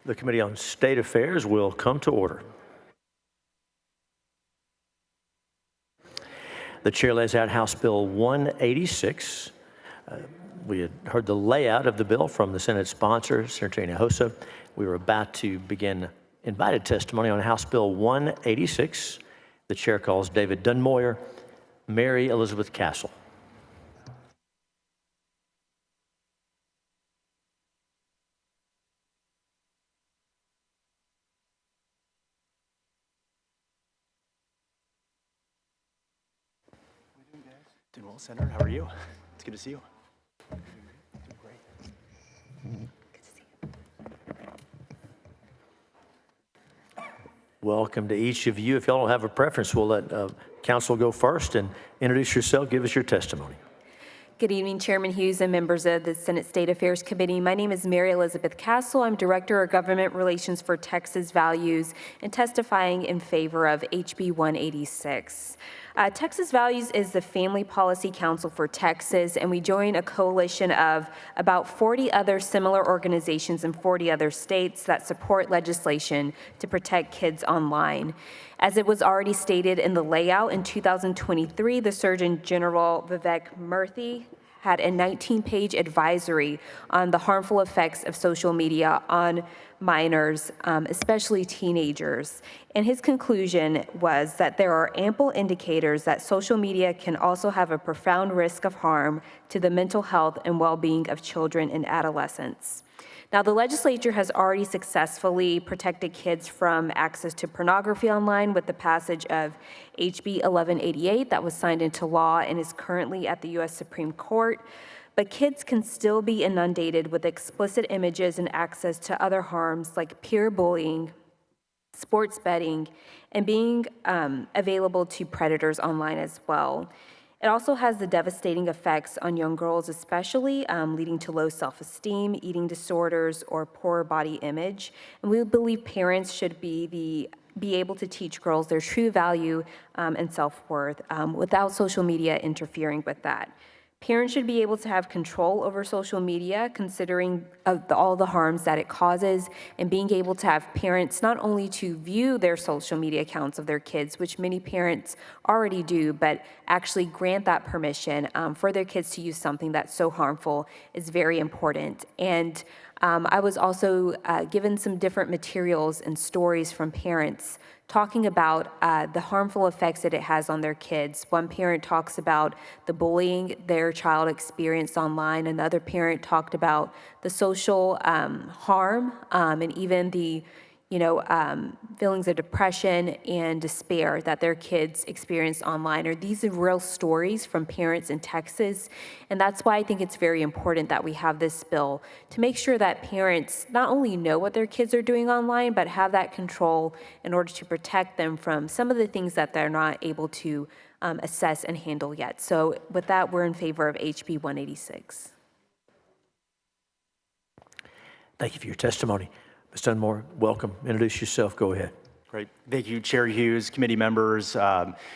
The Committee on State Affairs will come to order. The chair lays out House Bill 186. We had heard the layout of the bill from the Senate sponsor, Senator Hinojosa. We were about to begin invited testimony on House Bill 186. The chair calls David Dunmoyer, Mary Elizabeth Castle. Doing well, Senator. How are you? It's good to see you. Doing great. Good to see you. Welcome to each of you. If y'all don't have a preference, we'll let council go first and introduce yourself, give us your testimony. Good evening, Chairman Hughes and members of the Senate State Affairs Committee. My name is Mary Elizabeth Castle. I'm Director of Government Relations for Texas Values and testifying in favor of HB 186. Texas Values is the Family Policy Council for Texas, and we join a coalition of about 40 other similar organizations in 40 other states that support legislation to protect kids online. As it was already stated in the layout, in 2023, the Surgeon General Vivek Murthy had a 19-page advisory on the harmful effects of social media on minors, especially teenagers. And his conclusion was that there are ample indicators that social media can also have a profound risk of harm to the mental health and well-being of children and adolescents. Now, the legislature has already successfully protected kids from access to pornography online with the passage of HB 1188 that was signed into law and is currently at the U.S. Supreme Court. But kids can still be inundated with explicit images and access to other harms like peer bullying, sports betting, and being available to predators online as well. It also has the devastating effects on young girls especially, leading to low self-esteem, eating disorders, or poor body image. And we believe parents should be able to teach girls their true value and self-worth without social media interfering with that. Parents should be able to have control over social media, considering all the harms that it causes, and being able to have parents not only to view their social media accounts of their kids, which many parents already do, but actually grant that permission for their kids to use something that's so harmful is very important. And I was also given some different materials and stories from parents talking about the harmful effects that it has on their kids. One parent talks about the bullying their child experienced online. Another parent talked about the social harm and even the feelings of depression and despair that their kids experienced online. These are real stories from parents in Texas, and that's why I think it's very important that we have this bill to make sure that parents not only know what their kids are doing online, but have that control in order to protect them from some of the things that they're not able to assess and handle yet. So with that, we're in favor of HB 186. Thank you for your testimony. Ms. Dunmore, welcome. Introduce yourself. Go ahead. Great. Thank you, Chair Hughes, committee members.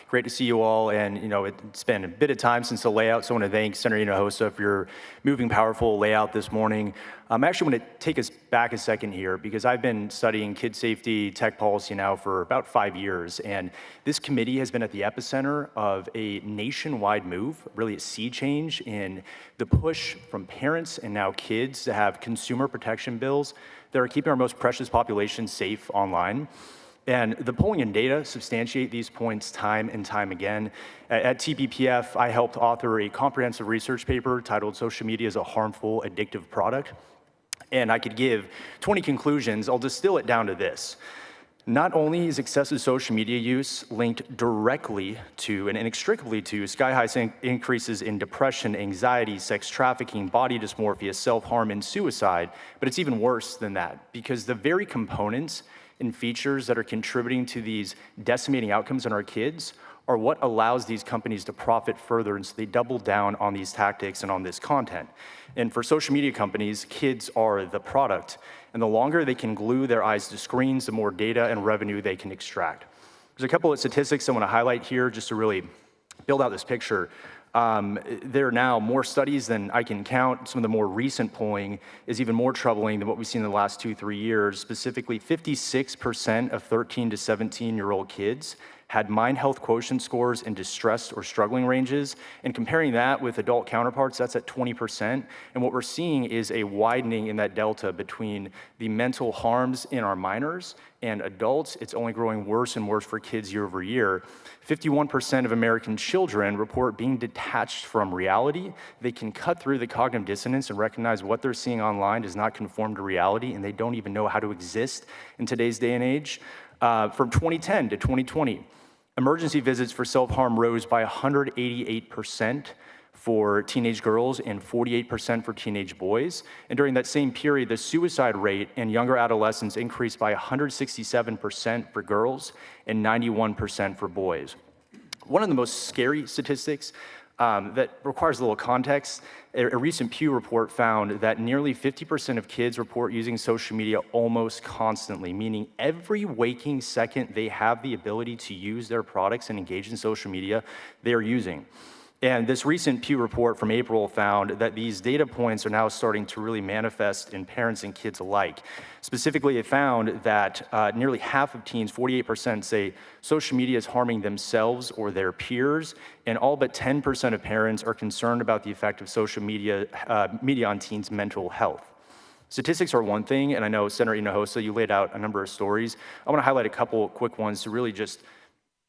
Great to see you all. And, it's been a bit of time since the layout, so I want to thank Senator Hinojosa for your moving, powerful layout this morning. I actually want to take us back a second here because I've been studying kid safety tech policy now for about 5 years. And this committee has been at the epicenter of a nationwide move, really a sea change in the push from parents and now kids to have consumer protection bills that are keeping our most precious population safe online. And the polling and data substantiate these points time and time again. At TPPF, I helped author a comprehensive research paper titled Social Media is a Harmful, Addictive Product. And I could give 20 conclusions. I'll distill it down to this. Not only is excessive social media use linked directly to and inextricably to sky-high increases in depression, anxiety, sex trafficking, body dysmorphia, self-harm, and suicide, but it's even worse than that because the very components and features that are contributing to these decimating outcomes in our kids are what allows these companies to profit further, and so they double down on these tactics and on this content. And for social media companies, kids are the product, and the longer they can glue their eyes to screens, the more data and revenue they can extract. There's a couple of statistics I want to highlight here just to really build out this picture. There are now more studies than I can count. Some of the more recent polling is even more troubling than what we've seen in the last 2-3 years. Specifically, 56% of 13 to 17-year-old kids had mind health quotient scores in distressed or struggling ranges. And comparing that with adult counterparts, that's at 20%. And what we're seeing is a widening in that delta between the mental harms in our minors and adults. It's only growing worse and worse for kids year over year. 51% of American children report being detached from reality. They can cut through the cognitive dissonance and recognize what they're seeing online does not conform to reality, and they don't even know how to exist in today's day and age. From 2010 to 2020, emergency visits for self-harm rose by 188% for teenage girls and 48% for teenage boys. And during that same period, the suicide rate in younger adolescents increased by 167% for girls and 91% for boys. One of the most scary statistics that requires a little context, a recent Pew report found that nearly 50% of kids report using social media almost constantly, meaning every waking second they have the ability to use their products and engage in social media, they are using. And this recent Pew report from April found that these data points are now starting to really manifest in parents and kids alike. Specifically, it found that nearly half of teens, 48%, say social media is harming themselves or their peers, and all but 10% of parents are concerned about the effect of social media on teens' mental health. Statistics are one thing, and I know Senator Hinojosa, you laid out a number of stories. I want to highlight a couple quick ones to really just.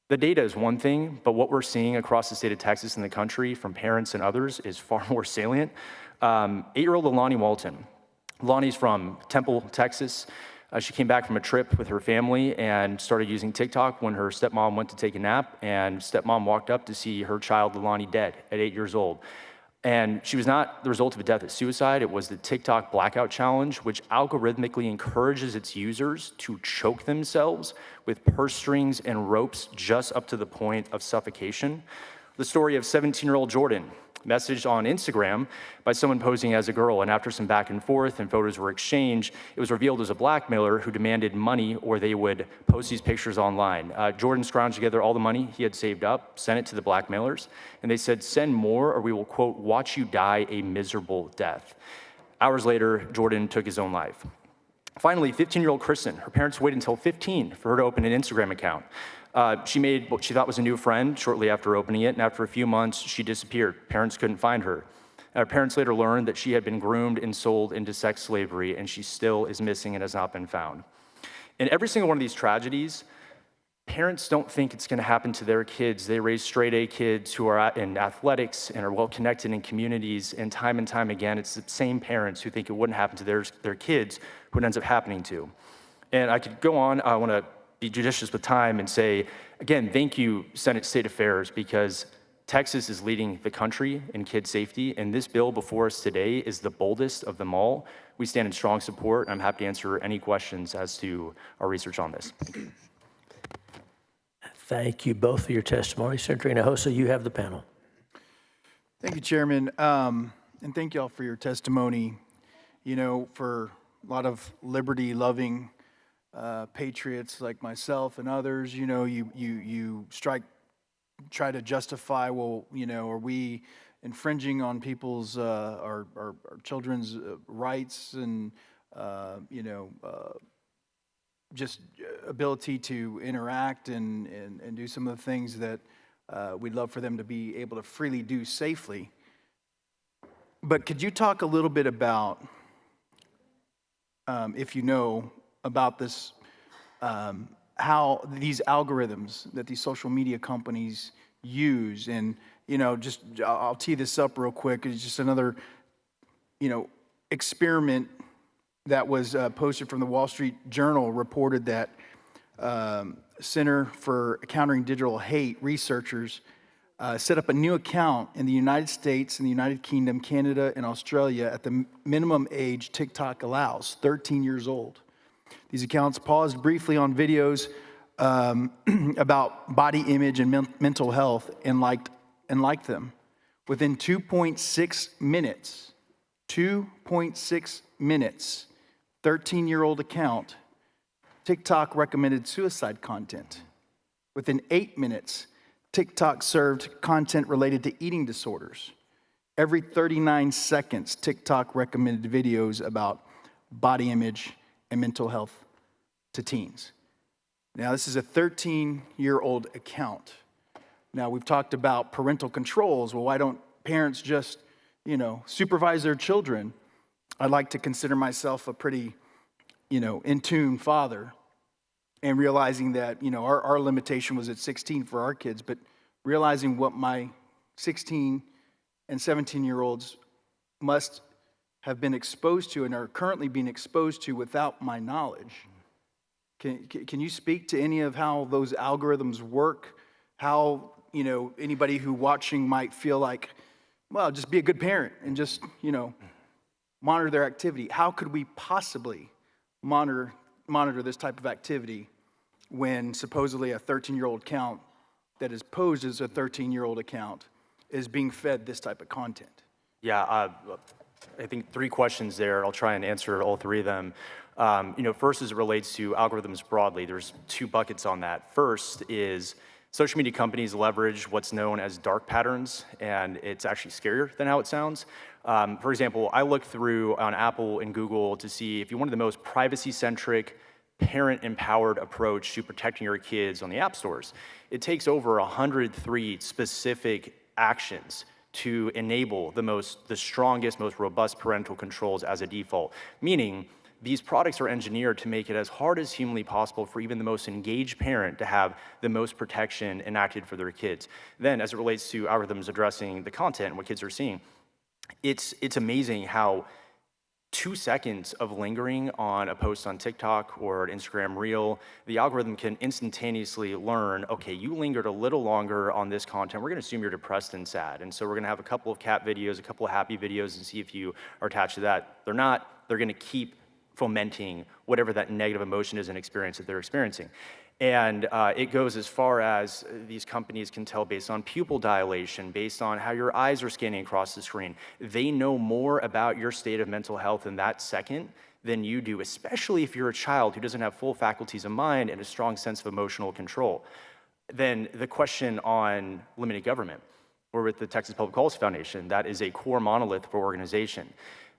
The data is one thing, but what we're seeing across the state of Texas and the country from parents and others is far more salient. 8-year-old Lonnie Walton. Lonnie's from Temple, Texas. She came back from a trip with her family and started using TikTok when her stepmom went to take a nap, and stepmom walked up to see her child, Lonnie, dead at 8 years old. And she was not the result of a death at suicide. It was the TikTok blackout challenge, which algorithmically encourages its users to choke themselves with purse strings and ropes just up to the point of suffocation. The story of 17-year-old Jordan, messaged on Instagram by someone posing as a girl, and after some back and forth and photos were exchanged, it was revealed as a blackmailer who demanded money or they would post these pictures online. Jordan scrounged together all the money he had saved up, sent it to the blackmailers, and they said, "Send more or we will, quote, watch you die a miserable death." Hours later, Jordan took his own life. Finally, 15-year-old Kristen, her parents waited until 15 for her to open an Instagram account. She made what she thought was a new friend shortly after opening it, and after a few months, she disappeared. Parents couldn't find her. Her parents later learned that she had been groomed and sold into sex slavery, and she still is missing and has not been found. In every single one of these tragedies, parents don't think it's going to happen to their kids. They raise straight-A kids who are in athletics and are well-connected in communities, and time again, it's the same parents who think it wouldn't happen to their kids who it ends up happening to. And I could go on. I want to be judicious with time and say, again, thank you, Senate State Affairs, because Texas is leading the country in kid safety, and this bill before us today is the boldest of them all. We stand in strong support. I'm happy to answer any questions as to our research on this. Thank you. Thank you both for your testimony. Senator Hinojosa, you have the panel. Thank you, Chairman, and thank you all for your testimony. You know, for a lot of liberty-loving patriots like myself and others, you know, you try to justify, well, you know, are we infringing on people's our children's rights and you know, just ability to interact and do some of the things that we'd love for them to be able to freely do safely. But could you talk a little bit about, if you know, about this, how these algorithms that these social media companies use, and, you know, just, I'll tee this up real quick. It's just another, you know, experiment that was posted from the Wall Street Journal reported that Center for Countering Digital Hate researchers set up a new account in the United States and the United Kingdom, Canada, and Australia at the minimum age TikTok allows, 13 years old. These accounts paused briefly on videos about body image and mental health and liked them. Within 2.6 minutes, 13-year-old account, TikTok recommended suicide content. Within 8 minutes, TikTok served content related to eating disorders. Every 39 seconds, TikTok recommended videos about body image and mental health to teens. Now, this is a 13-year-old account. Now, we've talked about parental controls. Well, why don't parents just, supervise their children? I'd like to consider myself a pretty, in tune father, and realizing that, our limitation was at 16 for our kids, but realizing what my 16 and 17-year-olds must have been exposed to and are currently being exposed to without my knowledge. Can you speak to any of how those algorithms work? How, anybody who watching might feel like, well, just be a good parent and just, monitor their activity. How could we possibly monitor this type of activity when supposedly a 13-year-old account that is posed as a 13-year-old account is being fed this type of content? Yeah, I think 3 questions there. I'll try and answer all 3 of them. First, as it relates to algorithms broadly, there's 2 buckets on that. First is social media companies leverage what's known as dark patterns, and it's actually scarier than how it sounds. For example, I looked through on Apple and Google to see if you wanted the most privacy-centric, parent-empowered approach to protecting your kids on the app stores. It takes over 103 specific actions to enable the strongest, most robust parental controls as a default, meaning these products are engineered to make it as hard as humanly possible for even the most engaged parent to have the most protection enacted for their kids. Then, as it relates to algorithms addressing the content and what kids are seeing, it's amazing how 2 seconds of lingering on a post on TikTok or an Instagram reel, the algorithm can instantaneously learn, okay, you lingered a little longer on this content. We're gonna assume you're depressed and sad. And so we're gonna have a couple of cat videos, a couple of happy videos, and see if you are attached to that. They're not, they're gonna keep fomenting whatever that negative emotion is and experience that they're experiencing. And it goes as far as these companies can tell based on pupil dilation, based on how your eyes are scanning across the screen. They know more about your state of mental health in that second than you do, especially if you're a child who doesn't have full faculties of mind and a strong sense of emotional control. Then the question on limited government, or with the Texas Public Policy Foundation, that is a core monolith for organization.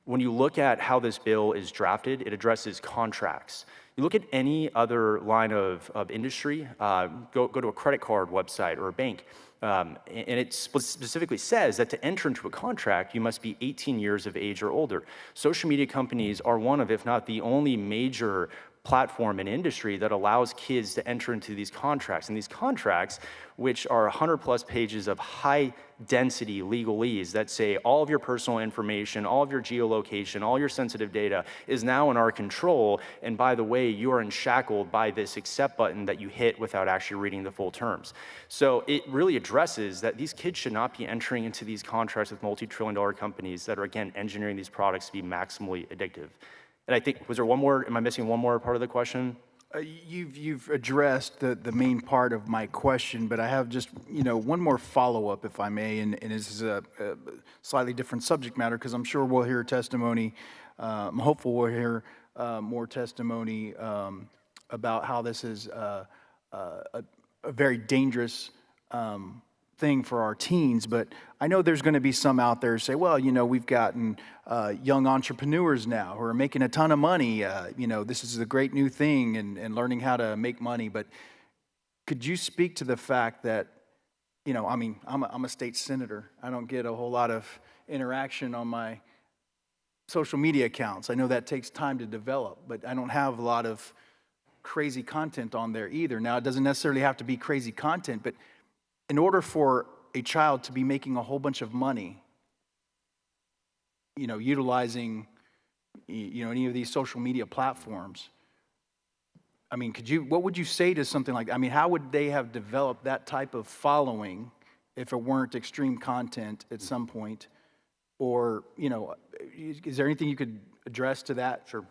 When you look at how this bill is drafted, it addresses contracts. You look at any other line of industry, go to a credit card website or a bank, and it specifically says that to enter into a contract, you must be 18 years of age or older. Social media companies are one of, if not the only major platform in industry that allows kids to enter into these contracts. And these contracts, which are 100+ pages of high density legalese that say all of your personal information, all of your geolocation, all your sensitive data is now in our control. And by the way, you are enshackled by this accept button that you hit without actually reading the full terms. So it really addresses that these kids should not be entering into these contracts with multi-trillion-dollar companies that are, again, engineering these products to be maximally addictive. And I think, was there one more, am I missing one more part of the question? You've addressed the main part of my question, but I have just, one more follow-up, if I may, and this is a slightly different subject matter, because I'm sure we'll hear testimony, I'm hopeful we'll hear more testimony about how this is a very dangerous thing for our teens. But I know there's going to be some out there who say, well, we've gotten young entrepreneurs now who are making a ton of money. This is a great new thing and learning how to make money. But could you speak to the fact that, I'm a state senator. I don't get a whole lot of interaction on my social media accounts. I know that takes time to develop, but I don't have a lot of crazy content on there either. Now, it doesn't necessarily have to be crazy content, but in order for a child to be making a whole bunch of money, utilizing, any of these social media platforms, what would you say to something like that? How would they have developed that type of following if it weren't extreme content at some point? Or, is there anything you could address to that? Sure.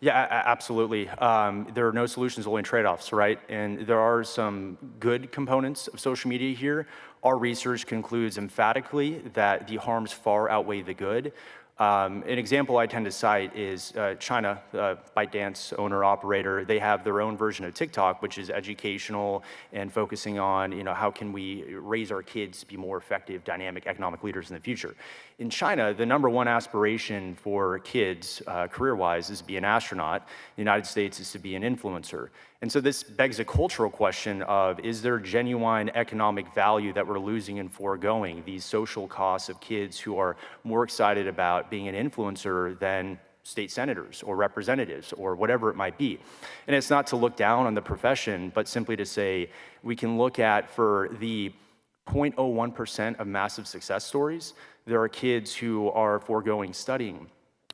Yeah, absolutely. There are no solutions, only trade-offs, right? And there are some good components of social media here. Our research concludes emphatically that the harms far outweigh the good. An example I tend to cite is China, ByteDance owner-operator. They have their own version of TikTok, which is educational and focusing on, how can we raise our kids to be more effective, dynamic economic leaders in the future. In China, the #1 aspiration for kids, career-wise, is to be an astronaut. The United States is to be an influencer. And so this begs a cultural question of, is there genuine economic value that we're losing in foregoing these social costs of kids who are more excited about being an influencer than state senators or representatives or whatever it might be? And it's not to look down on the profession, but simply to say we can look at, for the 0.01% of massive success stories, there are kids who are foregoing studying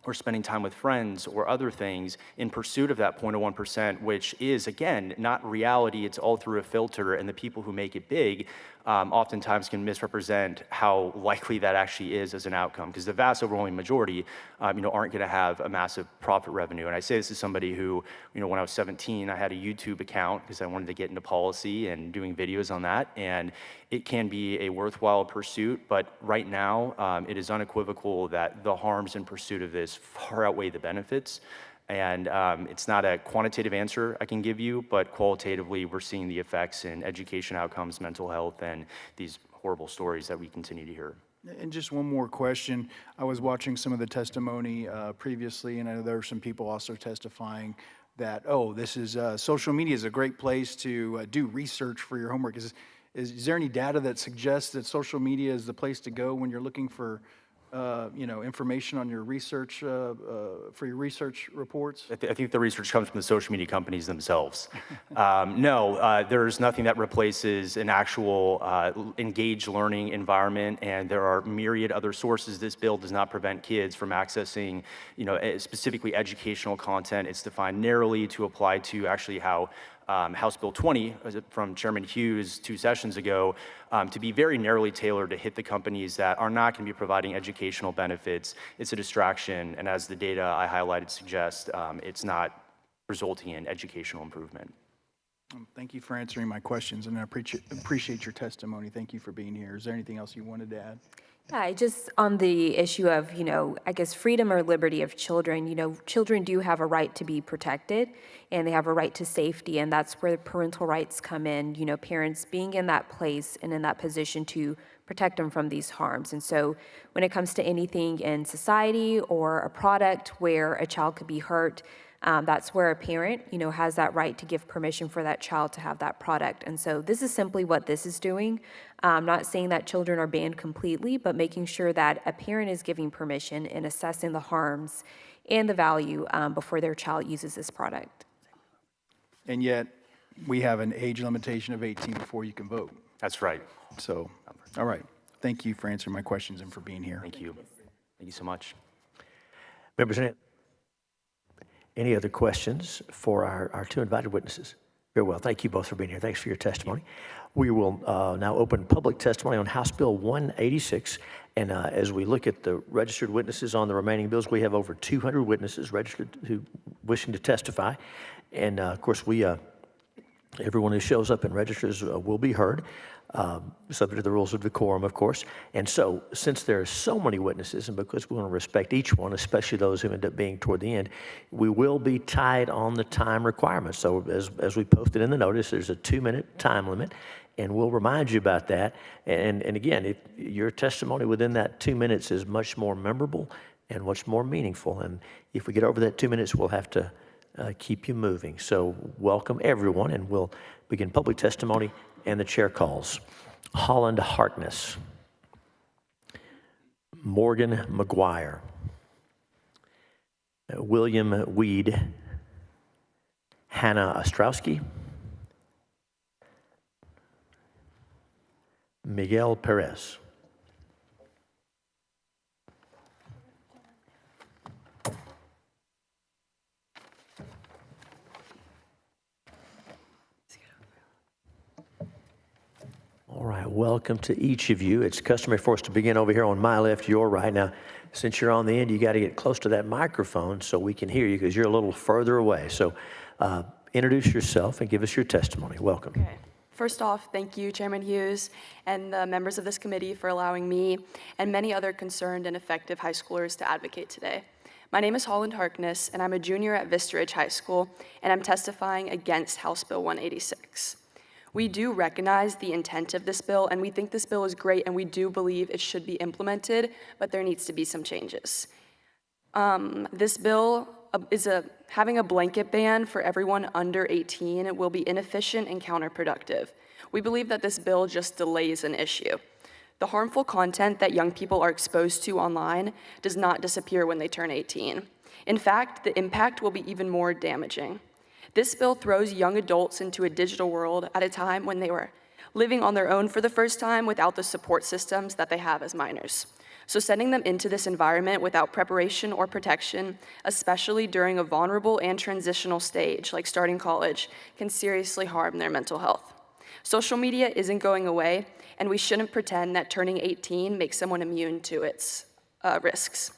or spending time with friends or other things in pursuit of that 0.01%, which is, again, not reality. It's all through a filter, and the people who make it big oftentimes can misrepresent how likely that actually is as an outcome, because the vast overwhelming majority aren't going to have a massive profit revenue. And I say this as somebody who, when I was 17, I had a YouTube account because I wanted to get into policy and doing videos on that, and it can be a worthwhile pursuit, but right now it is unequivocal that the harms in pursuit of this far outweigh the benefits. And it's not a quantitative answer I can give you, but qualitatively we're seeing the effects in education outcomes, mental health, and these horrible stories that we continue to hear. And just one more question. I was watching some of the testimony previously, and I know there were some people also testifying that, this is social media is a great place to do research for your homework. Is there any data that suggests that social media is the place to go when you're looking for information on your research, for your research reports? I think the research comes from the social media companies themselves. No, there's nothing that replaces an actual engaged learning environment, and there are myriad other sources. This bill does not prevent kids from accessing, specifically educational content. It's defined narrowly to apply to actually how House Bill 20 from Chairman Hughes 2 sessions ago to be very narrowly tailored to hit the companies that are not going to be providing educational benefits. It's a distraction, and as the data I highlighted suggests, it's not resulting in educational improvement. Thank you for answering my questions, and I appreciate your testimony. Thank you for being here. Is there anything else you wanted to add? Yeah, just on the issue of, I guess freedom or liberty of children, children do have a right to be protected and they have a right to safety, and that's where the parental rights come in, parents being in that place and in that position to protect them from these harms. And so when it comes to anything in society or a product where a child could be hurt, that's where a parent, has that right to give permission for that child to have that product. And so this is simply what this is doing. I'm not saying that children are banned completely, but making sure that a parent is giving permission and assessing the harms and the value before their child uses this product. And yet, we have an age limitation of 18 before you can vote. That's right. So, all right. Thank you for answering my questions and for being here. Thank you. Thank you so much. Members, any other questions for our two invited witnesses? Very well. Thank you both for being here. Thanks for your testimony. We will now open public testimony on House Bill 186. And as we look at the registered witnesses on the remaining bills, we have over 200 witnesses registered who wishing to testify. And of course, everyone who shows up and registers will be heard, subject to the rules of decorum, of course. And so, since there are so many witnesses, and because we want to respect each one, especially those who end up being toward the end, we will be tied on the time requirements. So, as we posted in the notice, there's a 2-minute time limit, and we'll remind you about that. And again, if your testimony within that 2 minutes is much more memorable and much more meaningful, and if we get over that 2 minutes, we'll have to keep you moving. So welcome everyone, and we'll begin public testimony and the chair calls. Holland Harkness, Morgan McGuire, William Weed, Hannah Ostrowski, Miguel Perez. All right, welcome to each of you. It's customary for us to begin over here on my left, your right. Now, since you're on the end, you got to get close to that microphone so we can hear you because you're a little further away. So introduce yourself and give us your testimony. Welcome. Okay. First off, thank you, Chairman Hughes, and the members of this committee for allowing me and many other concerned and effective high schoolers to advocate today. My name is Holland Harkness, and I'm a junior at Vista Ridge High School, and I'm testifying against House Bill 186. We do recognize the intent of this bill, and we think this bill is great, and we do believe it should be implemented, but there needs to be some changes. This bill is having a blanket ban for everyone under 18. It will be inefficient and counterproductive. We believe that this bill just delays an issue. The harmful content that young people are exposed to online does not disappear when they turn 18. In fact, the impact will be even more damaging. This bill throws young adults into a digital world at a time when they were living on their own for the first time without the support systems that they have as minors. So sending them into this environment without preparation or protection, especially during a vulnerable and transitional stage like starting college, can seriously harm their mental health. Social media isn't going away, and we shouldn't pretend that turning 18 makes someone immune to its risks.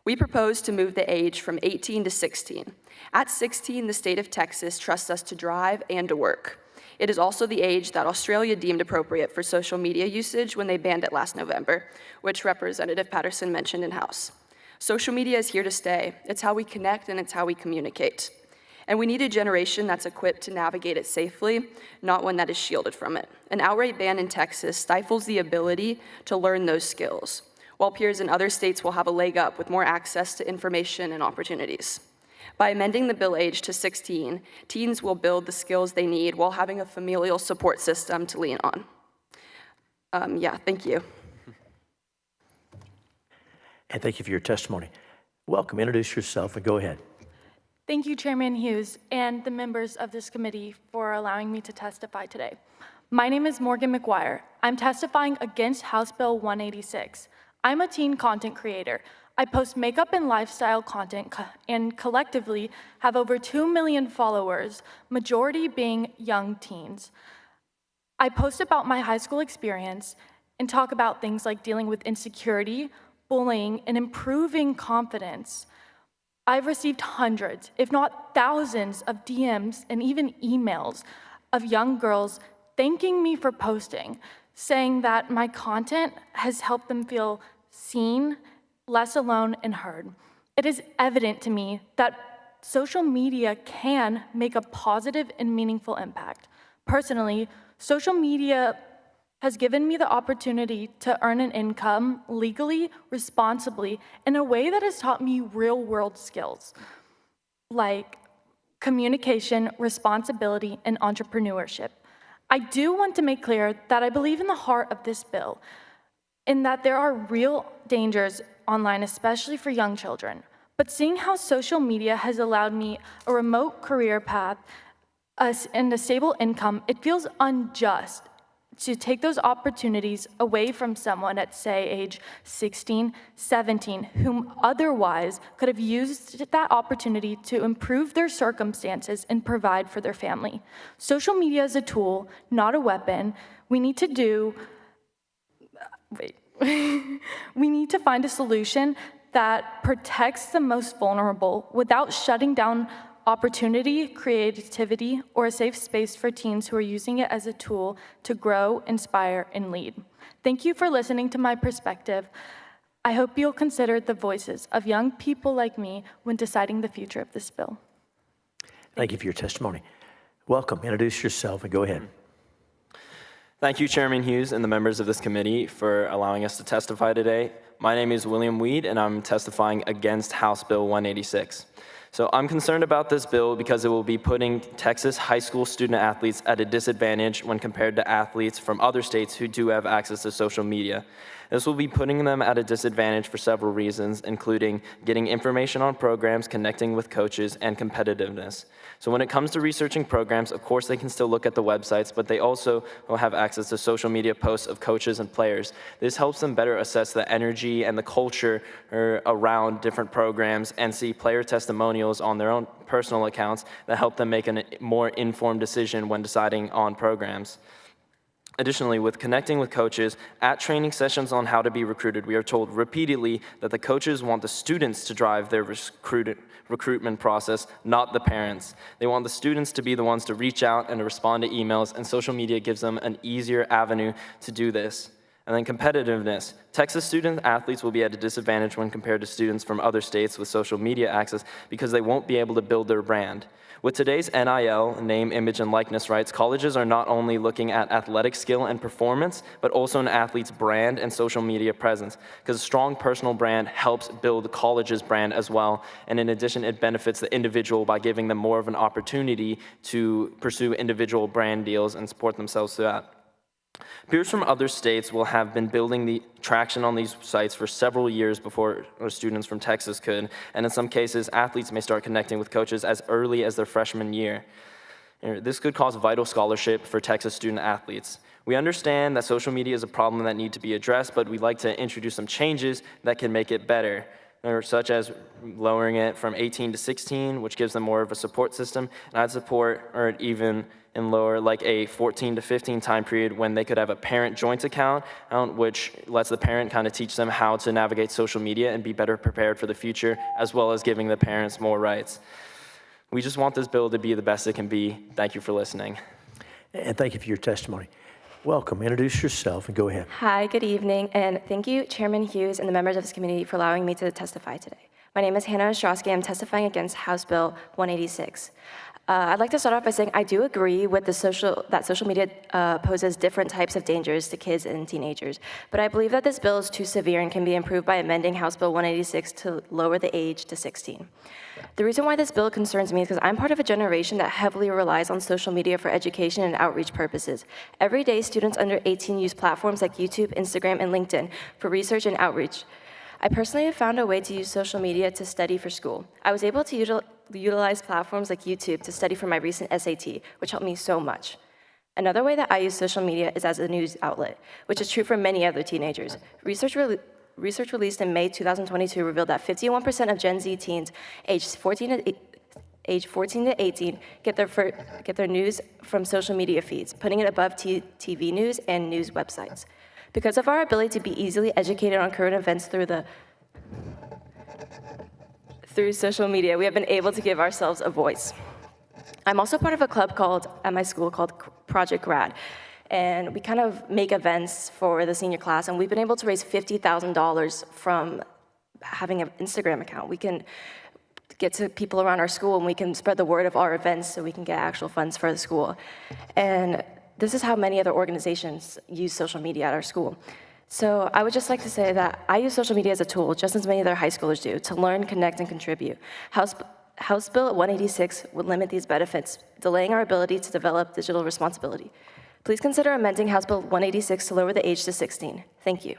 We propose to move the age from 18 to 16. At 16, the state of Texas trusts us to drive and to work. It is also the age that Australia deemed appropriate for social media usage when they banned it last November, which Representative Patterson mentioned in House. Social media is here to stay. It's how we connect and it's how we communicate. And we need a generation that's equipped to navigate it safely, not one that is shielded from it. An outright ban in Texas stifles the ability to learn those skills, while peers in other states will have a leg up with more access to information and opportunities. By amending the bill age to 16, teens will build the skills they need while having a familial support system to lean on. Thank you. And thank you for your testimony. Welcome, introduce yourself and go ahead. Thank you, Chairman Hughes, and the members of this committee for allowing me to testify today. My name is Morgan McGuire. I'm testifying against House Bill 186. I'm a teen content creator. I post makeup and lifestyle content and collectively have over 2 million followers, majority being young teens. I post about my high school experience and talk about things like dealing with insecurity, bullying, and improving confidence. I've received hundreds, if not thousands, of DMs and even emails of young girls thanking me for posting, saying that my content has helped them feel seen, less alone, and heard. It is evident to me that social media can make a positive and meaningful impact. Personally, social media has given me the opportunity to earn an income legally, responsibly, in a way that has taught me real-world skills like communication, responsibility, and entrepreneurship. I do want to make clear that I believe in the heart of this bill, in that there are real dangers online, especially for young children. But seeing how social media has allowed me a remote career path and a stable income, it feels unjust to take those opportunities away from someone at, say, age 16, 17, whom otherwise could have used that opportunity to improve their circumstances and provide for their family. Social media is a tool, not a weapon. We need to find a solution that protects the most vulnerable without shutting down opportunity, creativity, or a safe space for teens who are using it as a tool to grow, inspire, and lead. Thank you for listening to my perspective. I hope you'll consider the voices of young people like me when deciding the future of this bill. Thank you for your testimony. Welcome, introduce yourself and go ahead. Thank you, Chairman Hughes and the members of this committee for allowing us to testify today. My name is William Weed, and I'm testifying against House Bill 186. So I'm concerned about this bill because it will be putting Texas high school student athletes at a disadvantage when compared to athletes from other states who do have access to social media. This will be putting them at a disadvantage for several reasons, including getting information on programs, connecting with coaches, and competitiveness. So when it comes to researching programs, of course they can still look at the websites, but they also will have access to social media posts of coaches and players. This helps them better assess the energy and the culture around different programs and see player testimonials on their own personal accounts that help them make a more informed decision when deciding on programs. Additionally, with connecting with coaches at training sessions on how to be recruited, we are told repeatedly that the coaches want the students to drive their recruitment process, not the parents. They want the students to be the ones to reach out and to respond to emails, and social media gives them an easier avenue to do this. And then competitiveness. Texas student athletes will be at a disadvantage when compared to students from other states with social media access because they won't be able to build their brand. With today's NIL, name, image, and likeness rights, colleges are not only looking at athletic skill and performance, but also an athlete's brand and social media presence, because a strong personal brand helps build the college's brand as well. And in addition, it benefits the individual by giving them more of an opportunity to pursue individual brand deals and support themselves through that. Peers from other states will have been building the traction on these sites for several years before students from Texas could, and in some cases, athletes may start connecting with coaches as early as their freshman year. This could cause vital scholarship for Texas student athletes. We understand that social media is a problem that needs to be addressed, but we'd like to introduce some changes that can make it better, such as lowering it from 18 to 16, which gives them more of a support system, and I'd support, or even and lower like a 14 to 15 time period when they could have a parent joint account, which lets the parent kind of teach them how to navigate social media and be better prepared for the future, as well as giving the parents more rights. We just want this bill to be the best it can be. Thank you for listening. And thank you for your testimony. Welcome. Introduce yourself and go ahead. Hi, good evening, and thank you, Chairman Hughes and the members of this committee for allowing me to testify today. My name is Hannah Ostrowski. I'm testifying against House Bill 186. I'd like to start off by saying I do agree with that social media poses different types of dangers to kids and teenagers, but I believe that this bill is too severe and can be improved by amending House Bill 186 to lower the age to 16. The reason why this bill concerns me is because I'm part of a generation that heavily relies on social media for education and outreach purposes. Every day, students under 18 use platforms like YouTube, Instagram, and LinkedIn for research and outreach. I personally have found a way to use social media to study for school. I was able to utilize platforms like YouTube to study for my recent SAT, which helped me so much. Another way that I use social media is as a news outlet, which is true for many other teenagers. Research released in May 2022 revealed that 51% of Gen Z teens aged 14 to 18 get their news from social media feeds, putting it above TV news and news websites. Because of our ability to be easily educated on current events through social media, we have been able to give ourselves a voice. I'm also part of a club at my school called Project Grad, and we kind of make events for the senior class, and we've been able to raise $50,000 from having an Instagram account. We can get to people around our school, and we can spread the word of our events so we can get actual funds for the school. And this is how many other organizations use social media at our school. So I would just like to say that I use social media as a tool, just as many other high schoolers do, to learn, connect, and contribute. House Bill 186 would limit these benefits, delaying our ability to develop digital responsibility. Please consider amending House Bill 186 to lower the age to 16. Thank you.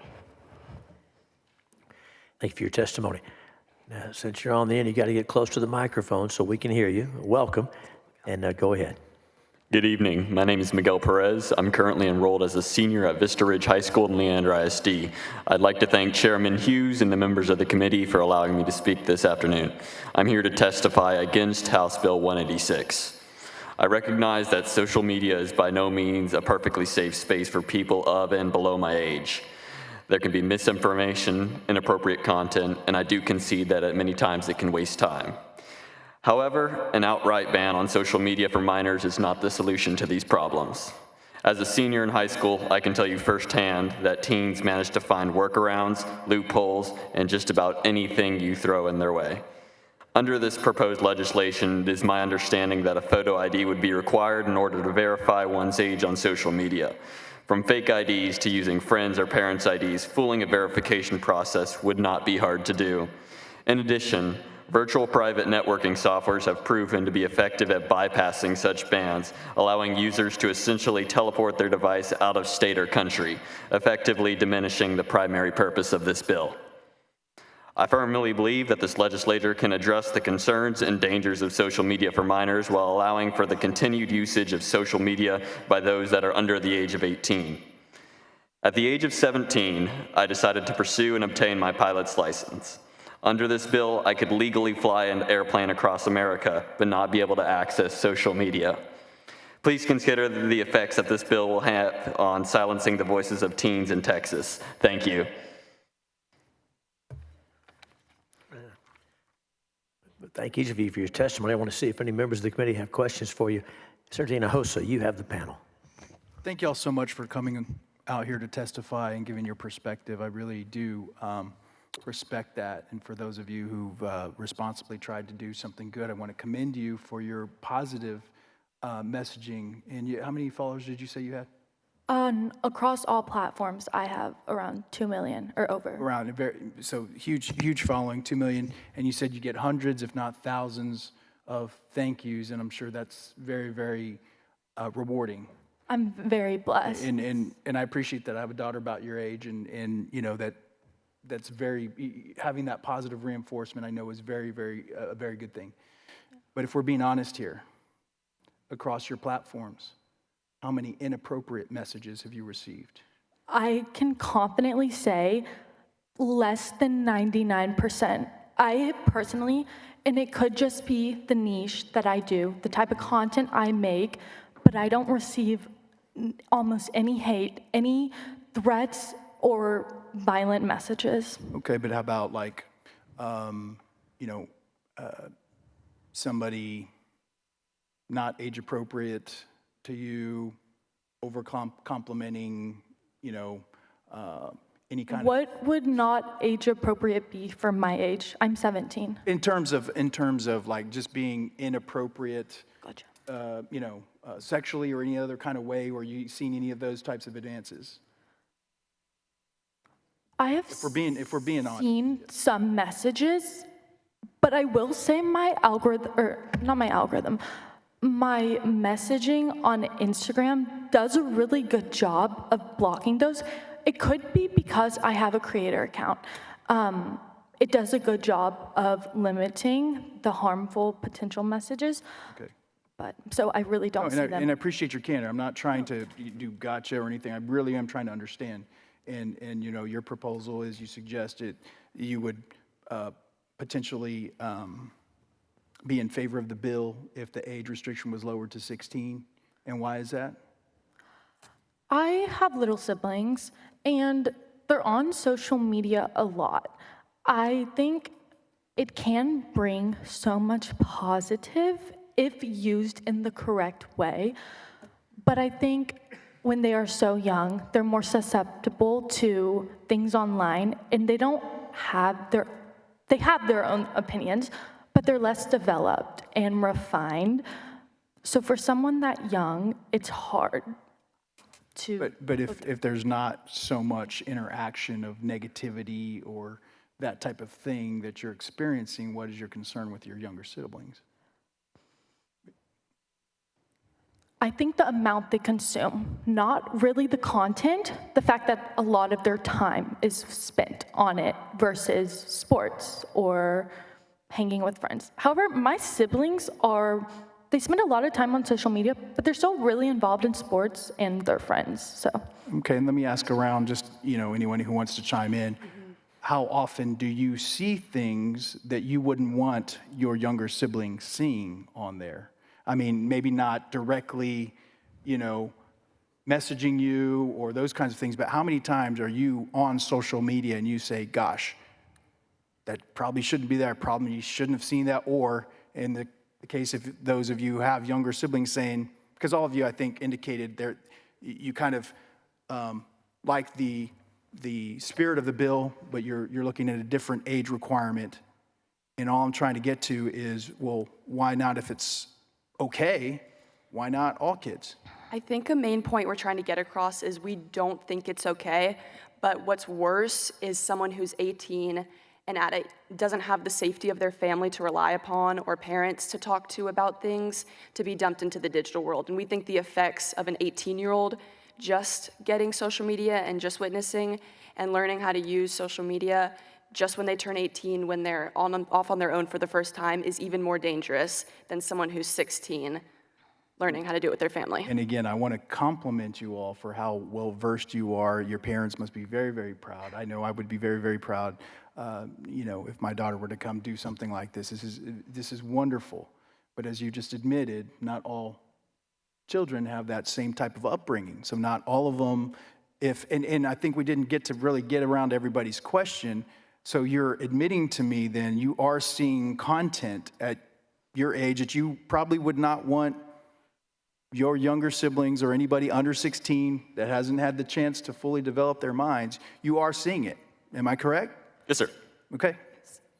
Thank you for your testimony. Now, since you're on the end, you got to get close to the microphone so we can hear you. Welcome, and go ahead. Good evening. My name is Miguel Perez. I'm currently enrolled as a senior at Vista Ridge High School in Leander ISD. I'd like to thank Chairman Hughes and the members of the committee for allowing me to speak this afternoon. I'm here to testify against House Bill 186. I recognize that social media is by no means a perfectly safe space for people of and below my age. There can be misinformation, inappropriate content, and I do concede that at many times it can waste time. However, an outright ban on social media for minors is not the solution to these problems. As a senior in high school, I can tell you firsthand that teens manage to find workarounds, loopholes, and just about anything you throw in their way. Under this proposed legislation, it is my understanding that a photo ID would be required in order to verify one's age on social media. From fake IDs to using friends or parents' IDs, fooling a verification process would not be hard to do. In addition, virtual private networking softwares have proven to be effective at bypassing such bans, allowing users to essentially teleport their device out of state or country, effectively diminishing the primary purpose of this bill. I firmly believe that this legislature can address the concerns and dangers of social media for minors while allowing for the continued usage of social media by those that are under the age of 18. At the age of 17, I decided to pursue and obtain my pilot's license. Under this bill, I could legally fly an airplane across America, but not be able to access social media. Please consider the effects that this bill will have on silencing the voices of teens in Texas. Thank you. Thank each of you for your testimony. I want to see if any members of the committee have questions for you. Senator Hinojosa, you have the panel. Thank you all so much for coming out here to testify and giving your perspective. I really do respect that. And for those of you who've responsibly tried to do something good, I want to commend you for your positive messaging. And how many followers did you say you had? Across all platforms, I have around 2 million or over. Around, so huge following, 2 million. And you said you get hundreds, if not thousands, of thank yous. And I'm sure that's very, very rewarding. I'm very blessed. And I appreciate that. I have a daughter about your age, and you know that's very, having that positive reinforcement I know is very, very a very good thing. But if we're being honest here, across your platforms, how many inappropriate messages have you received? I can confidently say less than 99%. I personally, and it could just be the niche that I do, the type of content I make, but I don't receive almost any hate, any threats, or violent messages. Okay, but how about like, somebody not age appropriate to you, over complimenting, any kind of. What would not age appropriate be for my age? I'm 17. In terms of like just being inappropriate, Gotcha. Sexually or any other kind of way, where you seen any of those types of advances? I have If we're being honest. seen some messages, but I will say my algorithm, or not my algorithm, my messaging on Instagram does a really good job of blocking those. It could be because I have a creator account. It does a good job of limiting the harmful potential messages. Okay. But so I really don't see them. And I appreciate your candor. I'm not trying to do gotcha or anything. I really am trying to understand. And your proposal is, you suggested you would potentially be in favor of the bill if the age restriction was lowered to 16. And why is that? I have little siblings, and they're on social media a lot. I think it can bring so much positive if used in the correct way. But I think when they are so young, they're more susceptible to things online, and they have their own opinions, but they're less developed and refined. So for someone that young, it's hard to. But if there's not so much interaction of negativity or that type of thing that you're experiencing, what is your concern with your younger siblings? I think the amount they consume, not really the content, the fact that a lot of their time is spent on it versus sports or hanging with friends. However, my siblings they spend a lot of time on social media, but they're still really involved in sports and their friends, so. Okay, and let me ask around, just, anyone who wants to chime in. Mm-hmm. How often do you see things that you wouldn't want your younger siblings seeing on there? I mean, maybe not directly, messaging you or those kinds of things, but how many times are you on social media and you say, gosh, that probably shouldn't be there, probably you shouldn't have seen that, or in the case of those of you who have younger siblings saying, because all of you, I think, indicated you kind of like the spirit of the bill, but you're looking at a different age requirement. And all I'm trying to get to is, well, why not, if it's okay, why not all kids? I think a main point we're trying to get across is we don't think it's okay, but what's worse is someone who's 18 and doesn't have the safety of their family to rely upon or parents to talk to about things, to be dumped into the digital world. And we think the effects of an 18-year-old just getting social media and just witnessing and learning how to use social media just when they turn 18, when they're off on their own for the first time, is even more dangerous than someone who's 16 learning how to do it with their family. And again, I want to compliment you all for how well-versed you are. Your parents must be very, very proud. I know I would be very, very proud, if my daughter were to come do something like this. This is wonderful. But as you just admitted, not all children have that same type of upbringing. So not all of them, and I think we didn't get to really get around everybody's question. So you're admitting to me then you are seeing content at your age that you probably would not want your younger siblings or anybody under 16 that hasn't had the chance to fully develop their minds. You are seeing it. Am I correct? Yes, sir. Okay.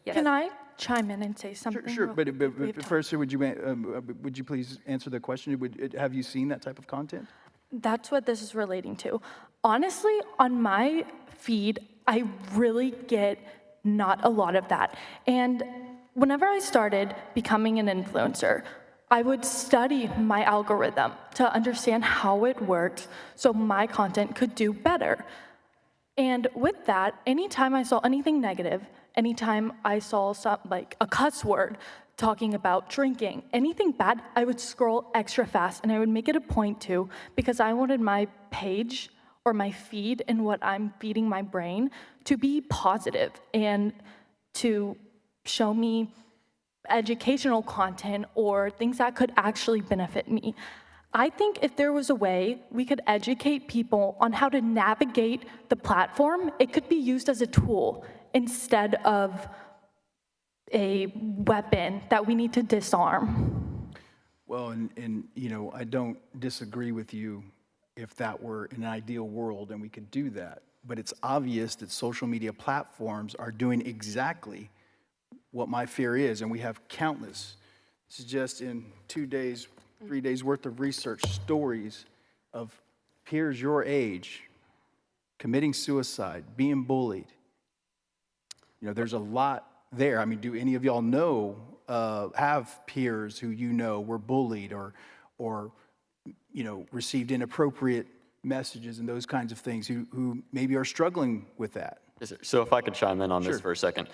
Can I chime in and say something? Sure. real But quick? We have time. first, sir, would you please answer the question? Have you seen that type of content? That's what this is relating to. Honestly, on my feed, I really get not a lot of that. And whenever I started becoming an influencer, I would study my algorithm to understand how it worked so my content could do better. And with that, anytime I saw anything negative, anytime I saw like a cuss word talking about drinking, anything bad, I would scroll extra fast and I would make it a point to, because I wanted my page or my feed and what I'm feeding my brain to be positive and to show me educational content or things that could actually benefit me. I think if there was a way we could educate people on how to navigate the platform, it could be used as a tool instead of a weapon that we need to disarm. Well, and I don't disagree with you if that were an ideal world and we could do that. But it's obvious that social media platforms are doing exactly what my fear is, and we have countless. This is just in 2 days, 3 days worth of research, stories of peers your age committing suicide, being bullied. There's a lot there. I mean, do any of y'all know, have peers who were bullied or received inappropriate messages and those kinds of things who maybe are struggling with that? Yes, sir. So if I could chime in on this for a second.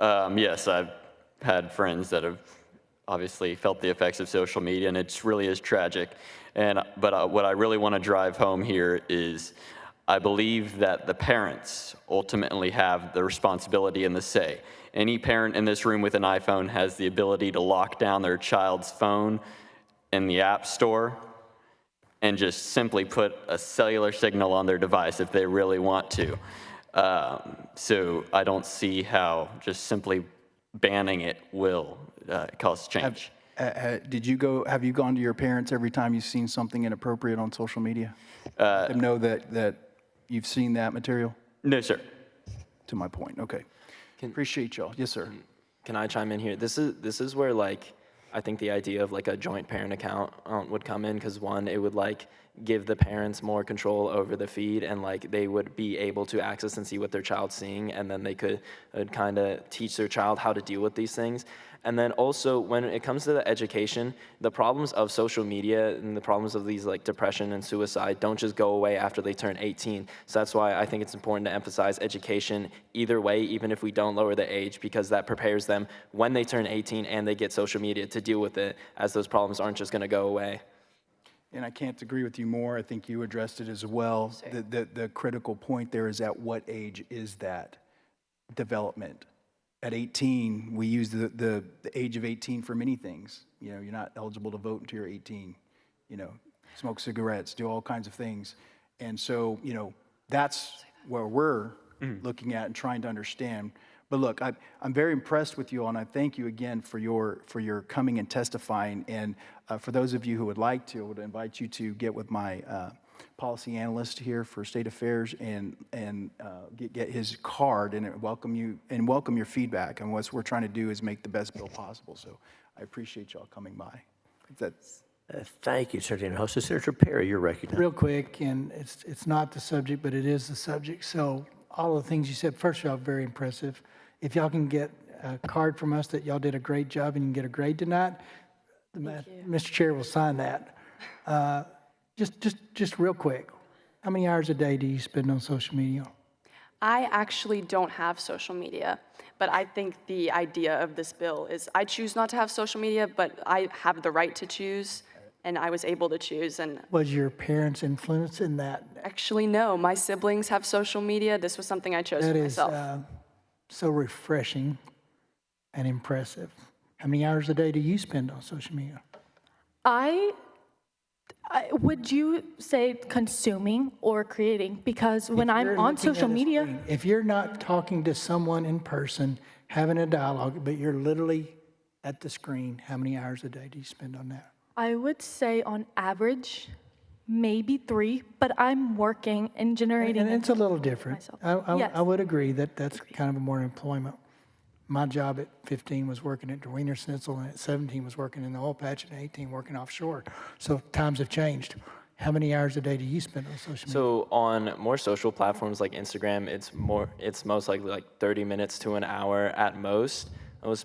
Yes, I've had friends that have obviously felt the effects of social media, and it really is tragic. But what I really want to drive home here is I believe that the parents ultimately have the responsibility and the say. Any parent in this room with an iPhone has the ability to lock down their child's phone in the App Store and just simply put a cellular signal on their device if they really want to. So I don't see how just simply banning it will cause change. Have you gone to your parents every time you've seen something inappropriate on social media? Let them know that you've seen that material? No, sir. To my point, okay. Appreciate y'all. Yes, sir. Can I chime in here? This is where I think the idea of a joint parent account would come in, because one, it would give the parents more control over the feed, and they would be able to access and see what their child's seeing, and then they could kind of teach their child how to deal with these things. And then also, when it comes to the education, the problems of social media and the problems of these depression and suicide don't just go away after they turn 18. So that's why I think it's important to emphasize education either way, even if we don't lower the age, because that prepares them when they turn 18 and they get social media to deal with it, as those problems aren't just going to go away. And I can't agree with you more. I think you addressed it as well. The critical point there is, at what age is that development? At 18, we use the age of 18 for many things. You're not eligible to vote until you're 18. Smoke cigarettes, do all kinds of things. And so, that's where we're looking at and trying to understand. But look, I'm very impressed with you all, and I thank you again for your coming and testifying. And for those of you who would like to, I would invite you to get with my policy analyst here for State Affairs and get his card and welcome your feedback. And what we're trying to do is make the best bill possible. So I appreciate y'all coming by. Thank you, Senator Hinojosa. Senator Perry, you're recognized. Real quick, and it's not the subject, but it is the subject. So all of the things you said, first of all, very impressive. If y'all can get a card from us that y'all did a great job and you can get a grade tonight, Mr. Chair will sign that. Just real quick, how many hours a day do you spend on social media? I actually don't have social media, but I think the idea of this bill is I choose not to have social media, but I have the right to choose, and I was able to choose. And was your parents' influence in that? Actually, no. My siblings have social media. This was something I chose for myself. That is so refreshing and impressive. How many hours a day do you spend on social media? I Would you say consuming or creating? Because when If I'm you're on looking social at a media, screen, if you're not talking to someone in person, having a dialogue, but you're literally at the screen, how many hours a day do you spend on that? I would say on average, maybe 3, but I'm working and generating. And it's a little different. myself. Yes. I would agree that that's kind of a more employment. My job at 15 was working at Wiener Schnitzel, and at 17 was working in the oil patch, and at 18 working offshore. So times have changed. How many hours a day do you spend on social media? So on more social platforms like Instagram, it's most likely like 30 minutes to an hour at most.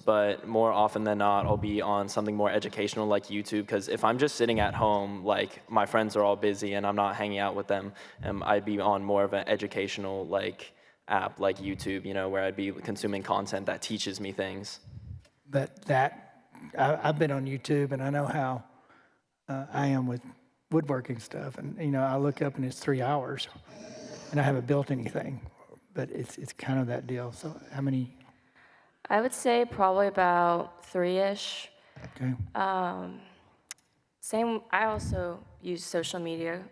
But more often than not, I'll be on something more educational like YouTube, because if I'm just sitting at home, like my friends are all busy and I'm not hanging out with them, I'd be on more of an educational like app like YouTube, where I'd be consuming content that teaches me things. But I've been on YouTube, and I know how I am with woodworking stuff. And, I look up and it's 3 hours, and I haven't built anything. But it's kind of that deal. So how many? I would say probably about 3-ish. Okay. Same, I also use social media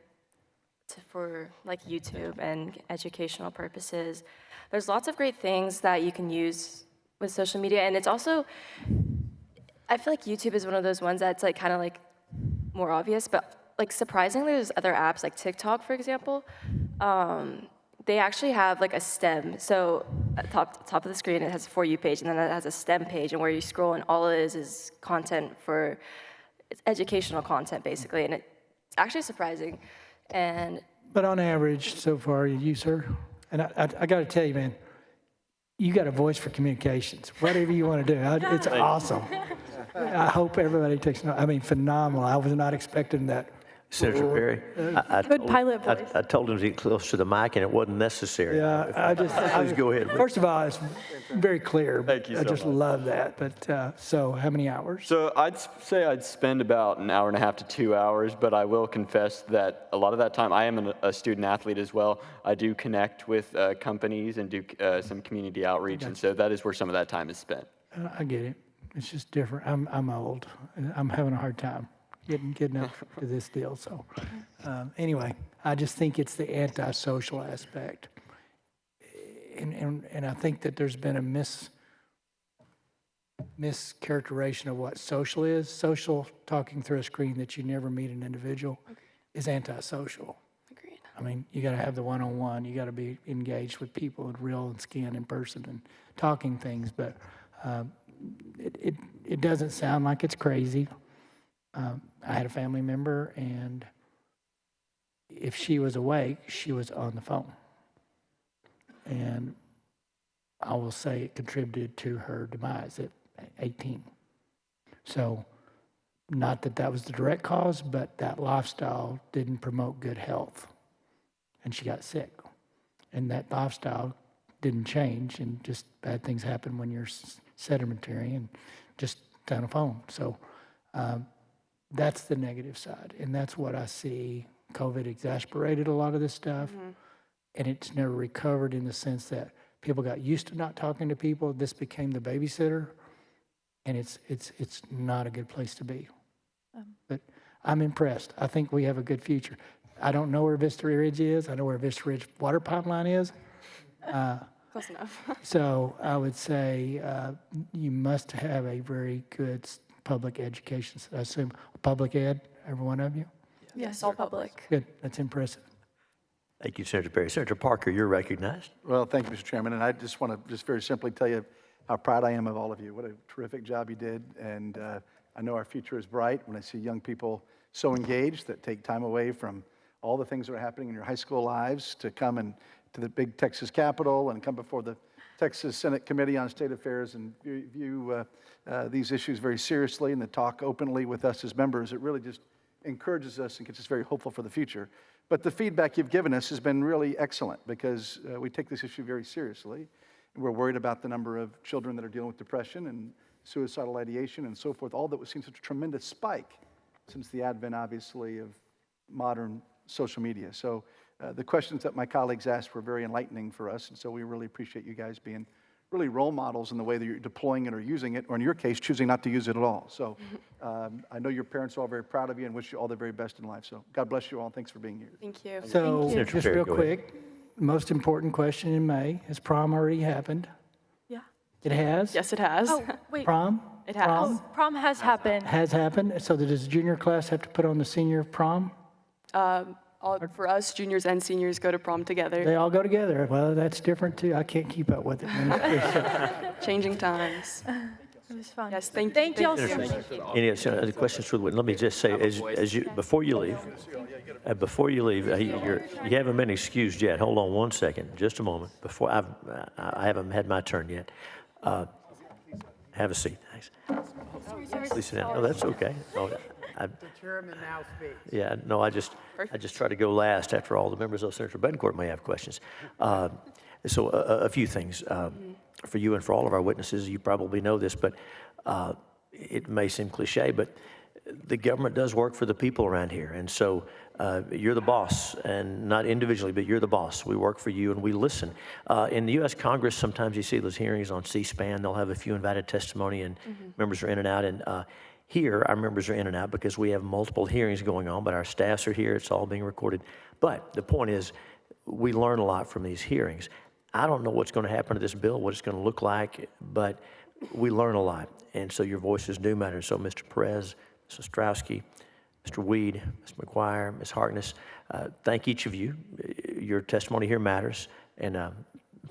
for like YouTube and educational purposes. There's lots of great things that you can use with social media, and it's also, I feel like YouTube is one of those ones that's like kind of like more obvious, but like surprisingly, there's other apps like TikTok, for example. They actually have like a stem. So at top of the screen, it has a For You page, and then it has a stem page, and where you scroll, and all it is content it's educational content, basically, and it's actually surprising. But on average, so far, you, sir, and I got to tell you, man, you got a voice for communications. Whatever you want to do, it's awesome. I hope everybody takes note. I mean, phenomenal. I was not expecting that. Senator Perry, Good pilot voice. I told him to get close to the mic, and it wasn't necessary. Yeah, Please go ahead. First of all, it's very clear. Thank you I so just much. love that. But so, how many hours? So I'd say I'd spend about an hour and a half to 2 hours, but I will confess that a lot of that time, I am a student athlete as well. I do connect with companies and do some community outreach, and so that is where some of that time is spent. I get it. It's just different. I'm old. I'm having a hard time getting up to this deal. So anyway, I just think it's the antisocial aspect, and I think that there's been a mischaracterization of what social is. Social, talking through a screen that you never meet an individual, is antisocial. Agreed. I mean, you got to have the one-on-one. You got to be engaged with people with real and skin in person and talking things. But it doesn't sound like it's crazy. I had a family member, and if she was awake, she was on the phone. And I will say it contributed to her demise at 18. So, not that was the direct cause, but that lifestyle didn't promote good health. And she got sick. And that lifestyle didn't change, and just bad things happen when you're sedentary and just on a phone. So, that's the negative side, and that's what I see. COVID exacerbated a lot of this stuff, and it's never recovered in the sense that people got used to not talking to people. This became the babysitter, and it's not a good place to be. But I'm impressed. I think we have a good future. I don't know where Vista Ridge is. I know where Vista Ridge water pipeline is. Close enough. So I would say you must have a very good public education. I assume public ed, every one of you? Yes, all public. Good, that's impressive. Thank you, Senator Perry. Senator Parker, you're recognized. Well, thank you, Mr. Chairman, and I just want to very simply tell you how proud I am of all of you. What a terrific job you did, and I know our future is bright when I see young people so engaged that take time away from all the things that are happening in your high school lives to come and to the big Texas Capitol and come before the Texas Senate Committee on State Affairs and view these issues very seriously and to talk openly with us as members. It really just encourages us and gets us very hopeful for the future. But the feedback you've given us has been really excellent because we take this issue very seriously. And we're worried about the number of children that are dealing with depression and suicidal ideation and so forth, all that we've seen such a tremendous spike since the advent, obviously, of modern social media. So the questions that my colleagues asked were very enlightening for us, and so we really appreciate you guys being really role models in the way that you're deploying it or using it, or in your case, choosing not to use it at all. So I know your parents are all very proud of you and wish you all the very best in life. So God bless you all. Thanks for being here. Thank you. So, Senator just Perry, real go ahead. quick, most important question in May, has prom already happened? Yeah. It has? Yes, it has. Oh, wait. Prom? It has. Prom Prom has happened. has happened, so that does the junior class have to put on the senior prom? For us, juniors and seniors go to prom together. They all go together. Well, that's different too. I can't keep up with it. Changing times. It was fun. Yes, thank you. Thank you all so Thank much. Any other questions for the witness? Let me just say, before you leave, you haven't been excused yet. Hold on one second, just a moment. I haven't had my turn yet. Have a seat, thanks. Please sit down. No, that's okay. No, the chairman now speaks. Yeah, no, I just try to go last after all the members of Senator Betancourt may have questions. So a few things for you and for all of our witnesses. You probably know this, but it may seem cliche, but the government does work for the people around here. And so you're the boss, and not individually, but you're the boss. We work for you and we listen. In the U.S. Congress, sometimes you see those hearings on C-SPAN. They'll have a few invited testimony and members are in and out. And here, our members are in and out because we have multiple hearings going on, but our staffs are here. It's all being recorded. But the point is, we learn a lot from these hearings. I don't know what's going to happen to this bill, what it's going to look like, but we learn a lot. And so your voices do matter. So Mr. Perez, Mr. Ostrowski, Mr. Weed, Ms. McGuire, Ms. Harkness, thank each of you. Your testimony here matters. And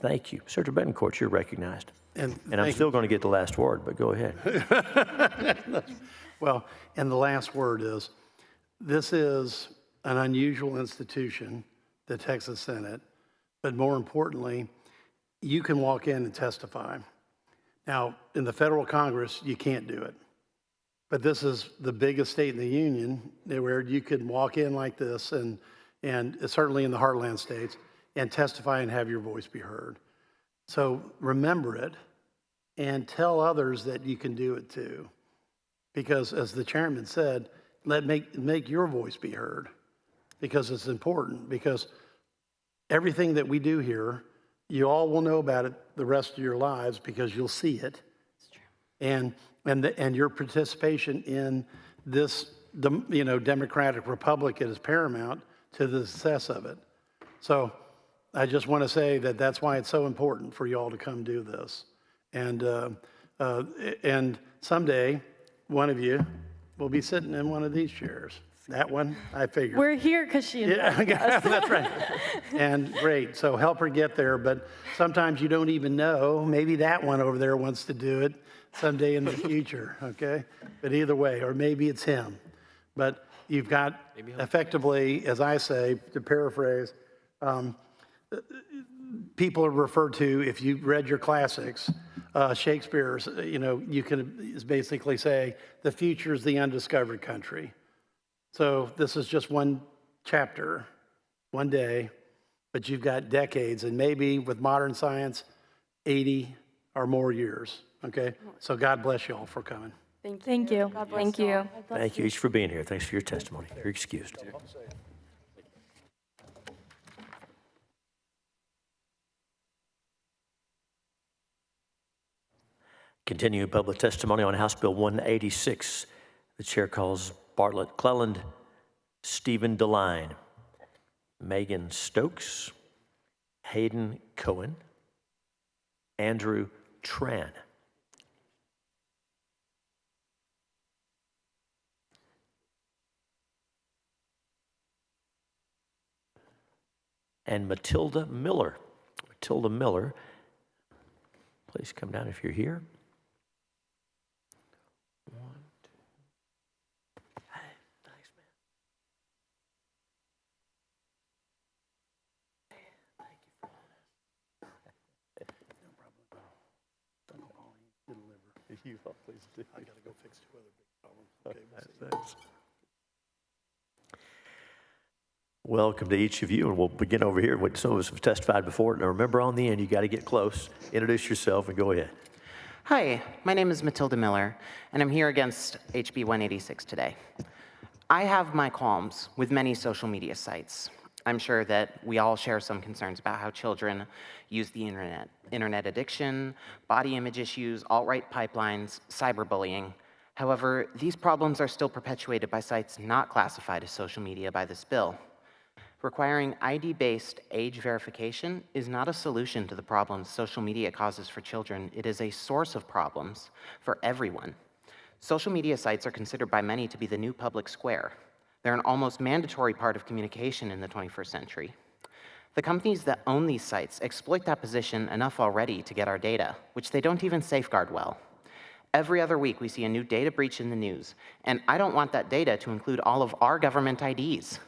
thank you. Senator Betancourt, you're recognized. And I'm still going to get the last word, but go ahead. Well, and the last word is, this is an unusual institution, the Texas Senate, but more importantly, you can walk in and testify. Now, in the federal Congress, you can't do it. But this is the biggest state in the union where you can walk in like this, and certainly in the heartland states, and testify and have your voice be heard. So remember it and tell others that you can do it too. Because as the chairman said, make your voice be heard, because it's important. Because everything that we do here, you all will know about it the rest of your lives because you'll see it. That's true. And your participation in this, democratic republic is paramount to the success of it. So I just want to say that that's why it's so important for you all to come do this. And someday, one of you will be sitting in one of these chairs. That one, I figured. We're here because she invited us. That's right. And great, so help her get there, but sometimes you don't even know, maybe that one over there wants to do it someday in the future, okay? But either way, or maybe it's him. But you've got effectively, as I say, to paraphrase, people are referred to, if you read your classics, Shakespeare's, you can basically say, the future is the undiscovered country. So this is just one chapter, one day, but you've got decades, and maybe with modern science, 80 or more years, okay? So God bless you all for coming. Thank you. God bless Thank y'all. you. Thank you each for being here. Thanks for your testimony. You're excused. Continuing public testimony on House Bill 186. The chair calls Bartlett Cleland, Stephen DeLine, Megan Stokes, Hayden Cohen, Andrew Tran. And Matilda Miller. Matilda Miller, please come down if you're here. I got to go fix 2 other big problems. Okay, Welcome to each of you, and we'll begin over here. Some of us have testified before. Now remember, on the end, you got to get close. Introduce yourself and go ahead. Hi, my name is Matilda Miller, and I'm here against HB 186 today. I have my qualms with many social media sites. I'm sure that we all share some concerns about how children use the internet addiction, body image issues, alt-right pipelines, cyberbullying. However, these problems are still perpetuated by sites not classified as social media by this bill. Requiring ID-based age verification is not a solution to the problems social media causes for children. It is a source of problems for everyone. Social media sites are considered by many to be the new public square. They're an almost mandatory part of communication in the 21st century. The companies that own these sites exploit that position enough already to get our data, which they don't even safeguard well. Every other week, we see a new data breach in the news, and I don't want that data to include all of our government IDs.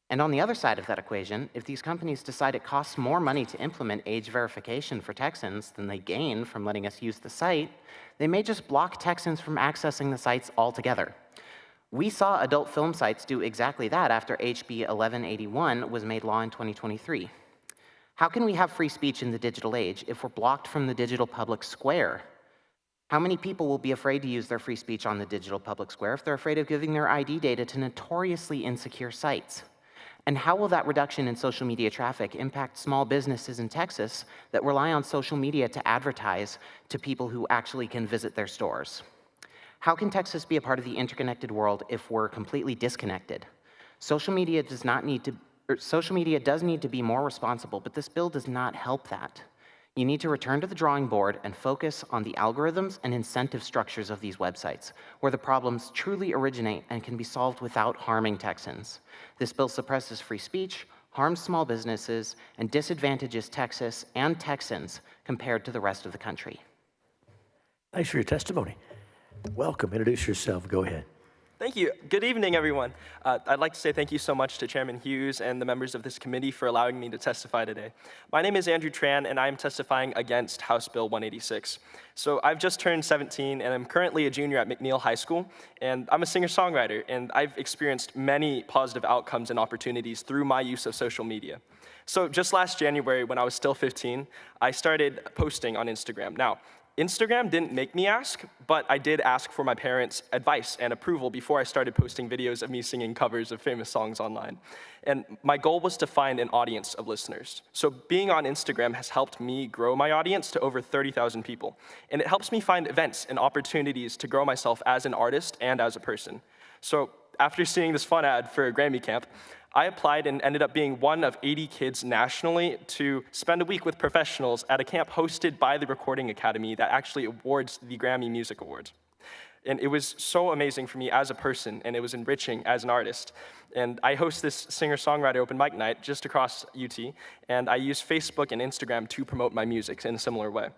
And on the other side of that equation, if these companies decide it costs more money to implement age verification for Texans than they gain from letting us use the site, they may just block Texans from accessing the sites altogether. We saw adult film sites do exactly that after HB 1181 was made law in 2023. How can we have free speech in the digital age if we're blocked from the digital public square? How many people will be afraid to use their free speech on the digital public square if they're afraid of giving their ID data to notoriously insecure sites? And how will that reduction in social media traffic impact small businesses in Texas that rely on social media to advertise to people who actually can visit their stores? How can Texas be a part of the interconnected world if we're completely disconnected? Social media does need to be more responsible, but this bill does not help that. You need to return to the drawing board and focus on the algorithms and incentive structures of these websites, where the problems truly originate and can be solved without harming Texans. This bill suppresses free speech, harms small businesses, and disadvantages Texas and Texans compared to the rest of the country. Thanks for your testimony. Welcome. Introduce yourself. Go ahead. Thank you. Good evening, everyone. I'd like to say thank you so much to Chairman Hughes and the members of this committee for allowing me to testify today. My name is Andrew Tran, and I'm testifying against House Bill 186. So I've just turned 17, and I'm currently a junior at McNeil High School, and I'm a singer-songwriter, and I've experienced many positive outcomes and opportunities through my use of social media. So just last January, when I was still 15, I started posting on Instagram. Now, Instagram didn't make me ask, but I did ask for my parents' advice and approval before I started posting videos of me singing covers of famous songs online. And my goal was to find an audience of listeners. So being on Instagram has helped me grow my audience to over 30,000 people. And it helps me find events and opportunities to grow myself as an artist and as a person. So after seeing this fun ad for a Grammy camp, I applied and ended up being one of 80 kids nationally to spend a week with professionals at a camp hosted by the Recording Academy that actually awards the Grammy Music Awards. And it was so amazing for me as a person, and it was enriching as an artist. And I host this singer-songwriter open mic night just across UT, and I use Facebook and Instagram to promote my music in a similar way.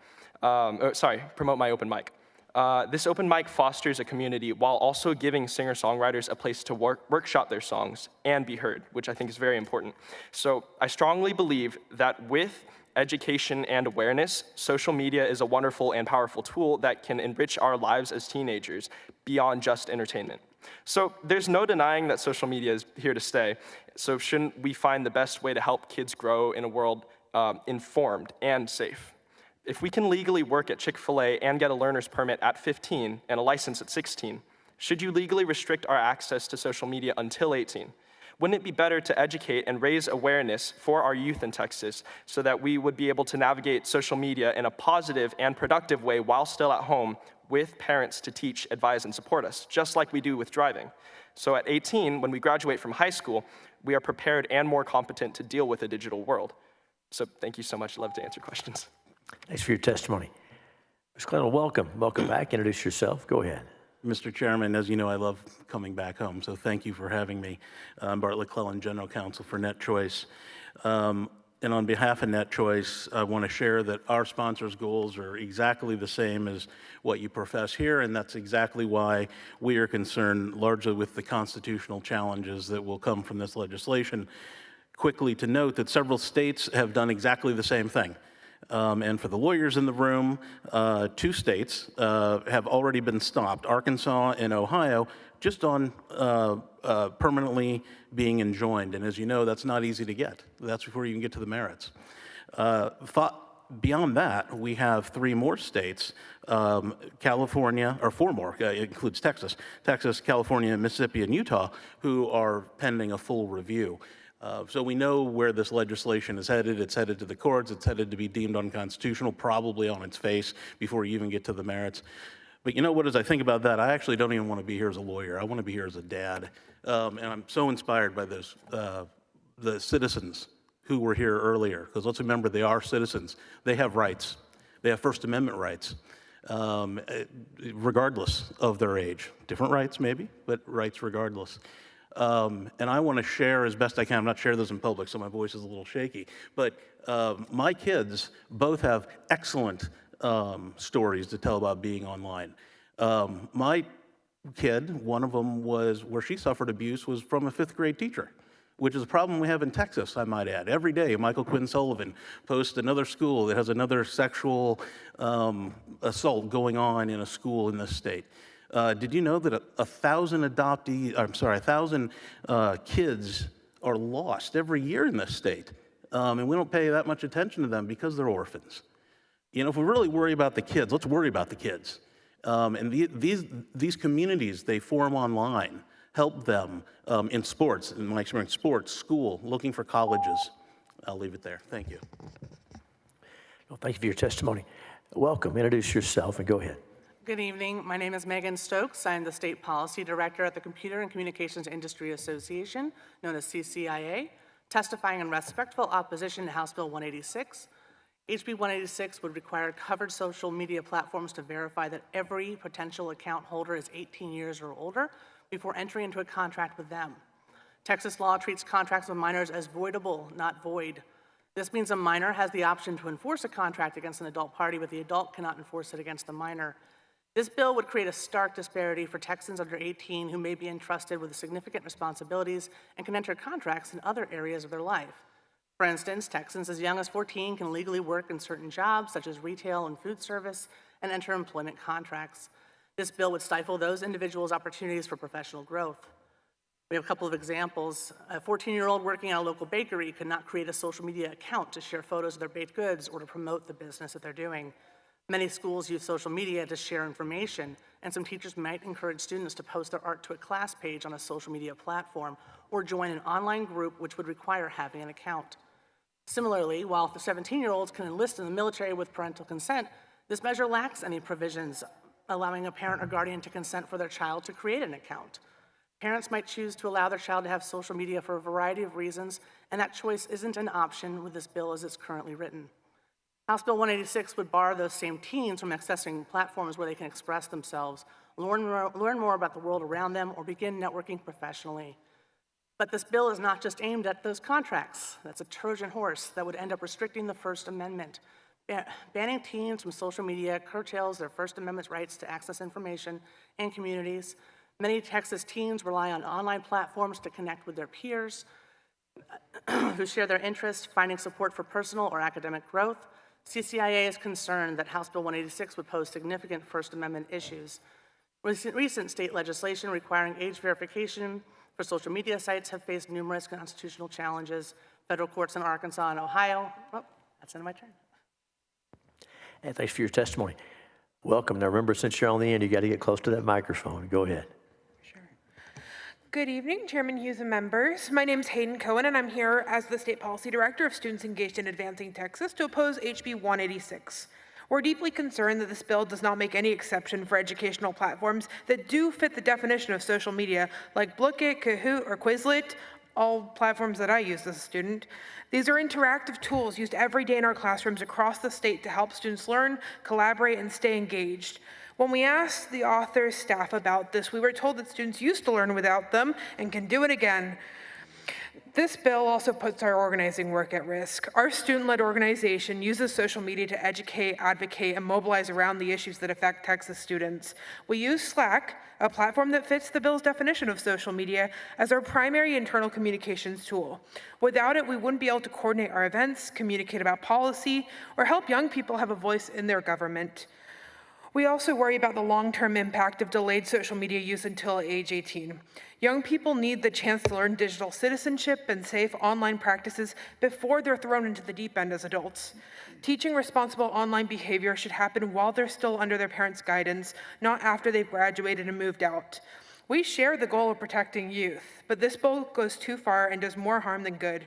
Promote my open mic. This open mic fosters a community while also giving singer-songwriters a place to workshop their songs and be heard, which I think is very important. So I strongly believe that with education and awareness, social media is a wonderful and powerful tool that can enrich our lives as teenagers beyond just entertainment. So there's no denying that social media is here to stay. So shouldn't we find the best way to help kids grow in a world informed and safe? If we can legally work at Chick-fil-A and get a learner's permit at 15 and a license at 16, should you legally restrict our access to social media until 18? Wouldn't it be better to educate and raise awareness for our youth in Texas so that we would be able to navigate social media in a positive and productive way while still at home with parents to teach, advise, and support us, just like we do with driving? So at 18, when we graduate from high school, we are prepared and more competent to deal with a digital world. So thank you so much. I'd love to answer questions. Thanks for your testimony. Ms. Clennell, welcome. Welcome back. Introduce yourself. Go ahead. Mr. Chairman, as you know, I love coming back home, so thank you for having me. I'm Bart McClellan, General Counsel for NetChoice. And on behalf of NetChoice, I want to share that our sponsors' goals are exactly the same as what you profess here, and that's exactly why we are concerned largely with the constitutional challenges that will come from this legislation. Quickly to note that several states have done exactly the same thing. And for the lawyers in the room, 2 states have already been stopped, Arkansas and Ohio, just on permanently being enjoined. And as you know, that's not easy to get. That's before you can get to the merits. Beyond that, we have 3 more states, California, or 4 more, it includes Texas, California, Mississippi, and Utah, who are pending a full review. So we know where this legislation is headed. It's headed to the courts. It's headed to be deemed unconstitutional, probably on its face, before you even get to the merits. But you know what, as I think about that, I actually don't even want to be here as a lawyer. I want to be here as a dad. And I'm so inspired by this, the citizens who were here earlier, because let's remember, they are citizens. They have rights. They have First Amendment rights, regardless of their age. Different rights, maybe, but rights regardless. And I want to share as best I can. I'm not sharing this in public, so my voice is a little shaky. But my kids both have excellent stories to tell about being online. My kid, one of them was where she suffered abuse was from a 5th grade teacher, which is a problem we have in Texas, I might add. Every day, Michael Quinn Sullivan posts another school that has another sexual assault going on in a school in this state. Did you know that 1,000 kids are lost every year in this state? And we don't pay that much attention to them because they're orphans. You know, if we really worry about the kids, let's worry about the kids. And these communities they form online help them in sports, in my experience, sports, school, looking for colleges. I'll leave it there. Thank you. Well, thank you for your testimony. Welcome. Introduce yourself and go ahead. Good evening. My name is Megan Stokes. I'm the State Policy Director at the Computer and Communications Industry Association, known as CCIA, testifying in respectful opposition to House Bill 186. HB 186 would require covered social media platforms to verify that every potential account holder is 18 years or older before entering into a contract with them. Texas law treats contracts with minors as voidable, not void. This means a minor has the option to enforce a contract against an adult party, but the adult cannot enforce it against the minor. This bill would create a stark disparity for Texans under 18 who may be entrusted with significant responsibilities and can enter contracts in other areas of their life. For instance, Texans as young as 14 can legally work in certain jobs, such as retail and food service, and enter employment contracts. This bill would stifle those individuals' opportunities for professional growth. We have a couple of examples. A 14-year-old working at a local bakery could not create a social media account to share photos of their baked goods or to promote the business that they're doing. Many schools use social media to share information, and some teachers might encourage students to post their art to a class page on a social media platform or join an online group which would require having an account. Similarly, while the 17-year-olds can enlist in the military with parental consent, this measure lacks any provisions allowing a parent or guardian to consent for their child to create an account. Parents might choose to allow their child to have social media for a variety of reasons, and that choice isn't an option with this bill as it's currently written. House Bill 186 would bar those same teens from accessing platforms where they can express themselves, learn more about the world around them, or begin networking professionally. But this bill is not just aimed at those contracts. That's a Trojan horse that would end up restricting the First Amendment. Banning teens from social media curtails their First Amendment rights to access information and communities. Many Texas teens rely on online platforms to connect with their peers who share their interests, finding support for personal or academic growth. CCIA is concerned that House Bill 186 would pose significant First Amendment issues. Recent state legislation requiring age verification for social media sites have faced numerous constitutional challenges. Federal courts in Arkansas and Ohio. Oh, that's the end of my turn. And thanks for your testimony. Welcome. Now remember, since you're on the end, you got to get close to that microphone. Go ahead. Good evening, Chairman Hughes and members. My name is Hayden Cohen, and I'm here as the State Policy Director of Students Engaged in Advancing Texas to oppose HB 186. We're deeply concerned that this bill does not make any exception for educational platforms that do fit the definition of social media, like Blooket, Kahoot, or Quizlet, all platforms that I use as a student. These are interactive tools used every day in our classrooms across the state to help students learn, collaborate, and stay engaged. When we asked the author's staff about this, we were told that students used to learn without them and can do it again. This bill also puts our organizing work at risk. Our student-led organization uses social media to educate, advocate, and mobilize around the issues that affect Texas students. We use Slack, a platform that fits the bill's definition of social media, as our primary internal communications tool. Without it, we wouldn't be able to coordinate our events, communicate about policy, or help young people have a voice in their government. We also worry about the long-term impact of delayed social media use until age 18. Young people need the chance to learn digital citizenship and safe online practices before they're thrown into the deep end as adults. Teaching responsible online behavior should happen while they're still under their parents' guidance, not after they've graduated and moved out. We share the goal of protecting youth, but this bill goes too far and does more harm than good.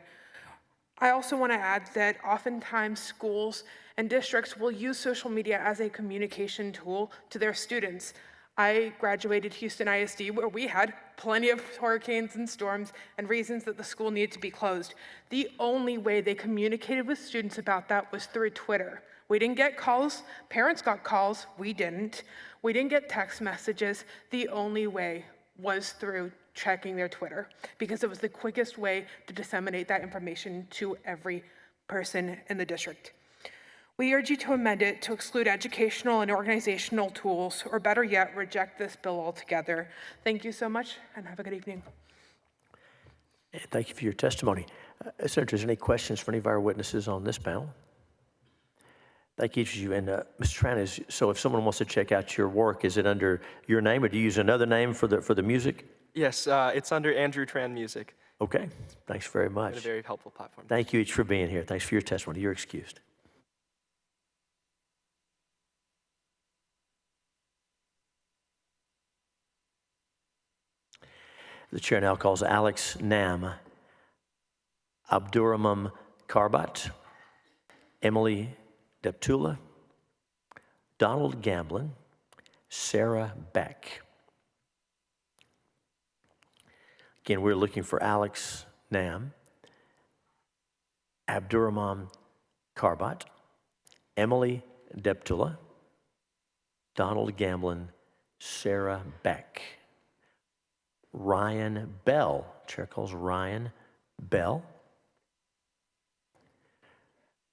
I also want to add that oftentimes schools and districts will use social media as a communication tool to their students. I graduated Houston ISD where we had plenty of hurricanes and storms and reasons that the school needed to be closed. The only way they communicated with students about that was through Twitter. We didn't get calls, parents got calls, we didn't. We didn't get text messages. The only way was through checking their Twitter because it was the quickest way to disseminate that information to every person in the district. We urge you to amend it to exclude educational and organizational tools, or better yet, reject this bill altogether. Thank you so much, and have a good evening. Thank you for your testimony. Senators, any questions for any of our witnesses on this panel? Thank each of you. And Mr. Tran, so if someone wants to check out your work, is it under your name, or do you use another name for the music? Yes, it's under Andrew Tran Music. Okay, thanks very much. A very helpful platform. Thank you each for being here. Thanks for your testimony. You're excused. The chair now calls Alex Nam, Abdurrahman Karbat, Emily Deptula, Donald Gamblin, Sarah Beck. Again, we're looking for Alex Nam, Abdurrahman Karbat, Emily Deptula, Donald Gamblin, Sarah Beck. Ryan Bell, chair calls Ryan Bell.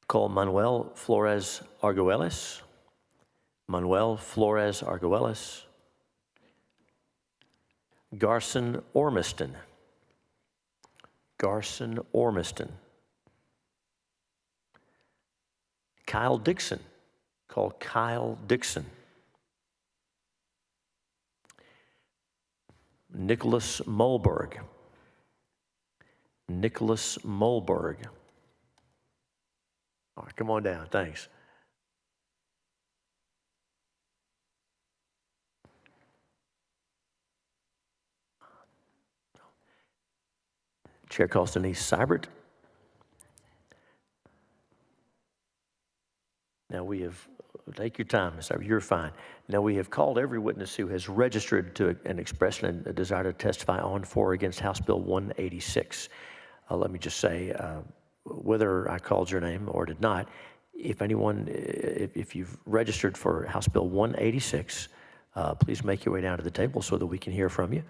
Call Manuel Flores Arguelles. Manuel Flores Arguelles. Garson Ormiston. Garson Ormiston. Kyle Dixon. Call Kyle Dixon. Nicholas Mulberg. Nicholas Mulberg. All right, come on down. Thanks. Chair calls Denise Seibert. Now we have, take your time, Ms. Seibert, you're fine. Now we have called every witness who has registered to and expressed a desire to testify on, for, or against House Bill 186. Let me just say, whether I called your name or did not, if anyone, if you've registered for House Bill 186, please make your way down to the table so that we can hear from you.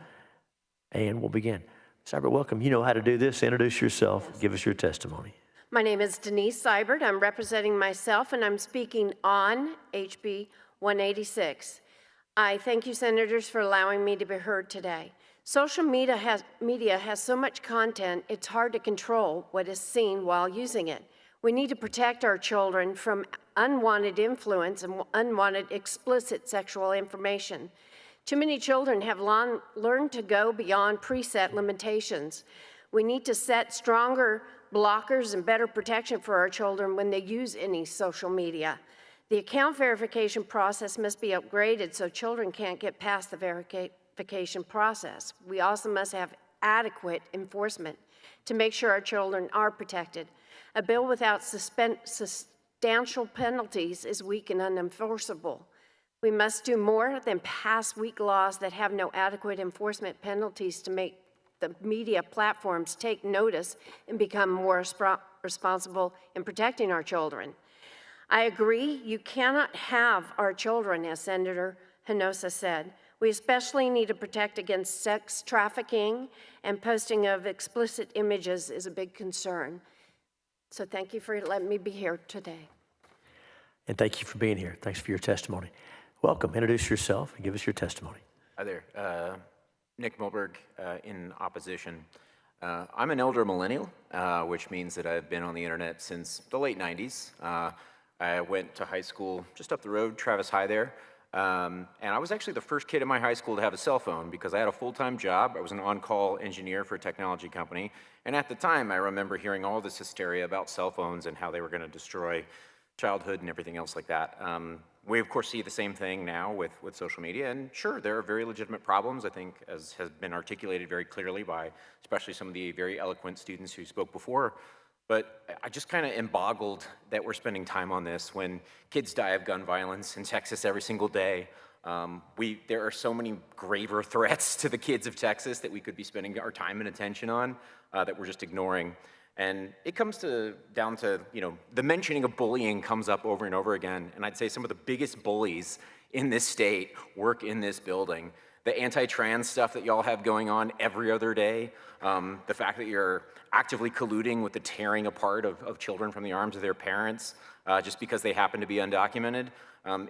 And we'll begin. Seibert, welcome. You know how to do this. Introduce yourself. Give us your testimony. My name is Denise Seibert. I'm representing myself, and I'm speaking on HB 186. I thank you, Senators, for allowing me to be heard today. Social media has so much content, it's hard to control what is seen while using it. We need to protect our children from unwanted influence and unwanted explicit sexual information. Too many children have learned to go beyond preset limitations. We need to set stronger blockers and better protection for our children when they use any social media. The account verification process must be upgraded so children can't get past the verification process. We also must have adequate enforcement to make sure our children are protected. A bill without substantial penalties is weak and unenforceable. We must do more than pass weak laws that have no adequate enforcement penalties to make the media platforms take notice and become more responsible in protecting our children. I agree, you cannot have our children, as Senator Hinojosa said. We especially need to protect against sex trafficking, and posting of explicit images is a big concern. So thank you for letting me be here today. And thank you for being here. Thanks for your testimony. Welcome. Introduce yourself and give us your testimony. Hi there. Nick Mulberg in opposition. I'm an elder millennial, which means that I've been on the internet since the late 90s. I went to high school just up the road, Travis High there. And I was actually the first kid in my high school to have a cell phone because I had a full-time job. I was an on-call engineer for a technology company. And at the time, I remember hearing all this hysteria about cell phones and how they were going to destroy childhood and everything else like that. We, of course, see the same thing now with social media. And sure, there are very legitimate problems, I think, as has been articulated very clearly by especially some of the very eloquent students who spoke before. But I just kind of am boggled that we're spending time on this when kids die of gun violence in Texas every single day. There are so many graver threats to the kids of Texas that we could be spending our time and attention on that we're just ignoring. And it comes down to, the mentioning of bullying comes up over and over again. And I'd say some of the biggest bullies in this state work in this building. The anti-trans stuff that y'all have going on every other day, the fact that you're actively colluding with the tearing apart of children from the arms of their parents just because they happen to be undocumented.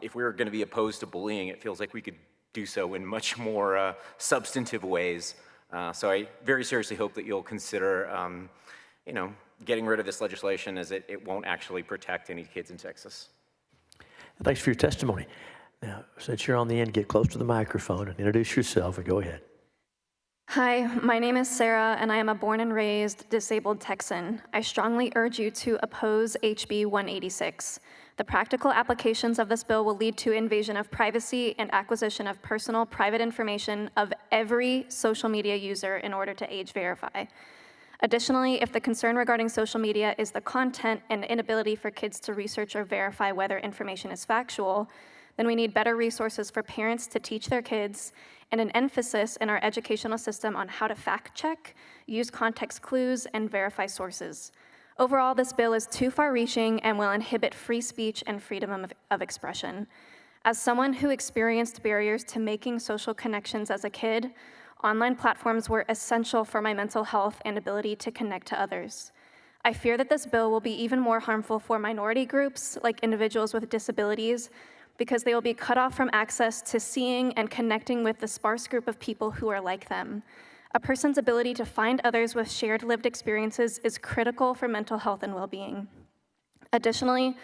If we were going to be opposed to bullying, it feels like we could do so in much more substantive ways. So I very seriously hope that you'll consider getting rid of this legislation, as it won't actually protect any kids in Texas. Thanks for your testimony. Now, since you're on the end, get close to the microphone and introduce yourself and go ahead. Hi, my name is Sarah, and I am a born and raised disabled Texan. I strongly urge you to oppose HB 186. The practical applications of this bill will lead to invasion of privacy and acquisition of personal private information of every social media user in order to age verify. Additionally, if the concern regarding social media is the content and inability for kids to research or verify whether information is factual, then we need better resources for parents to teach their kids and an emphasis in our educational system on how to fact check, use context clues, and verify sources. Overall, this bill is too far-reaching and will inhibit free speech and freedom of expression. As someone who experienced barriers to making social connections as a kid, online platforms were essential for my mental health and ability to connect to others. I fear that this bill will be even more harmful for minority groups, like individuals with disabilities, because they will be cut off from access to seeing and connecting with the sparse group of people who are like them. A person's ability to find others with shared lived experiences is critical for mental health and well-being. Additionally,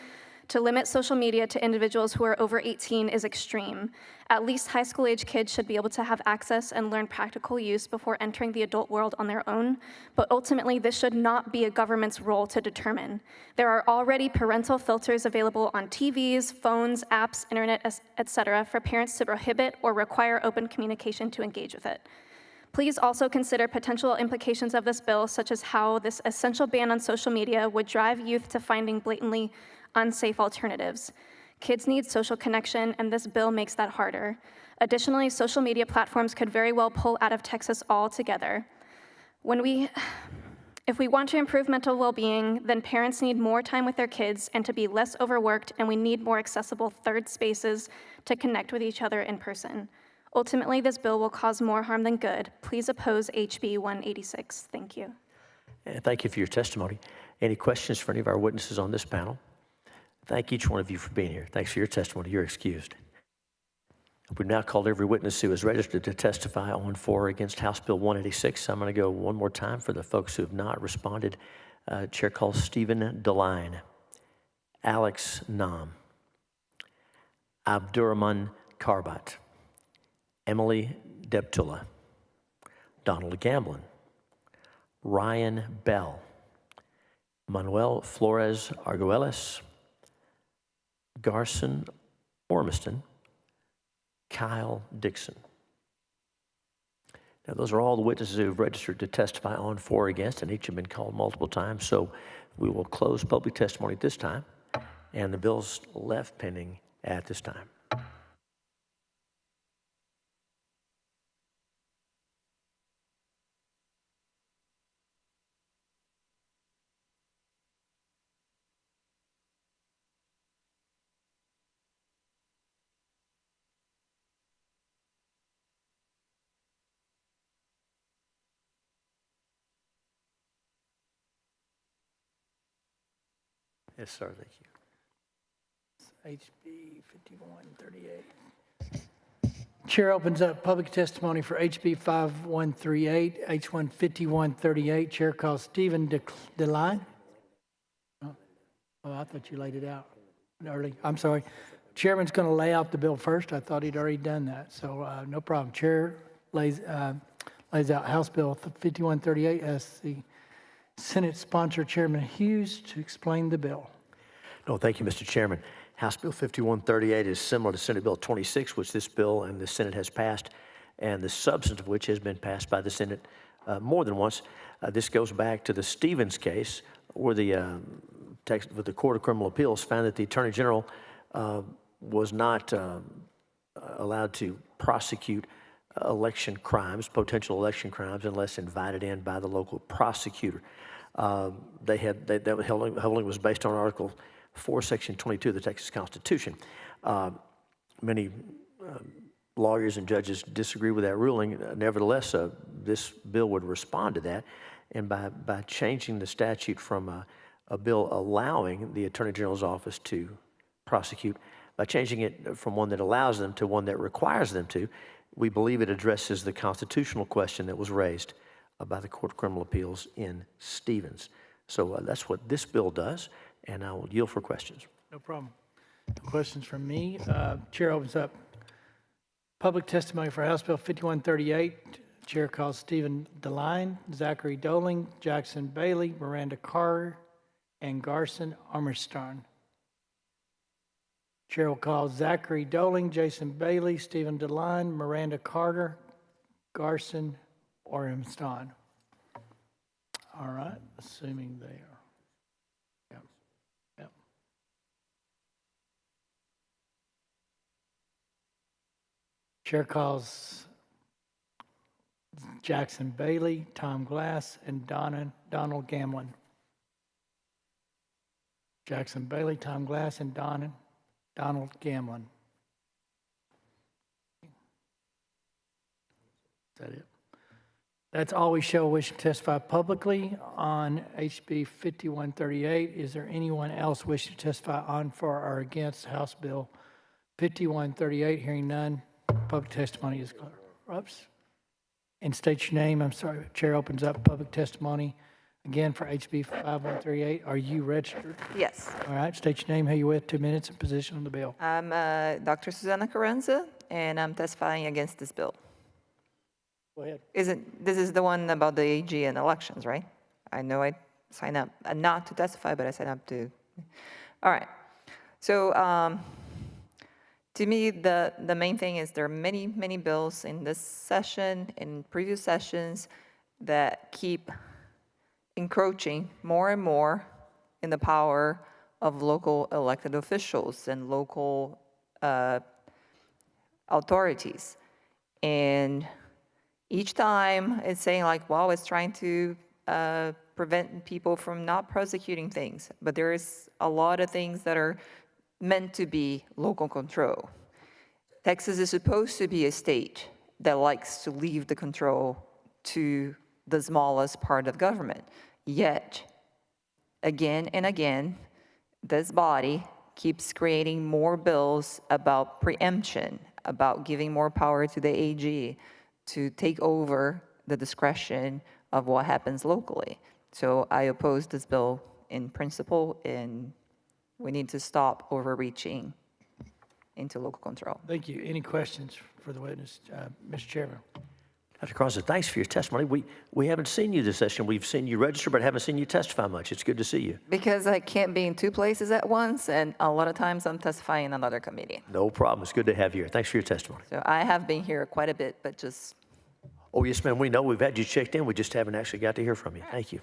to limit social media to individuals who are over 18 is extreme. At least high school age kids should be able to have access and learn practical use before entering the adult world on their own, but ultimately this should not be a government's role to determine. There are already parental filters available on TVs, phones, apps, internet, etc. for parents to prohibit or require open communication to engage with it. Please also consider potential implications of this bill, such as how this essential ban on social media would drive youth to finding blatantly unsafe alternatives. Kids need social connection, and this bill makes that harder. Additionally, social media platforms could very well pull out of Texas altogether. If we want to improve mental well-being, then parents need more time with their kids and to be less overworked, and we need more accessible third spaces to connect with each other in person. Ultimately, this bill will cause more harm than good. Please oppose HB 186. Thank you. And thank you for your testimony. Any questions for any of our witnesses on this panel? Thank each one of you for being here. Thanks for your testimony. You're excused. We've now called every witness who is registered to testify on for or against House Bill 186. I'm going to go one more time for the folks who have not responded. Chair calls Stephen DeLine, Alex Nam, Abdurrahman Karbat, Emily Deptula, Donald Gamblin, Ryan Bell, Manuel Flores Arguelles, Garson Ormiston, Kyle Dixon. Now, those are all the witnesses who have registered to testify on, for, or against, and each have been called multiple times. So we will close public testimony at this time, and the bill's left pending at this time. Yes, sir. Thank you. HB 5138. Chair opens up public testimony for HB 5138, H1 5138. Chair calls Stephen DeLine. Oh, I thought you laid it out early. I'm sorry. Chairman's going to lay out the bill first. I thought he'd already done that, so no problem. Chair lays out House Bill 5138 as the Senate sponsor Chairman Hughes to explain the bill. No, thank you, Mr. Chairman. House Bill 5138 is similar to Senate Bill 26, which this bill and the Senate has passed, and the substance of which has been passed by the Senate more than once. This goes back to the Stevens case, where the Court of Criminal Appeals found that the Attorney General was not allowed to prosecute election crimes, potential election crimes, unless invited in by the local prosecutor. That holding was based on Article 4, Section 22 of the Texas Constitution. Many lawyers and judges disagree with that ruling. Nevertheless, this bill would respond to that, and by changing the statute from a bill allowing the Attorney General's office to prosecute, by changing it from one that allows them to one that requires them to, we believe it addresses the constitutional question that was raised by the Court of Criminal Appeals in Stevens. So that's what this bill does, and I will yield for questions. No problem. No questions from me. Chair opens up public testimony for House Bill 5138. Chair calls Stephen DeLine, Zachary Doling, Jackson Bailey, Miranda Carter, and Garson Armstrong. Chair will call Zachary Doling, Jason Bailey, Stephen DeLine, Miranda Carter, Garson Armstrong. All right, assuming they are. Yep. Yep. Chair calls Jackson Bailey, Tom Glass, and Donald Gamlin. Jackson Bailey, Tom Glass, and Donald Gamlin. Is that it? That's all we shall wish to testify publicly on HB 5138. Is there anyone else wish to testify on, for, or against House Bill 5138? Hearing none, public testimony is closed. Oops. And state your name. I'm sorry. Chair opens up public testimony again for HB 5138. Are you registered? Yes. All right. State your name, who you're with, 2 minutes, and position on the bill. I'm Dr. Susana Carranza, and I'm testifying against this bill. Go ahead. This is the one about the AG and elections, right? I know I signed up not to testify, but I signed up to. All right. So to me, the main thing is there are many, many bills in this session, in previous sessions, that keep encroaching more and more in the power of local elected officials and local authorities. And each time it's saying like, well, it's trying to prevent people from not prosecuting things. But there is a lot of things that are meant to be local control. Texas is supposed to be a state that likes to leave the control to the smallest part of government. Yet, again and again, this body keeps creating more bills about preemption, about giving more power to the AG to take over the discretion of what happens locally. So I oppose this bill in principle, and we need to stop overreaching into local control. Thank you. Any questions for the witness? Mr. Chairman. Dr. Carranza, thanks for your testimony. We haven't seen you this session. We've seen you register, but haven't seen you testify much. It's good to see you. Because I can't be in two places at once, and a lot of times I'm testifying in another committee. No problem. It's good to have you here. Thanks for your testimony. So I have been here quite a bit, but just... Oh, yes, ma'am. We know. We've had you checked in. We just haven't actually got to hear from you. Thank you.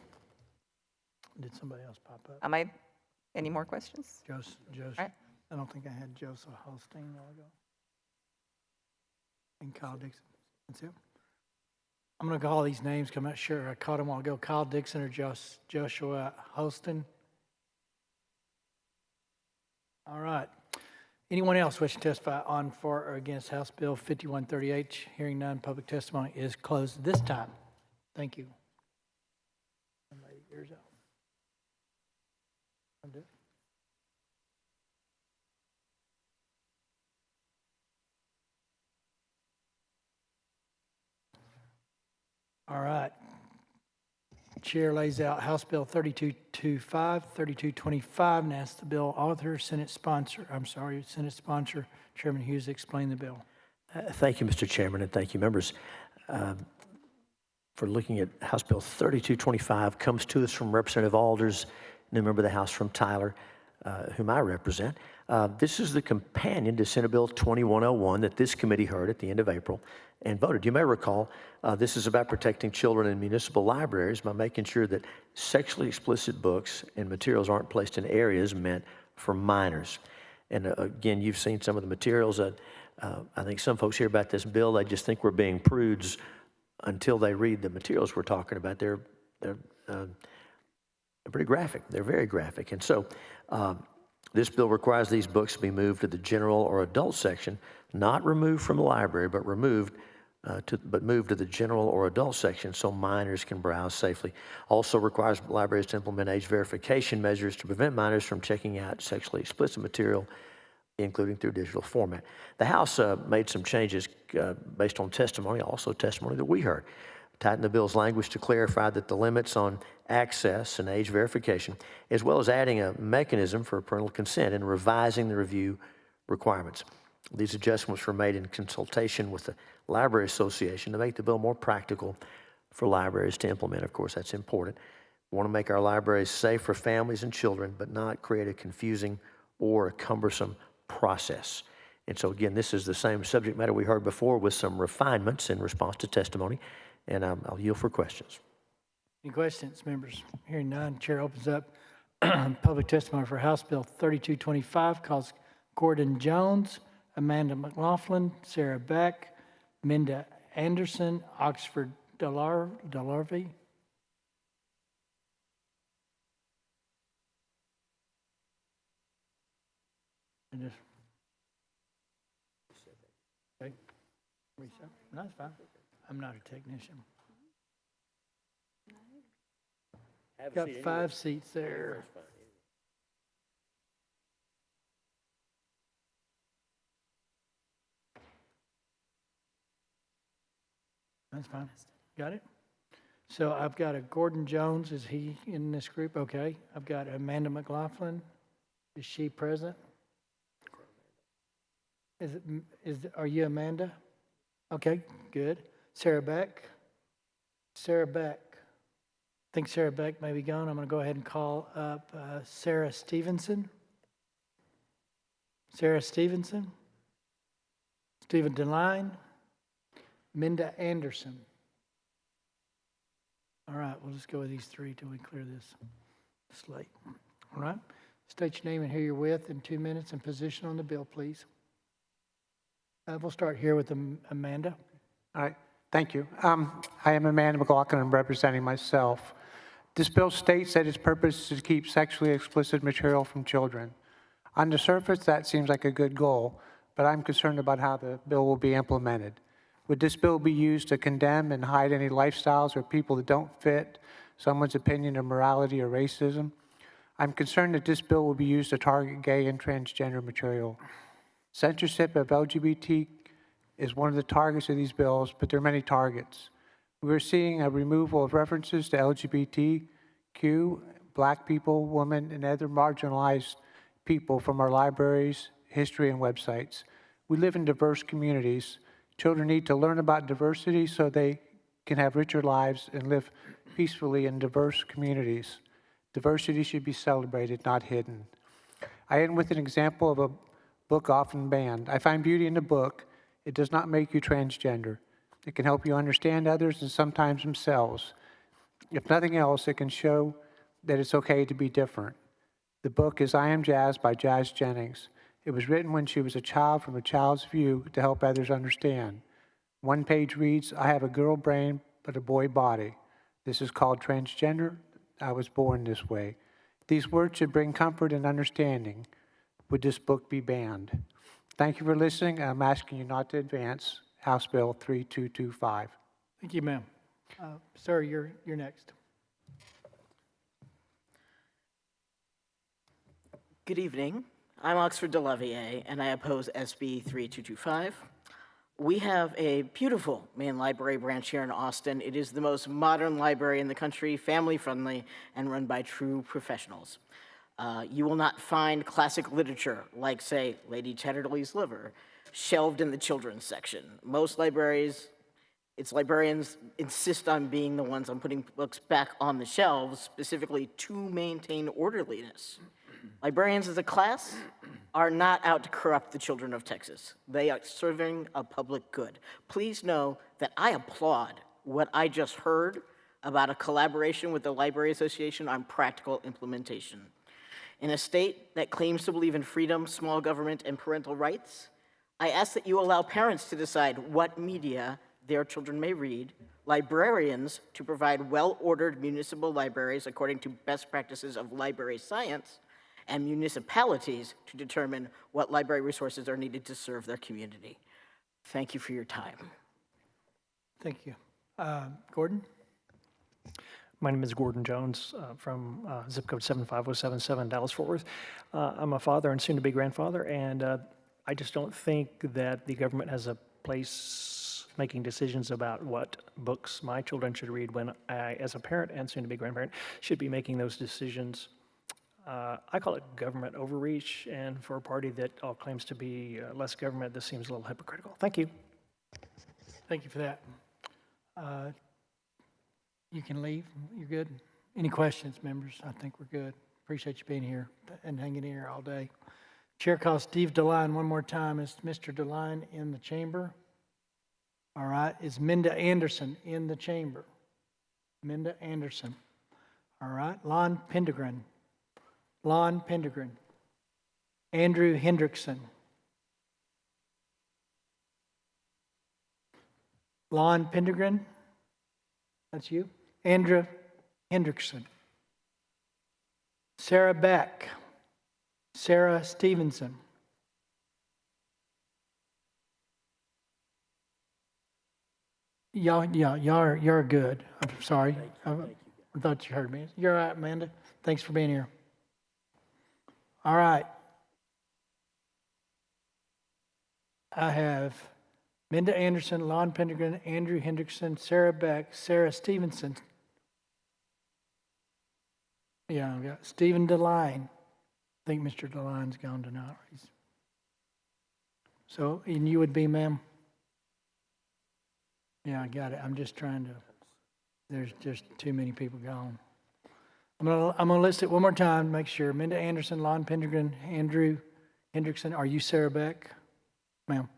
Did somebody else pop up? Am I... Any more questions? Joseph. Right. I don't think I had Joseph Holstein a while ago. And Kyle Dixon. That's it. I'm going to call these names because I'm not sure. I caught them a while ago. Kyle Dixon or Joshua Holston. All right. Anyone else wish to testify on, for, or against House Bill 5138? Hearing none, public testimony is closed this time. Thank you. Yours out. Undo it. All right. Chair lays out House Bill 3225, 3225, and asks the bill author, Senate sponsor, Chairman Hughes, explain the bill. Thank you, Mr. Chairman, and thank you, members, for looking at House Bill 3225. Comes to us from Representative Alders, new member of the House from Tyler. whom I represent. This is the companion to Senate Bill 2101 that this committee heard at the end of April and voted. You may recall this is about protecting children in municipal libraries by making sure that sexually explicit books and materials aren't placed in areas meant for minors. And again, you've seen some of the materials. I think some folks hear about this bill, they just think we're being prudes until they read the materials we're talking about. They're pretty graphic. They're very graphic. And so this bill requires these books to be moved to the general or adult section, not removed from the library, but moved to the general or adult section so minors can browse safely. Also requires libraries to implement age verification measures to prevent minors from checking out sexually explicit material, including through digital format. The House made some changes based on testimony, also testimony that we heard. Tightened the bill's language to clarify that the limits on access and age verification, as well as adding a mechanism for parental consent and revising the review requirements. These adjustments were made in consultation with the Library Association to make the bill more practical for libraries to implement. Of course, that's important. We want to make our libraries safe for families and children, but not create a confusing or a cumbersome process. And so again, this is the same subject matter we heard before with some refinements in response to testimony, and I'll yield for questions. Any questions, members? Hearing none, chair opens up public testimony for House Bill 3225, calls Gordon Jones, Amanda McLaughlin, Sarah Beck, Minda Anderson, Oxford Delarvey. Okay. No, that's fine. I'm not a technician. Got 5 seats there. That's fine. Got it? So I've got a Gordon Jones. Is he in this group? Okay. I've got Amanda McLaughlin. Is she present? Are you Amanda? Okay, good. Sarah Beck? Sarah Beck. I think Sarah Beck may be gone. I'm going to go ahead and call up Sarah Stevenson. Sarah Stevenson. Stephen DeLine. Minda Anderson. All right, we'll just go with these 3 till we clear this slate. All right. State your name and who you're with in 2 minutes and position on the bill, please. We'll start here with Amanda. All right, thank you. I am Amanda McLaughlin. I'm representing myself. This bill states that its purpose is to keep sexually explicit material from children. On the surface, that seems like a good goal, but I'm concerned about how the bill will be implemented. Would this bill be used to condemn and hide any lifestyles or people that don't fit someone's opinion of morality or racism? I'm concerned that this bill will be used to target gay and transgender material. Censorship of LGBT is one of the targets of these bills, but there are many targets. We're seeing a removal of references to LGBTQ, Black people, women, and other marginalized people from our libraries, history, and websites. We live in diverse communities. Children need to learn about diversity so they can have richer lives and live peacefully in diverse communities. Diversity should be celebrated, not hidden. I end with an example of a book often banned. I find beauty in the book. It does not make you transgender. It can help you understand others and sometimes themselves. If nothing else, it can show that it's okay to be different. The book is I Am Jazz by Jazz Jennings. It was written when she was a child from a child's view to help others understand. One page reads, I have a girl brain but a boy body. This is called transgender. I was born this way. These words should bring comfort and understanding. Would this book be banned? Thank you for listening. I'm asking you not to advance House Bill 3225. Thank you, ma'am. Sir, you're next. Good evening. I'm Oxford Delavier, and I oppose SB 3225. We have a beautiful main library branch here in Austin. It is the most modern library in the country, family-friendly, and run by true professionals. You will not find classic literature, like, say, Lady Chatterley's Liver, shelved in the children's section. Most libraries, its librarians insist on being the ones on putting books back on the shelves, specifically to maintain orderliness. Librarians as a class are not out to corrupt the children of Texas. They are serving a public good. Please know that I applaud what I just heard about a collaboration with the Library Association on practical implementation. In a state that claims to believe in freedom, small government, and parental rights, I ask that you allow parents to decide what media their children may read, librarians to provide well-ordered municipal libraries according to best practices of library science, and municipalities to determine what library resources are needed to serve their community. Thank you for your time. Thank you. Gordon? My name is Gordon Jones from zip code 75077, Dallas-Fort Worth. I'm a father and soon-to-be grandfather, and I just don't think that the government has a place making decisions about what books my children should read when I, as a parent and soon-to-be grandparent, should be making those decisions. I call it government overreach, and for a party that all claims to be less government, this seems a little hypocritical. Thank you. Thank you for that. You can leave. You're good. Any questions, members? I think we're good. Appreciate you being here and hanging in here all day. Chair calls Steve DeLine one more time. Is Mr. DeLine in the chamber? All right. Is Minda Anderson in the chamber? Minda Anderson. All right. Lon Pendergren. Lon Pendergren. Andrew Hendrickson. Lon Pendergren. That's you. Andrew Hendrickson. Sarah Beck. Sarah Stevenson. Y'all you're good. I'm sorry. I thought you heard me. You're all right, Amanda. Thanks for being here. All right. I have Minda Anderson, Lon Pendergren, Andrew Hendrickson, Sarah Beck, Sarah Stevenson. Yeah, I've got Stephen DeLine. I think Mr. DeLine's gone tonight. So, and you would be, ma'am? Yeah, I got it. I'm just trying to, there's just too many people gone. I'm gonna list it one more time to make sure. Minda Anderson, Lon Pendergren, Andrew Hendrickson. Are you Sarah Beck? Ma'am?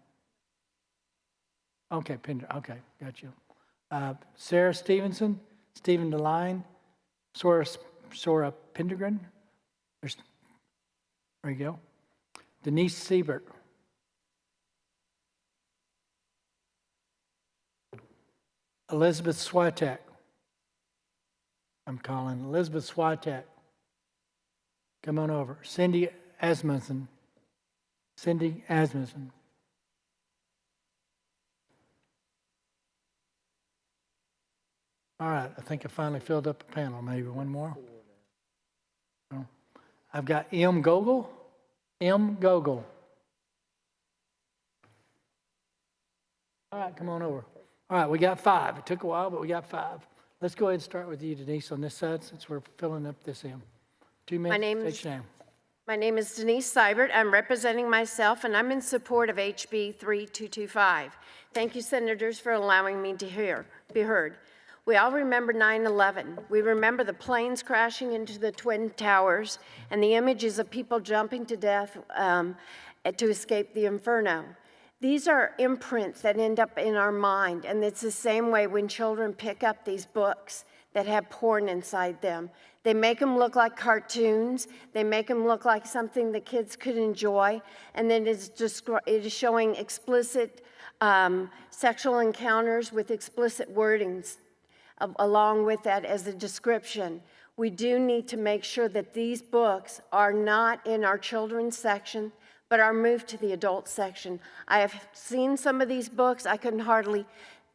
Okay, okay, got you. Sarah Stevenson, Stephen DeLine, Sora Pendergren. There you go. Denise Siebert. Elizabeth Switek. I'm calling Elizabeth Switek. Come on over. Cindy Asmussen. Cindy Asmussen. All right, I think I finally filled up a panel. Maybe one more. Oh. I've got M. Gogol. M. Gogol. All right, come on over. All right, we got 5. It took a while, but we got 5. Let's go ahead and start with you, Denise, on this side, since we're filling up this M. 2 minutes, take your time. My name is Denise Seibert. I'm representing myself, and I'm in support of HB 3225. Thank you, Senators, for allowing me to be heard. We all remember 9/11. We remember the planes crashing into the Twin Towers and the images of people jumping to death to escape the inferno. These are imprints that end up in our mind, and it's the same way when children pick up these books that have porn inside them. They make them look like cartoons. They make them look like something the kids could enjoy, and then it is showing explicit sexual encounters with explicit wordings along with that as a description. We do need to make sure that these books are not in our children's section, but are moved to the adult section. I have seen some of these books. I couldn't hardly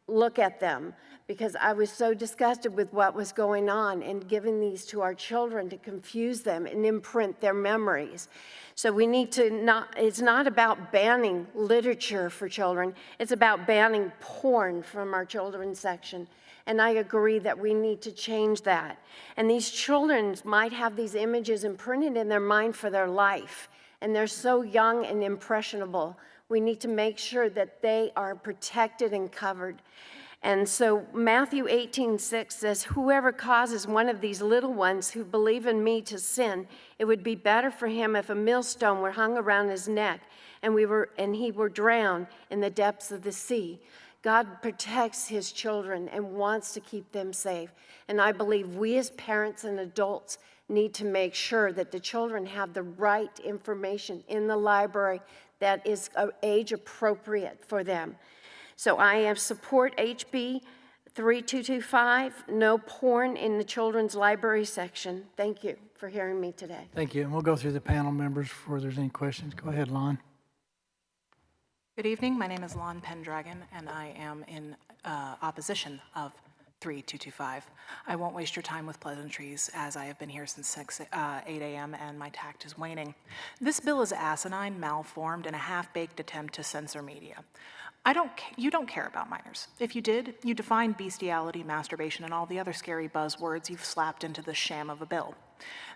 look at them because I was so disgusted with what was going on and giving these to our children to confuse them and imprint their memories. So we need to it's not about banning literature for children. It's about banning porn from our children's section. And I agree that we need to change that. And these children might have these images imprinted in their mind for their life. And they're so young and impressionable. We need to make sure that they are protected and covered. And so Matthew 18:6 says, whoever causes one of these little ones who believe in me to sin, it would be better for him if a millstone were hung around his neck and he were drowned in the depths of the sea. God protects his children and wants to keep them safe. And I believe we as parents and adults need to make sure that the children have the right information in the library that is age appropriate for them. So I support HB 3225, no porn in the children's library section. Thank you for hearing me today. Thank you. And we'll go through the panel members before there's any questions. Go ahead, Lon. Good evening. My name is Lon Pendragon, and I am in opposition of 3225. I won't waste your time with pleasantries, as I have been here since 8 a.m. and my tact is waning. This bill is asinine, malformed, and a half-baked attempt to censor media. You don't care about minors. If you did, you define bestiality, masturbation, and all the other scary buzzwords you've slapped into the sham of a bill.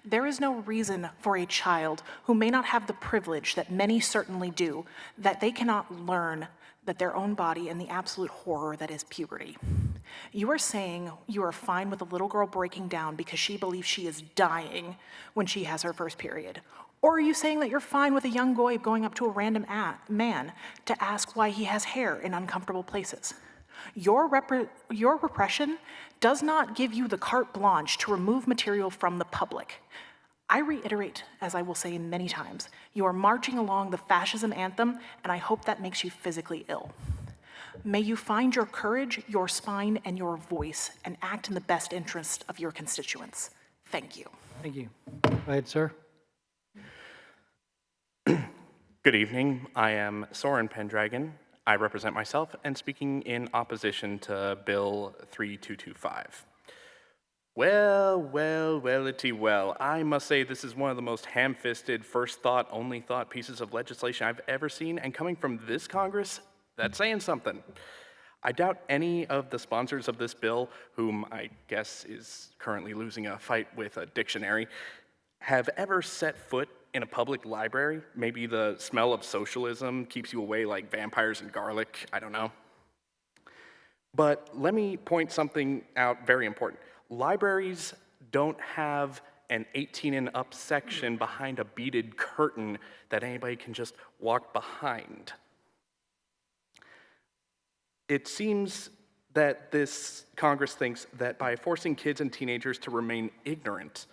There is no reason for a child who may not have the privilege that many certainly do, that they cannot learn that their own body and the absolute horror that is puberty. You are saying you are fine with a little girl breaking down because she believes she is dying when she has her first period. Or are you saying that you're fine with a young boy going up to a random man to ask why he has hair in uncomfortable places? Your repression does not give you the carte blanche to remove material from the public. I reiterate, as I will say many times, you are marching along the fascism anthem, and I hope that makes you physically ill. May you find your courage, your spine, and your voice, and act in the best interest of your constituents. Thank you. Thank you. Go ahead, sir. Good evening. I am Soren Pendragon. I represent myself and speaking in opposition to Bill 3225. Well, I must say this is one of the most ham-fisted, first thought, only thought pieces of legislation I've ever seen, and coming from this Congress, that's saying something. I doubt any of the sponsors of this bill, whom I guess is currently losing a fight with a dictionary, have ever set foot in a public library. Maybe the smell of socialism keeps you away like vampires and garlic, I don't know. But let me point something out very important. Libraries don't have an 18 and up section behind a beaded curtain that anybody can just walk behind. It seems that this Congress thinks that by forcing kids and teenagers to remain ignorant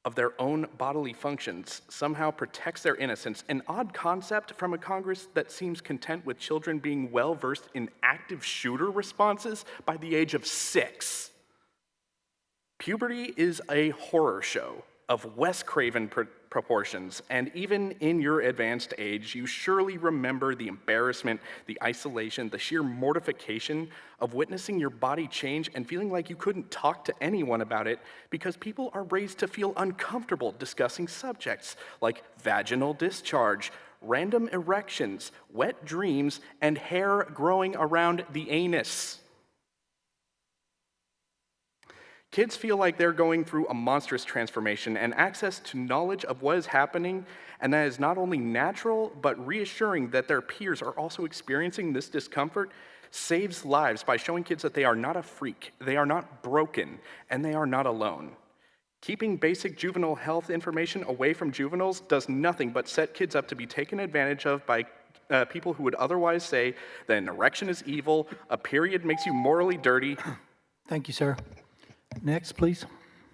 of their own bodily functions somehow protects their innocence, an odd concept from a Congress that seems content with children being well-versed in active shooter responses by the age of 6. Puberty is a horror show of Wes Craven proportions, and even in your advanced age, you surely remember the embarrassment, the isolation, the sheer mortification of witnessing your body change and feeling like you couldn't talk to anyone about it because people are raised to feel uncomfortable discussing subjects like vaginal discharge, random erections, wet dreams, and hair growing around the anus. Kids feel like they're going through a monstrous transformation, and access to knowledge of what is happening, and that is not only natural, but reassuring that their peers are also experiencing this discomfort, saves lives by showing kids that they are not a freak, they are not broken, and they are not alone. Keeping basic juvenile health information away from juveniles does nothing but set kids up to be taken advantage of by people who would otherwise say that an erection is evil, a period makes you morally dirty. Thank you, sir. Next, please.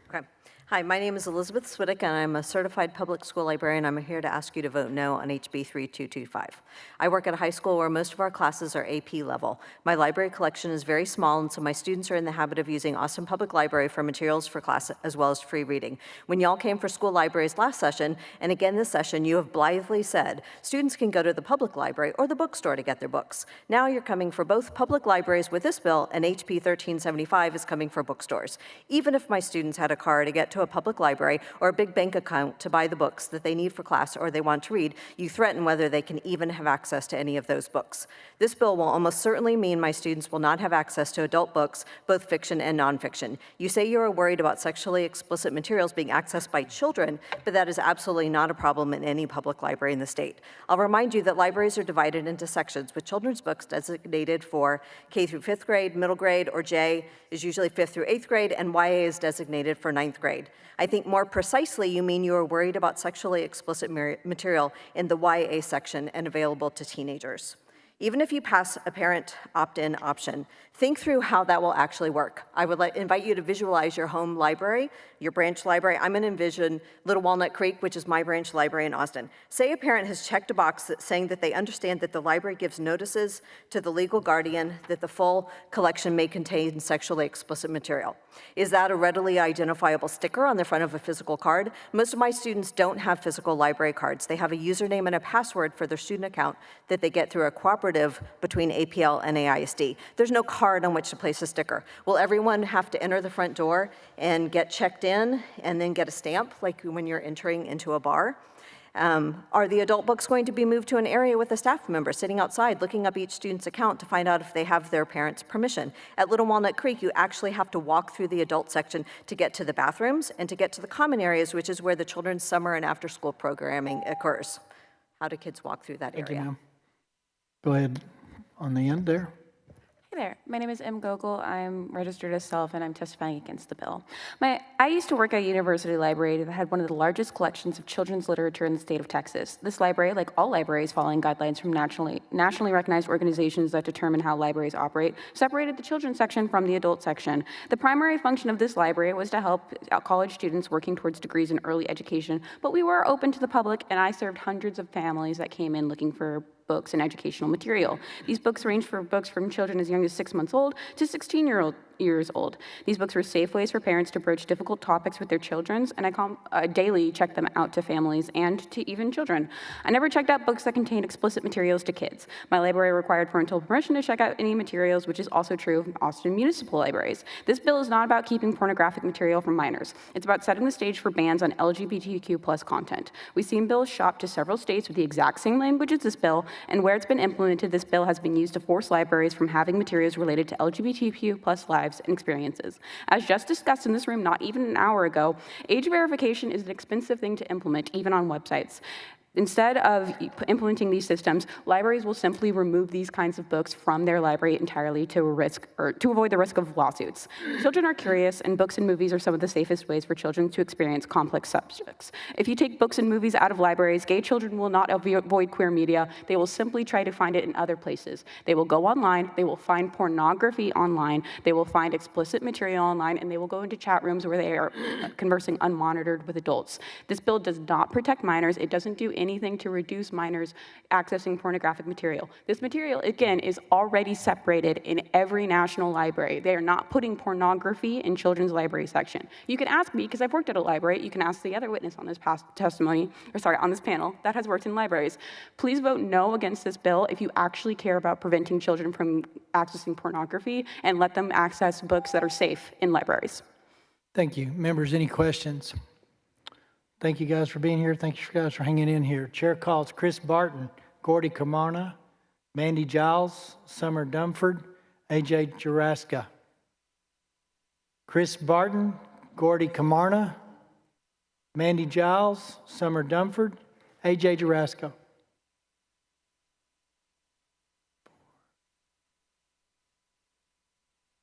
Okay. Hi, my name is Elizabeth Swiddick, and I'm a certified public school librarian. I'm here to ask you to vote no on HB 3225. I work at a high school where most of our classes are AP level. My library collection is very small, and so my students are in the habit of using Austin Public Library for materials for class as well as free reading. When y'all came for school libraries last session, and again this session, you have blithely said students can go to the public library or the bookstore to get their books. Now you're coming for both public libraries with this bill, and HB 1375 is coming for bookstores. Even if my students had a car to get to to a public library or a big bank account to buy the books that they need for class or they want to read, you threaten whether they can even have access to any of those books. This bill will almost certainly mean my students will not have access to adult books, both fiction and nonfiction. You say you are worried about sexually explicit materials being accessed by children, but that is absolutely not a problem in any public library in the state. I'll remind you that libraries are divided into sections with children's books designated for K through 5th grade, middle grade, or J is usually 5th through 8th grade, and YA is designated for 9th grade. I think more precisely you mean you are worried about sexually explicit material in the YA section and available to teenagers. Even if you pass a parent opt-in option, think through how that will actually work. I would invite you to visualize your home library, your branch library. I'm going to envision Little Walnut Creek, which is my branch library in Austin. Say a parent has checked a box saying that they understand that the library gives notices to the legal guardian that the full collection may contain sexually explicit material. Is that a readily identifiable sticker on the front of a physical card? Most of my students don't have physical library cards. They have a username and a password for their student account that they get through a cooperative between APL and AISD. There's no card on which to place a sticker. Will everyone have to enter the front door and get checked in and then get a stamp like when you're entering into a bar? Are the adult books going to be moved to an area with a staff member sitting outside looking up each student's account to find out if they have their parents' permission? At Little Walnut Creek, you actually have to walk through the adult section to get to the bathrooms and to get to the common areas, which is where the children's summer and after-school programming occurs. How do kids walk through that area? Thank you, ma'am. Go ahead on the end there. Hey there, my name is M. Gogol. I'm registered as self and I'm testifying against the bill. I used to work at a university library that had one of the largest collections of children's literature in the state of Texas. This library, like all libraries following guidelines from nationally recognized organizations that determine how libraries operate, separated the children's section from the adult section. The primary function of this library was to help college students working towards degrees in early education, but we were open to the public and I served hundreds of families that came in looking for books and educational material. These books range for books from children as young as 6 months old to 16-years old. These books were safe ways for parents to broach difficult topics with their children, and I daily check them out to families and to even children. I never checked out books that contained explicit materials to kids. My library required parental permission to check out any materials, which is also true of Austin municipal libraries. This bill is not about keeping pornographic material from minors. It's about setting the stage for bans on LGBTQ+ content. We've seen bills shopped to several states with the exact same language as this bill, and where it's been implemented, this bill has been used to force libraries from having materials related to LGBTQ+ lives and experiences. As just discussed in this room not even an hour ago, age verification is an expensive thing to implement, even on websites. Instead of implementing these systems, libraries will simply remove these kinds of books from their library entirely to avoid the risk of lawsuits. Children are curious, and books and movies are some of the safest ways for children to experience complex subjects. If you take books and movies out of libraries, gay children will not avoid queer media. They will simply try to find it in other places. They will go online, they will find pornography online, they will find explicit material online, and they will go into chat rooms where they are conversing unmonitored with adults. This bill does not protect minors. It doesn't do anything to reduce minors accessing pornographic material. This material, again, is already separated in every national library. They are not putting pornography in children's library section. You can ask me, because I've worked at a library, you can ask the other witness on this on this panel that has worked in libraries. Please vote no against this bill if you actually care about preventing children from accessing pornography and let them access books that are safe in libraries. Thank you. Members, any questions? Thank you guys for being here. Thank you guys for hanging in here. Chair calls Chris Barton, Gordy Camarna, Mandy Giles, Summer Dunford, AJ Jaraska. Chris Barton, Gordy Camarna, Mandy Giles, Summer Dunford, AJ Jaraska.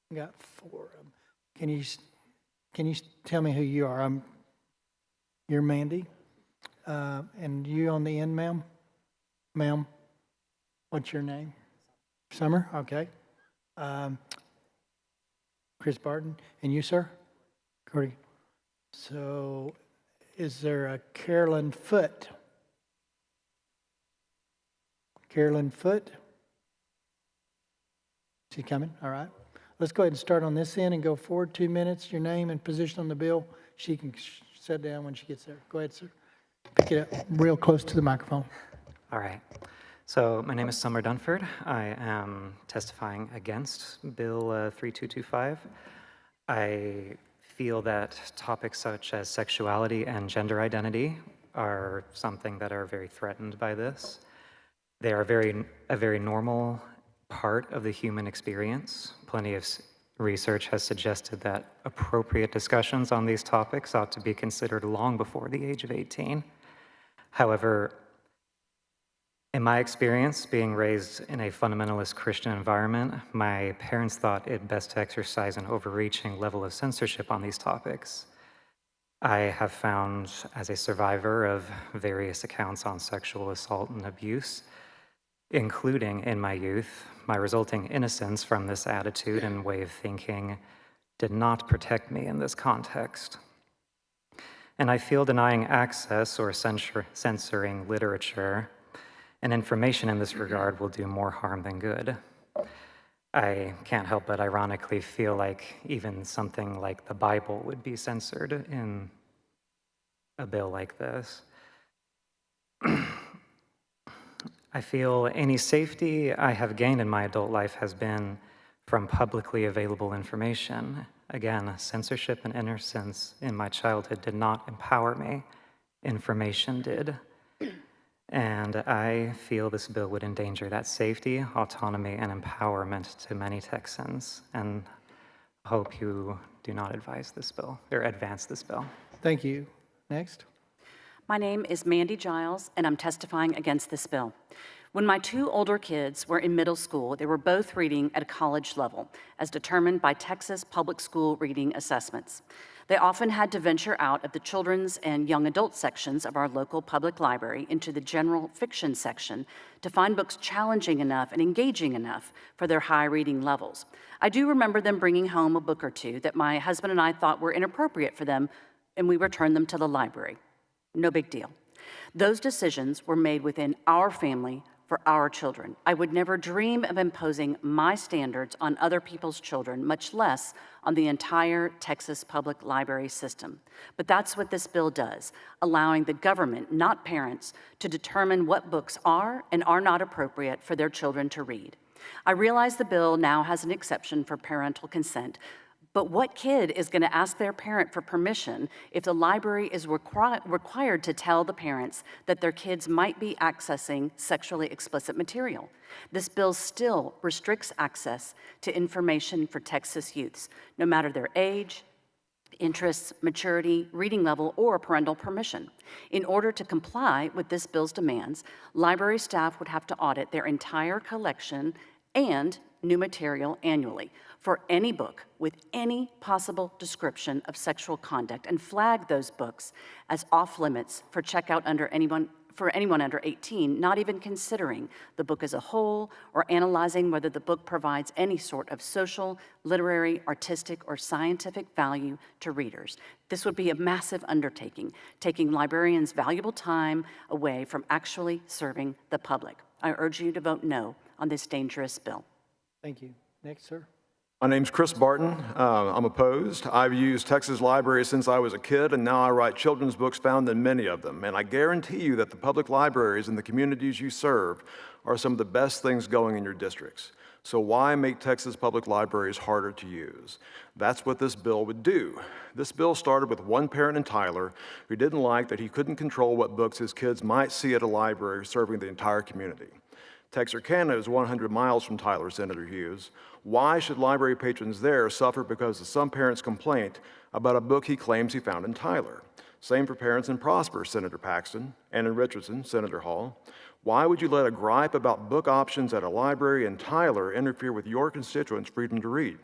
We got 4 of them. Can you tell me who you are? You're Mandy, and you on the end, ma'am? Ma'am, what's your name? Summer, okay. Chris Barton, and you, sir? Corey. So, is there a Carolyn Foote? Carolyn Foote? Is she coming? All right. Let's go ahead and start on this end and go forward 2 minutes. Your name and position on the bill. She can sit down when she gets there. Go ahead, sir. Pick it up real close to the microphone. All right. So my name is Summer Dunford. I am testifying against Bill 3225. I feel that topics such as sexuality and gender identity are something that are very threatened by this. They are a very normal part of the human experience. Plenty of research has suggested that appropriate discussions on these topics ought to be considered long before the age of 18. However, in my experience, being raised in a fundamentalist Christian environment, my parents thought it best to exercise an overreaching level of censorship on these topics. I have found, as a survivor of various accounts on sexual assault and abuse, including in my youth, my resulting innocence from this attitude and way of thinking did not protect me in this context. And I feel denying access or censoring literature and information in this regard will do more harm than good. I can't help but ironically feel like even something like the Bible would be censored in a bill like this. I feel any safety I have gained in my adult life has been from publicly available information. Again, censorship and innocence in my childhood did not empower me. Information did. And I feel this bill would endanger that safety, autonomy, and empowerment to many Texans, and hope you do not advise this bill, or advance this bill. Thank you. Next. My name is Mandy Giles, and I'm testifying against this bill. When my two older kids were in middle school, they were both reading at a college level, as determined by Texas public school reading assessments. They often had to venture out of the children's and young adult sections of our local public library into the general fiction section to find books challenging enough and engaging enough for their high reading levels. I do remember them bringing home a book or two that my husband and I thought were inappropriate for them, and we returned them to the library. No big deal. Those decisions were made within our family for our children. I would never dream of imposing my standards on other people's children, much less on the entire Texas public library system. But that's what this bill does, allowing the government, not parents, to determine what books are and are not appropriate for their children to read. I realize the bill now has an exception for parental consent, but what kid is going to ask their parent for permission if the library is required to tell the parents that their kids might be accessing sexually explicit material? This bill still restricts access to information for Texas youths, no matter their age, interests, maturity, reading level, or parental permission. In order to comply with this bill's demands, library staff would have to audit their entire collection and new material annually for any book with any possible description of sexual conduct and flag those books as off limits for checkout for anyone under 18, not even considering the book as a whole or analyzing whether the book provides any sort of social, literary, artistic, or scientific value to readers. This would be a massive undertaking, taking librarians' valuable time away from actually serving the public. I urge you to vote no on this dangerous bill. Thank you. Next, sir. My name's Chris Barton. I'm opposed. I've used Texas libraries since I was a kid, and now I write children's books found in many of them. And I guarantee you that the public libraries in the communities you serve are some of the best things going in your districts. So why make Texas public libraries harder to use? That's what this bill would do. This bill started with one parent in Tyler who didn't like that he couldn't control what books his kids might see at a library serving the entire community. Texarkana is 100 miles from Tyler, Senator Hughes. Why should library patrons there suffer because of some parent's complaint about a book he claims he found in Tyler? Same for parents in Prosper, Senator Paxton, and in Richardson, Senator Hall. Why would you let a gripe about book options at a library in Tyler interfere with your constituents' freedom to read?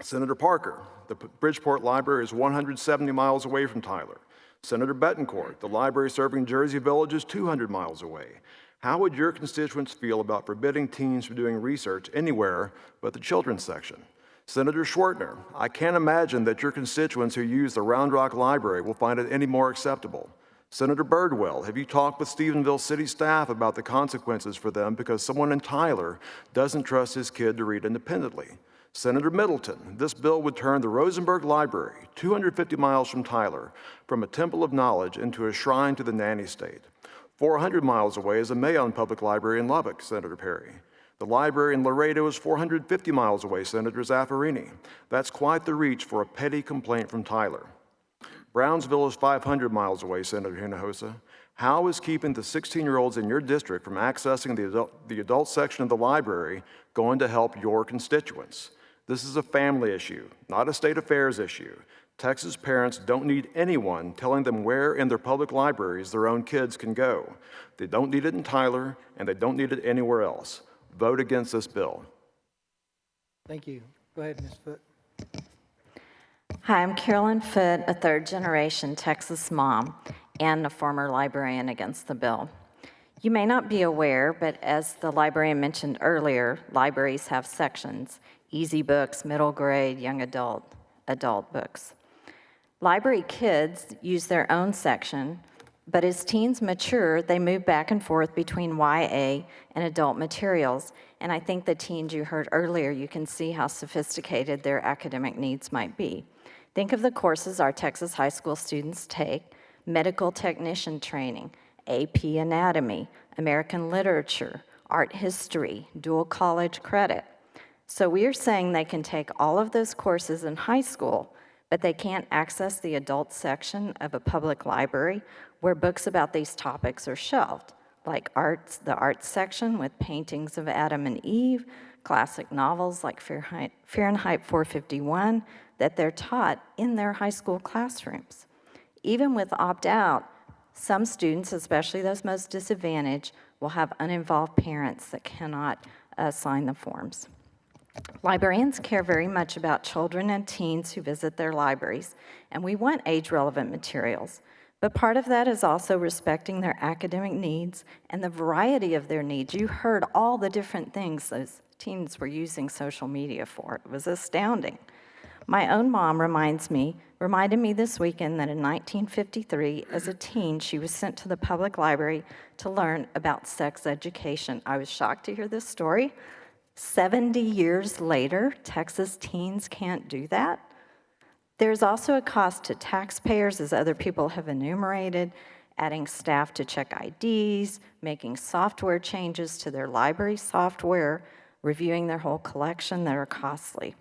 Senator Parker, the Bridgeport Library is 170 miles away from Tyler. Senator Betancourt, the library serving Jersey Village is 200 miles away. How would your constituents feel about forbidding teens from doing research anywhere but the children's section? Senator Schwartner, I can't imagine that your constituents who use the Round Rock Library will find it any more acceptable. Senator Birdwell, have you talked with Stephenville City staff about the consequences for them because someone in Tyler doesn't trust his kid to read independently? Senator Middleton, this bill would turn the Rosenberg Library, 250 miles from Tyler, from a temple of knowledge into a shrine to the nanny state. 400 miles away is a Mayon Public Library in Lubbock, Senator Perry. The library in Laredo is 450 miles away, Senator Zaffirini. That's quite the reach for a petty complaint from Tyler. Brownsville is 500 miles away, Senator Hinojosa. How is keeping the 16-year-olds in your district from accessing the adult section of the library going to help your constituents? This is a family issue, not a state affairs issue. Texas parents don't need anyone telling them where in their public libraries their own kids can go. They don't need it in Tyler, and they don't need it anywhere else. Vote against this bill. Thank you. Go ahead, Ms. Foote. Hi, I'm Carolyn Foote, a third-generation Texas mom and a former librarian against the bill. You may not be aware, but as the librarian mentioned earlier, libraries have sections: easy books, middle grade, young adult, adult books. Library kids use their own section, but as teens mature, they move back and forth between YA and adult materials. And I think the teens you heard earlier, you can see how sophisticated their academic needs might be. Think of the courses our Texas high school students take: medical technician training, AP anatomy, American literature, art history, dual college credit. So we are saying they can take all of those courses in high school, but they can't access the adult section of a public library where books about these topics are shelved, like the arts section with paintings of Adam and Eve, classic novels like Fahrenheit 451 that they're taught in their high school classrooms. Even with opt-out, some students, especially those most disadvantaged, will have uninvolved parents that cannot sign the forms. Librarians care very much about children and teens who visit their libraries, and we want age-relevant materials. But part of that is also respecting their academic needs and the variety of their needs. You heard all the different things those teens were using social media for. It was astounding. My own mom reminded me this weekend that in 1953, as a teen, she was sent to the public library to learn about sex education. I was shocked to hear this story. 70 years later, Texas teens can't do that. There's also a cost to taxpayers, as other people have enumerated, adding staff to check IDs, making software changes to their library software, reviewing their whole collection that are costly.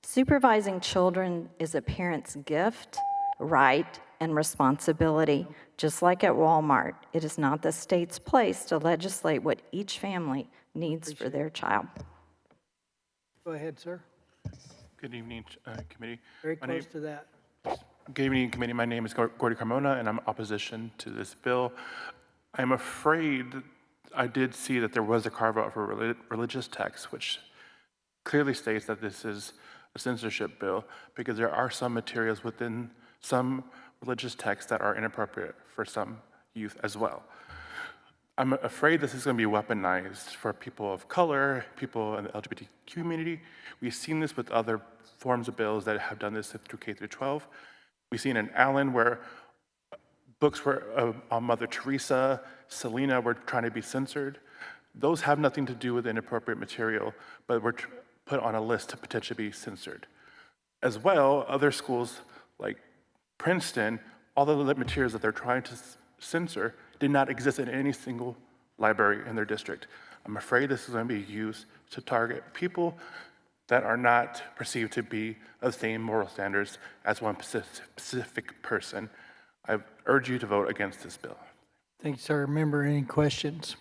Supervising children is a parent's gift, right, and responsibility. Just like at Walmart, it is not the state's place to legislate what each family needs for their child. Go ahead, sir. Good evening, committee. Very close to that. Good evening, committee. My name is Gordy Carmona, and I'm opposition to this bill. I'm afraid I did see that there was a carve-out for religious texts, which clearly states that this is a censorship bill, because there are some materials within some religious texts that are inappropriate for some youth as well. I'm afraid this is going to be weaponized for people of color, people in the LGBT community. We've seen this with other forms of bills that have done this through K through 12. We've seen in Allen where books were on Mother Teresa, Selena were trying to be censored. Those have nothing to do with inappropriate material, but were put on a list to potentially be censored. As well, other schools like Princeton, all the materials that they're trying to censor did not exist in any single library in their district. I'm afraid this is going to be used to target people that are not perceived to be of the same moral standards as one specific person. I urge you to vote against this bill. Thank you, sir. Remember, any questions?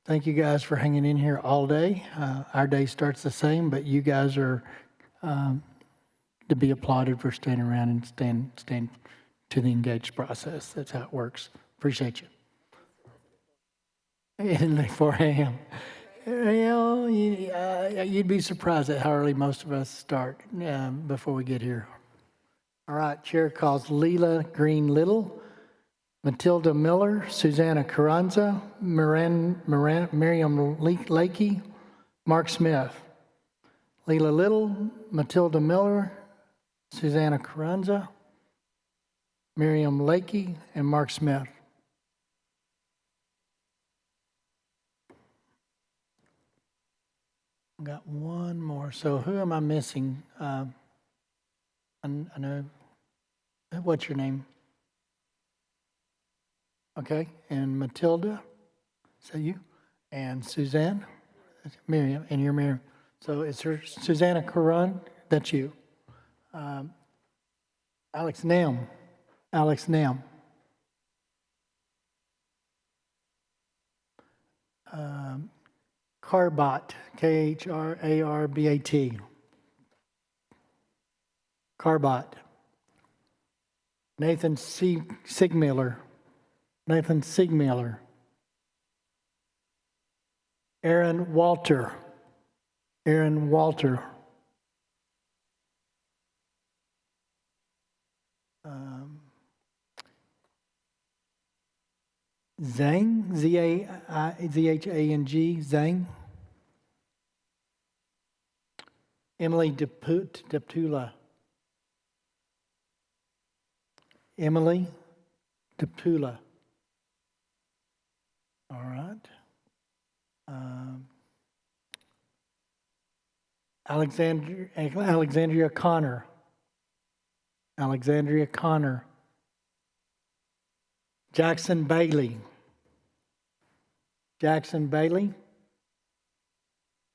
Thank you guys for hanging in here all day. Our day starts the same, but you guys are to be applauded for staying around and staying to the engaged process. That's how it works. Appreciate you. And 4 a.m. Well, you'd be surprised at how early most of us start before we get here. All right, chair calls Leela Green Little, Matilda Miller, Susanna Carranza, Miriam Lakey, Mark Smith. Leela Little, Matilda Miller, Susanna Carranza, Miriam Lakey, and Mark Smith. Got one more. So who am I missing? I know. What's your name? Okay, and Matilda, is that you? And Suzanne, Miriam, and you're Miriam. So it's her, Susanna Caron, that's you. Alex Nam. Karbat, Kharbat. Karbat. Nathan Sigmiller. Aaron Walter. Zhang, Z-H-A-N-G, Zhang. Emily Deptula. All right. Alexandria Connor. Jackson Bailey.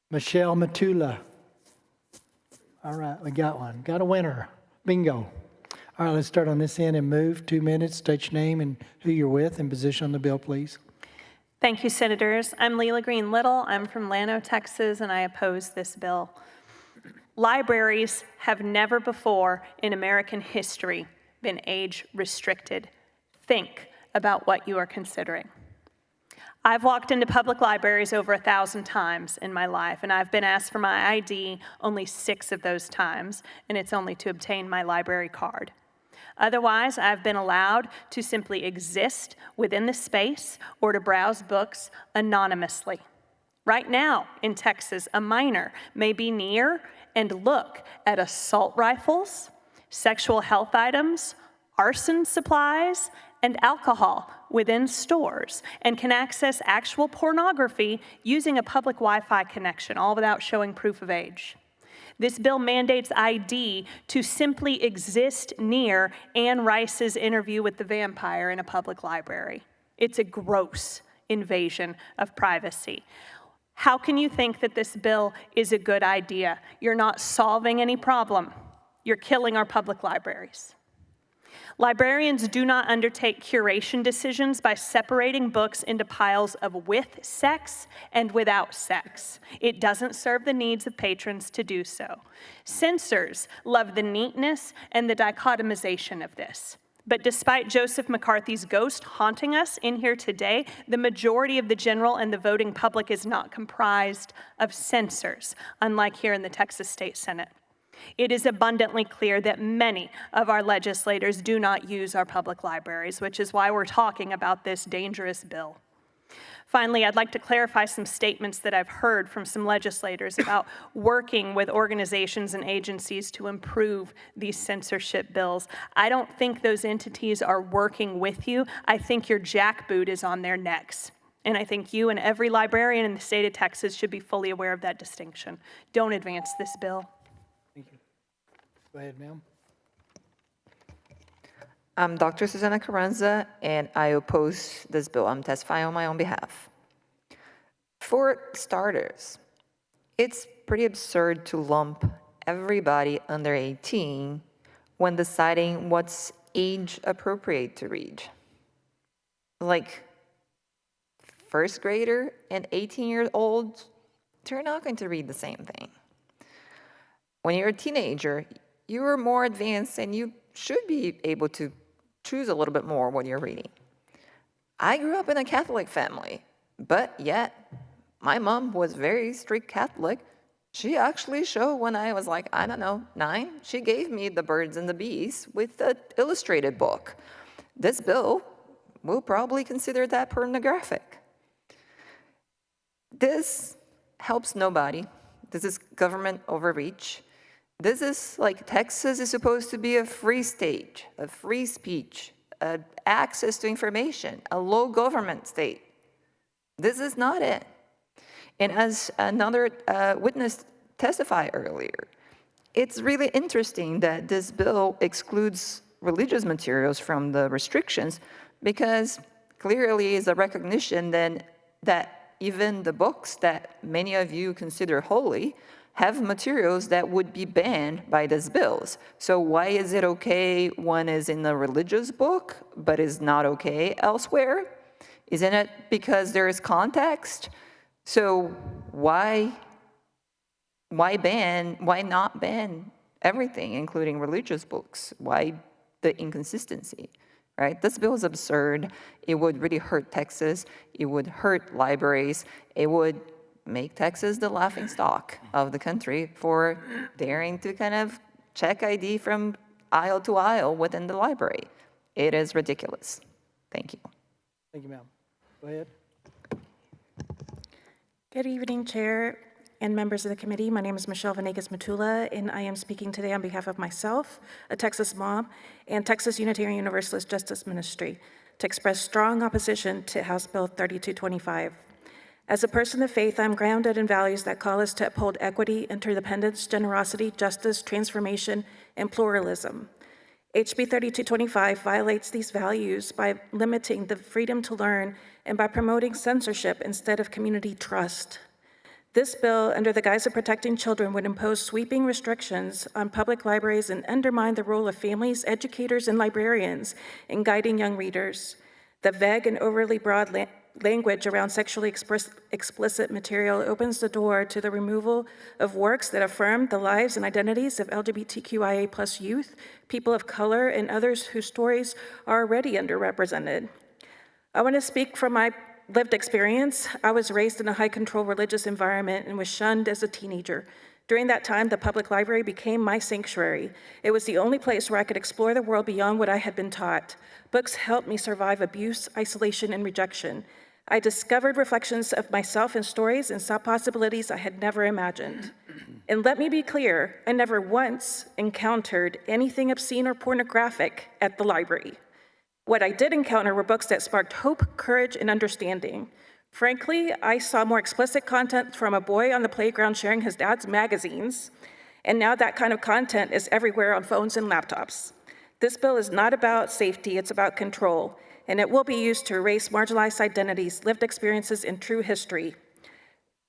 Michelle Matula. All right, we got one. Got a winner. Bingo. All right, let's start on this end and move. 2 minutes. State your name and who you're with and position on the bill, please. Thank you, Senators. I'm Leela Green Little. I'm from Llano, Texas, and I oppose this bill. Libraries have never before in American history been age restricted. Think about what you are considering. I've walked into public libraries over 1,000 times in my life, and I've been asked for my ID only 6 of those times, and it's only to obtain my library card. Otherwise, I've been allowed to simply exist within the space or to browse books anonymously. Right now in Texas, a minor may be near and look at assault rifles, sexual health items, arson supplies, and alcohol within stores, and can access actual pornography using a public Wi-Fi connection, all without showing proof of age. This bill mandates ID to simply exist near Anne Rice's interview with the vampire in a public library. It's a gross invasion of privacy. How can you think that this bill is a good idea? You're not solving any problem. You're killing our public libraries. Librarians do not undertake curation decisions by separating books into piles of with sex and without sex. It doesn't serve the needs of patrons to do so. Censors love the neatness and the dichotomization of this. But despite Joseph McCarthy's ghost haunting us in here today, the majority of the general and the voting public is not comprised of censors, unlike here in the Texas State Senate. It is abundantly clear that many of our legislators do not use our public libraries, which is why we're talking about this dangerous bill. Finally, I'd like to clarify some statements that I've heard from some legislators about working with organizations and agencies to improve these censorship bills. I don't think those entities are working with you. I think your jackboot is on their necks. And I think you and every librarian in the state of Texas should be fully aware of that distinction. Don't advance this bill. Go ahead, ma'am. I'm Dr. Susanna Carranza, and I oppose this bill. I'm testifying on my own behalf. For starters, it's pretty absurd to lump everybody under 18 when deciding what's age appropriate to read. Like, first grader and 18-year-old, they're not going to read the same thing. When you're a teenager, you are more advanced and you should be able to choose a little bit more what you're reading. I grew up in a Catholic family, but yet my mom was very strict Catholic. She actually showed when I was like, 9, she gave me The Birds and the Bees with the illustrated book. This bill will probably consider that pornographic. This helps nobody. This is government overreach. This is like Texas is supposed to be a free state, a free speech, access to information, a low government state. This is not it. And as another witness testified earlier, it's really interesting that this bill excludes religious materials from the restrictions because clearly is a recognition then that even the books that many of you consider holy have materials that would be banned by these bills. So why is it okay one is in a religious book, but is not okay elsewhere? Isn't it because there is context? So why not ban everything, including religious books? Why the inconsistency, right? This bill is absurd. It would really hurt Texas. It would hurt libraries. It would make Texas the laughingstock of the country for daring to kind of check ID from aisle to aisle within the library. It is ridiculous. Thank you. Thank you, ma'am. Go ahead. Good evening, Chair and members of the committee. My name is Michelle Venegas-Matula, and I am speaking today on behalf of myself, a Texas mom, and Texas Unitarian Universalist Justice Ministry to express strong opposition to House Bill 3225. As a person of faith, I'm grounded in values that call us to uphold equity, interdependence, generosity, justice, transformation, and pluralism. HB 3225 violates these values by limiting the freedom to learn and by promoting censorship instead of community trust. This bill, under the guise of protecting children, would impose sweeping restrictions on public libraries and undermine the role of families, educators, and librarians in guiding young readers. The vague and overly broad language around sexually explicit material opens the door to the removal of works that affirm the lives and identities of LGBTQIA+ youth, people of color, and others whose stories are already underrepresented. I want to speak from my lived experience. I was raised in a high-control religious environment and was shunned as a teenager. During that time, the public library became my sanctuary. It was the only place where I could explore the world beyond what I had been taught. Books helped me survive abuse, isolation, and rejection. I discovered reflections of myself in stories and saw possibilities I had never imagined. And let me be clear, I never once encountered anything obscene or pornographic at the library. What I did encounter were books that sparked hope, courage, and understanding. Frankly, I saw more explicit content from a boy on the playground sharing his dad's magazines, and now that kind of content is everywhere on phones and laptops. This bill is not about safety, it's about control, and it will be used to erase marginalized identities, lived experiences, and true history.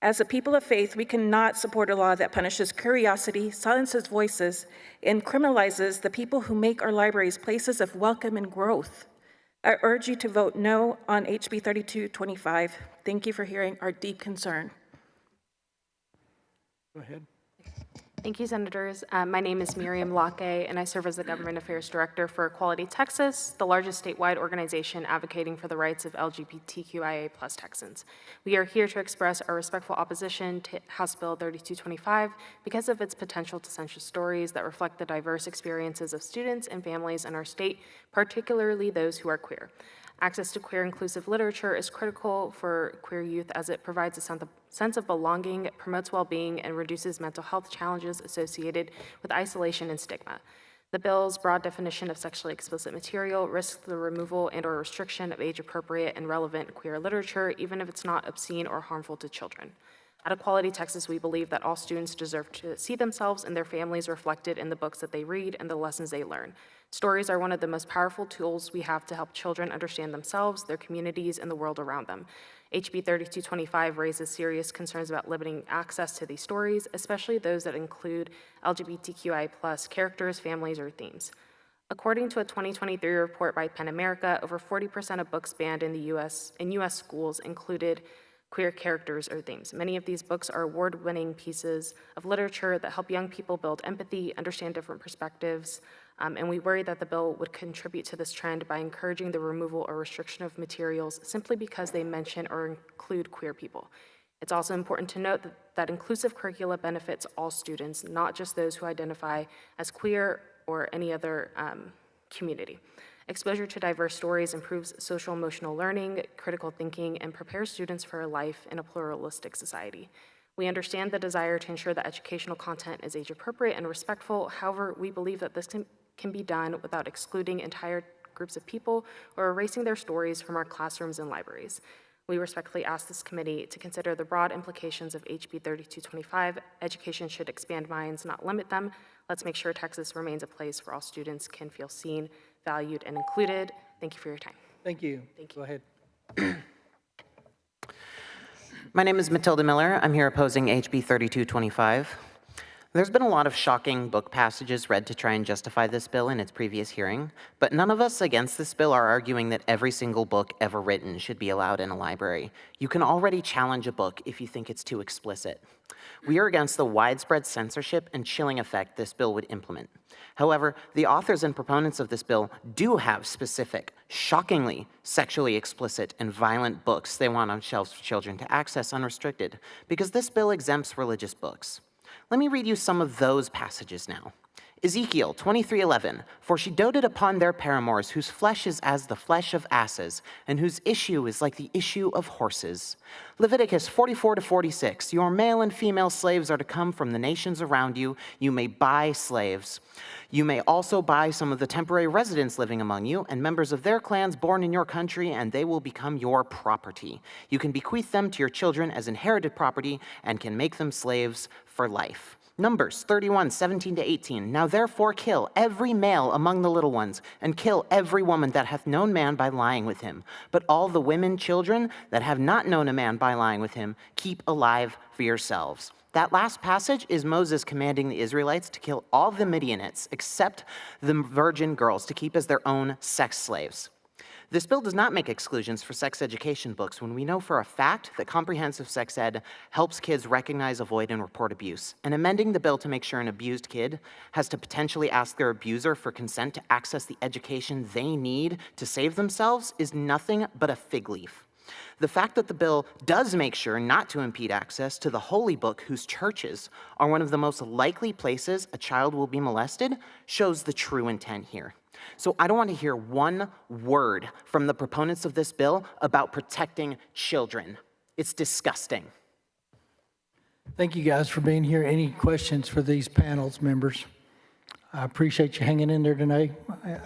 As a people of faith, we cannot support a law that punishes curiosity, silences voices, and criminalizes the people who make our libraries places of welcome and growth. I urge you to vote no on HB 3225. Thank you for hearing our deep concern. Go ahead. Thank you, Senators. My name is Miriam Locke, and I serve as the Government Affairs Director for Equality Texas, the largest statewide organization advocating for the rights of LGBTQIA+ Texans. We are here to express our respectful opposition to House Bill 3225 because of its potential to censor stories that reflect the diverse experiences of students and families in our state, particularly those who are queer. Access to queer inclusive literature is critical for queer youth as it provides a sense of belonging, promotes well-being, and reduces mental health challenges associated with isolation and stigma. The bill's broad definition of sexually explicit material risks the removal and/or restriction of age-appropriate and relevant queer literature, even if it's not obscene or harmful to children. At Equality Texas, we believe that all students deserve to see themselves and their families reflected in the books that they read and the lessons they learn. Stories are one of the most powerful tools we have to help children understand themselves, their communities, and the world around them. HB 3225 raises serious concerns about limiting access to these stories, especially those that include LGBTQI+ characters, families, or themes. According to a 2023 report by PEN America, over 40% of books banned in U.S. schools included queer characters or themes. Many of these books are award-winning pieces of literature that help young people build empathy, understand different perspectives, and we worry that the bill would contribute to this trend by encouraging the removal or restriction of materials simply because they mention or include queer people. It's also important to note that inclusive curricula benefits all students, not just those who identify as queer or any other community. Exposure to diverse stories improves social emotional learning, critical thinking, and prepares students for a life in a pluralistic society. We understand the desire to ensure that educational content is age-appropriate and respectful. However, we believe that this can be done without excluding entire groups of people or erasing their stories from our classrooms and libraries. We respectfully ask this committee to consider the broad implications of HB 3225. Education should expand minds, not limit them. Let's make sure Texas remains a place where all students can feel seen, valued, and included. Thank you for your time. Thank you. Thank Go you. ahead. My name is Matilda Miller. I'm here opposing HB 3225. There's been a lot of shocking book passages read to try and justify this bill in its previous hearing, but none of us against this bill are arguing that every single book ever written should be allowed in a library. You can already challenge a book if you think it's too explicit. We are against the widespread censorship and chilling effect this bill would implement. However, the authors and proponents of this bill do have specific, shockingly sexually explicit and violent books they want on shelves for children to access unrestricted, because this bill exempts religious books. Let me read you some of those passages now. Ezekiel 23:11, for she doted upon their paramours, whose flesh is as the flesh of asses, and whose issue is like the issue of horses. Leviticus 44-46, your male and female slaves are to come from the nations around you. You may buy slaves. You may also buy some of the temporary residents living among you, and members of their clans born in your country, and they will become your property. You can bequeath them to your children as inherited property, and can make them slaves for life. Numbers 31:17-18. Now therefore kill every male among the little ones, and kill every woman that hath known man by lying with him. But all the women, children, that have not known a man by lying with him, keep alive for yourselves. That last passage is Moses commanding the Israelites to kill all the Midianites, except the virgin girls, to keep as their own sex slaves. This bill does not make exclusions for sex education books when we know for a fact that comprehensive sex ed helps kids recognize, avoid, and report abuse. And amending the bill to make sure an abused kid has to potentially ask their abuser for consent to access the education they need to save themselves is nothing but a fig leaf. The fact that the bill does make sure not to impede access to the holy book, whose churches are one of the most likely places a child will be molested, shows the true intent here. So I don't want to hear one word from the proponents of this bill about protecting children. It's disgusting. Thank you guys for being here. Any questions for these panels, members? I appreciate you hanging in there tonight.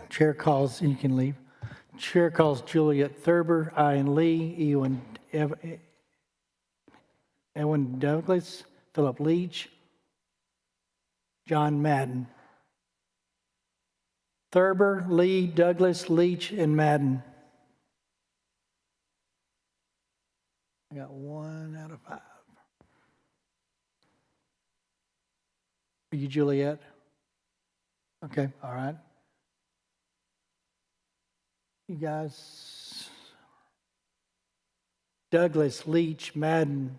Chair calls, and you can leave. Chair calls Juliet Thurber, Ian Lee, Ewan Douglas, Philip Leach, John Madden. Thurber, Lee, Douglas, Leach, and Madden. I got 1 out of 5. Are you Juliet? Okay, all right. You guys, Douglas, Leach, Madden,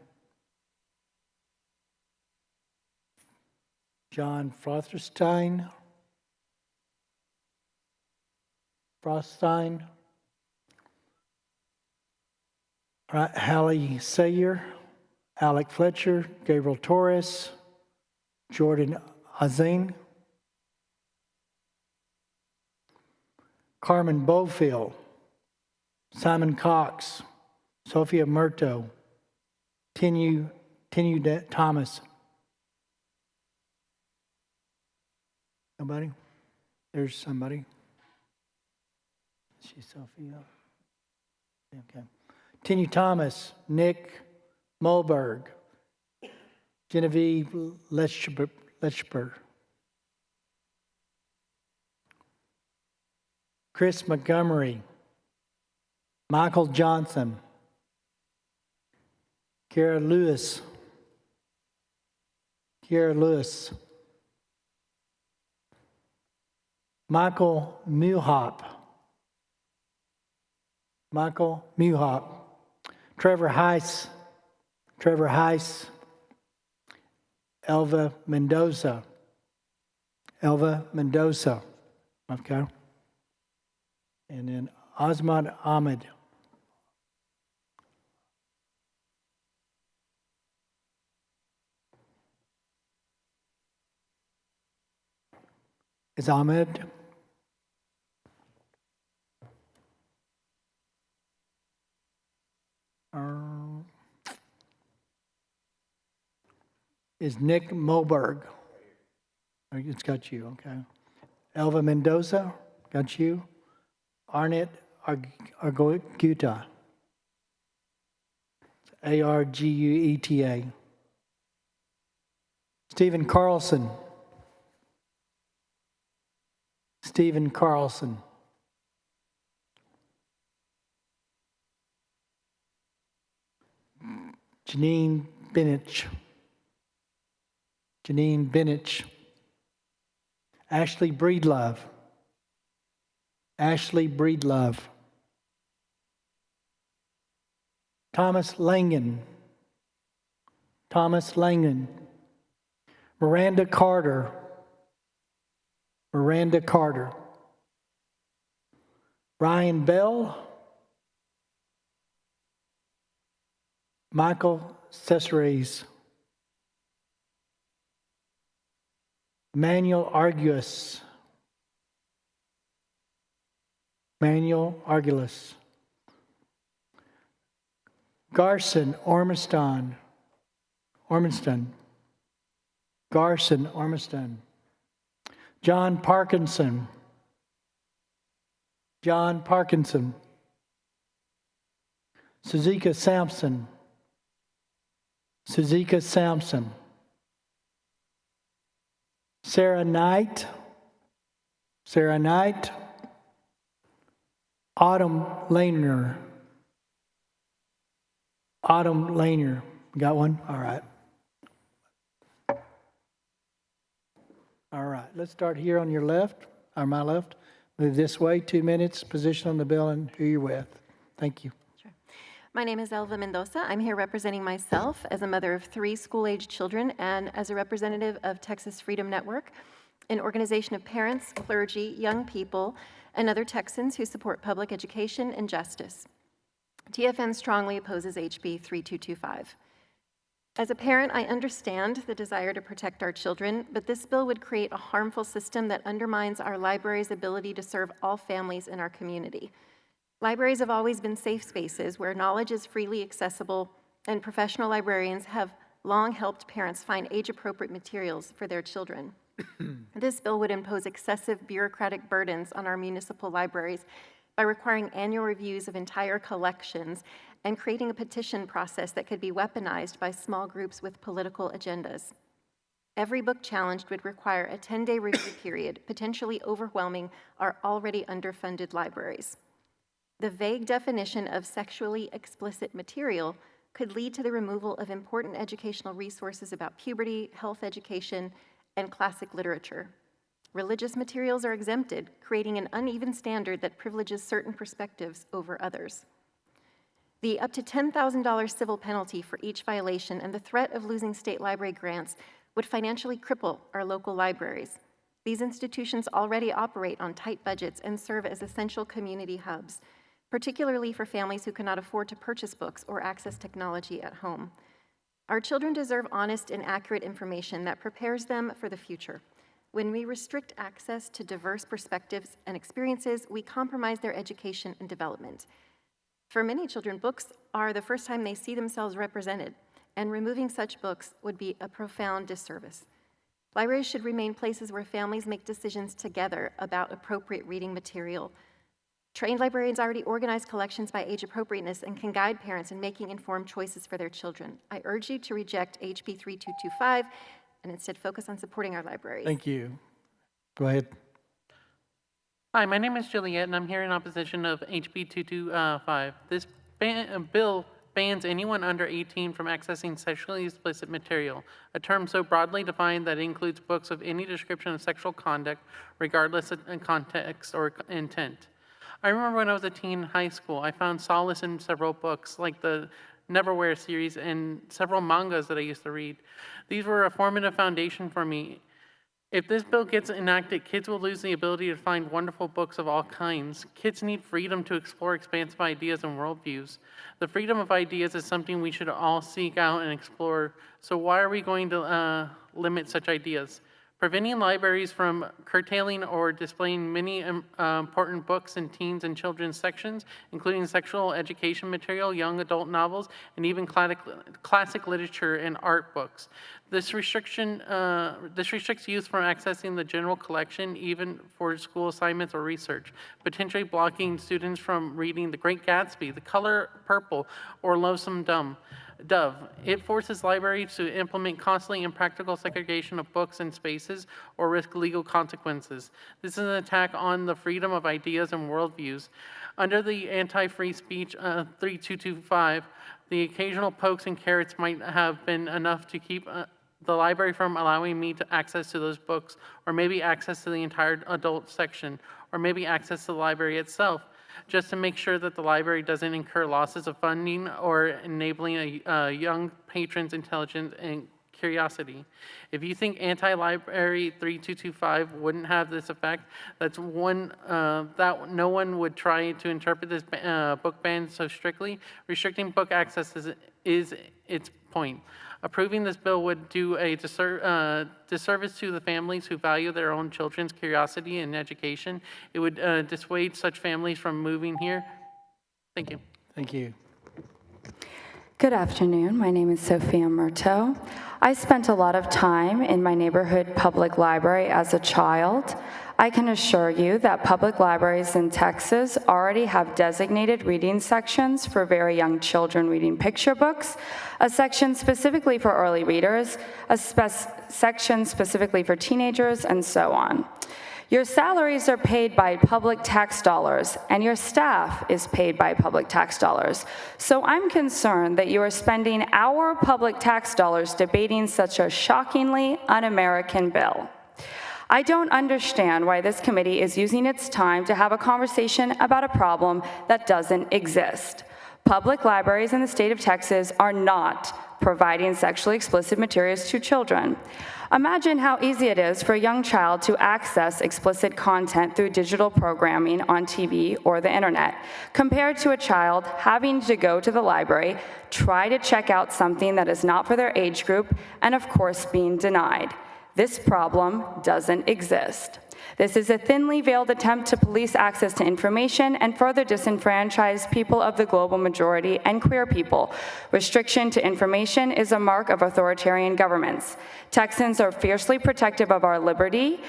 John Frotherstein, all right, Hallie Sayer, Alec Fletcher, Gabriel Torres, Jordan Azing, Carmen Bofield, Simon Cox, Sophia Murto, Tinu Thomas. Nobody? There's somebody. Is she Sophia? Okay. Tinu Thomas, Nick Mulberg, Genevieve Lechber, Chris Montgomery, Michael Johnson, Kiara Lewis, Michael Muhop, Trevor Heiss, Elva Mendoza, okay. And then Osman Ahmed. Is Ahmed? Is Nick Moberg? It's got you, okay. Elva Mendoza, got you. Arnett Argueta. Argueta. Stephen Carlson. Janine Benich. Janine Benich. Ashley Breedlove. Ashley Breedlove. Thomas Langan. Thomas Langan. Miranda Carter. Miranda Carter. Ryan Bell. Michael Cesares. Manuel Arguus. Manuel Argulus. Garson Ormiston. Ormiston. Garson Ormiston. John Parkinson. John Parkinson. Suzika Sampson. Suzika Sampson. Sarah Knight. Sarah Knight. Autumn Lanier. Autumn Lanier. Got one? All right. All right. Let's start here on your left, or my left. Move this way, 2 minutes, position on the bill, and who you're with. Thank you. My name is Elva Mendoza. I'm here representing myself as a mother of 3 school-aged children and as a representative of Texas Freedom Network, an organization of parents, clergy, young people, and other Texans who support public education and justice. TFN strongly opposes HB 3225. As a parent, I understand the desire to protect our children, but this bill would create a harmful system that undermines our library's ability to serve all families in our community. Libraries have always been safe spaces where knowledge is freely accessible, and professional librarians have long helped parents find age-appropriate materials for their children. This bill would impose excessive bureaucratic burdens on our municipal libraries by requiring annual reviews of entire collections and creating a petition process that could be weaponized by small groups with political agendas. Every book challenged would require a 10-day review period, potentially overwhelming our already underfunded libraries. The vague definition of sexually explicit material could lead to the removal of important educational resources about puberty, health education, and classic literature. Religious materials are exempted, creating an uneven standard that privileges certain perspectives over others. The up to $10,000 civil penalty for each violation and the threat of losing state library grants would financially cripple our local libraries. These institutions already operate on tight budgets and serve as essential community hubs, particularly for families who cannot afford to purchase books or access technology at home. Our children deserve honest and accurate information that prepares them for the future. When we restrict access to diverse perspectives and experiences, we compromise their education and development. For many children, books are the first time they see themselves represented, and removing such books would be a profound disservice. Libraries should remain places where families make decisions together about appropriate reading material. Trained librarians already organize collections by age appropriateness and can guide parents in making informed choices for their children. I urge you to reject HB 3225 and instead focus on supporting our libraries. Thank you. Go ahead. Hi, my name is Juliet, and I'm here in opposition of HB 225. This bill bans anyone under 18 from accessing sexually explicit material, a term so broadly defined that it includes books of any description of sexual conduct, regardless of context or intent. I remember when I was a teen in high school, I found solace in several books, like the Neverwhere series and several mangas that I used to read. These were a formative foundation for me. If this bill gets enacted, kids will lose the ability to find wonderful books of all kinds. Kids need freedom to explore expansive ideas and worldviews. The freedom of ideas is something we should all seek out and explore. So why are we going to limit such ideas? Preventing libraries from curtailing or displaying many important books in teens and children's sections, including sexual education material, young adult novels, and even classic literature and art books. This restricts youth from accessing the general collection, even for school assignments or research, potentially blocking students from reading The Great Gatsby, The Color Purple, or Lonesome Dumb. Dove. It forces libraries to implement constantly impractical segregation of books and spaces or risk legal consequences. This is an attack on the freedom of ideas and worldviews. Under the anti-free speech 3225, the occasional pokes and carrots might have been enough to keep the library from allowing me to access to those books, or maybe access to the entire adult section, or maybe access to the library itself, just to make sure that the library doesn't incur losses of funding or enabling a young patron's intelligence and curiosity. If you think anti-library 3225 wouldn't have this effect, that's one that no one would try to interpret this book ban so strictly. Restricting book access is its point. Approving this bill would do a disservice to the families who value their own children's curiosity and education. It would dissuade such families from moving here. Thank you. Thank you. Good afternoon. My name is Sophia Murto. I spent a lot of time in my neighborhood public library as a child. I can assure you that public libraries in Texas already have designated reading sections for very young children reading picture books, a section specifically for early readers, a section specifically for teenagers, and so on. Your salaries are paid by public tax dollars, and your staff is paid by public tax dollars. So I'm concerned that you are spending our public tax dollars debating such a shockingly un-American bill. I don't understand why this committee is using its time to have a conversation about a problem that doesn't exist. Public libraries in the state of Texas are not providing sexually explicit materials to children. Imagine how easy it is for a young child to access explicit content through digital programming on TV or the internet, compared to a child having to go to the library, try to check out something that is not for their age group, and of course being denied. This problem doesn't exist. This is a thinly veiled attempt to police access to information and further disenfranchise people of the global majority and queer people. Restriction to information is a mark of authoritarian governments. Texans are fiercely protective of our liberty,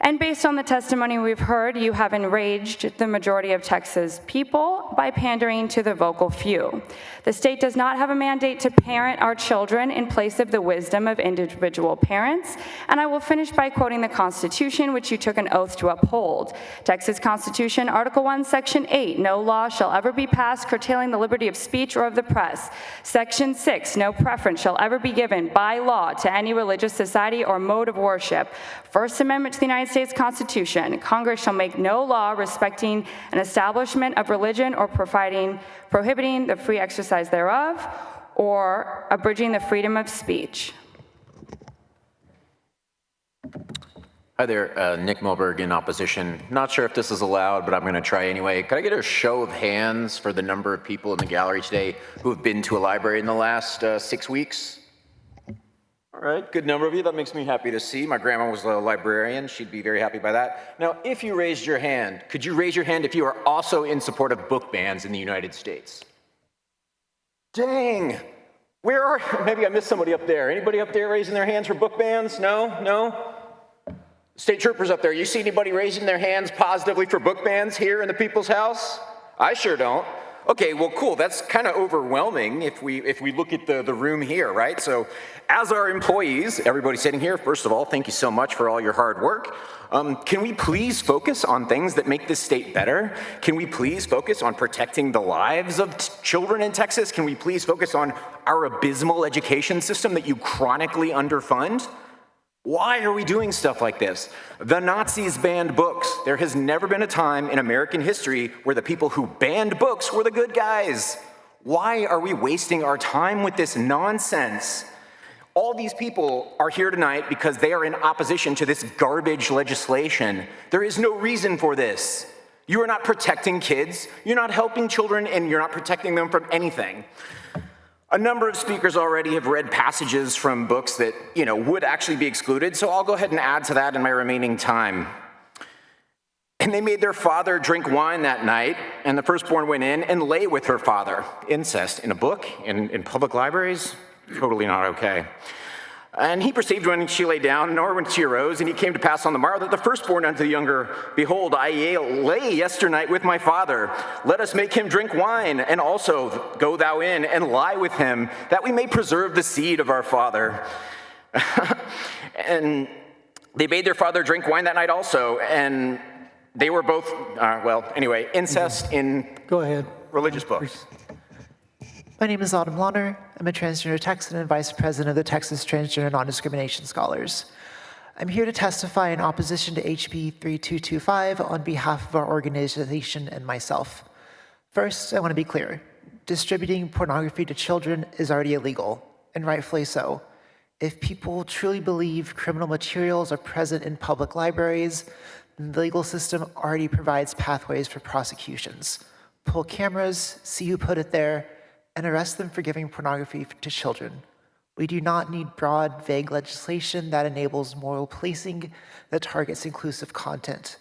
and based on the testimony we've heard, you have enraged the majority of Texas people by pandering to the vocal few. The state does not have a mandate to parent our children in place of the wisdom of individual parents, and I will finish by quoting the Constitution, which you took an oath to uphold. Texas Constitution, Article 1, Section 8, no law shall ever be passed curtailing the liberty of speech or of the press. Section 6, no preference shall ever be given by law to any religious society or mode of worship. First Amendment to the United States Constitution, Congress shall make no law respecting an establishment of religion or prohibiting the free exercise thereof or abridging the freedom of speech. Hi there, Nick Milberg in opposition. Not sure if this is allowed, but I'm going to try anyway. Could I get a show of hands for the number of people in the gallery today who have been to a library in the last 6 weeks? All right, good number of you. That makes me happy to see. My grandma was a librarian. She'd be very happy by that. Now, if you raised your hand, could you raise your hand if you are also in support of book bans in the United States? Dang. Where are, maybe I missed somebody up there. Anybody up there raising their hands for book bans? No? No? State troopers up there, you see anybody raising their hands positively for book bans here in the People's House? I sure don't. Okay, well, cool. That's kind of overwhelming if we look at the room here, right? So as our employees, everybody sitting here, first of all, thank you so much for all your hard work. Can we please focus on things that make this state better? Can we please focus on protecting the lives of children in Texas? Can we please focus on our abysmal education system that you chronically underfund? Why are we doing stuff like this? The Nazis banned books. There has never been a time in American history where the people who banned books were the good guys. Why are we wasting our time with this nonsense? All these people are here tonight because they are in opposition to this garbage legislation. There is no reason for this. You are not protecting kids, you're not helping children, and you're not protecting them from anything. A number of speakers already have read passages from books that, would actually be excluded, so I'll go ahead and add to that in my remaining time. And they made their father drink wine that night, and the firstborn went in and lay with her father. Incest in a book, in public libraries, totally not okay. And he perceived when she lay down, nor when she arose, and he came to pass on the morrow that the firstborn unto the younger, behold, I lay yesternight with my father. Let us make him drink wine, and also go thou in and lie with him, that we may preserve the seed of our father. And they bade their father drink wine that night also, and they were both, incest in Go ahead. religious books. My name is Autumn Launer. I'm a transgender Texan and vice president of the Texas Transgender Non-Discrimination Scholars. I'm here to testify in opposition to HB 3225 on behalf of our organization and myself. First, I want to be clear. Distributing pornography to children is already illegal, and rightfully so. If people truly believe criminal materials are present in public libraries, then the legal system already provides pathways for prosecutions. Pull cameras, see who put it there, and arrest them for giving pornography to children. We do not need broad, vague legislation that enables moral policing that targets inclusive content.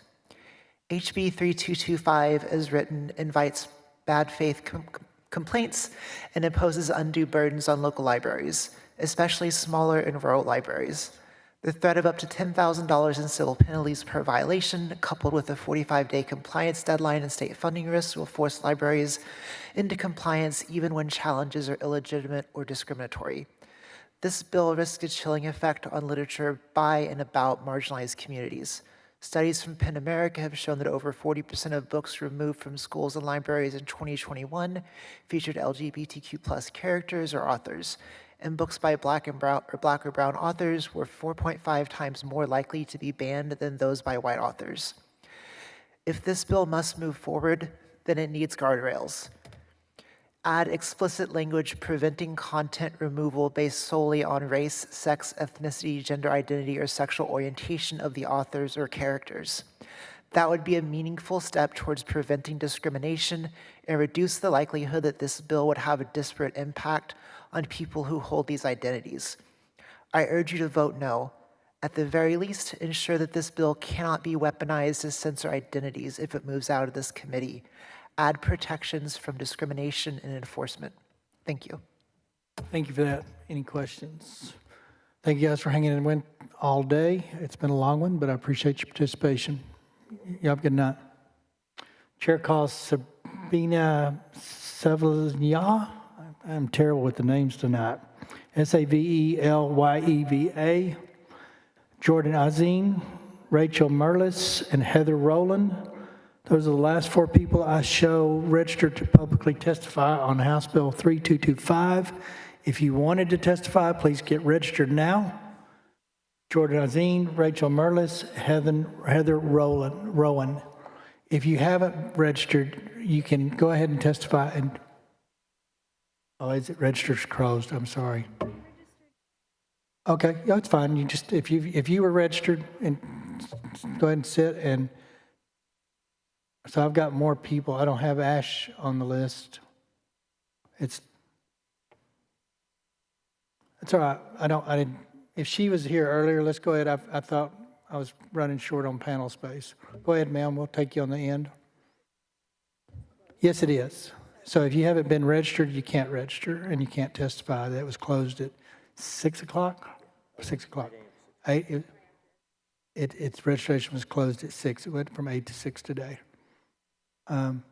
HB 3225, as written, invites bad faith complaints and imposes undue burdens on local libraries, especially smaller and rural libraries. The threat of up to $10,000 in civil penalties per violation, coupled with a 45-day compliance deadline and state funding risks, will force libraries into compliance even when challenges are illegitimate or discriminatory. This bill risks a chilling effect on literature by and about marginalized communities. Studies from PEN America have shown that over 40% of books removed from schools and libraries in 2021 featured LGBTQ+ characters or authors, and books by black or brown authors were 4.5 times more likely to be banned than those by white authors. If this bill must move forward, then it needs guardrails. Add explicit language preventing content removal based solely on race, sex, ethnicity, gender identity, or sexual orientation of the authors or characters. That would be a meaningful step towards preventing discrimination and reduce the likelihood that this bill would have a disparate impact on people who hold these identities. I urge you to vote no. At the very least, ensure that this bill cannot be weaponized to censor identities if it moves out of this committee. Add protections from discrimination and enforcement. Thank you. Thank you for that. Any questions? Thank you guys for hanging in with all day. It's been a long one, but I appreciate your participation. You have a good night. Chair calls Sabina Savlya. I'm terrible with the names tonight. Savelyeva, Jordan Azine, Rachel Merlis, and Heather Rowland. Those are the last four people I show registered to publicly testify on House Bill 3225. If you wanted to testify, please get registered now. Jordan Azine, Rachel Merlis, Heather Rowan. If you haven't registered, you can go ahead and testify. Is it registered closed? I'm sorry. Okay, yeah, it's fine. You just if you were registered, and go ahead and sit. And so I've got more people. I don't have Ash on the list. It's all right. I didn't. If she was here earlier, let's go ahead. I thought I was running short on panel space. Go ahead, ma'am. We'll take you on the end. Yes, it is. So if you haven't been registered, you can't register and you can't testify. That was closed at 6 o'clock? 6 o'clock. Its registration was closed at 6. It went from 8 to 6 today. And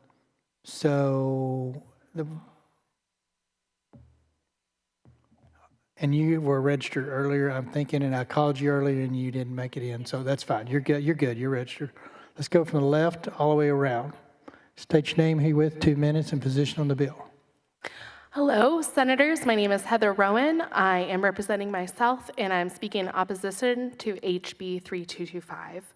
you were registered earlier, I'm thinking, and I called you earlier and you didn't make it in. So that's fine. You're good. You're registered. Let's go from the left all the way around. State your name, who you're with, 2 minutes, and position on the bill. Hello, Senators. My name is Heather Rowan. I am representing myself, and I'm speaking in opposition to HB 3225.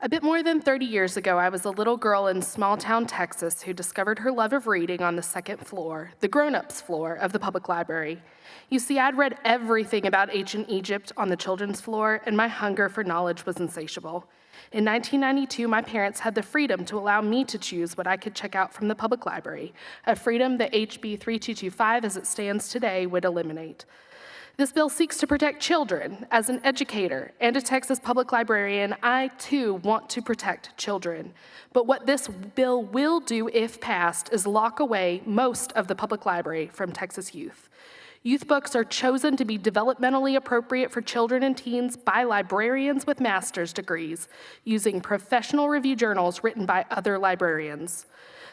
A bit more than 30 years ago, I was a little girl in small-town Texas who discovered her love of reading on the second floor, the grown-ups floor of the public library. You see, I'd read everything about ancient Egypt on the children's floor, and my hunger for knowledge was insatiable. In 1992, my parents had the freedom to allow me to choose what I could check out from the public library, a freedom that HB 3225, as it stands today, would eliminate. This bill seeks to protect children. As an educator and a Texas public librarian, I too want to protect children. But what this bill will do, if passed, is lock away most of the public library from Texas youth. Youth books are chosen to be developmentally appropriate for children and teens by librarians with master's degrees, using professional review journals written by other librarians.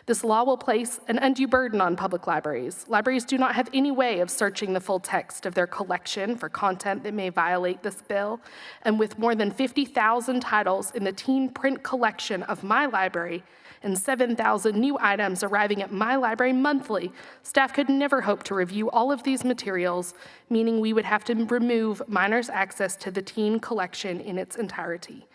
This law will place an undue burden on public libraries. Libraries do not have any way of searching the full text of their collection for content that may violate this bill, and with more than 50,000 titles in the teen print collection of my library and 7,000 new items arriving at my library monthly, staff could never hope to review all of these materials, meaning we would have to remove minors' access to the teen collection in its entirety.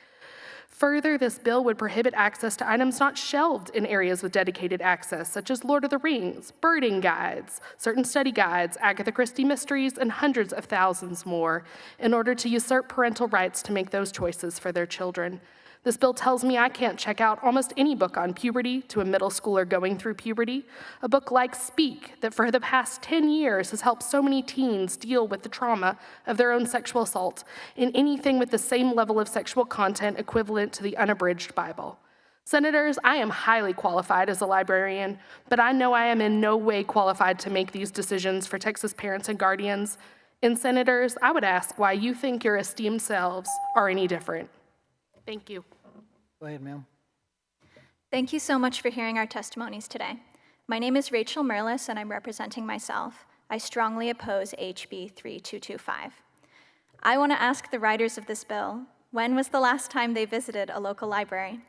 Further, this bill would prohibit access to items not shelved in areas with dedicated access, such as Lord of the Rings, birding guides, certain study guides, Agatha Christie mysteries, and hundreds of thousands more, in order to usurp parental rights to make those choices for their children. This bill tells me I can't check out almost any book on puberty to a middle schooler going through puberty. A book like Speak, that for the past 10 years has helped so many teens deal with the trauma of their own sexual assault, in anything with the same level of sexual content equivalent to the unabridged Bible. Senators, I am highly qualified as a librarian, but I know I am in no way qualified to make these decisions for Texas parents and guardians. And senators, I would ask why you think your esteemed selves are any different. Thank you. Go ahead, ma'am. Thank you so much for hearing our testimonies today. My name is Rachel Merlis, and I'm representing myself. I strongly oppose HB 3225. I want to ask the writers of this bill, when was the last time they visited a local library?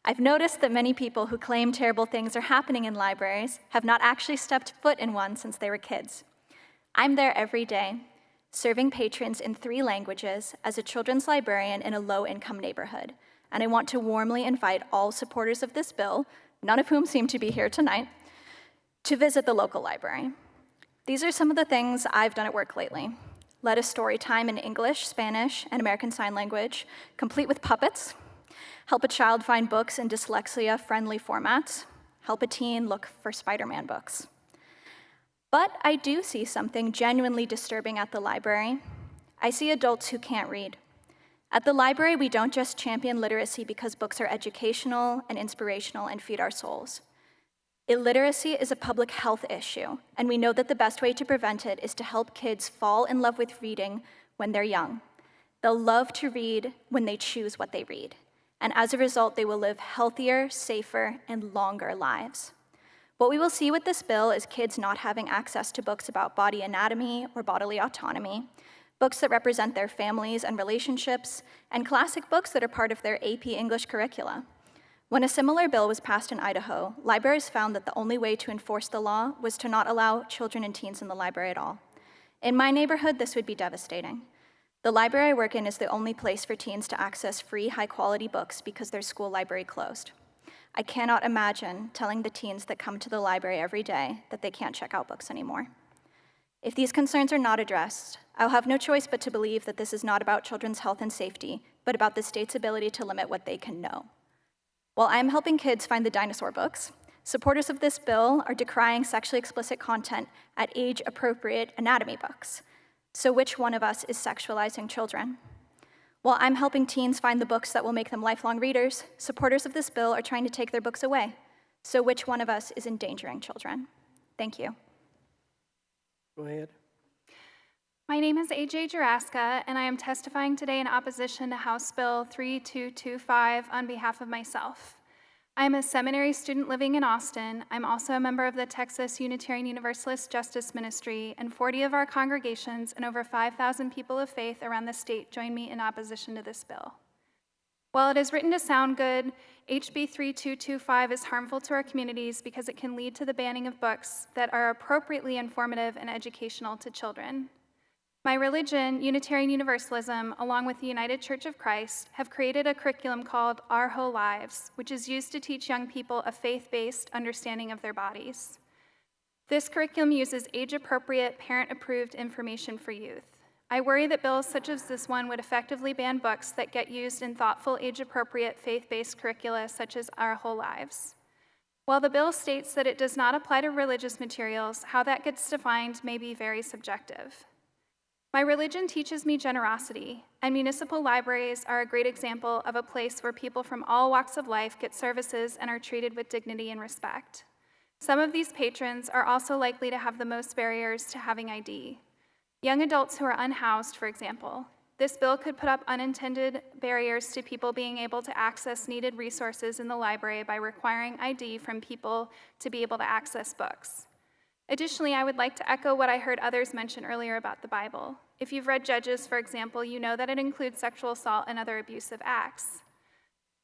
I've noticed that many people who claim terrible things are happening in libraries have not actually stepped foot in one since they were kids. I'm there every day, serving patrons in 3 languages as a children's librarian in a low-income neighborhood. And I want to warmly invite all supporters of this bill, none of whom seem to be here tonight, to visit the local library. These are some of the things I've done at work lately. Led a story time in English, Spanish, and American Sign Language, complete with puppets. Help a child find books in dyslexia-friendly formats. Help a teen look for Spider-Man books. But I do see something genuinely disturbing at the library. I see adults who can't read. At the library, we don't just champion literacy because books are educational and inspirational and feed our souls. Illiteracy is a public health issue, and we know that the best way to prevent it is to help kids fall in love with reading when they're young. They'll love to read when they choose what they read, and as a result, they will live healthier, safer, and longer lives. What we will see with this bill is kids not having access to books about body anatomy or bodily autonomy, books that represent their families and relationships, and classic books that are part of their AP English curricula. When a similar bill was passed in Idaho, libraries found that the only way to enforce the law was to not allow children and teens in the library at all. In my neighborhood, this would be devastating. The library I work in is the only place for teens to access free, high-quality books because their school library closed. I cannot imagine telling the teens that come to the library every day that they can't check out books anymore. If these concerns are not addressed, I'll have no choice but to believe that this is not about children's health and safety, but about the state's ability to limit what they can know. While I'm helping kids find the dinosaur books, supporters of this bill are decrying sexually explicit content at age-appropriate anatomy books. So which one of us is sexualizing children? While I'm helping teens find the books that will make them lifelong readers, supporters of this bill are trying to take their books away. So which one of us is endangering children? Thank you. Go ahead. My name is AJ Juraska, and I am testifying today in opposition to House Bill 3225 on behalf of myself. I am a seminary student living in Austin. I'm also a member of the Texas Unitarian Universalist Justice Ministry, and 40 of our congregations and over 5,000 people of faith around the state join me in opposition to this bill. While it is written to sound good, HB 3225 is harmful to our communities because it can lead to the banning of books that are appropriately informative and educational to children. My religion, Unitarian Universalism, along with the United Church of Christ, have created a curriculum called Our Whole Lives, which is used to teach young people a faith-based understanding of their bodies. This curriculum uses age-appropriate, parent-approved information for youth. I worry that bills such as this one would effectively ban books that get used in thoughtful, age-appropriate, faith-based curricula such as Our Whole Lives. While the bill states that it does not apply to religious materials, how that gets defined may be very subjective. My religion teaches me generosity, and municipal libraries are a great example of a place where people from all walks of life get services and are treated with dignity and respect. Some of these patrons are also likely to have the most barriers to having ID. Young adults who are unhoused, for example. This bill could put up unintended barriers to people being able to access needed resources in the library by requiring ID from people to be able to access books. Additionally, I would like to echo what I heard others mention earlier about the Bible. If you've read Judges, for example, you know that it includes sexual assault and other abusive acts.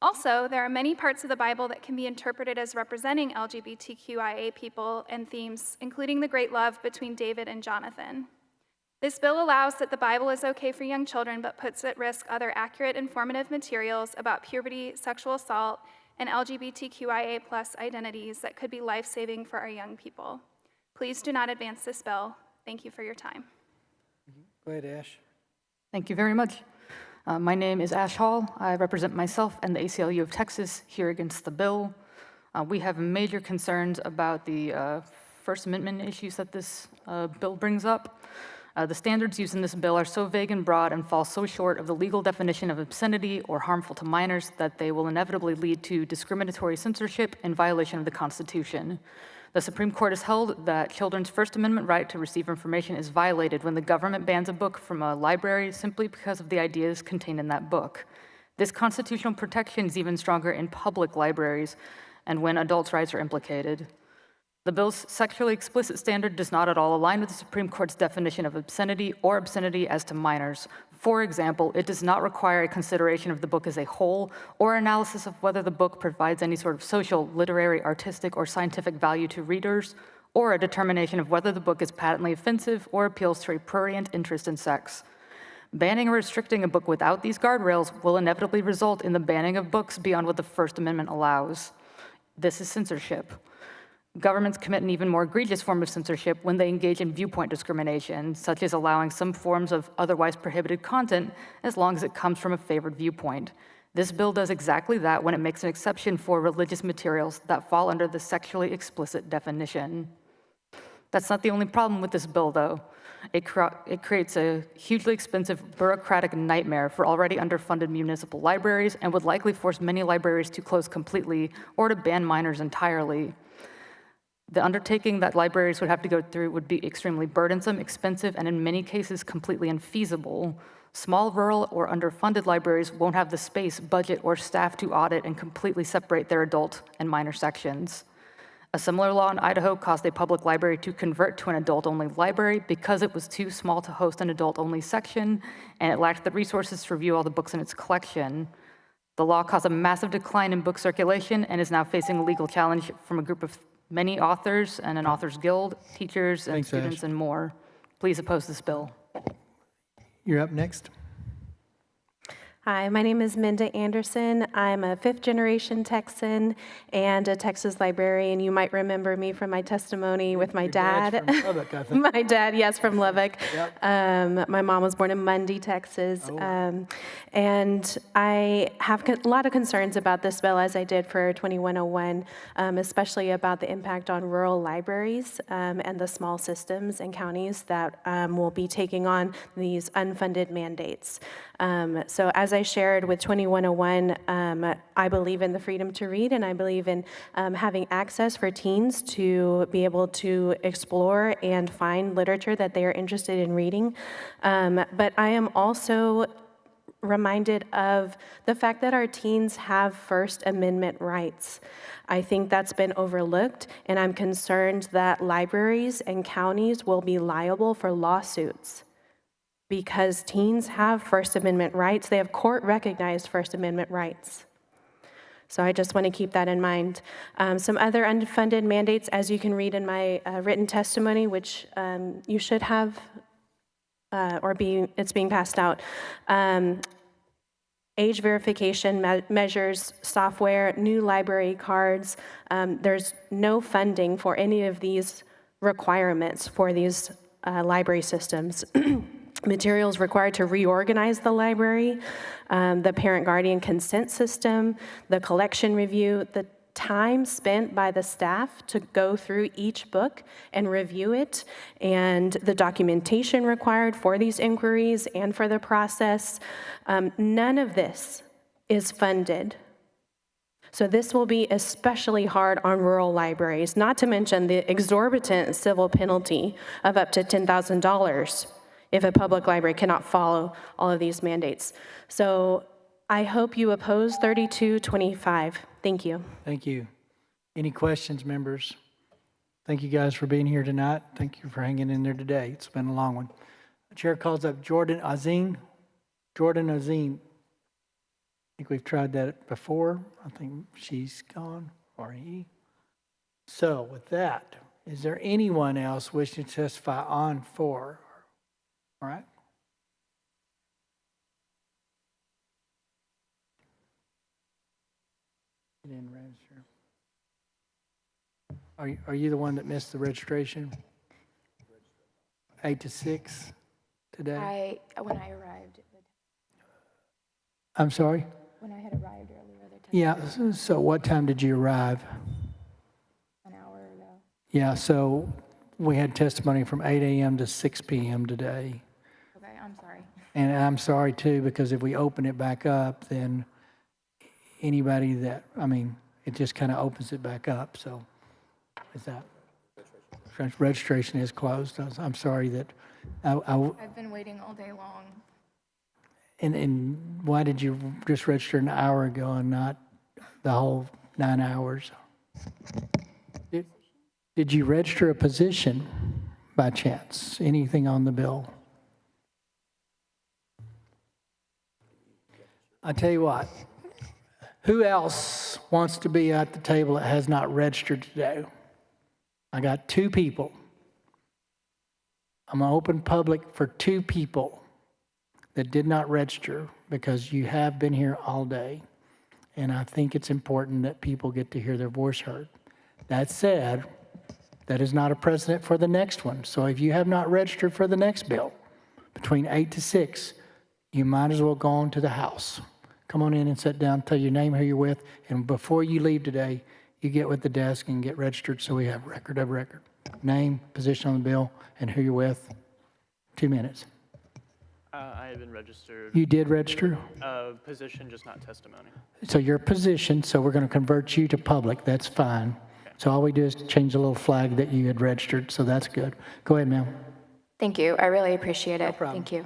Also, there are many parts of the Bible that can be interpreted as representing LGBTQIA people and themes, including the great love between David and Jonathan. This bill allows that the Bible is okay for young children, but puts at risk other accurate, informative materials about puberty, sexual assault, and LGBTQIA+ identities that could be life-saving for our young people. Please do not advance this bill. Thank you for your time. Go ahead, Ash. Thank you very much. My name is Ash Hall. I represent myself and the ACLU of Texas here against the bill. We have major concerns about the First Amendment issues that this bill brings up. The standards used in this bill are so vague and broad and fall so short of the legal definition of obscenity or harmful to minors that they will inevitably lead to discriminatory censorship in violation of the Constitution. The Supreme Court has held that children's First Amendment right to receive information is violated when the government bans a book from a library simply because of the ideas contained in that book. This constitutional protection is even stronger in public libraries and when adults' rights are implicated. The bill's sexually explicit standard does not at all align with the Supreme Court's definition of obscenity or obscenity as to minors. For example, it does not require a consideration of the book as a whole or analysis of whether the book provides any sort of social, literary, artistic, or scientific value to readers, or a determination of whether the book is patently offensive or appeals to a prurient interest in sex. Banning or restricting a book without these guardrails will inevitably result in the banning of books beyond what the First Amendment allows. This is censorship. Governments commit an even more egregious form of censorship when they engage in viewpoint discrimination, such as allowing some forms of otherwise prohibited content as long as it comes from a favored viewpoint. This bill does exactly that when it makes an exception for religious materials that fall under the sexually explicit definition. That's not the only problem with this bill, though. It creates a hugely expensive bureaucratic nightmare for already underfunded municipal libraries and would likely force many libraries to close completely or to ban minors entirely. The undertaking that libraries would have to go through would be extremely burdensome, expensive, and in many cases completely unfeasible. Small, rural, or underfunded libraries won't have the space, budget, or staff to audit and completely separate their adult and minor sections. A similar law in Idaho caused a public library to convert to an adult-only library because it was too small to host an adult-only section, and it lacked the resources to review all the books in its collection. The law caused a massive decline in book circulation and is now facing a legal challenge from a group of many authors and an authors guild, teachers and students, and more. Please oppose this bill. You're up next. Hi, my name is Minda Anderson. I'm a fifth-generation Texan and a Texas librarian. You might remember me from my testimony with my dad. From Lubbock, I think. My dad, yes, from Lubbock. Yep. My mom was born in Mundy, Texas. And I have a lot of concerns about this bill, as I did for 2101, especially about the impact on rural libraries and the small systems and counties that will be taking on these unfunded mandates. So as I shared with 2101, I believe in the freedom to read, and I believe in having access for teens to be able to explore and find literature that they are interested in reading. But I am also reminded of the fact that our teens have First Amendment rights. I think that's been overlooked, and I'm concerned that libraries and counties will be liable for lawsuits because teens have First Amendment rights. They have court-recognized First Amendment rights. So I just want to keep that in mind. Some other unfunded mandates, as you can read in my written testimony, which you should have, it's being passed out. Age verification measures, software, new library cards. There's no funding for any of these requirements for these library systems. Materials required to reorganize the library, the parent-guardian consent system, the collection review, the time spent by the staff to go through each book and review it, and the documentation required for these inquiries and for the process. None of this is funded. So this will be especially hard on rural libraries, not to mention the exorbitant civil penalty of up to $10,000 if a public library cannot follow all of these mandates. So I hope you oppose 3225. Thank you. Thank you. Any questions, members? Thank you guys for being here tonight. Thank you for hanging in there today. It's been a long one. The chair calls up Jordan Azim. Jordan Azim. I think we've tried that before. I think she's gone, or he. So with that, is there anyone else wishing to testify on 4? All right. You didn't register. Are you the one that missed the registration? 8 to 6 today? When I arrived. I'm sorry? When I had arrived earlier. Yeah, so what time did you arrive? An hour ago. Yeah, so we had testimony from 8 a.m. to 6 p.m. today. Okay, I'm sorry. And I'm sorry too, because if we open it back up, then anybody that, it just kind of opens it back up, so is that? Registration is closed. I'm sorry that I've been waiting all day long. And why did you just register an hour ago and not the whole 9 hours? Did you register a position by chance? Anything on the bill? I tell you what, who else wants to be at the table that has not registered today? I got 2 people. I'm going to open public for 2 people that did not register because you have been here all day. And I think it's important that people get to hear their voice heard. That said, that is not a precedent for the next one. So if you have not registered for the next bill, between 8 to 6, you might as well go on to the House. Come on in and sit down, tell your name, who you're with, and before you leave today, you get with the desk and get registered so we have record of record. Name, position on the bill, and who you're with. 2 minutes. I have been registered. You did register? Position, just not testimony. So your position, so we're going to convert you to public. That's fine. Okay. So all we do is change the little flag that you had registered, so that's good. Go ahead, ma'am. Thank you. I really appreciate it. No problem. Thank you.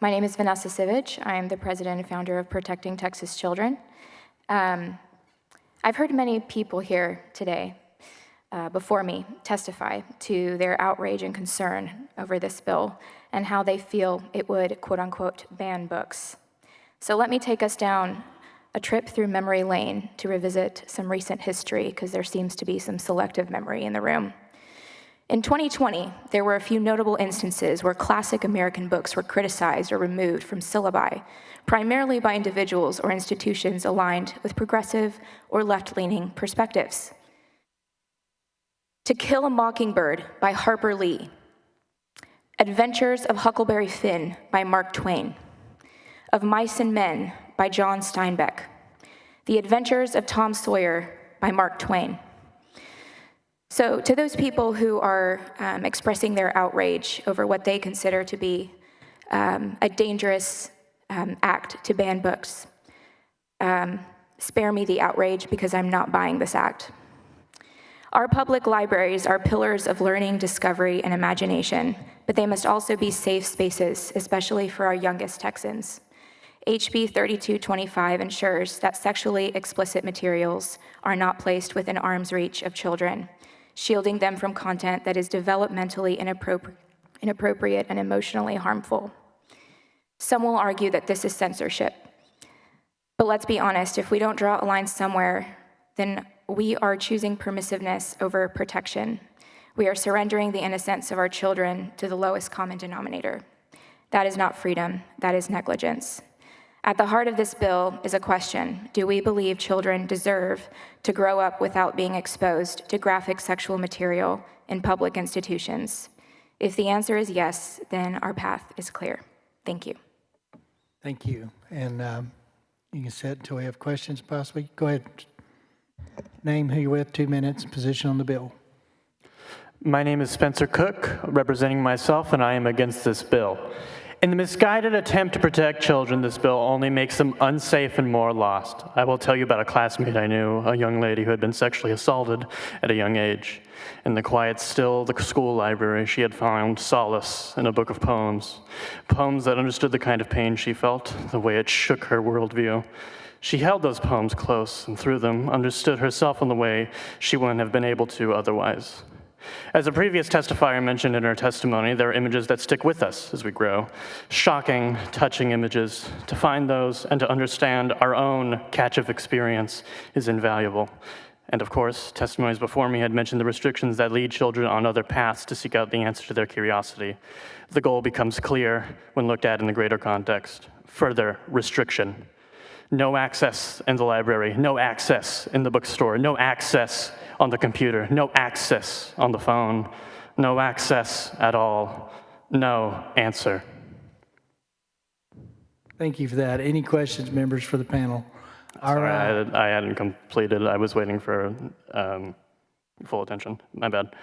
My name is Vanessa Sivich. I am the president and founder of Protecting Texas Children. I've heard many people here today before me testify to their outrage and concern over this bill and how they feel it would, quote unquote, ban books. So let me take us down a trip through memory lane to revisit some recent history, because there seems to be some selective memory in the room. In 2020, there were a few notable instances where classic American books were criticized or removed from syllabi, primarily by individuals or institutions aligned with progressive or left-leaning perspectives. To Kill a Mockingbird by Harper Lee, Adventures of Huckleberry Finn by Mark Twain, Of Mice and Men by John Steinbeck, The Adventures of Tom Sawyer by Mark Twain. So to those people who are expressing their outrage over what they consider to be a dangerous act to ban books, spare me the outrage, because I'm not buying this act. Our public libraries are pillars of learning, discovery, and imagination, but they must also be safe spaces, especially for our youngest Texans. HB 3225 ensures that sexually explicit materials are not placed within arm's reach of children, shielding them from content that is developmentally inappropriate and emotionally harmful. Some will argue that this is censorship. But let's be honest, if we don't draw a line somewhere, then we are choosing permissiveness over protection. We are surrendering the innocence of our children to the lowest common denominator. That is not freedom, that is negligence. At the heart of this bill is a question: do we believe children deserve to grow up without being exposed to graphic sexual material in public institutions? If the answer is yes, then our path is clear. Thank you. Thank you. And you can sit until we have questions, possibly. Go ahead. Name, who you're with, 2 minutes, position on the bill. My name is Spencer Cook, representing myself, and I am against this bill. In the misguided attempt to protect children, this bill only makes them unsafe and more lost. I will tell you about a classmate I knew, a young lady who had been sexually assaulted at a young age. In the quiet still the school library, she had found solace in a book of poems. Poems that understood the kind of pain she felt, the way it shook her worldview. She held those poems close and through them understood herself in the way she wouldn't have been able to otherwise. As a previous testifier mentioned in her testimony, there are images that stick with us as we grow. Shocking, touching images. To find those and to understand our own catch of experience is invaluable. And of course, testimonies before me had mentioned the restrictions that lead children on other paths to seek out the answer to their curiosity. The goal becomes clear when looked at in the greater context. Further restriction. No access in the library, no access in the bookstore, no access on the computer, no access on the phone, no access at all, no answer. Thank you for that. Any questions, members, for the panel? Sorry, I hadn't completed. I was waiting for full attention. My bad.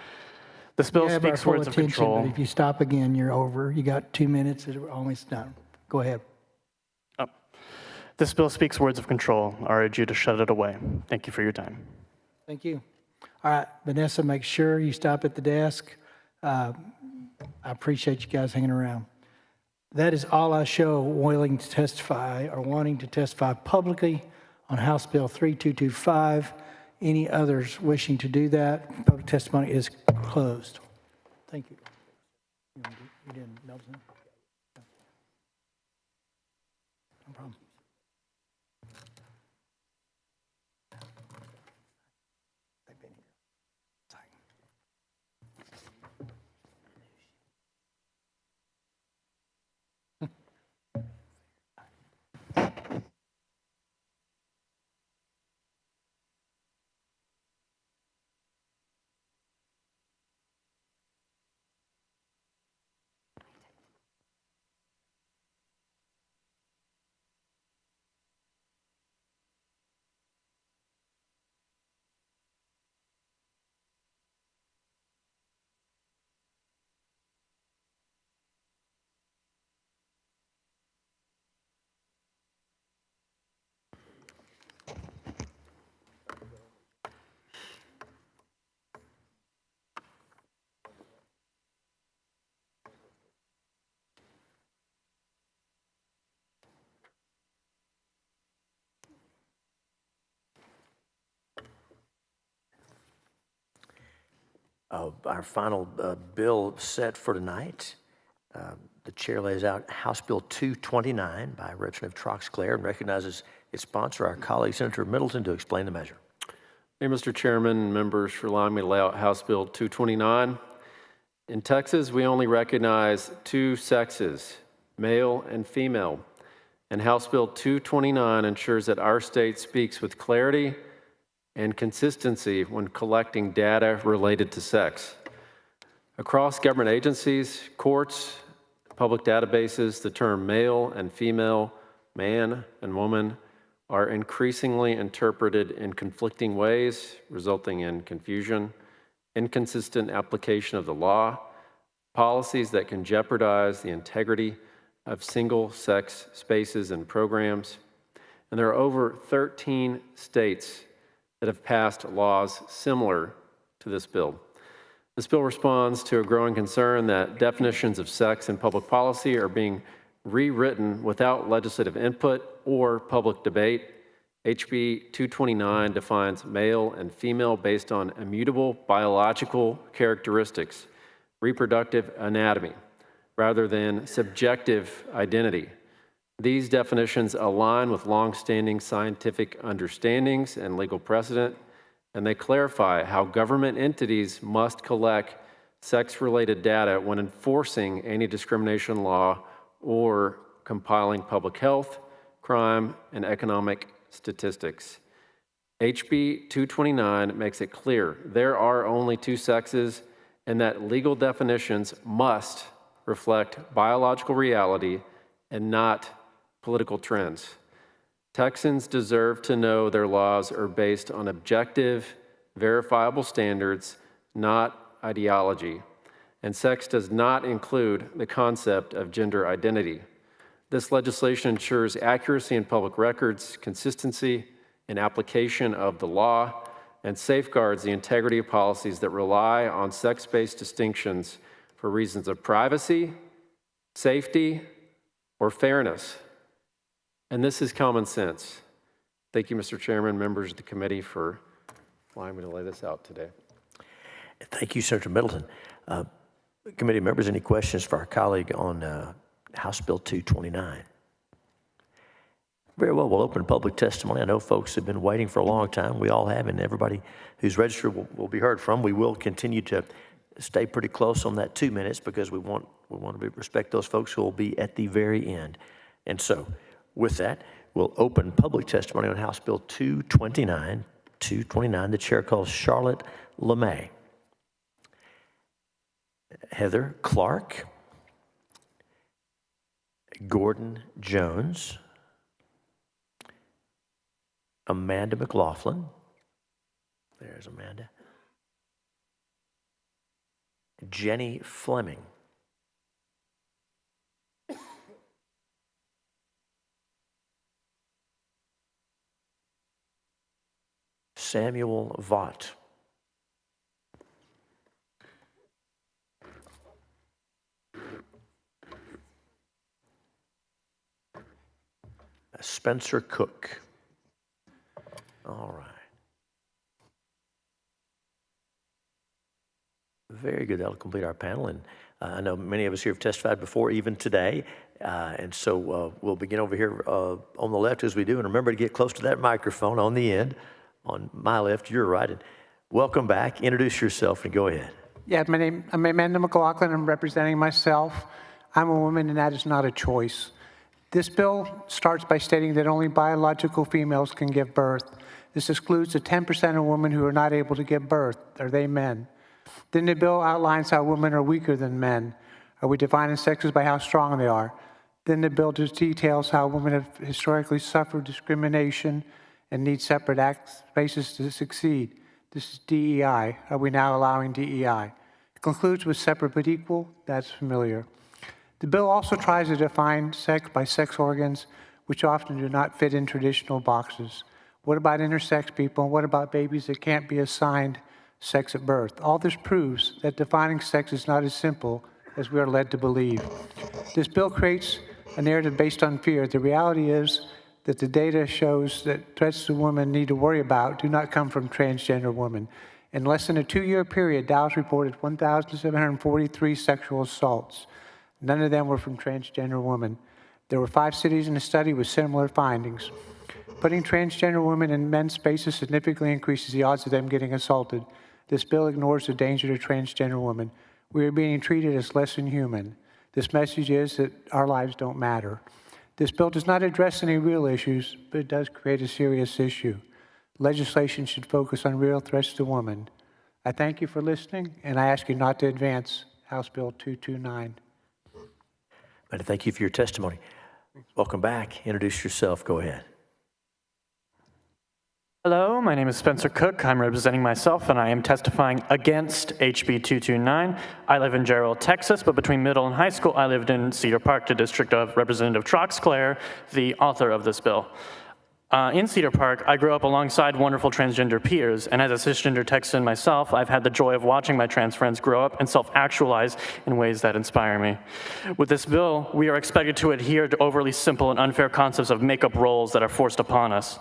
This bill speaks words of control. But if you stop again, you're over. You got 2 minutes. It's almost done. Go ahead. This bill speaks words of control. I urge you to shut it away. Thank you for your time. Thank you. All right, Vanessa, make sure you stop at the desk. I appreciate you guys hanging around. That is all I show willing to testify or wanting to testify publicly on House Bill 3225. Any others wishing to do that? Public testimony is closed. Thank you. You didn't, Nelson? No problem. Our final bill set for tonight. The chair lays out House Bill 229 by Representative Troxclair and recognizes its sponsor, our colleague Senator Middleton, to explain the measure. Hey, Mr. Chairman and members, for allowing me to lay out House Bill 229. In Texas, we only recognize two sexes, male and female. And House Bill 229 ensures that our state speaks with clarity and consistency when collecting data related to sex. Across government agencies, courts, public databases, the term male and female, man and woman are increasingly interpreted in conflicting ways, resulting in confusion, inconsistent application of the law, policies that can jeopardize the integrity of single-sex spaces and programs. And there are over 13 states that have passed laws similar to this bill. This bill responds to a growing concern that definitions of sex in public policy are being rewritten without legislative input or public debate. HB 229 defines male and female based on immutable biological characteristics, reproductive anatomy, rather than subjective identity. These definitions align with longstanding scientific understandings and legal precedent, and they clarify how government entities must collect sex-related data when enforcing anti-discrimination law or compiling public health, crime, and economic statistics. HB 229 makes it clear there are only two sexes and that legal definitions must reflect biological reality and not political trends. Texans deserve to know their laws are based on objective, verifiable standards, not ideology. and sex does not include the concept of gender identity. This legislation ensures accuracy in public records, consistency in application of the law, and safeguards the integrity of policies that rely on sex-based distinctions for reasons of privacy, safety, or fairness. And this is common sense. Thank you, Mr. Chairman, members of the committee, for allowing me to lay this out today. Thank you, Senator Middleton. Committee members, any questions for our colleague on House Bill 229? Very well, we'll open public testimony. I know folks have been waiting for a long time. We all have, and everybody who's registered will be heard from. We will continue to stay pretty close on that 2 minutes because we want to respect those folks who will be at the very end. And so, with that, we'll open public testimony on House Bill 229. The chair calls Charlotte LeMay. Heather Clark, Gordon Jones, Amanda McLaughlin, there's Amanda, Jenny Fleming, Samuel Vaught, Spencer Cook. All right. Very good. That'll complete our panel. And I know many of us here have testified before, even today. And so we'll begin over here on the left as we do. And remember to get close to that microphone on the end. On my left, your right. And welcome back. Introduce yourself and go ahead. Yeah, I'm Amanda McLaughlin. I'm representing myself. I'm a woman, and that is not a choice. This bill starts by stating that only biological females can give birth. This excludes the 10% of women who are not able to give birth. Are they men? Then the bill outlines how women are weaker than men. Are we defining sexes by how strong they are? Then the bill just details how women have historically suffered discrimination and need separate spaces to succeed. This is DEI. Are we now allowing DEI? It concludes with separate but equal. That's familiar. The bill also tries to define sex by sex organs, which often do not fit in traditional boxes. What about intersex people? What about babies that can't be assigned sex at birth? All this proves that defining sex is not as simple as we are led to believe. This bill creates a narrative based on fear. The reality is that the data shows that threats to women need to worry about do not come from transgender women. In less than a 2-year period, Dallas reported 1,743 sexual assaults. None of them were from transgender women. There were 5 cities in the study with similar findings. Putting transgender women in men's spaces significantly increases the odds of them getting assaulted. This bill ignores the danger to transgender women. We are being treated as less than human. This message is that our lives don't matter. This bill does not address any real issues, but it does create a serious issue. Legislation should focus on real threats to women. I thank you for listening, and I ask you not to advance House Bill 229. And thank you for your testimony. Welcome back. Introduce yourself. Go ahead. Hello, my name is Spencer Cook. I'm representing myself, and I am testifying against HB 229. I live in Gerald, Texas, but between middle and high school, I lived in Cedar Park, the district of Representative Troxclair, the author of this bill. In Cedar Park, I grew up alongside wonderful transgender peers, and as a cisgender Texan myself, I've had the joy of watching my trans friends grow up and self-actualize in ways that inspire me. With this bill, we are expected to adhere to overly simple and unfair concepts of make-up roles that are forced upon us.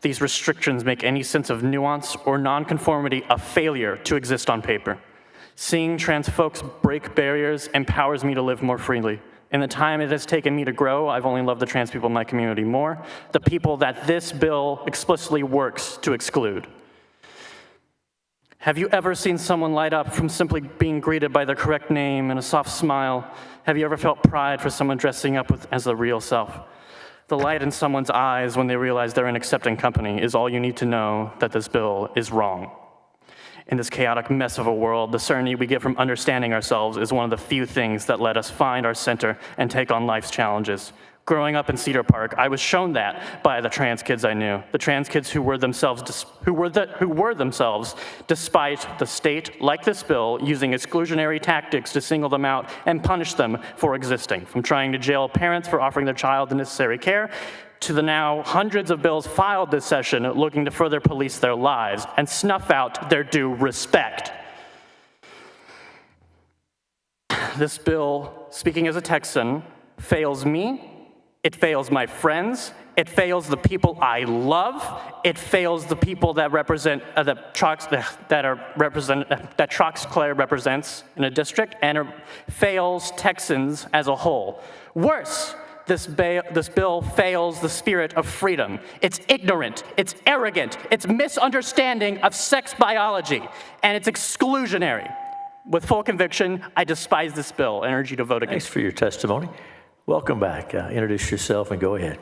These restrictions make any sense of nuance or nonconformity a failure to exist on paper. Seeing trans folks break barriers empowers me to live more freely. In the time it has taken me to grow, I've only loved the trans people in my community more, the people that this bill explicitly works to exclude. Have you ever seen someone light up from simply being greeted by their correct name and a soft smile? Have you ever felt pride for someone dressing up as the real self? The light in someone's eyes when they realize they're in accepting company is all you need to know that this bill is wrong. In this chaotic mess of a world, the certainty we get from understanding ourselves is one of the few things that let us find our center and take on life's challenges Growing up in Cedar Park, I was shown that by the trans kids I knew, the trans kids who were themselves, despite the state, like this bill, using exclusionary tactics to single them out and punish them for existing, from trying to jail parents for offering their child the necessary care, to the now hundreds of bills filed this session looking to further police their lives and snuff out their due respect. This bill, speaking as a Texan, fails me. It fails my friends. It fails the people I love. It fails the people that represent that Troxclair represents in a district, and it fails Texans as a whole. Worse, this bill fails the spirit of freedom. It's ignorant, it's arrogant, it's misunderstanding of sex biology, and it's exclusionary. With full conviction, I despise this bill and urge you to vote against. Thanks for your testimony. Welcome back. Introduce yourself and go ahead.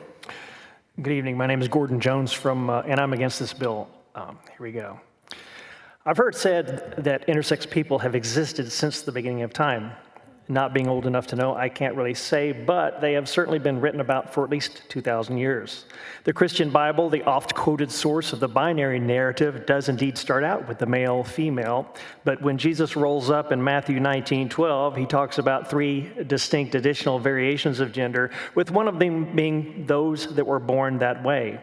Good evening. My name is Gordon Jones and I'm against this bill. Here we go. I've heard said that intersex people have existed since the beginning of time. Not being old enough to know, I can't really say, but they have certainly been written about for at least 2,000 years. The Christian Bible, the oft-quoted source of the binary narrative, does indeed start out with the male-female, but when Jesus rolls up in Matthew 19:12, he talks about 3 distinct additional variations of gender, with one of them being those that were born that way.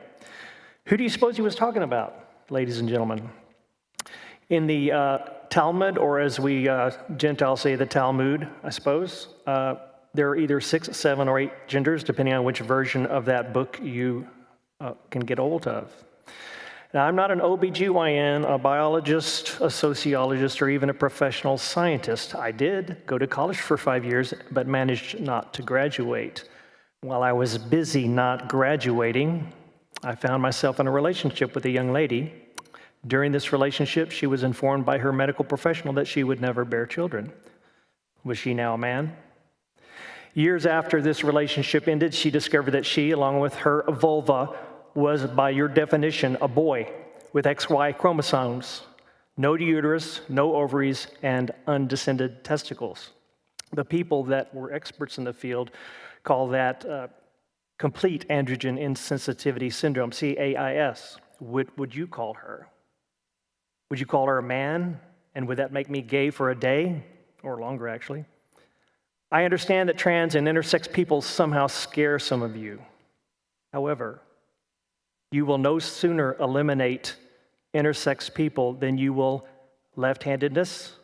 Who do you suppose he was talking about, ladies and gentlemen? In the Talmud, or as we Gentiles say, the Talmud, I suppose, there are either 6, 7, or 8 genders, depending on which version of that book you can get a hold of. Now, I'm not an OBGYN, a biologist, a sociologist, or even a professional scientist. I did go to college for 5 years, but managed not to graduate. While I was busy not graduating, I found myself in a relationship with a young lady. During this relationship, she was informed by her medical professional that she would never bear children. Was she now a man? Years after this relationship ended, she discovered that she, along with her vulva, was, by your definition, a boy with XY chromosomes, no uterus, no ovaries, and undescended testicles. The people that were experts in the field call that complete androgen insensitivity syndrome, CAIS. What would you call her? Would you call her a man? And would that make me gay for a day? Or longer, actually. I understand that trans and intersex people somehow scare some of you. However, you will no sooner eliminate intersex people than you will left-handedness,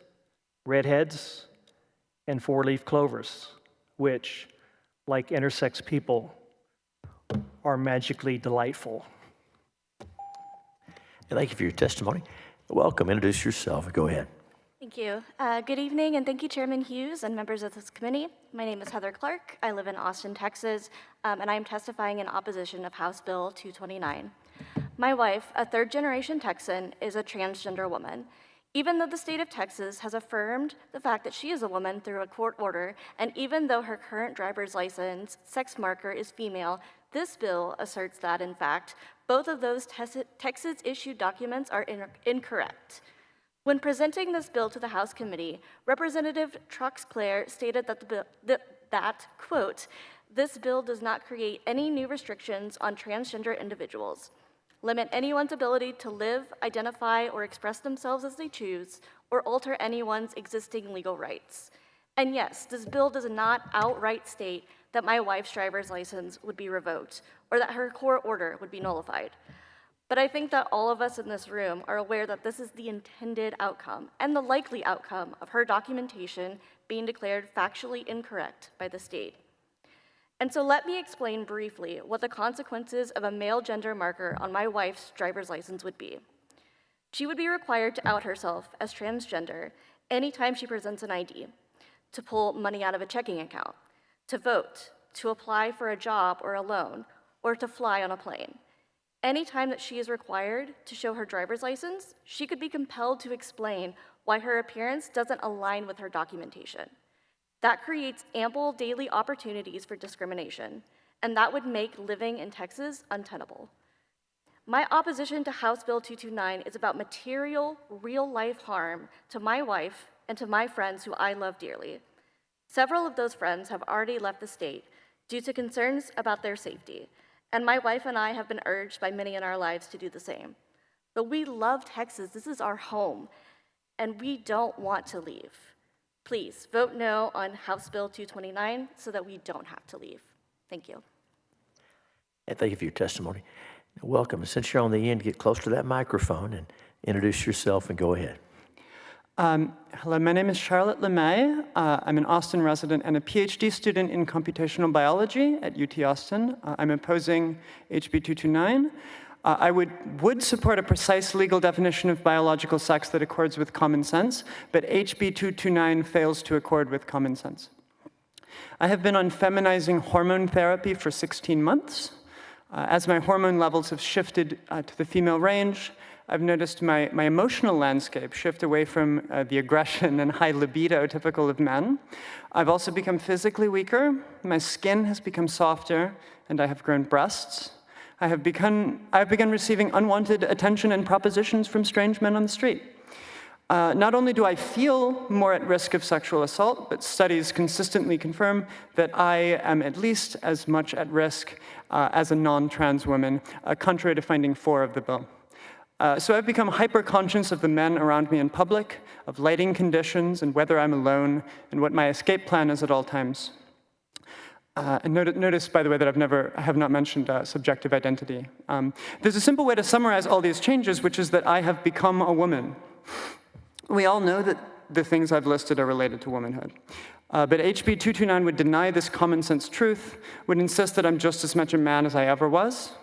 redheads, and 4-leaf clovers, which, like intersex people, are magically delightful. Thank you for your testimony. Welcome. Introduce yourself. Go ahead. Thank you. Good evening, and thank you, Chairman Hughes and members of this committee. My name is Heather Clark. I live in Austin, Texas, and I am testifying in opposition of House Bill 229. My wife, a third-generation Texan, is a transgender woman. Even though the state of Texas has affirmed the fact that she is a woman through a court order, and even though her current driver's license sex marker is female, this bill asserts that, in fact, both of those Texas-issued documents are incorrect. When presenting this bill to the House committee, Representative Troxclair stated that, quote, this bill does not create any new restrictions on transgender individuals, limit anyone's ability to live, identify, or express themselves as they choose, or alter anyone's existing legal rights. And yes, this bill does not outright state that my wife's driver's license would be revoked or that her court order would be nullified. But I think that all of us in this room are aware that this is the intended outcome and the likely outcome of her documentation being declared factually incorrect by the state. And so let me explain briefly what the consequences of a male gender marker on my wife's driver's license would be. She would be required to out herself as transgender anytime she presents an ID, to pull money out of a checking account, to vote, to apply for a job or a loan, or to fly on a plane. Anytime that she is required to show her driver's license, she could be compelled to explain why her appearance doesn't align with her documentation. That creates ample daily opportunities for discrimination, and that would make living in Texas untenable. My opposition to House Bill 229 is about material, real-life harm to my wife and to my friends who I love dearly. Several of those friends have already left the state due to concerns about their safety. And my wife and I have been urged by many in our lives to do the same. But we love Texas. This is our home, and we don't want to leave. Please vote no on House Bill 229 so that we don't have to leave. Thank you. And thank you for your testimony. Welcome. Since you're on the end, get close to that microphone and introduce yourself and go ahead. Hello, my name is Charlotte LeMay. I'm an Austin resident and a PhD student in computational biology at UT Austin. I'm opposing HB 229. I would support a precise legal definition of biological sex that accords with common sense, but HB 229 fails to accord with common sense. I have been on feminizing hormone therapy for 16 months. As my hormone levels have shifted to the female range, I've noticed my emotional landscape shift away from the aggression and high libido typical of men. I've also become physically weaker. My skin has become softer, and I have grown breasts. I've begun receiving unwanted attention and propositions from strange men on the street. Not only do I feel more at risk of sexual assault, but studies consistently confirm that I am at least as much at risk as a non-trans woman, contrary to finding 4 of the bill. So I've become hyper-conscious of the men around me in public, of lighting conditions and whether I'm alone, and what my escape plan is at all times. And notice, by the way, that I have not mentioned subjective identity. There's a simple way to summarize all these changes, which is that I have become a woman. We all know that the things I've listed are related to womanhood. But HB 229 would deny this common sense truth, would insist that I'm just as much a man as I ever was.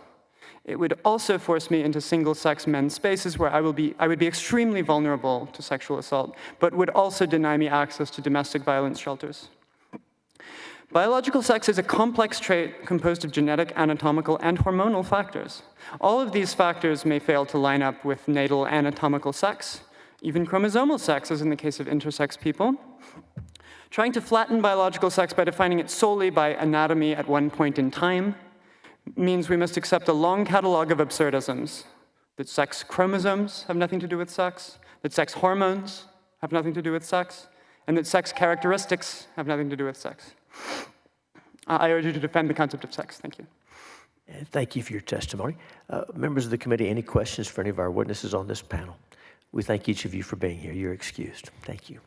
It would also force me into single-sex men's spaces where I would be extremely vulnerable to sexual assault, but would also deny me access to domestic violence shelters. Biological sex is a complex trait composed of genetic, anatomical, and hormonal factors. All of these factors may fail to line up with natal anatomical sex, even chromosomal sex, as in the case of intersex people. Trying to flatten biological sex by defining it solely by anatomy at one point in time means we must accept a long catalog of absurdisms, that sex chromosomes have nothing to do with sex, that sex hormones have nothing to do with sex, and that sex characteristics have nothing to do with sex. I urge you to defend the concept of sex. Thank you. And thank you for your testimony. Members of the committee, any questions for any of our witnesses on this panel? We thank each of you for being here. You're excused. Thank you.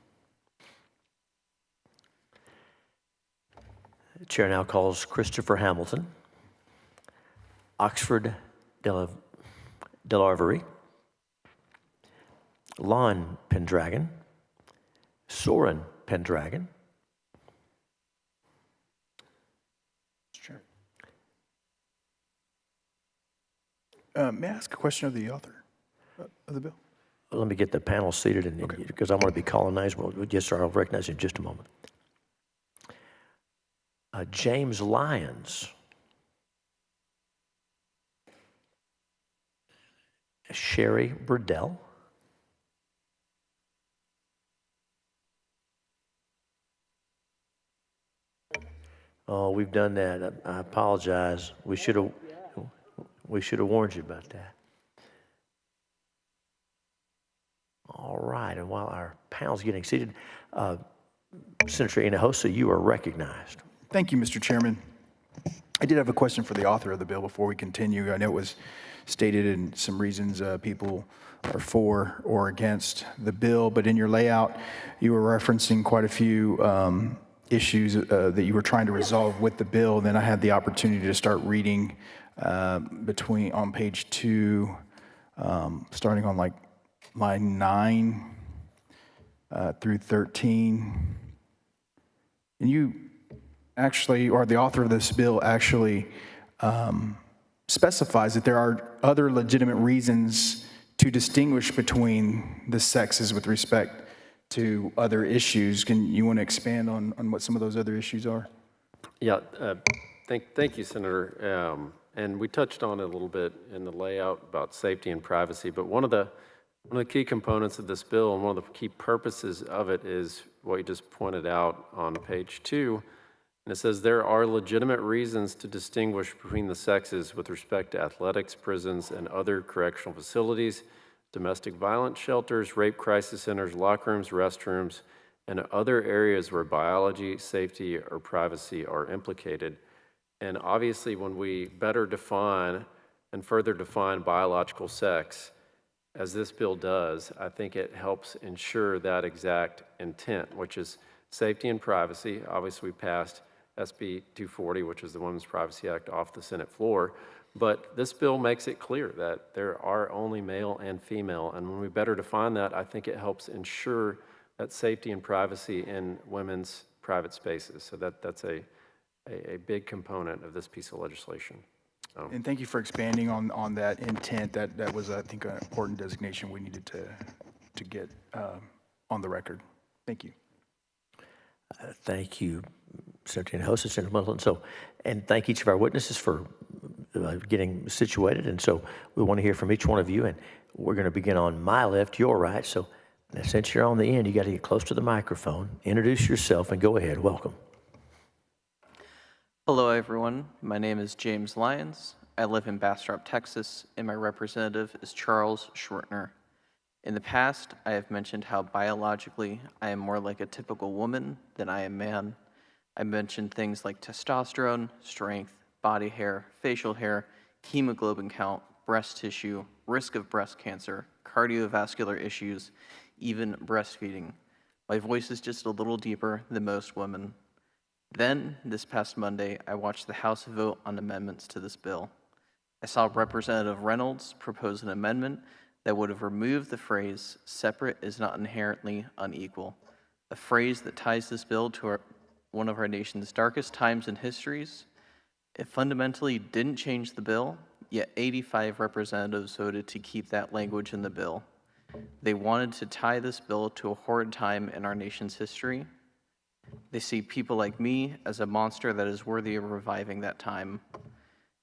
The chair now calls Christopher Hamilton, Oxford Delarvery, Lon Pendragon, Soren Pendragon. Sure. May I ask a question of the author of the bill? Let me get the panel seated, and because I want to be colonized. Well, yes, sir, I'll recognize you in just a moment. James Lyons. Sherry Burdell. Oh, we've done that. I apologize. We should have warned you about that. All right, and while our panel's getting seated, Senator Hinojosa, you are recognized. Thank you, Mr. Chairman. I did have a question for the author of the bill before we continue. I know it was stated in some reasons people are for or against the bill, but in your layout, you were referencing quite a few issues that you were trying to resolve with the bill. Then I had the opportunity to start reading on page 2, starting on like line 9 through 13. And you actually, or the author of this bill actually specifies that there are other legitimate reasons to distinguish between the sexes with respect to other issues. Can you want to expand on what some of those other issues are? Yeah, thank you, Senator. And we touched on it a little bit in the layout about safety and privacy, but one of the key components of this bill and one of the key purposes of it is what you just pointed out on page 2. And it says there are legitimate reasons to distinguish between the sexes with respect to athletics, prisons, and other correctional facilities, domestic violence shelters, rape crisis centers, locker rooms, restrooms, and other areas where biology, safety, or privacy are implicated. And obviously, when we better define and further define biological sex, as this bill does, I think it helps ensure that exact intent, which is safety and privacy. Obviously, we passed SB 240, which is the Women's Privacy Act, off the Senate floor. But this bill makes it clear that there are only male and female. And when we better define that, I think it helps ensure that safety and privacy in women's private spaces. So that's a big component of this piece of legislation. And thank you for expanding on that intent. That was, I think, an important designation we needed to get on the record. Thank you. Thank you, Senator Hinojosa, Senator Middleton. And thank each of our witnesses for getting situated. And so we want to hear from each one of you. And we're going to begin on my left, your right. So now, since you're on the end, you got to get close to the microphone. Introduce yourself and go ahead. Welcome. Hello, everyone. My name is James Lyons. I live in Bastrop, Texas, and my representative is Charles Schwertner. In the past, I have mentioned how biologically I am more like a typical woman than I am man. I mentioned things like testosterone, strength, body hair, facial hair, hemoglobin count, breast tissue, risk of breast cancer, cardiovascular issues, even breastfeeding. My voice is just a little deeper than most women. Then, this past Monday, I watched the House vote on amendments to this bill. I saw Representative Reynolds propose an amendment that would have removed the phrase, "separate is not inherently unequal," a phrase that ties this bill to one of our nation's darkest times and histories. It fundamentally didn't change the bill, yet 85 representatives voted to keep that language in the bill. They wanted to tie this bill to a horrid time in our nation's history. They see people like me as a monster that is worthy of reviving that time.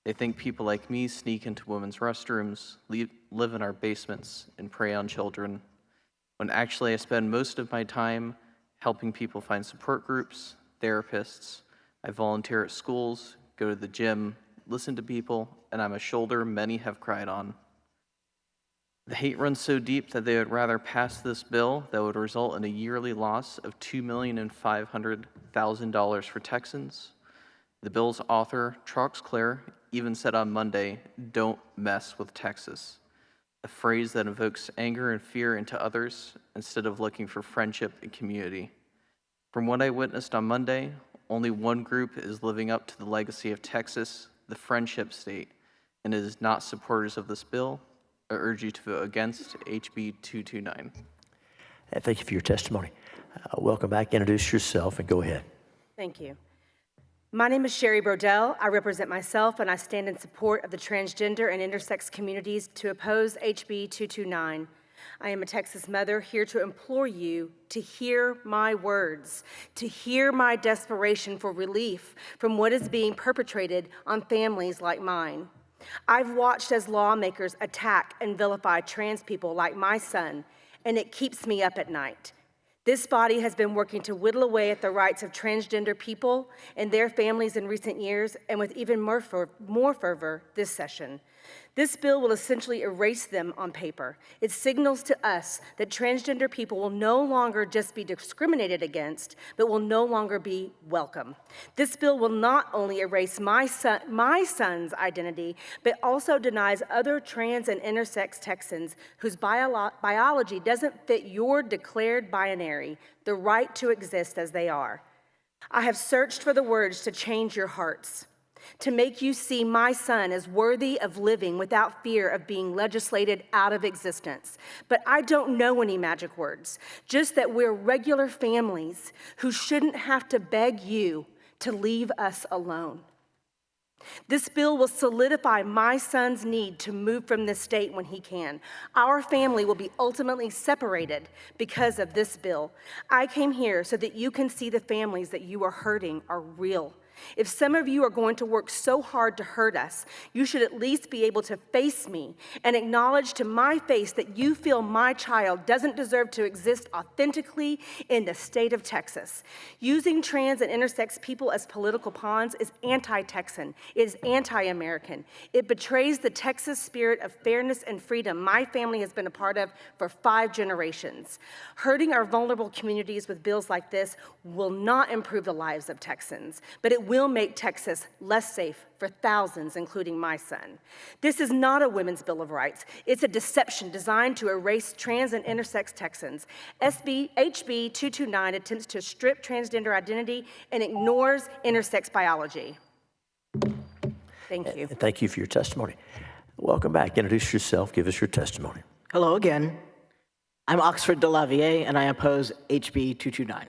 They think people like me sneak into women's restrooms, live in our basements, and prey on children, when actually I spend most of my time helping people find support groups, therapists. I volunteer at schools, go to the gym, listen to people, and I'm a shoulder many have cried on. The hate runs so deep that they would rather pass this bill that would result in a yearly loss of $2,500,000 for Texans. The bill's author, Trox Clare, even said on Monday, "Don't mess with Texas," a phrase that invokes anger and fear into others instead of looking for friendship and community. From what I witnessed on Monday, only one group is living up to the legacy of Texas, the friendship state, and it is not supporters of this bill. I urge you to vote against HB 229. Thank you for your testimony. Welcome back. Introduce yourself and go ahead. Thank you. My name is Sherry Brodell. I represent myself and I stand in support of the transgender and intersex communities to oppose HB 229. I am a Texas mother here to implore you to hear my words, to hear my desperation for relief from what is being perpetrated on families like mine. I've watched as lawmakers attack and vilify trans people like my son, and it keeps me up at night. This body has been working to whittle away at the rights of transgender people and their families in recent years, and with even more fervor this session. This bill will essentially erase them on paper. It signals to us that transgender people will no longer just be discriminated against, but will no longer be welcome. This bill will not only erase my son's identity, but also denies other trans and intersex Texans whose biology doesn't fit your declared binary the right to exist as they are. I have searched for the words to change your hearts, to make you see my son as worthy of living without fear of being legislated out of existence. But I don't know any magic words, just that we're regular families who shouldn't have to beg you to leave us alone. This bill will solidify my son's need to move from this state when he can. Our family will be ultimately separated because of this bill. I came here so that you can see the families that you are hurting are real. If some of you are going to work so hard to hurt us, you should at least be able to face me and acknowledge to my face that you feel my child doesn't deserve to exist authentically in the state of Texas. Using trans and intersex people as political pawns is anti-Texan. It is anti-American. It betrays the Texas spirit of fairness and freedom my family has been a part of for 5 generations. Hurting our vulnerable communities with bills like this will not improve the lives of Texans, but it will make Texas less safe for thousands, including my son. This is not a women's Bill of Rights. It's a deception designed to erase trans and intersex Texans. HB 229 attempts to strip transgender identity and ignores intersex biology. Thank you. Thank you for your testimony. Welcome back. Introduce yourself. Give us your testimony. Hello again. I'm Oxford Delavier, and I oppose HB 229.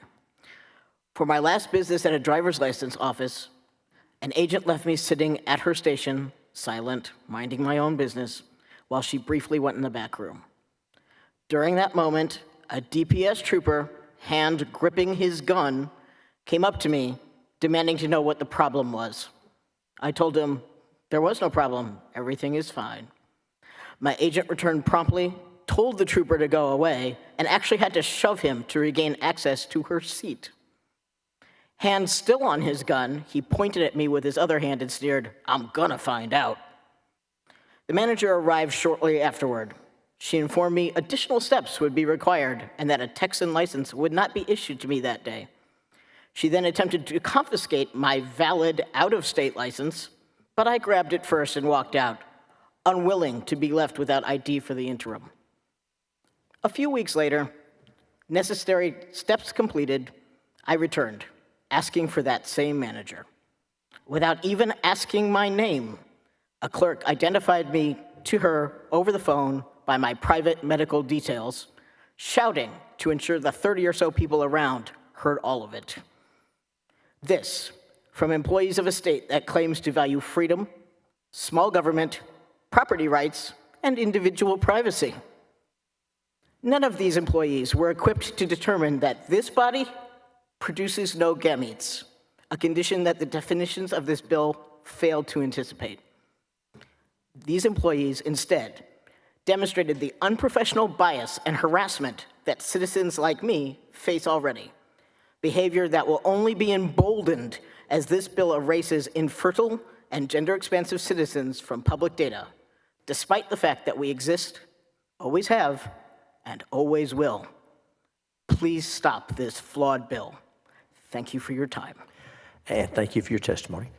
For my last business at a driver's license office, an agent left me sitting at her station, silent, minding my own business, while she briefly went in the back room. During that moment, a DPS trooper, hand gripping his gun, came up to me, demanding to know what the problem was. I told him, there was no problem, everything is fine. My agent returned promptly, told the trooper to go away, and actually had to shove him to regain access to her seat. Hand still on his gun, he pointed at me with his other hand and sneered, "I'm gonna find out." The manager arrived shortly afterward. She informed me additional steps would be required and that a Texan license would not be issued to me that day. She then attempted to confiscate my valid out-of-state license, but I grabbed it first and walked out, unwilling to be left without ID for the interim. A few weeks later, necessary steps completed, I returned, asking for that same manager. Without even asking my name, a clerk identified me to her over the phone by my private medical details, shouting to ensure the 30 or so people around heard all of it. This, from employees of a state that claims to value freedom, small government, property rights, and individual privacy. None of these employees were equipped to determine that this body produces no gametes, a condition that the definitions of this bill failed to anticipate. These employees instead demonstrated the unprofessional bias and harassment that citizens like me face already, behavior that will only be emboldened as this bill erases infertile and gender-expansive citizens from public data, despite the fact that we exist, always have, and always will. Please stop this flawed bill. Thank you for your time. And thank you for your testimony.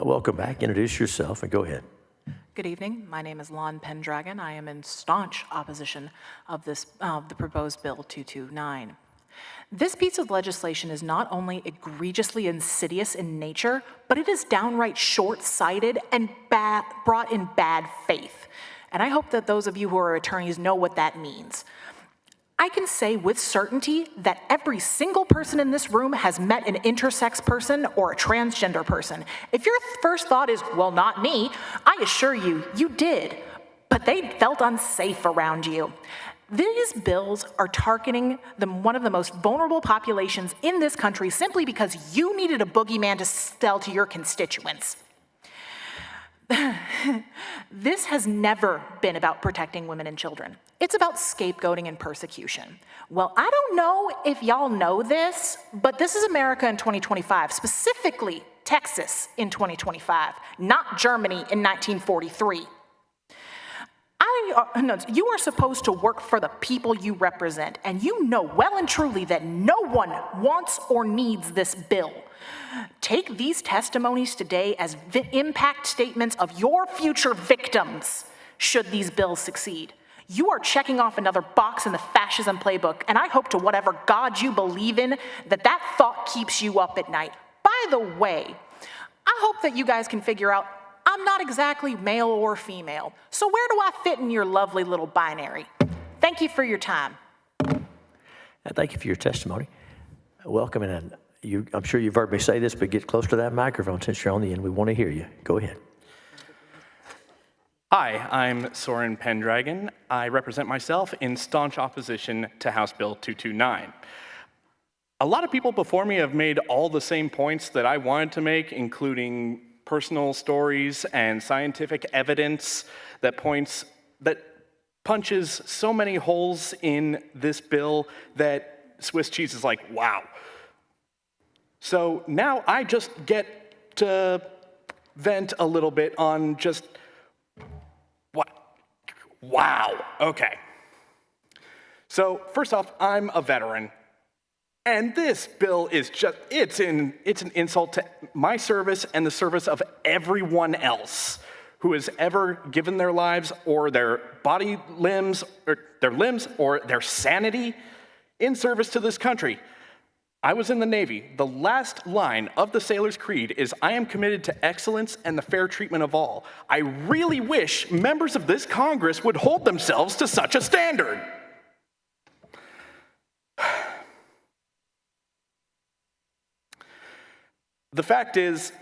Welcome back. Introduce yourself and go ahead. Good evening. My name is Lon Pendragon. I am in staunch opposition of the proposed Bill 229. This piece of legislation is not only egregiously insidious in nature, but it is downright short-sighted and brought in bad faith. And I hope that those of you who are attorneys know what that means. I can say with certainty that every single person in this room has met an intersex person or a transgender person. If your first thought is, well, not me, I assure you, you did, but they felt unsafe around you. These bills are targeting one of the most vulnerable populations in this country simply because you needed a boogeyman to tell to your constituents. This has never been about protecting women and children. It's about scapegoating and persecution. Well, I don't know if y'all know this, but this is America in 2025, specifically Texas in 2025, not Germany in 1943. You are supposed to work for the people you represent, and you know well and truly that no one wants or needs this bill. Take these testimonies today as impact statements of your future victims should these bills succeed. You are checking off another box in the fascism playbook, and I hope to whatever God you believe in that thought keeps you up at night. By the way, I hope that you guys can figure out I'm not exactly male or female, so where do I fit in your lovely little binary? Thank you for your time. Thank you for your testimony. Welcome, and I'm sure you've heard me say this, but get close to that microphone since you're on the end. We want to hear you. Go ahead. Hi, I'm Soren Pendragon. I represent myself in staunch opposition to House Bill 229. A lot of people before me have made all the same points that I wanted to make, including personal stories and scientific evidence that punches so many holes in this bill that Swiss cheese is like, wow. So now I just get to vent a little bit on just what? Wow, okay. So first off, I'm a veteran. And this bill is just, it's an insult to my service and the service of everyone else who has ever given their lives or their body limbs, or their sanity in service to this country. I was in the Navy. The last line of the Sailor's Creed is, "I am committed to excellence and the fair treatment of all." I really wish members of this Congress would hold themselves to such a standard. The fact is,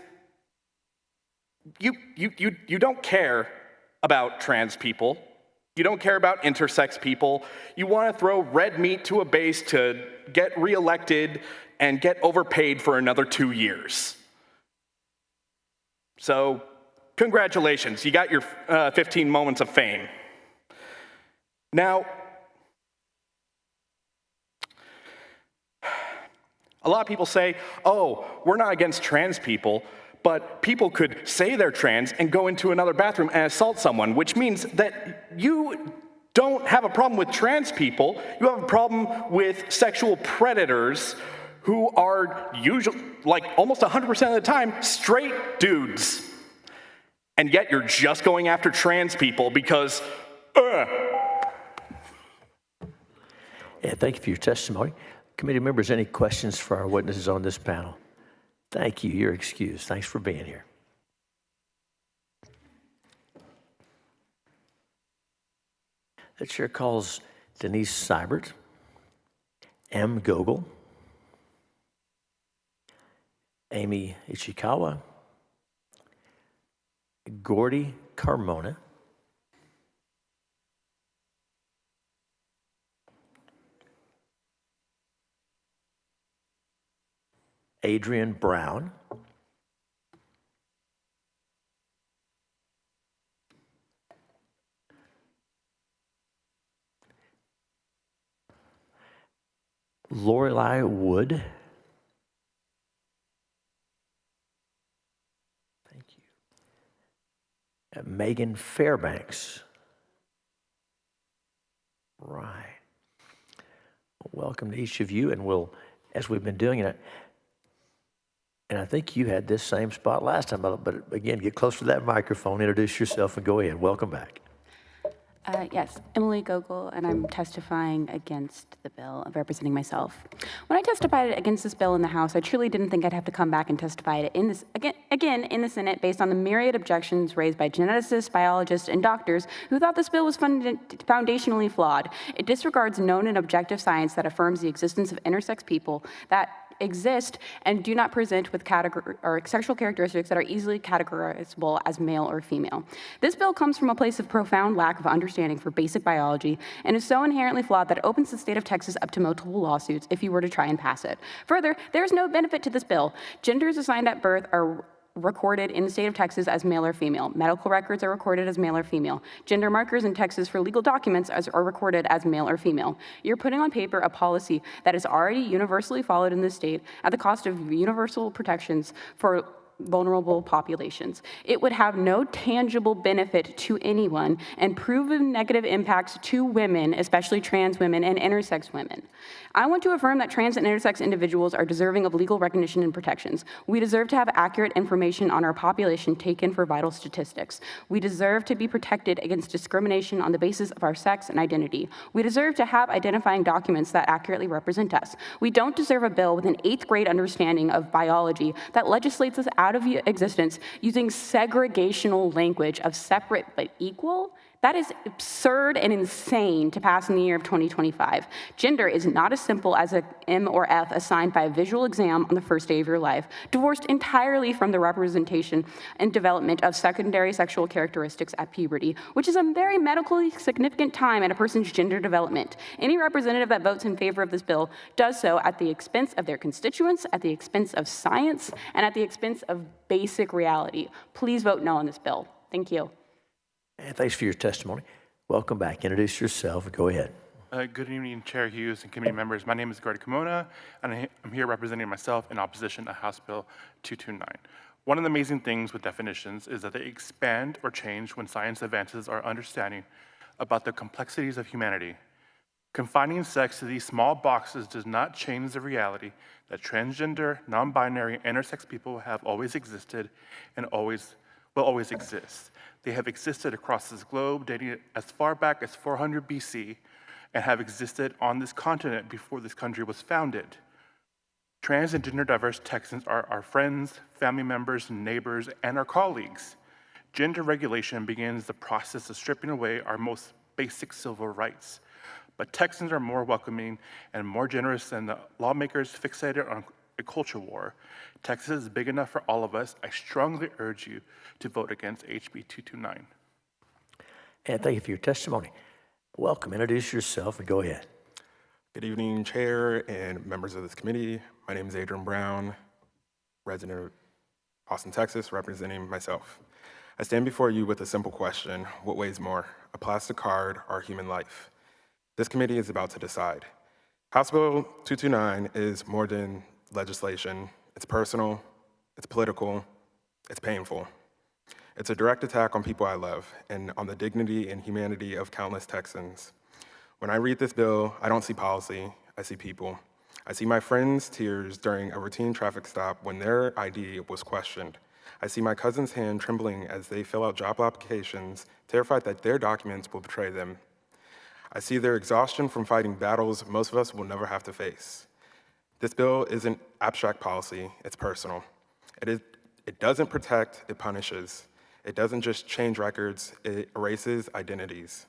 you don't care about trans people. You don't care about intersex people. You want to throw red meat to a base to get reelected and get overpaid for another 2 years. So, congratulations, you got your 15 moments of fame. Now, a lot of people say, oh, we're not against trans people, but people could say they're trans and go into another bathroom and assault someone, which means that you don't have a problem with trans people, you have a problem with sexual predators who are usually, like almost 100% of the time, straight dudes. And yet you're just going after trans people because, Yeah, thank you for your testimony. Committee members, any questions for our witnesses on this panel? Thank you. You're excused. Thanks for being here. The chair calls Denise Seibert, M. Gogol, Amy Ichikawa, Gordy Carmona, Adrian Brown, Lorelei Wood, thank you, Megan Fairbanks. Right. Welcome to each of you, and we'll, as we've been doing it, and I think you had this same spot last time, but again, get close to that microphone, introduce yourself, and go ahead. Welcome back. Yes, Emily Gogol, and I'm testifying against the bill, representing myself. When I testified against this bill in the House, I truly didn't think I'd have to come back and testify in this again in the Senate based on the myriad objections raised by geneticists, biologists, and doctors who thought this bill was foundationally flawed. It disregards known and objective science that affirms the existence of intersex people that exist and do not present with sexual characteristics that are easily categorizable as male or female. This bill comes from a place of profound lack of understanding for basic biology and is so inherently flawed that it opens the state of Texas up to multiple lawsuits if you were to try and pass it. Further, there is no benefit to this bill. Genders assigned at birth are recorded in the state of Texas as male or female. Medical records are recorded as male or female. Gender markers in Texas for legal documents are recorded as male or female. You're putting on paper a policy that is already universally followed in this state at the cost of universal protections for vulnerable populations. It would have no tangible benefit to anyone and proven negative impacts to women, especially trans women and intersex women. I want to affirm that trans and intersex individuals are deserving of legal recognition and protections. We deserve to have accurate information on our population taken for vital statistics. We deserve to be protected against discrimination on the basis of our sex and identity. We deserve to have identifying documents that accurately represent us. We don't deserve a bill with an 8th grade understanding of biology that legislates us out of existence using segregational language of separate but equal. That is absurd and insane to pass in the year of 2025. Gender is not as simple as a M or F assigned by a visual exam on the first day of your life, divorced entirely from the representation and development of secondary sexual characteristics at puberty, which is a very medically significant time at a person's gender development. Any representative that votes in favor of this bill does so at the expense of their constituents, at the expense of science, and at the expense of basic reality. Please vote no on this bill. Thank you. And thanks for your testimony. Welcome back. Introduce yourself. Go ahead. Good evening, Chair Hughes and committee members. My name is Gordy Carmona, and I'm here representing myself in opposition to House Bill 229. One of the amazing things with definitions is that they expand or change when science advances our understanding about the complexities of humanity. Confining sex to these small boxes does not change the reality that transgender, non-binary, and intersex people have always existed and will always exist. They have existed across this globe dating as far back as 400 BC and have existed on this continent before this country was founded. Trans and gender diverse Texans are our friends, family members, neighbors, and our colleagues. Gender regulation begins the process of stripping away our most basic civil rights. But Texans are more welcoming and more generous than the lawmakers fixated on a culture war. Texas is big enough for all of us. I strongly urge you to vote against HB 229. And thank you for your testimony. Welcome. Introduce yourself and go ahead. Good evening, Chair and members of this committee. My name is Adrian Brown, resident of Austin, Texas, representing myself. I stand before you with a simple question: what weighs more, a plastic card or a human life? This committee is about to decide. House Bill 229 is more than legislation. It's personal, it's political, it's painful. It's a direct attack on people I love and on the dignity and humanity of countless Texans. When I read this bill, I don't see policy, I see people. I see my friends' tears during a routine traffic stop when their ID was questioned. I see my cousin's hand trembling as they fill out job applications, terrified that their documents will betray them. I see their exhaustion from fighting battles most of us will never have to face. This bill isn't abstract policy, it's personal. It doesn't protect, it punishes. It doesn't just change records, it erases identities.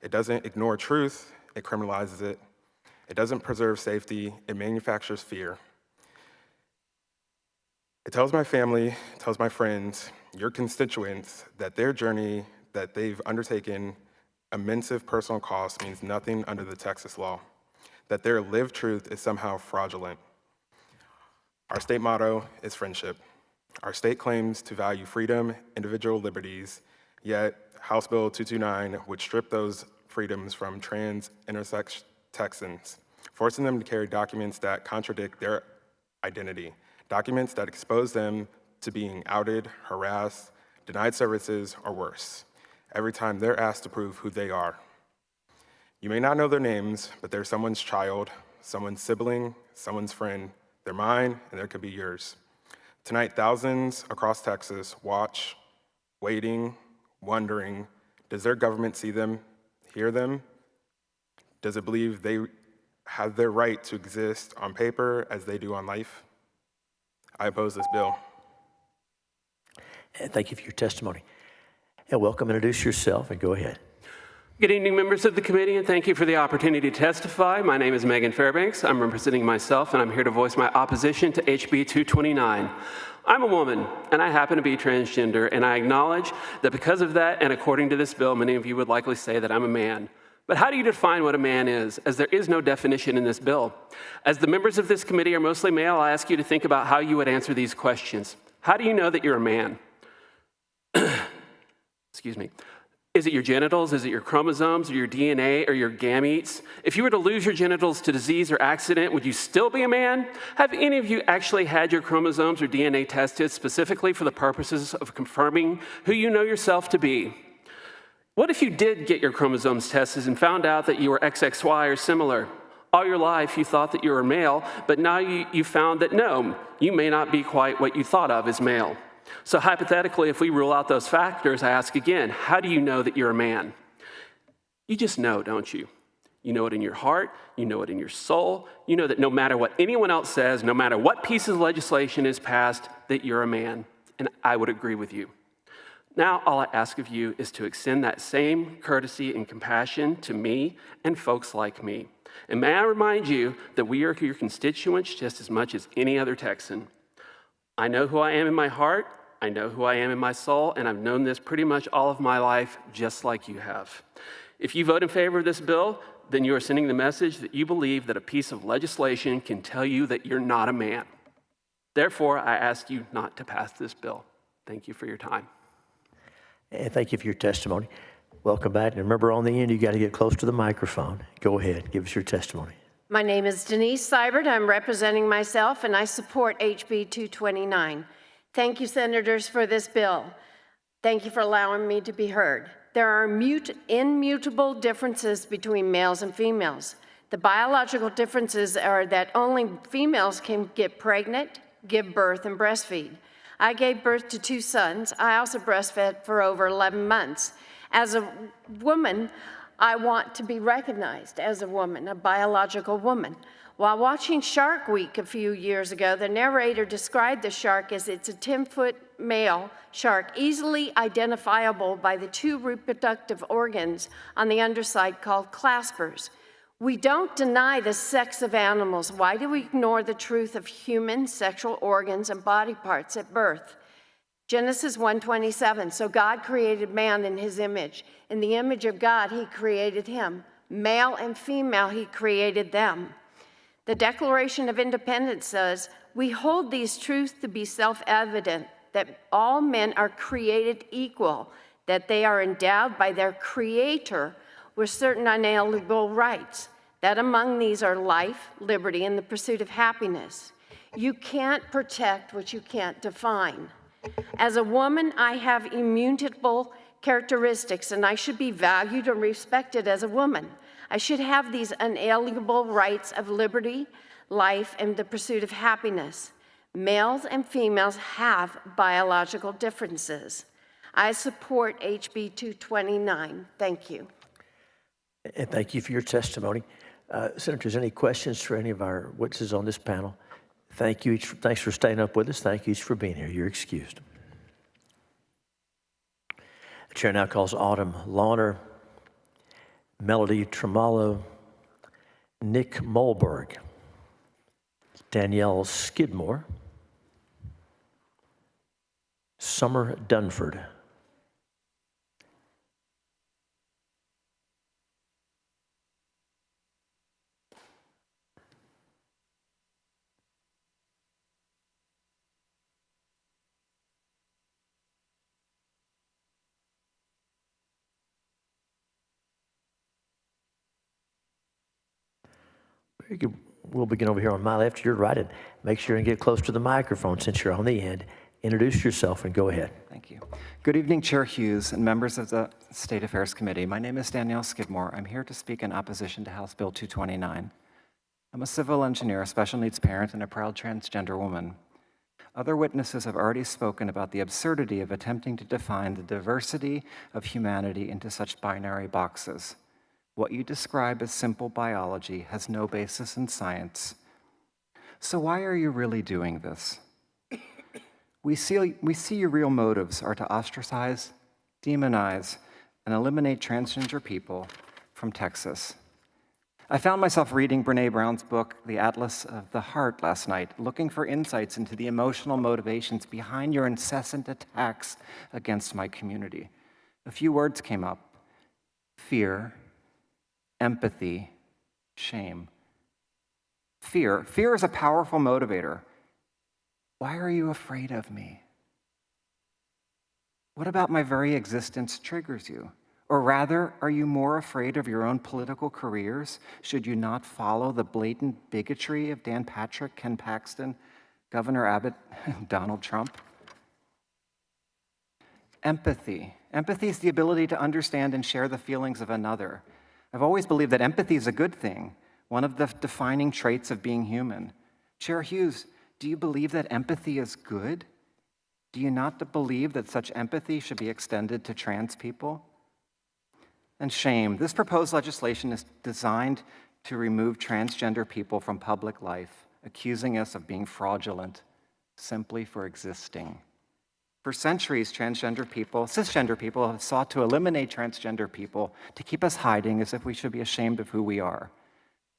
It doesn't ignore truth, it criminalizes it. It doesn't preserve safety, it manufactures fear. It tells my family, it tells my friends, your constituents, that their journey that they've undertaken, immense personal cost, means nothing under the Texas law, that their lived truth is somehow fraudulent. Our state motto is friendship. Our state claims to value freedom, individual liberties, yet House Bill 229 would strip those freedoms from trans intersex Texans, forcing them to carry documents that contradict their identity, documents that expose them to being outed, harassed, denied services, or worse, every time they're asked to prove who they are. You may not know their names, but they're someone's child, someone's sibling, someone's friend. They're mine, and there could be yours. Tonight, thousands across Texas watch, waiting, wondering, does their government see them, hear them? Does it believe they have their right to exist on paper as they do on life? I oppose this bill. And thank you for your testimony. And welcome, introduce yourself and go ahead. Good evening, members of the committee, and thank you for the opportunity to testify. My name is Megan Fairbanks. I'm representing myself, and I'm here to voice my opposition to HB 229. I'm a woman, and I happen to be transgender, and I acknowledge that because of that, and according to this bill, many of you would likely say that I'm a man. But how do you define what a man is, as there is no definition in this bill? As the members of this committee are mostly male, I ask you to think about how you would answer these questions. How do you know that you're a man? Excuse me. Is it your genitals? Is it your chromosomes or your DNA or your gametes? If you were to lose your genitals to disease or accident, would you still be a man? Have any of you actually had your chromosomes or DNA tested specifically for the purposes of confirming who you know yourself to be? What if you did get your chromosomes tested and found out that you were XXY or similar? All your life you thought that you were male, but now you found that no, you may not be quite what you thought of as male. So hypothetically, if we rule out those factors, I ask again, how do you know that you're a man? You just know, don't you? You know it in your heart, you know it in your soul, you know that no matter what anyone else says, no matter what piece of legislation is passed, that you're a man, and I would agree with you. Now, all I ask of you is to extend that same courtesy and compassion to me and folks like me. And may I remind you that we are your constituents just as much as any other Texan. I know who I am in my heart, I know who I am in my soul, and I've known this pretty much all of my life, just like you have. If you vote in favor of this bill, then you are sending the message that you believe that a piece of legislation can tell you that you're not a man. Therefore, I ask you not to pass this bill. Thank you for your time. And thank you for your testimony. Welcome back. And remember, on the end, you got to get close to the microphone. Go ahead, give us your testimony. My name is Denise Seibert. I'm representing myself, and I support HB 229. Thank you, Senators, for this bill. Thank you for allowing me to be heard. There are immutable differences between males and females. The biological differences are that only females can get pregnant, give birth, and breastfeed. I gave birth to 2 sons. I also breastfed for over 11 months. As a woman, I want to be recognized as a woman, a biological woman. While watching Shark Week a few years ago, the narrator described the shark as it's a 10-foot male shark, easily identifiable by the 2 reproductive organs on the underside called claspers. We don't deny the sex of animals. Why do we ignore the truth of human sexual organs and body parts at birth? Genesis 1:27, so God created man in his image. In the image of God, he created him. Male and female, he created them. The Declaration of Independence says, we hold these truths to be self-evident, that all men are created equal, that they are endowed by their Creator with certain unalienable rights, that among these are life, liberty, and the pursuit of happiness. You can't protect what you can't define. As a woman, I have immutable characteristics, and I should be valued and respected as a woman. I should have these unalienable rights of liberty, life, and the pursuit of happiness. Males and females have biological differences. I support HB 229. Thank you. And thank you for your testimony. Senators, any questions for any of our witnesses on this panel? Thank you each. Thanks for staying up with us. Thank you each for being here. You're excused. The chair now calls Autumn Lawner, Melody Tremolo, Nick Molberg, Danielle Skidmore, Summer Dunford, We'll begin over here on my left, your right, and make sure and get close to the microphone since you're on the end. Introduce yourself and go ahead. Thank you. Good evening, Chair Hughes and members of the State Affairs Committee. My name is Danielle Skidmore. I'm here to speak in opposition to House Bill 229. I'm a civil engineer, a special needs parent, and a proud transgender woman. Other witnesses have already spoken about the absurdity of attempting to define the diversity of humanity into such binary boxes. What you describe as simple biology has no basis in science. So why are you really doing this? We see your real motives are to ostracize, demonize, and eliminate transgender people from Texas. I found myself reading Brene Brown's book, The Atlas of the Heart, last night, looking for insights into the emotional motivations behind your incessant attacks against my community. A few words came up: fear, empathy, shame. Fear. Fear is a powerful motivator. Why are you afraid of me? What about my very existence triggers you? Or rather, are you more afraid of your own political careers? Should you not follow the blatant bigotry of Dan Patrick, Ken Paxton, Governor Abbott, Donald Trump? Empathy. Empathy is the ability to understand and share the feelings of another. I've always believed that empathy is a good thing, one of the defining traits of being human. Chair Hughes, do you believe that empathy is good? Do you not believe that such empathy should be extended to trans people? And shame. This proposed legislation is designed to remove transgender people from public life, accusing us of being fraudulent simply for existing. For centuries, cisgender people have sought to eliminate transgender people to keep us hiding as if we should be ashamed of who we are.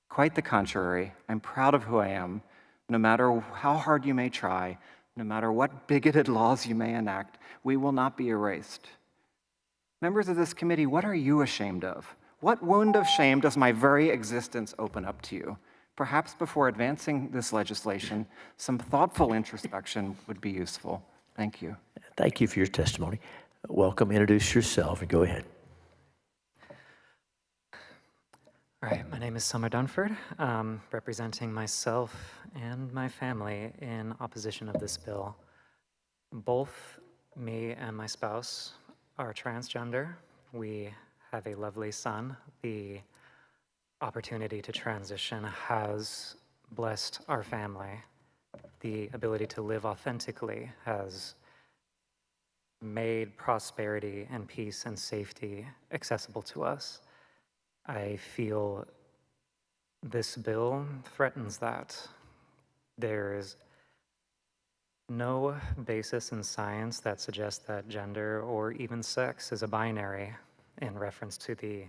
Quite the contrary. I'm proud of who I am. No matter how hard you may try, no matter what bigoted laws you may enact, we will not be erased. Members of this committee, what are you ashamed of? What wound of shame does my very existence open up to you? Perhaps before advancing this legislation, some thoughtful introspection would be useful. Thank you. Thank you for your testimony. Welcome. Introduce yourself and go ahead. All right, my name is Summer Dunford, representing myself and my family in opposition of this bill. Both Me and my spouse are transgender. We have a lovely son. The opportunity to transition has blessed our family. The ability to live authentically has made prosperity and peace and safety accessible to us. I feel this bill threatens that. There is no basis in science that suggests that gender or even sex is a binary. In reference to the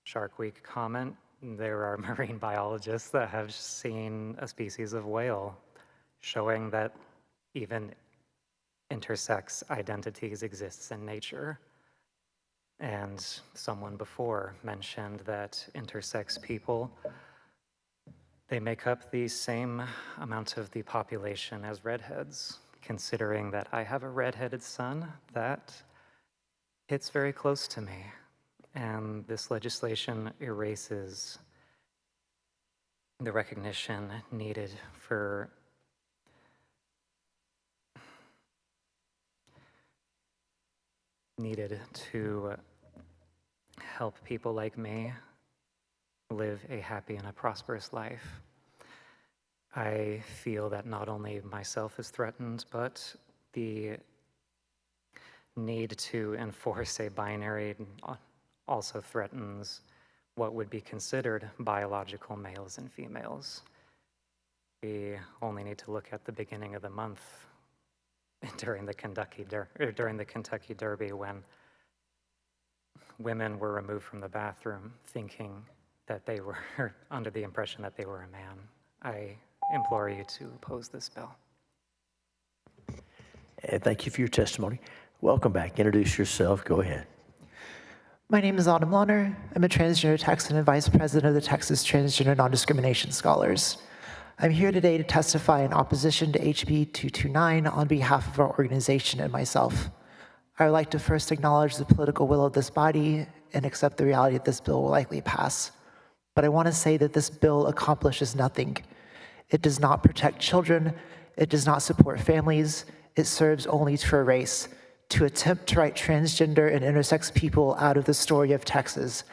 Shark Week comment, there are marine biologists that have seen a species of whale showing that even intersex identities exists in nature. And someone before mentioned that intersex people, they make up the same amount of the population as redheads. Considering that I have a redheaded son, that hits very close to me. And this legislation erases the recognition needed to help people like me live a happy and a prosperous life. I feel that not only myself is threatened, but the need to enforce a binary also threatens what would be considered biological males and females. We only need to look at the beginning of the month during the Kentucky Derby when women were removed from the bathroom thinking that they were under the impression that they were a man. I implore you to oppose this bill. And thank you for your testimony. Welcome back. Introduce yourself. Go ahead. My name is Autumn Launer. I'm a transgender Texan and vice president of the Texas Transgender Non-Discrimination Scholars. I'm here today to testify in opposition to HB 229 on behalf of our organization and myself. I would like to first acknowledge the political will of this body and accept the reality that this bill will likely pass. But I want to say that this bill accomplishes nothing. It does not protect children. It does not support families. It serves only to erase, to attempt to write transgender and intersex people out of the story of Texas.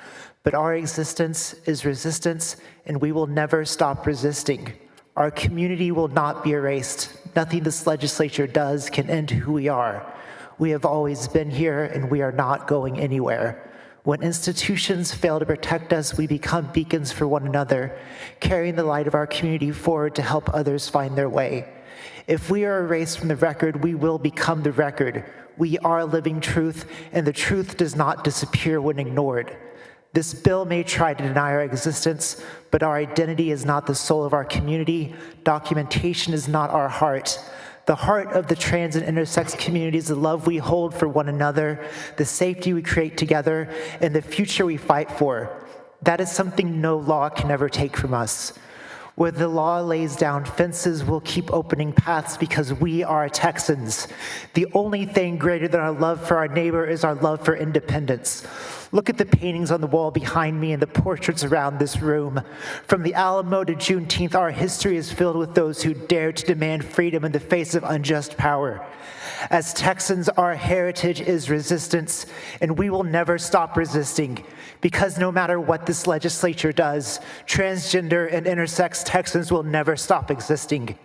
But our existence is resistance, and we will never stop resisting. Our community will not be erased. Nothing this legislature does can end who we are. We have always been here, and we are not going anywhere. When institutions fail to protect us, we become beacons for one another, carrying the light of our community forward to help others find their way. If we are erased from the record, we will become the record. We are living truth, and the truth does not disappear when ignored. This bill may try to deny our existence, but our identity is not the soul of our community. Documentation is not our heart. The heart of the trans and intersex community is the love we hold for one another, the safety we create together, and the future we fight for. That is something no law can ever take from us. Where the law lays down fences, we'll keep opening paths because we are Texans. The only thing greater than our love for our neighbor is our love for independence. Look at the paintings on the wall behind me and the portraits around this room. From the Alamo to Juneteenth, our history is filled with those who dare to demand freedom in the face of unjust power. As Texans, our heritage is resistance, and we will never stop resisting, because no matter what this legislature does, transgender and intersex Texans will never stop existing.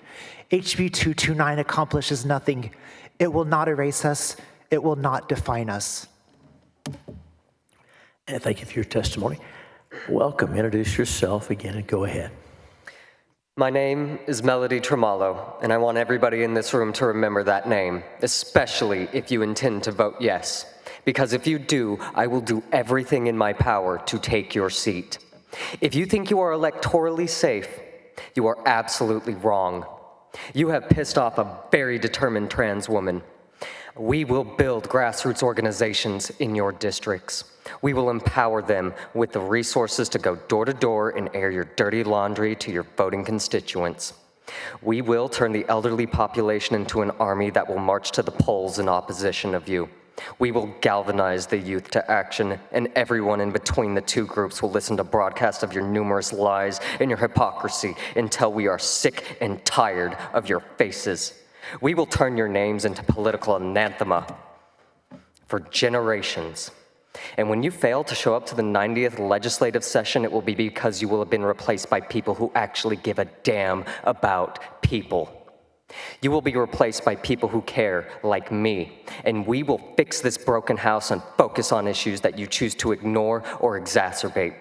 HB 229 accomplishes nothing. It will not erase us. It will not define us. And thank you for your testimony. Welcome. Introduce yourself again and go ahead. My name is Melody Tremalo, and I want everybody in this room to remember that name, especially if you intend to vote yes. Because if you do, I will do everything in my power to take your seat. If you think you are electorally safe, you are absolutely wrong. You have pissed off a very determined trans woman. We will build grassroots organizations in your districts. We will empower them with the resources to go door to door and air your dirty laundry to your voting constituents. We will turn the elderly population into an army that will march to the polls in opposition of you. We will galvanize the youth to action, and everyone in between the two groups will listen to broadcasts of your numerous lies and your hypocrisy until we are sick and tired of your faces. We will turn your names into political anathema. for generations. And when you fail to show up to the 90th legislative session, it will be because you will have been replaced by people who actually give a damn about people. You will be replaced by people who care, like me, and we will fix this broken house and focus on issues that you choose to ignore or exacerbate.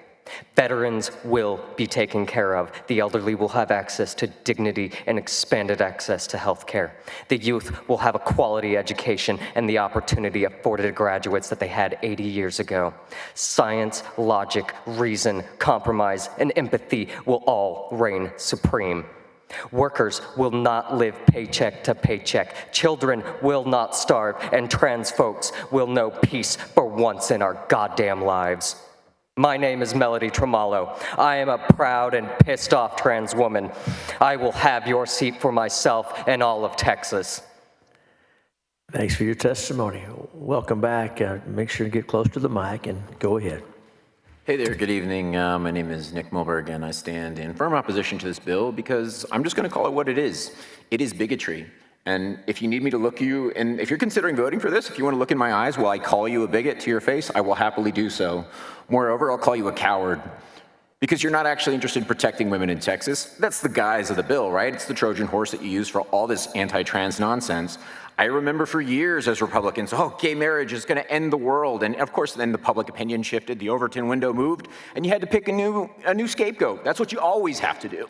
Veterans will be taken care of. The elderly will have access to dignity and expanded access to health care. The youth will have a quality education and the opportunity afforded to graduates that they had 80 years ago. Science, logic, reason, compromise, and empathy will all reign supreme. Workers will not live paycheck to paycheck. Children will not starve, and trans folks will know peace for once in our goddamn lives. My name is Melody Tremolo. I am a proud and pissed off trans woman. I will have your seat for myself and all of Texas. Thanks for your testimony. Welcome back. Make sure to get close to the mic and go ahead. Hey there, good evening. My name is Nick Mulberg, and I stand in firm opposition to this bill because I'm just going to call it what it is. It is bigotry. And if you need me to look you, and if you're considering voting for this, if you want to look in my eyes while I call you a bigot to your face, I will happily do so. Moreover, I'll call you a coward because you're not actually interested in protecting women in Texas. That's the guise of the bill, right? It's the Trojan horse that you use for all this anti-trans nonsense. I remember for years as Republicans, oh, gay marriage is going to end the world. And of course, then the public opinion shifted, the Overton window moved, and you had to pick a new scapegoat. That's what you always have to do.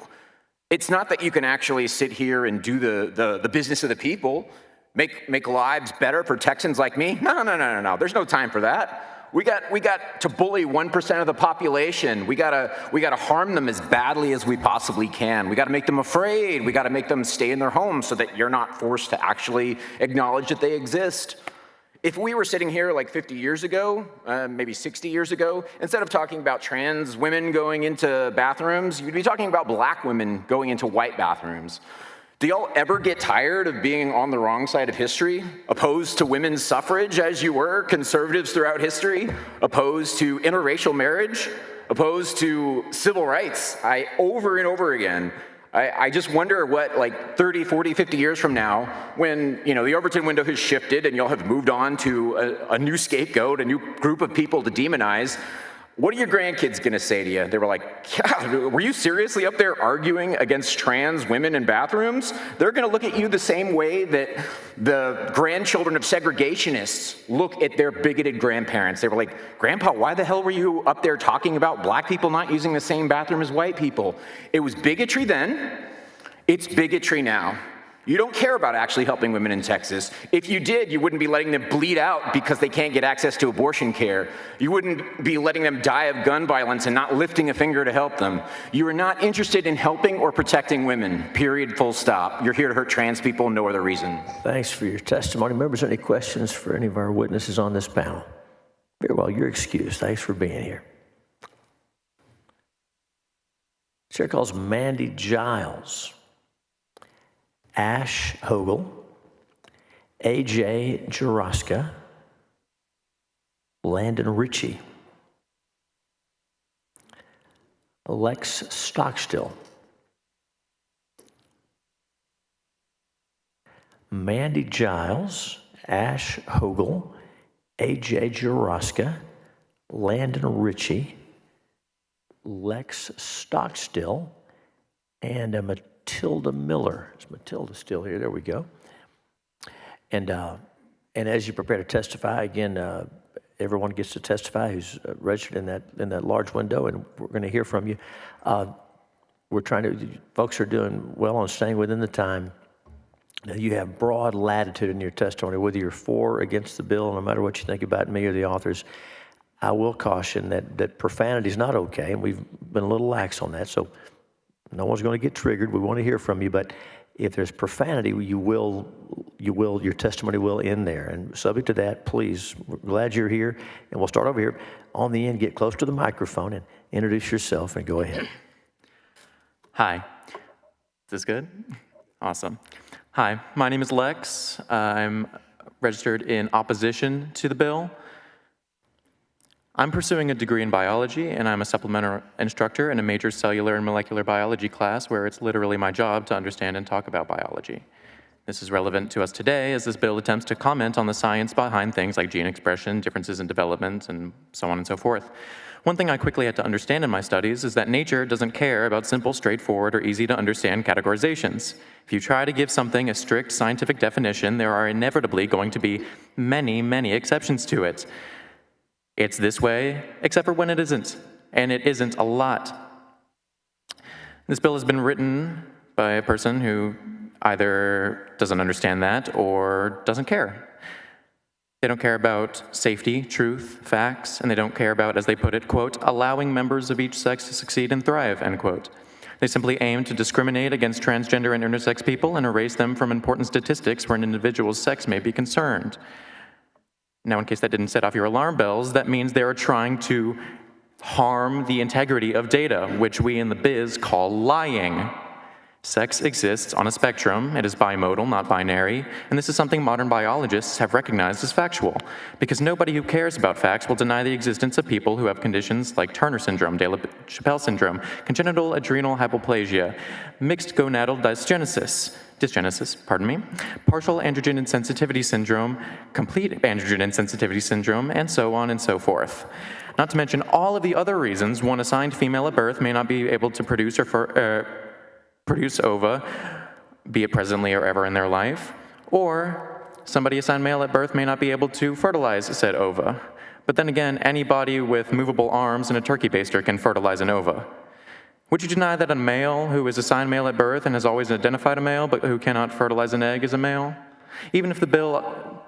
It's not that you can actually sit here and do the business of the people, make lives better for Texans like me. No. There's no time for that. We got to bully 1% of the population. We gotta harm them as badly as we possibly can. We gotta make them afraid. We gotta make them stay in their homes so that you're not forced to actually acknowledge that they exist. If we were sitting here like 50 years ago, maybe 60 years ago, instead of talking about trans women going into bathrooms, you'd be talking about black women going into white bathrooms. Do y'all ever get tired of being on the wrong side of history? Opposed to women's suffrage as you were, conservatives throughout history? Opposed to interracial marriage? Opposed to civil rights? Over and over again. I just wonder what, like 30, 40, 50 years from now, when the Overton window has shifted and y'all have moved on to a new scapegoat, a new group of people to demonize, what are your grandkids gonna say to you? They were like, God, were you seriously up there arguing against trans women in bathrooms? They're gonna look at you the same way that the grandchildren of segregationists look at their bigoted grandparents. They were like, Grandpa, why the hell were you up there talking about black people not using the same bathroom as white people? It was bigotry then, it's bigotry now. You don't care about actually helping women in Texas. If you did, you wouldn't be letting them bleed out because they can't get access to abortion care. You wouldn't be letting them die of gun violence and not lifting a finger to help them. You are not interested in helping or protecting women, period, full stop. You're here to hurt trans people, no other reason. Thanks for your testimony. Members, any questions for any of our witnesses on this panel? Very well, you're excused. Thanks for being here. Chair calls Mandy Giles, Ash Hogel, A.J. Jaraska, Landon Ritchie, Lex Stockstill, Mandy Giles, Ash Hogel, A.J. Jaraska, Landon Ritchie, Lex Stockstill, and Matilda Miller. Is Matilda still here? There we go. And as you prepare to testify, again, everyone gets to testify who's registered in that large window, and we're going to hear from you. Folks are doing well on staying within the time. Now, you have broad latitude in your testimony, whether you're for or against the bill, no matter what you think about me or the authors. I will caution that profanity is not okay, and we've been a little lax on that, so no one's going to get triggered. We want to hear from you, but if there's profanity, your testimony will end there. And subject to that, please, we're glad you're here, and we'll start over here. On the end, get close to the microphone and introduce yourself and go ahead. Hi. Is this good? Awesome. Hi, my name is Lex. I'm registered in opposition to the bill. I'm pursuing a degree in biology, and I'm a supplemental instructor in a major cellular and molecular biology class where it's literally my job to understand and talk about biology. This is relevant to us today as this bill attempts to comment on the science behind things like gene expression, differences in development, and so on and so forth. One thing I quickly had to understand in my studies is that nature doesn't care about simple, straightforward, or easy to understand categorizations. If you try to give something a strict scientific definition, there are inevitably going to be many, many exceptions to it. It's this way, except for when it isn't, and it isn't a lot. This bill has been written by a person who either doesn't understand that or doesn't care. They don't care about safety, truth, facts, and they don't care about, as they put it, quote, allowing members of each sex to succeed and thrive, end quote. They simply aim to discriminate against transgender and intersex people and erase them from important statistics where an individual's sex may be concerned. Now, in case that didn't set off your alarm bells, that means they are trying to harm the integrity of data, which we in the biz call lying. Sex exists on a spectrum. It is bimodal, not binary, and this is something modern biologists have recognized as factual, because nobody who cares about facts will deny the existence of people who have conditions like Turner syndrome, De La Chapelle syndrome, congenital adrenal hypoplasia, mixed gonadal dysgenesis, partial androgen insensitivity syndrome, complete androgen insensitivity syndrome, and so on and so forth. Not to mention all of the other reasons one assigned female at birth may not be able to produce ova, be it presently or ever in their life, or somebody assigned male at birth may not be able to fertilize said ova. But then again, anybody with movable arms and a turkey baster can fertilize an ova. Would you deny that a male who is assigned male at birth and has always identified a male but who cannot fertilize an egg is a male? Even if the bill...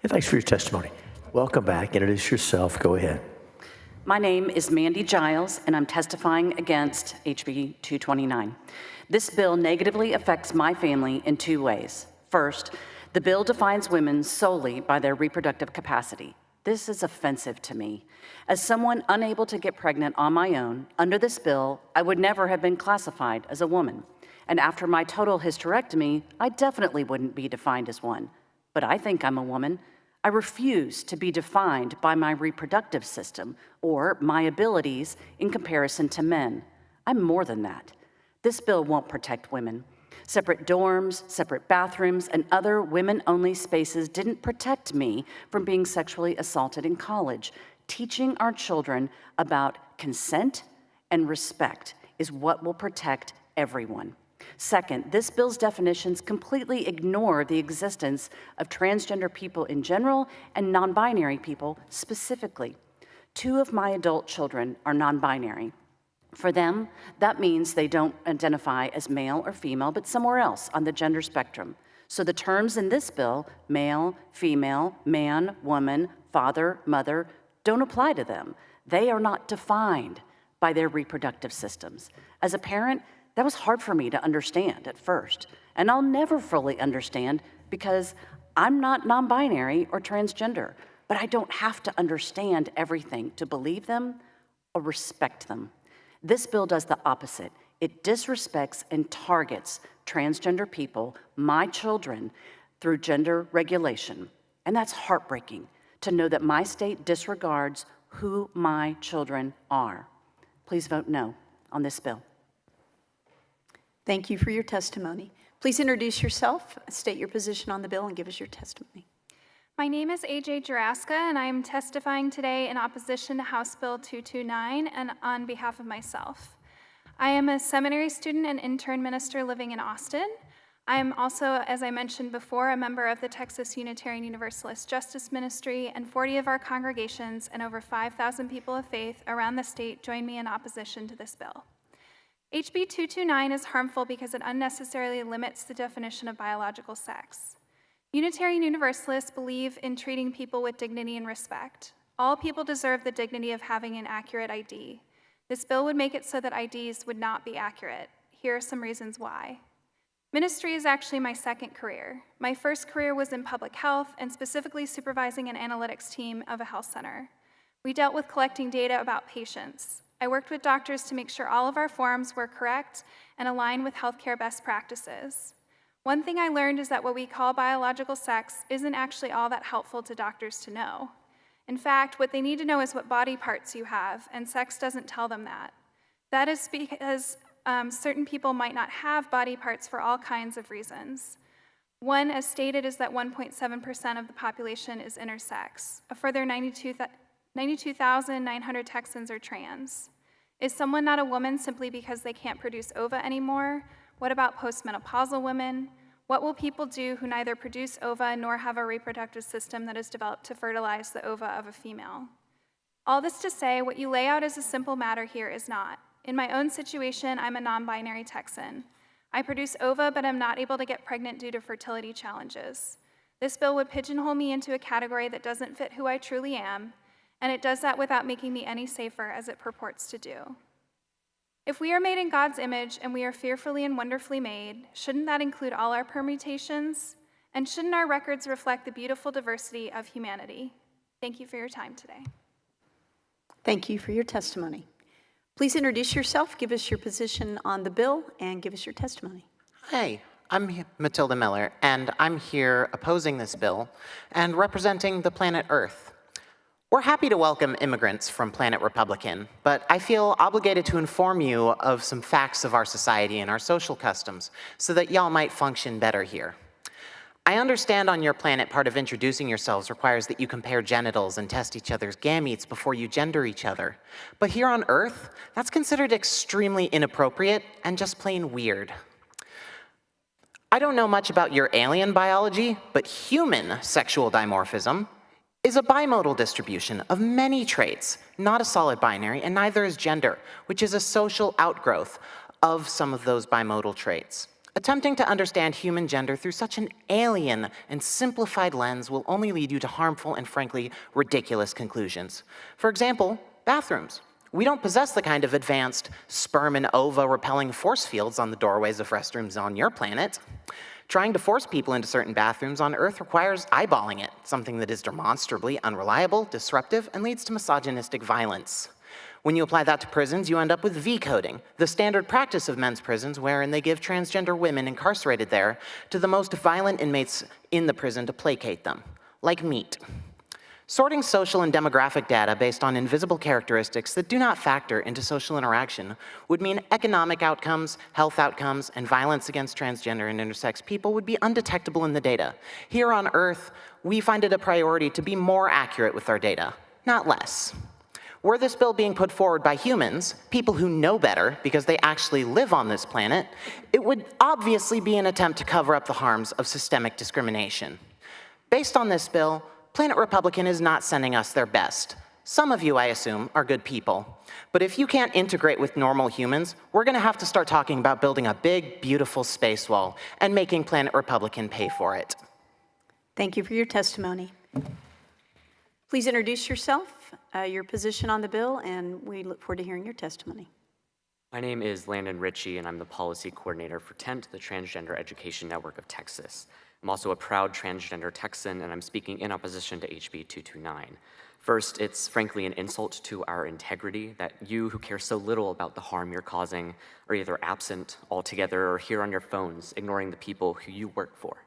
Thanks for your testimony. Welcome back. Introduce yourself. Go ahead. My name is Mandy Giles, and I'm testifying against HB 229. This bill negatively affects my family in two ways. First, the bill defines women solely by their reproductive capacity. This is offensive to me. As someone unable to get pregnant on my own, under this bill, I would never have been classified as a woman. And after my total hysterectomy, I definitely wouldn't be defined as one. But I think I'm a woman. I refuse to be defined by my reproductive system or my abilities in comparison to men. I'm more than that. This bill won't protect women. Separate dorms, separate bathrooms, and other women-only spaces didn't protect me from being sexually assaulted in college. Teaching our children about consent and respect is what will protect everyone. Second, this bill's definitions completely ignore the existence of transgender people in general and non-binary people specifically. 2 of my adult children are non-binary. For them, that means they don't identify as male or female, but somewhere else on the gender spectrum. So the terms in this bill, male, female, man, woman, father, mother, don't apply to them. They are not defined by their reproductive systems. As a parent, that was hard for me to understand at first, and I'll never fully understand because I'm not non-binary or transgender, but I don't have to understand everything to believe them or respect them. This bill does the opposite. It disrespects and targets transgender people, my children, through gender regulation. And that's heartbreaking to know that my state disregards who my children are. Please vote no on this bill. Thank you for your testimony. Please introduce yourself, state your position on the bill, and give us your testimony. My name is AJ Juraska, and I am testifying today in opposition to House Bill 229 and on behalf of myself. I am a seminary student and intern minister living in Austin. I am also, as I mentioned before, a member of the Texas Unitarian Universalist Justice Ministry, and 40 of our congregations and over 5,000 people of faith around the state join me in opposition to this bill. HB 229 is harmful because it unnecessarily limits the definition of biological sex. Unitarian Universalists believe in treating people with dignity and respect. All people deserve the dignity of having an accurate ID. This bill would make it so that IDs would not be accurate. Here are some reasons why. Ministry is actually my second career. My first career was in public health and specifically supervising an analytics team of a health center. We dealt with collecting data about patients. I worked with doctors to make sure all of our forms were correct and aligned with healthcare best practices. One thing I learned is that what we call biological sex isn't actually all that helpful to doctors to know. In fact, what they need to know is what body parts you have, and sex doesn't tell them that. That is because certain people might not have body parts for all kinds of reasons. One, as stated, is that 1.7% of the population is intersex. A further 92,900 Texans are trans. Is someone not a woman simply because they can't produce ova anymore? What about postmenopausal women? What will people do who neither produce ova nor have a reproductive system that is developed to fertilize the ova of a female? All this to say, what you lay out as a simple matter here is not. In my own situation, I'm a non-binary Texan. I produce ova, but I'm not able to get pregnant due to fertility challenges. This bill would pigeonhole me into a category that doesn't fit who I truly am, and it does that without making me any safer, as it purports to do. If we are made in God's image and we are fearfully and wonderfully made, shouldn't that include all our permutations? And shouldn't our records reflect the beautiful diversity of humanity? Thank you for your time today. Thank you for your testimony. Please introduce yourself, give us your position on the bill, and give us your testimony. Hey, I'm Matilda Miller, and I'm here opposing this bill and representing the planet Earth. We're happy to welcome immigrants from Planet Republican, but I feel obligated to inform you of some facts of our society and our social customs so that y'all might function better here. I understand on your planet part of introducing yourselves requires that you compare genitals and test each other's gametes before you gender each other. But here on Earth, that's considered extremely inappropriate and just plain weird. I don't know much about your alien biology, but human sexual dimorphism is a bimodal distribution of many traits, not a solid binary, and neither is gender, which is a social outgrowth of some of those bimodal traits. Attempting to understand human gender through such an alien and simplified lens will only lead you to harmful and frankly ridiculous conclusions. For example, bathrooms. We don't possess the kind of advanced sperm and ova repelling force fields on the doorways of restrooms on your planet. Trying to force people into certain bathrooms on Earth requires eyeballing it, something that is demonstrably unreliable, disruptive, and leads to misogynistic violence. When you apply that to prisons, you end up with V-coding, the standard practice of men's prisons wherein they give transgender women incarcerated there to the most violent inmates in the prison to placate them, like meat. Sorting social and demographic data based on invisible characteristics that do not factor into social interaction would mean economic outcomes, health outcomes, and violence against transgender and intersex people would be undetectable in the data. Here on Earth, we find it a priority to be more accurate with our data, not less. Were this bill being put forward by humans, people who know better because they actually live on this planet, it would obviously be an attempt to cover up the harms of systemic discrimination. Based on this bill, Planet Republican is not sending us their best. Some of you, I assume, are good people. But if you can't integrate with normal humans, we're gonna have to start talking about building a big, beautiful space wall and making Planet Republican pay for it. Thank you for your testimony. Please introduce yourself, your position on the bill, and we look forward to hearing your testimony. My name is Landon Ritchie, and I'm the policy coordinator for TENT, the Transgender Education Network of Texas. I'm also a proud transgender Texan, and I'm speaking in opposition to HB 229. First, it's frankly an insult to our integrity that you who care so little about the harm you're causing are either absent altogether or here on your phones, ignoring the people who you work for.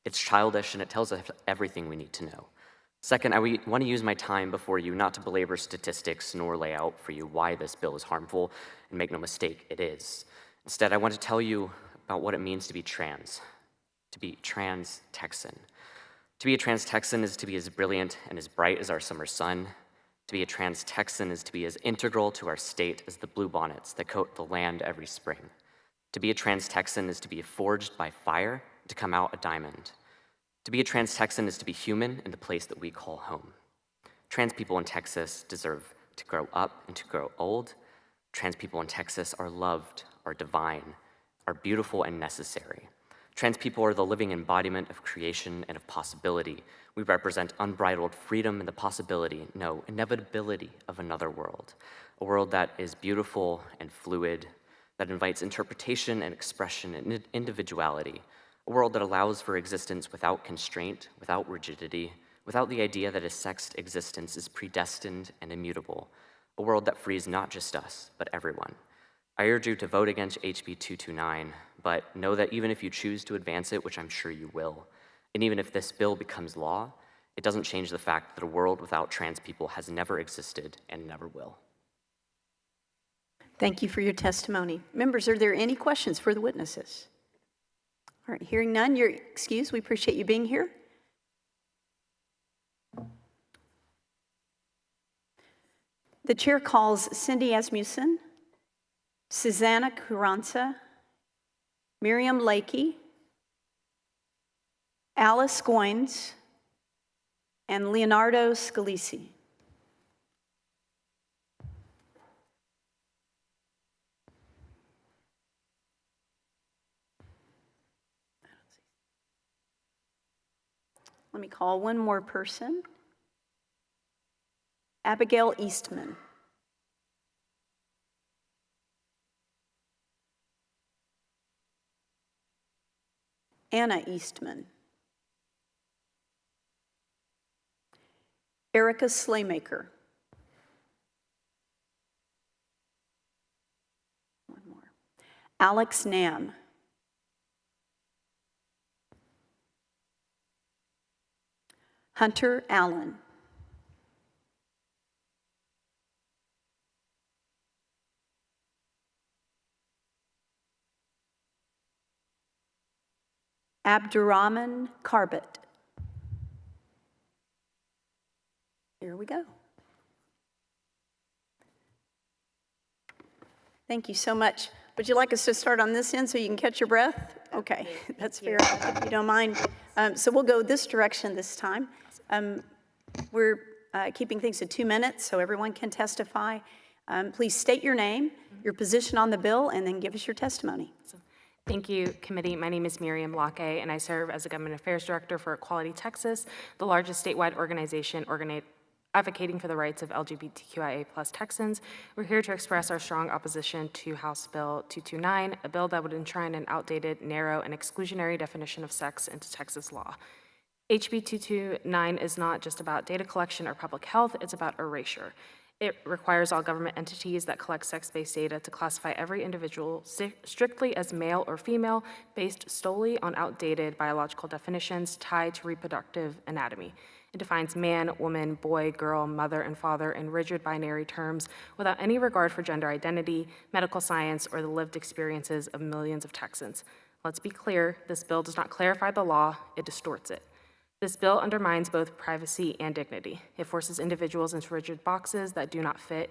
It's childish, and it tells us everything we need to know. Second, I want to use my time before you not to belabor statistics nor lay out for you why this bill is harmful, and make no mistake, it is. Instead, I want to tell you about what it means to be trans Texan. To be a trans Texan is to be as brilliant and as bright as our summer sun. To be a trans Texan is to be as integral to our state as the bluebonnets that coat the land every spring. To be a trans Texan is to be forged by fire to come out a diamond. To be a trans Texan is to be human in the place that we call home. Trans people in Texas deserve to grow up and to grow old. Trans people in Texas are loved, are divine, are beautiful and necessary. Trans people are the living embodiment of creation and of possibility. We represent unbridled freedom and the possibility, no, inevitability of another world. A world that is beautiful and fluid, that invites interpretation and expression and individuality. A world that allows for existence without constraint, without rigidity, without the idea that a sexed existence is predestined and immutable. A world that frees not just us, but everyone. I urge you to vote against HB 229, but know that even if you choose to advance it, which I'm sure you will, and even if this bill becomes law, it doesn't change the fact that a world without trans people has never existed and never will. Thank you for your testimony. Members, are there any questions for the witnesses? All right, hearing none, you're excused. We appreciate you being here. The chair calls Cindy Asmussen, Susanna Carranza, Miriam Lakey, Alice Goines, and Leonardo Scalisi. Let me call one more person. Abigail Eastman. Anna Eastman. Erica Slaymaker. One more. Alex Nam. Hunter Allen. Abdurrahman Karbit. Here we go. Thank you so much. Would you like us to start on this end so you can catch your breath? Okay, that's fair enough, if you don't mind. So we'll go this direction this time. We're keeping things to 2 minutes so everyone can testify. Please state your name, your position on the bill, and then give us your testimony. Thank you, committee. My name is Miriam Lake, and I serve as the Government Affairs Director for Equality Texas, the largest statewide organization advocating for the rights of LGBTQIA+ Texans. We're here to express our strong opposition to House Bill 229, a bill that would enshrine an outdated, narrow, and exclusionary definition of sex into Texas law. HB 229 is not just about data collection or public health, it's about erasure. It requires all government entities that collect sex-based data to classify every individual strictly as male or female based solely on outdated biological definitions tied to reproductive anatomy. It defines man, woman, boy, girl, mother, and father in rigid binary terms without any regard for gender identity, medical science, or the lived experiences of millions of Texans. Let's be clear, this bill does not clarify the law, it distorts it. This bill undermines both privacy and dignity. It forces individuals into rigid boxes that do not fit,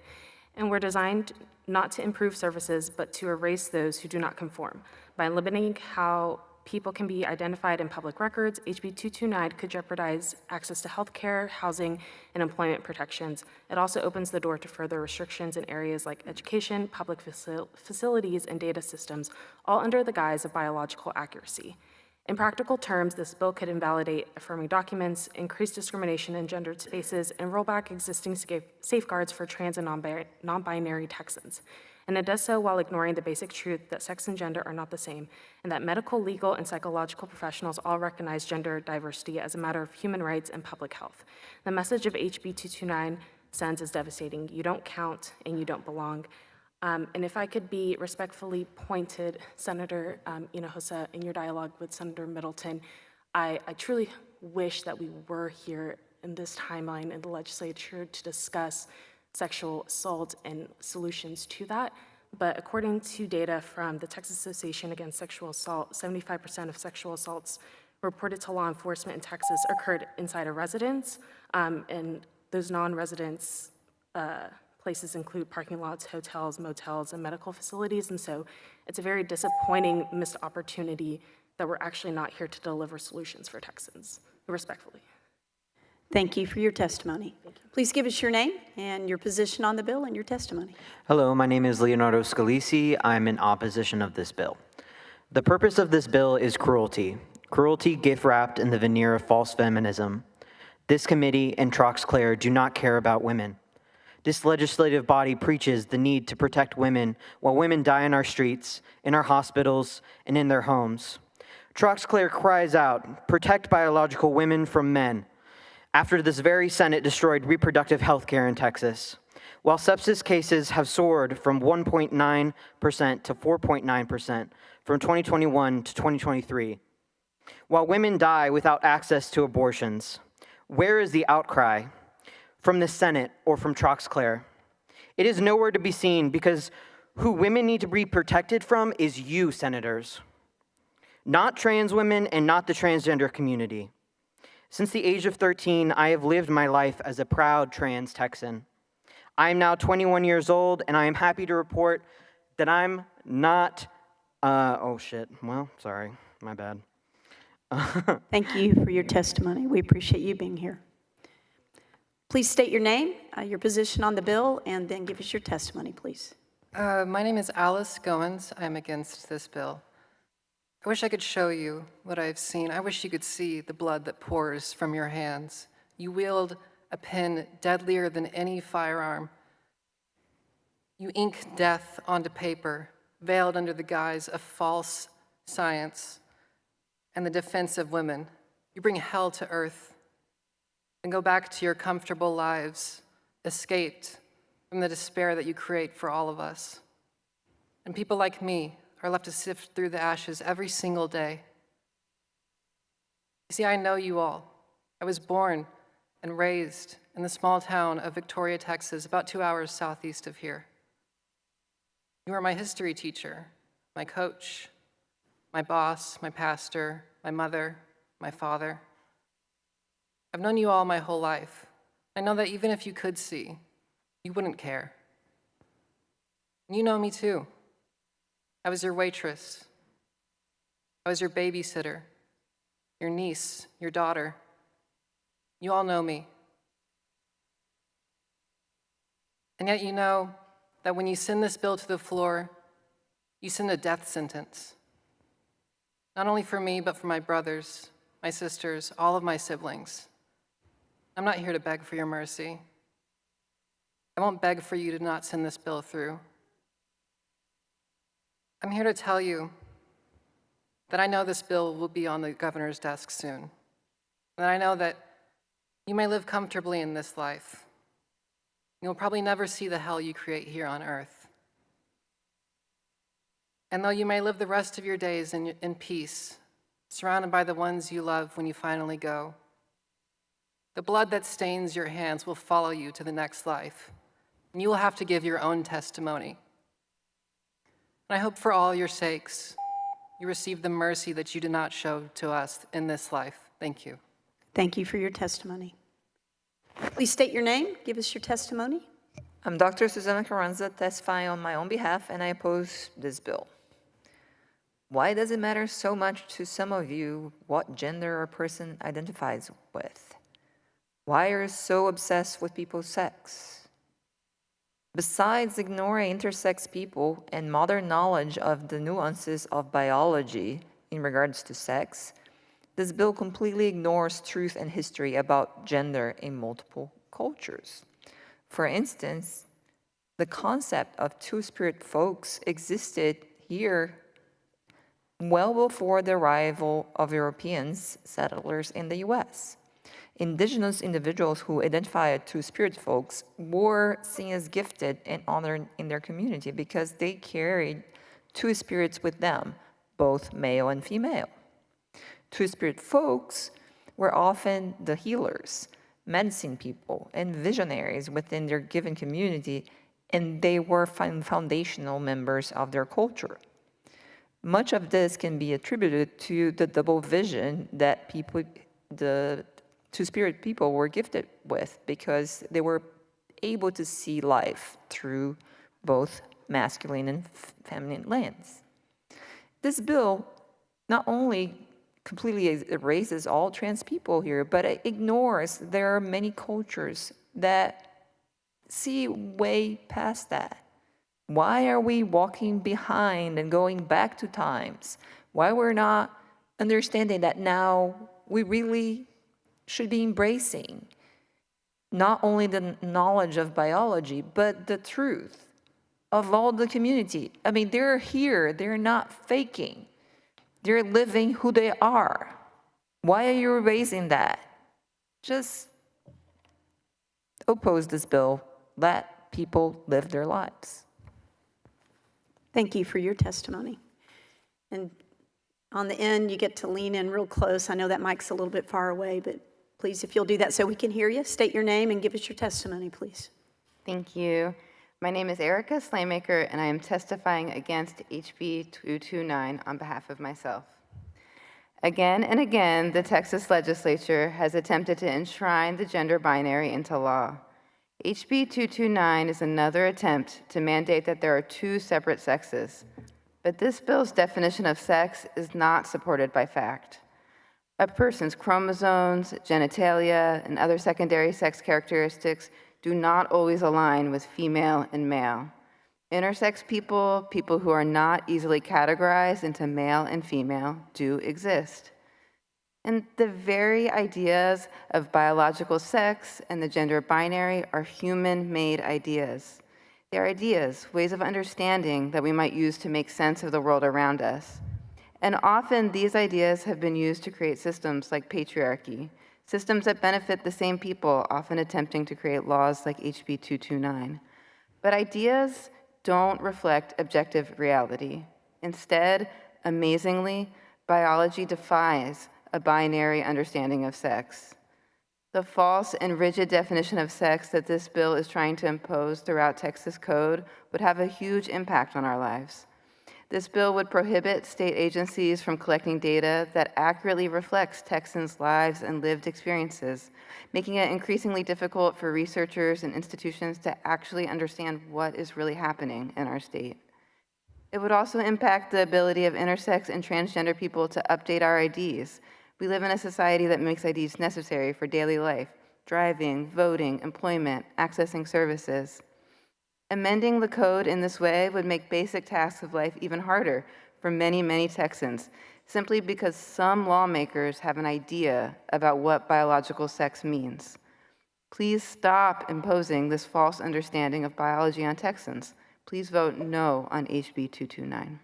and were designed not to improve services, but to erase those who do not conform. By limiting how people can be identified in public records, HB 229 could jeopardize access to health care, housing, and employment protections. It also opens the door to further restrictions in areas like education, public facilities, and data systems, all under the guise of biological accuracy. In practical terms, this bill could invalidate affirming documents, increase discrimination in gendered spaces, and roll back existing safeguards for trans and non-binary Texans. And it does so while ignoring the basic truth that sex and gender are not the same, and that medical, legal, and psychological professionals all recognize gender diversity as a matter of human rights and public health. The message of HB 229 sends is devastating. You don't count and you don't belong. And if I could be respectfully pointed, Senator Hinojosa, in your dialogue with Senator Middleton, I truly wish that we were here in this timeline in the legislature to discuss sexual assault and solutions to that. But according to data from the Texas Association Against Sexual Assault, 75% of sexual assaults reported to law enforcement in Texas occurred inside a residence, and those non-residents places include parking lots, hotels, motels, and medical facilities. And so it's a very disappointing missed opportunity that we're actually not here to deliver solutions for Texans, respectfully. Thank you for your testimony. Please give us your name and your position on the bill and your testimony. Hello, my name is Leonardo Scalisi. I'm in opposition of this bill. The purpose of this bill is cruelty. Cruelty gift-wrapped in the veneer of false feminism. This committee and Troxclair do not care about women. This legislative body preaches the need to protect women while women die in our streets, in our hospitals, and in their homes. Troxclair cries out, protect biological women from men, after this very Senate destroyed reproductive health care in Texas. While sepsis cases have soared from 1.9% to 4.9% from 2021 to 2023. While women die without access to abortions, where is the outcry from the Senate or from Troxclair? It is nowhere to be seen because Who women need to be protected from is you, senators. Not trans women and not the transgender community. Since the age of 13, I have lived my life as a proud trans Texan. I am now 21 years old, and I am happy to report that I'm not, sorry, my bad. Thank you for your testimony. We appreciate you being here. Please state your name, your position on the bill, and then give us your testimony, please. My name is Alice Goins. I'm against this bill. I wish I could show you what I've seen. I wish you could see the blood that pours from your hands. You wield a pen deadlier than any firearm. You ink death onto paper, veiled under the guise of false science and the defense of women. You bring hell to earth and go back to your comfortable lives, escaped from the despair that you create for all of us. And people like me are left to sift through the ashes every single day. You see, I know you all. I was born and raised in the small town of Victoria, Texas, about 2 hours southeast of here. You were my history teacher, my coach, my boss, my pastor, my mother, my father. I've known you all my whole life. I know that even if you could see, you wouldn't care. You know me too. I was your waitress. I was your babysitter, your niece, your daughter. You all know me. And yet you know that when you send this bill to the floor, you send a death sentence. Not only for me, but for my brothers, my sisters, all of my siblings. I'm not here to beg for your mercy. I won't beg for you to not send this bill through. I'm here to tell you that I know this bill will be on the governor's desk soon. And I know that you may live comfortably in this life. You'll probably never see the hell you create here on earth. And though you may live the rest of your days in peace, surrounded by the ones you love when you finally go, the blood that stains your hands will follow you to the next life, and you will have to give your own testimony. And I hope for all your sakes, you receive the mercy that you did not show to us in this life. Thank you. Thank you for your testimony. Please state your name, give us your testimony. I'm Dr. Susana Carranza, testifying on my own behalf, and I oppose this bill. Why does it matter so much to some of you what gender a person identifies with? Why are you so obsessed with people's sex? Besides ignoring intersex people and modern knowledge of the nuances of biology in regards to sex, this bill completely ignores truth and history about gender in multiple cultures. For instance, the concept of two-spirit folks existed here well before the arrival of Europeans settlers in the US. Indigenous individuals who identify as two-spirit folks were seen as gifted and honored in their community because they carried two spirits with them, both male and female. Two-spirit folks were often the healers, medicine people, and visionaries within their given community, and they were foundational members of their culture. Much of this can be attributed to the double vision that the two-spirit people were gifted with, because they were able to see life through both masculine and feminine lens. This bill not only completely erases all trans people here, but it ignores there are many cultures that see way past that. Why are we walking behind and going back to times? Why we're not understanding that now we really should be embracing not only the knowledge of biology, but the truth of all the community. I mean, they're here, they're not faking. They're living who they are. Why are you erasing that? Just oppose this bill. Let people live their lives. Thank you for your testimony. And on the end, you get to lean in real close. I know that mic's a little bit far away, but please, if you'll do that so we can hear you, state your name and give us your testimony, please. Thank you. My name is Erica Slaymaker, and I am testifying against HB 229 on behalf of myself. Again and again, the Texas Legislature has attempted to enshrine the gender binary into law. HB 229 is another attempt to mandate that there are two separate sexes, but this bill's definition of sex is not supported by fact. A person's chromosomes, genitalia, and other secondary sex characteristics do not always align with female and male. Intersex people, people who are not easily categorized into male and female, do exist. And the very ideas of biological sex and the gender binary are human-made ideas. They're ideas, ways of understanding that we might use to make sense of the world around us. And often these ideas have been used to create systems like patriarchy, systems that benefit the same people, often attempting to create laws like HB 229. But ideas don't reflect objective reality. Instead, amazingly, biology defies a binary understanding of sex. The false and rigid definition of sex that this bill is trying to impose throughout Texas code would have a huge impact on our lives. This bill would prohibit state agencies from collecting data that accurately reflects Texans' lives and lived experiences, making it increasingly difficult for researchers and institutions to actually understand what is really happening in our state. It would also impact the ability of intersex and transgender people to update our IDs. We live in a society that makes IDs necessary for daily life, driving, voting, employment, accessing services. Amending the code in this way would make basic tasks of life even harder for many, many Texans, simply because some lawmakers have an idea about what biological sex means. Please stop imposing this false understanding of biology on Texans. Please vote no on HB 229.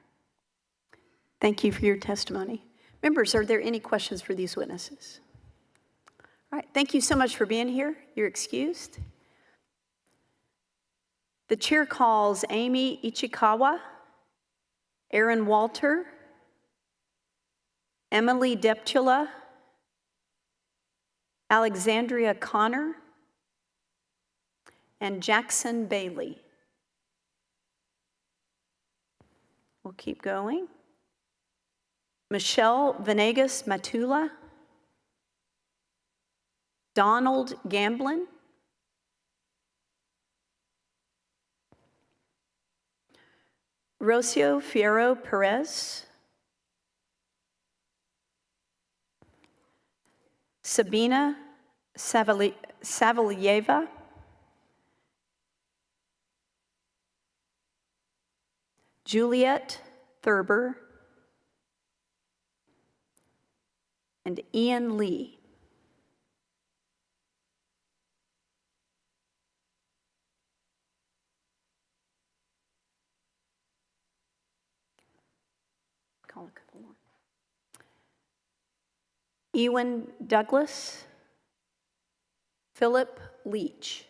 Thank you for your testimony. Members, are there any questions for these witnesses? All right, thank you so much for being here. You're excused. The chair calls Amy Ichikawa, Aaron Walter, Emily Deptula, Alexandria Connor, and Jackson Bailey. We'll keep going. Michelle Venegas Matula, Donald Gamblin, Rocio Fierro Perez, Sabina Savalieva, Juliet Thurber, and Ian Lee. Call a couple more. Ewan Douglas, Philip Leach,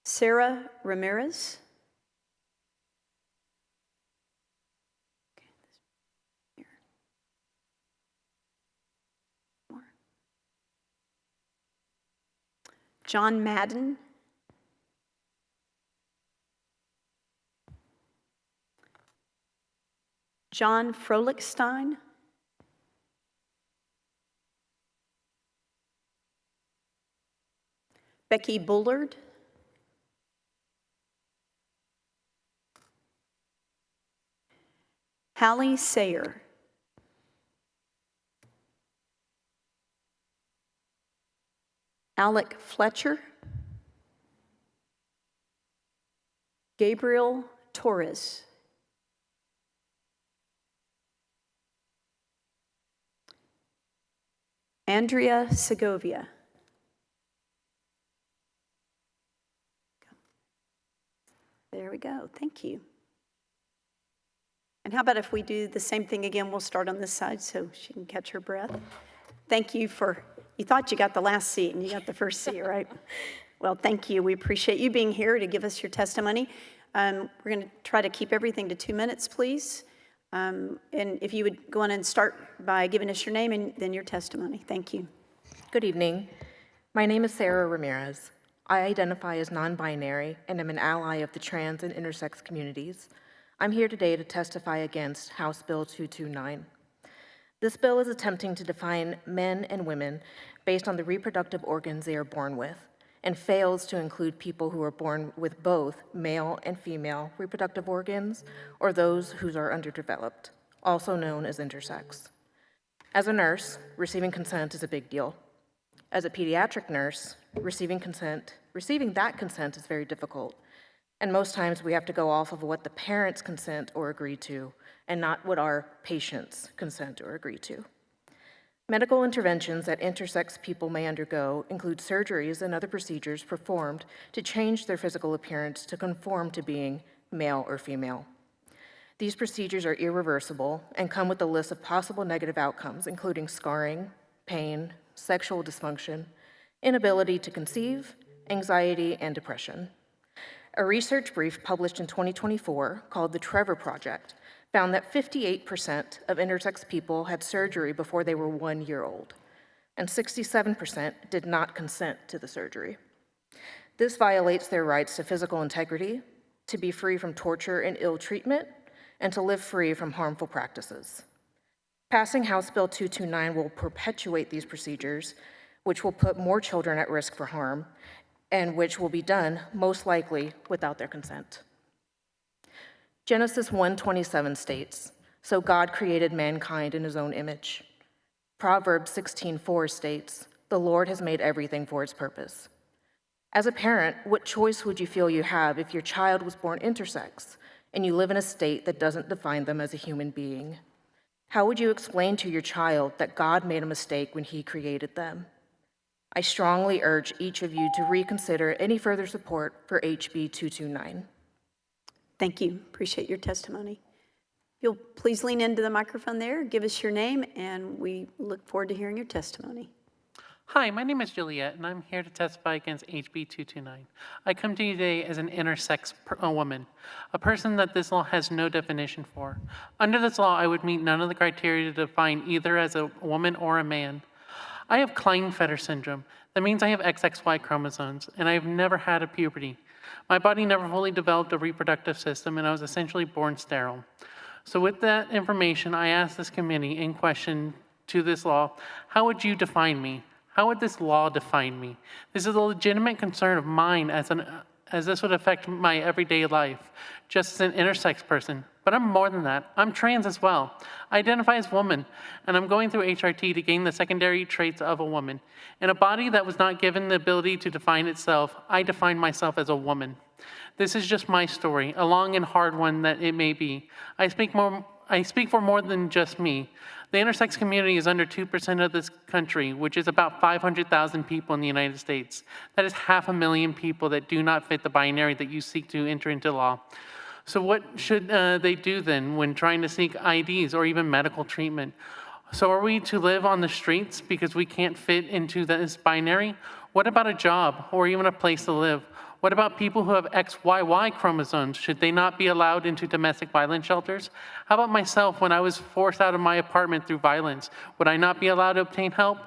Sarah Ramirez, John Madden, John Froelichstein, Becky Bullard, Hallie Sayer, Alec Fletcher, Gabriel Torres, Andrea Segovia, there we go, thank you. And how about if we do the same thing again? We'll start on this side so she can catch her breath. Thank you for, you thought you got the last seat and you got the first seat, right? Well, thank you. We appreciate you being here to give us your testimony. We're going to try to keep everything to 2 minutes, please. And if you would go on and start by giving us your name and then your testimony. Thank you. Good evening. My name is Sarah Ramirez. I identify as non-binary and am an ally of the trans and intersex communities. I'm here today to testify against House Bill 229. This bill is attempting to define men and women based on the reproductive organs they are born with, and fails to include people who are born with both male and female reproductive organs, or those whose are underdeveloped, also known as intersex. As a nurse, receiving consent is a big deal. As a pediatric nurse, receiving that consent is very difficult. And most times we have to go off of what the parents consent or agree to, and not what our patients consent or agree to. Medical interventions that intersex people may undergo include surgeries and other procedures performed to change their physical appearance to conform to being male or female. These procedures are irreversible and come with a list of possible negative outcomes, including scarring, pain, sexual dysfunction, inability to conceive, anxiety, and depression. A research brief published in 2024 called the Trevor Project found that 58% of intersex people had surgery before they were 1 year old, and 67% did not consent to the surgery. This violates their rights to physical integrity, to be free from torture and ill treatment, and to live free from harmful practices. Passing House Bill 229 will perpetuate these procedures, which will put more children at risk for harm, and which will be done, most likely, without their consent. Genesis 1:27 states, "So God created mankind in his own image." Proverbs 16:4 states, "The Lord has made everything for its purpose." As a parent, what choice would you feel you have if your child was born intersex and you live in a state that doesn't define them as a human being? How would you explain to your child that God made a mistake when he created them? I strongly urge each of you to reconsider any further support for HB 229. Thank you. Appreciate your testimony. You'll please lean into the microphone there, give us your name, and we look forward to hearing your testimony. Hi, my name is Juliet, and I'm here to testify against HB 229. I come to you today as an intersex woman, a person that this law has no definition for. Under this law, I would meet none of the criteria to define either as a woman or a man. I have Klinefelter syndrome. That means I have XXY chromosomes, and I have never had a puberty. My body never fully developed a reproductive system, and I was essentially born sterile. So with that information, I asked this committee in question to this law, how would you define me? How would this law define me? This is a legitimate concern of mine as this would affect my everyday life, just as an intersex person. But I'm more than that. I'm trans as well. I identify as woman, and I'm going through HRT to gain the secondary traits of a woman. In a body that was not given the ability to define itself, I define myself as a woman. This is just my story, a long and hard one that it may be. I speak for more than just me. The intersex community is under 2% of this country, which is about 500,000 people in the United States. That is 500,000 people that do not fit the binary that you seek to enter into law. So what should they do then when trying to seek IDs or even medical treatment? So are we to live on the streets because we can't fit into this binary? What about a job or even a place to live? What about people who have XYY chromosomes? Should they not be allowed into domestic violence shelters? How about myself when I was forced out of my apartment through violence? Would I not be allowed to obtain help?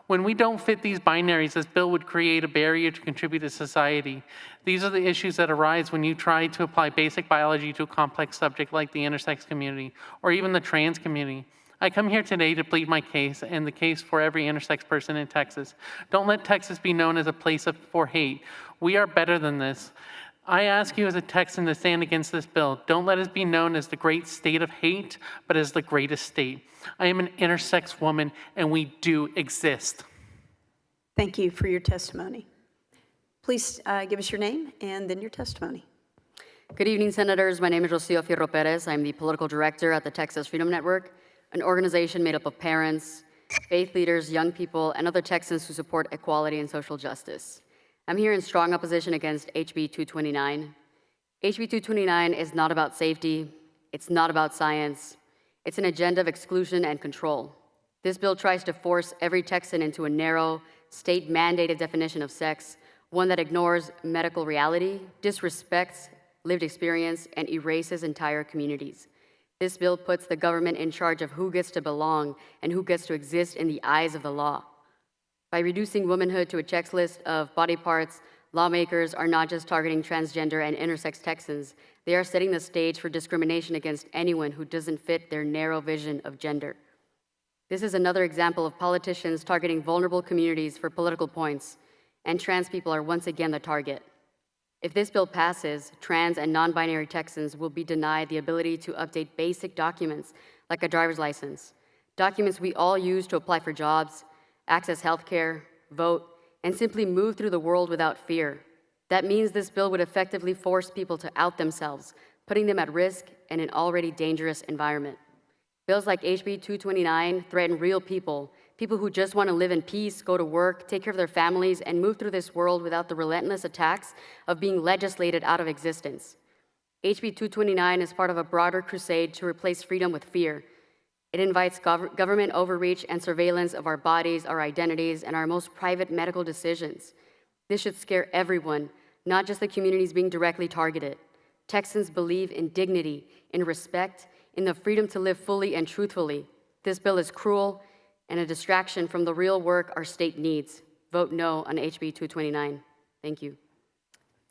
When we don't fit these binaries, this bill would create a barrier to contribute to society. These are the issues that arise when you try to apply basic biology to a complex subject like the intersex community or even the trans community. I come here today to plead my case and the case for every intersex person in Texas. Don't let Texas be known as a place for hate. We are better than this. I ask you as a Texan to stand against this bill. Don't let us be known as the great state of hate, but as the greatest state. I am an intersex woman, and we do exist. Thank you for your testimony. Please give us your name and then your testimony. Good evening, Senators. My name is Rocio Fierro Perez. I'm the political director at the Texas Freedom Network, an organization made up of parents, faith leaders, young people, and other Texans who support equality and social justice. I'm here in strong opposition against HB 229. HB 229 is not about safety. It's not about science. It's an agenda of exclusion and control. This bill tries to force every Texan into a narrow, state-mandated definition of sex, one that ignores medical reality, disrespects lived experience, and erases entire communities. This bill puts the government in charge of who gets to belong and who gets to exist in the eyes of the law. By reducing womanhood to a checklist of body parts, lawmakers are not just targeting transgender and intersex Texans, they are setting the stage for discrimination against anyone who doesn't fit their narrow vision of gender. This is another example of politicians targeting vulnerable communities for political points, and trans people are once again the target. If this bill passes, trans and non-binary Texans will be denied the ability to update basic documents like a driver's license, documents we all use to apply for jobs, access healthcare, vote, and simply move through the world without fear. That means this bill would effectively force people to out themselves, putting them at risk in an already dangerous environment. Bills like HB 229 threaten real people, people who just want to live in peace, go to work, take care of their families, and move through this world without the relentless attacks of being legislated out of existence. HB 229 is part of a broader crusade to replace freedom with fear. It invites government overreach and surveillance of our bodies, our identities, and our most private medical decisions. This should scare everyone, not just the communities being directly targeted. Texans believe in dignity, in respect, in the freedom to live fully and truthfully. This bill is cruel and a distraction from the real work our state needs. Vote no on HB 229. Thank you.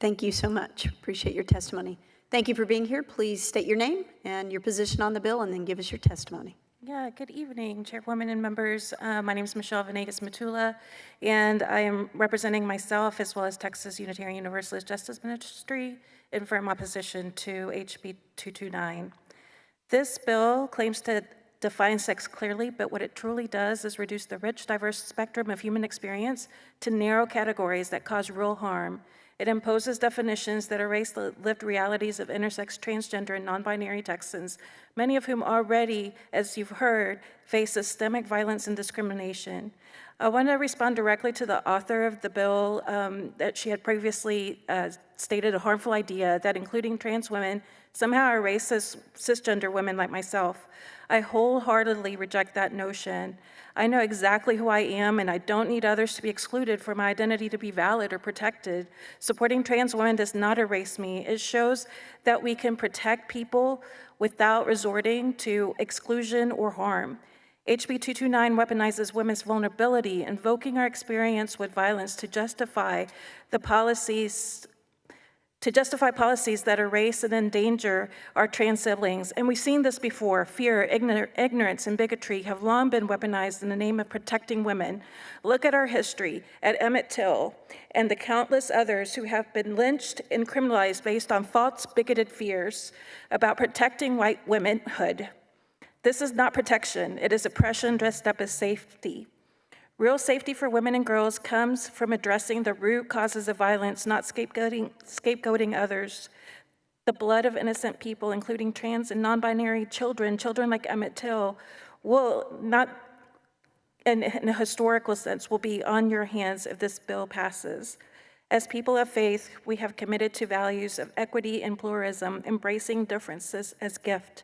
Thank you so much. Appreciate your testimony. Thank you for being here. Please state your name and your position on the bill, and then give us your testimony. Yeah, good evening, Chairwoman and members. My name is Michelle Venegas Matula, and I am representing myself as well as Texas Unitarian Universalist Justice Ministry in firm opposition to HB 229. This bill claims to define sex clearly, but what it truly does is reduce the rich, diverse spectrum of human experience to narrow categories that cause real harm. It imposes definitions that erase the lived realities of intersex, transgender, and non-binary Texans, many of whom already, as you've heard, face systemic violence and discrimination. I want to respond directly to the author of the bill that she had previously stated a harmful idea that including trans women somehow erases cisgender women like myself. I wholeheartedly reject that notion. I know exactly who I am, and I don't need others to be excluded for my identity to be valid or protected. Supporting trans women does not erase me. It shows that we can protect people without resorting to exclusion or harm. HB 229 weaponizes women's vulnerability, invoking our experience with violence to justify policies that erase and endanger our trans siblings. And we've seen this before. Fear, ignorance, and bigotry have long been weaponized in the name of protecting women. Look at our history, at Emmett Till, and the countless others who have been lynched and criminalized based on false, bigoted fears about protecting white womanhood. This is not protection. It is oppression dressed up as safety. Real safety for women and girls comes from addressing the root causes of violence, not scapegoating others. The blood of innocent people, including trans and non-binary children like Emmett Till, will not, in a historical sense, will be on your hands if this bill passes. As people of faith, we have committed to values of equity and pluralism, embracing differences as gift.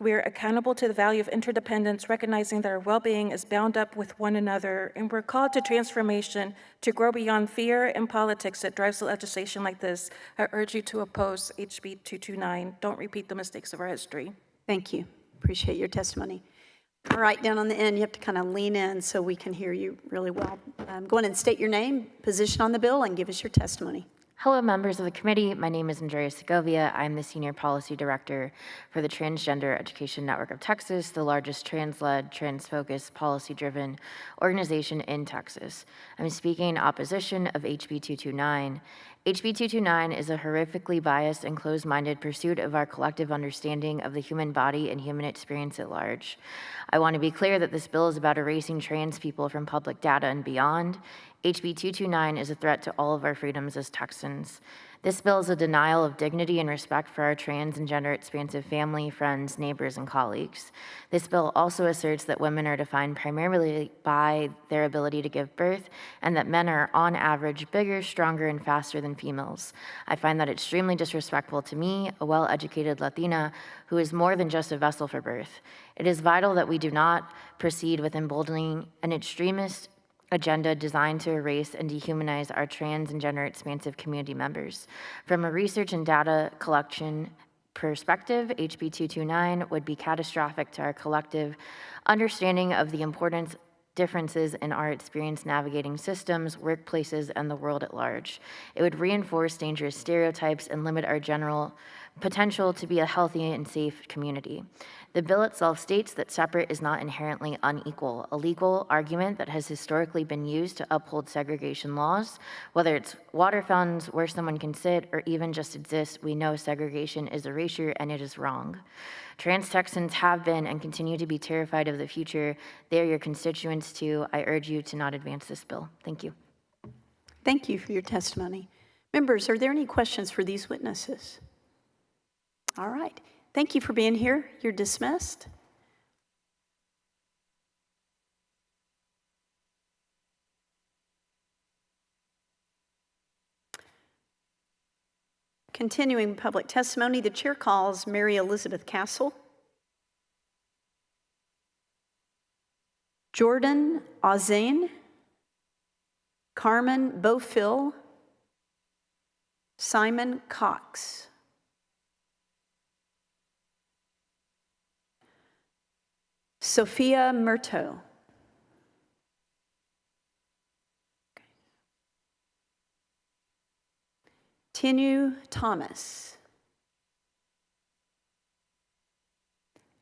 We are accountable to the value of interdependence, recognizing that our well-being is bound up with one another, and we're called to transformation to grow beyond fear and politics that drives legislation like this. I urge you to oppose HB 229. Don't repeat the mistakes of our history. Thank you. Appreciate your testimony. All right, down on the end, you have to kind of lean in so we can hear you really well. Go ahead and state your name, position on the bill, and give us your testimony. Hello, members of the committee. My name is Andrea Segovia. I'm the Senior Policy Director for the Transgender Education Network of Texas, the largest trans-led, trans-focused, policy-driven organization in Texas. I'm speaking in opposition of HB 229. HB 229 is a horrifically biased and closed-minded pursuit of our collective understanding of the human body and human experience at large. I want to be clear that this bill is about erasing trans people from public data and beyond. HB 229 is a threat to all of our freedoms as Texans. This bill is a denial of dignity and respect for our trans and gender-expansive family, friends, neighbors, and colleagues. This bill also asserts that women are defined primarily by their ability to give birth, and that men are, on average, bigger, stronger, and faster than females. I find that extremely disrespectful to me, a well-educated Latina, who is more than just a vessel for birth. It is vital that we do not proceed with emboldening an extremist agenda designed to erase and dehumanize our trans and gender-expansive community members. From a research and data collection perspective, HB 229 would be catastrophic to our collective understanding of the importance differences in our experience navigating systems, workplaces, and the world at large. It would reinforce dangerous stereotypes and limit our general potential to be a healthy and safe community. The bill itself states that separate is not inherently unequal, a legal argument that has historically been used to uphold segregation laws. Whether it's water fountains where someone can sit or even just exist, we know segregation is erasure and it is wrong. Trans Texans have been and continue to be terrified of the future. They are your constituents too. I urge you to not advance this bill. Thank you. Thank you for your testimony. Members, are there any questions for these witnesses? All right. Thank you for being here. You're dismissed. Continuing public testimony, the chair calls Mary Elizabeth Castle, Jordan Azain, Carmen Bofill, Simon Cox. Sophia Murto. Tinu Thomas.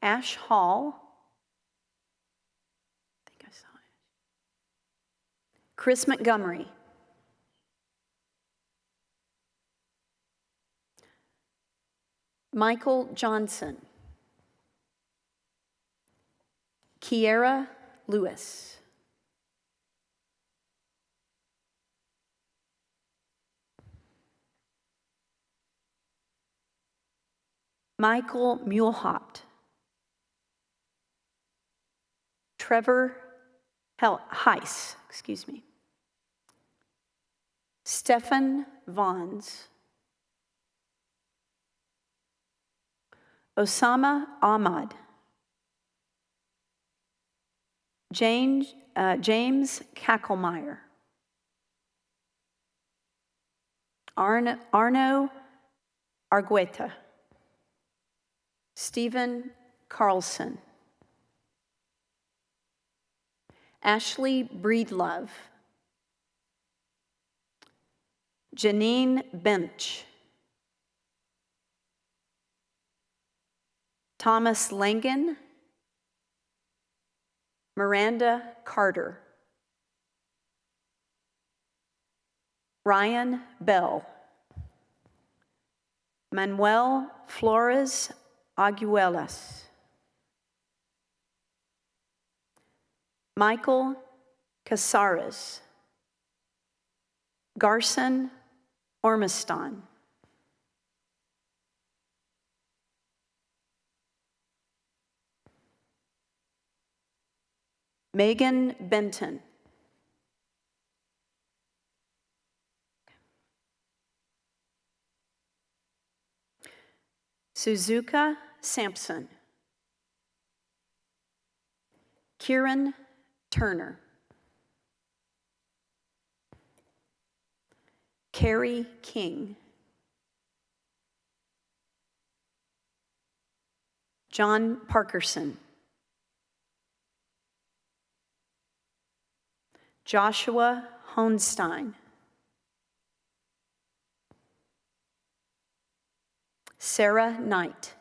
Ash Hall. I think I saw it. Chris Montgomery. Michael Johnson. Kiera Lewis. Michael Muehlhaupt. Trevor Heiss, excuse me. Stefan Vons. Osama Ahmad. James Kacklemeyer. Arno Argueta. Stephen Carlson. Ashley Breedlove. Janine Bench. Thomas Langen. Miranda Carter. Ryan Bell. Manuel Flores Arguelles. Michael Casares. Garson Ormiston. Megan Benton. Suzuka Sampson. Kieran Turner. Carrie King. John Parkerson. Joshua Honstein. Sarah Knight.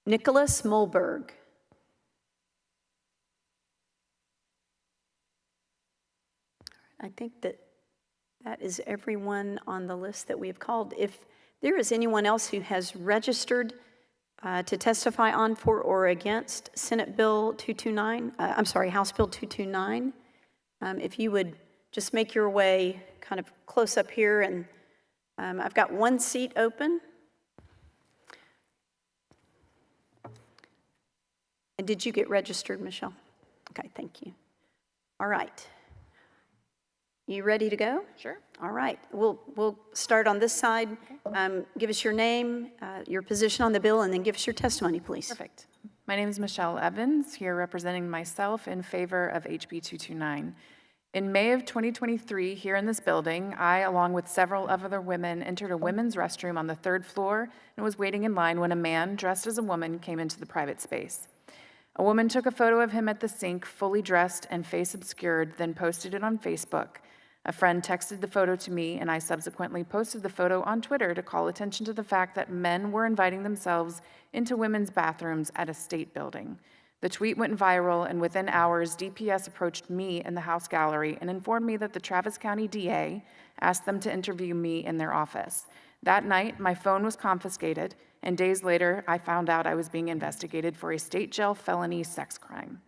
Nicholas Mulberg. I think that is everyone on the list that we have called. If there is anyone else who has registered to testify on, for, or against Senate Bill 229, House Bill 229, if you would just make your way kind of close up here, and I've got one seat open. And did you get registered, Michelle? Okay, thank you. All right. You ready to go? Sure. All right. We'll start on this side. Give us your name, your position on the bill, and then give us your testimony, please. Perfect. My name is Michelle Evans, here representing myself in favor of HB 229. In May of 2023, here in this building, I, along with several other women, entered a women's restroom on the 3rd floor and was waiting in line when a man dressed as a woman came into the private space. A woman took a photo of him at the sink, fully dressed and face obscured, then posted it on Facebook. A friend texted the photo to me, and I subsequently posted the photo on Twitter to call attention to the fact that men were inviting themselves into women's bathrooms at a state building. The tweet went viral, and within hours, DPS approached me in the House gallery and informed me that the Travis County DA asked them to interview me in their office. That night, my phone was confiscated, and days later, I found out I was being investigated for a state jail felony sex crime.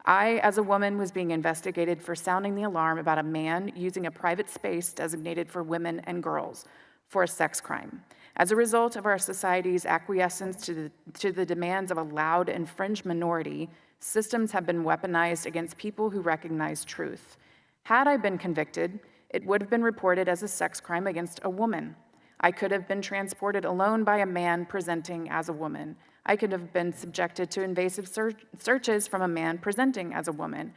I, as a woman, was being investigated for sounding the alarm about a man using a private space designated for women and girls for a sex crime. As a result of our society's acquiescence to the demands of a loud and fringe minority, systems have been weaponized against people who recognize truth. Had I been convicted, it would have been reported as a sex crime against a woman. I could have been transported alone by a man presenting as a woman. I could have been subjected to invasive searches from a man presenting as a woman.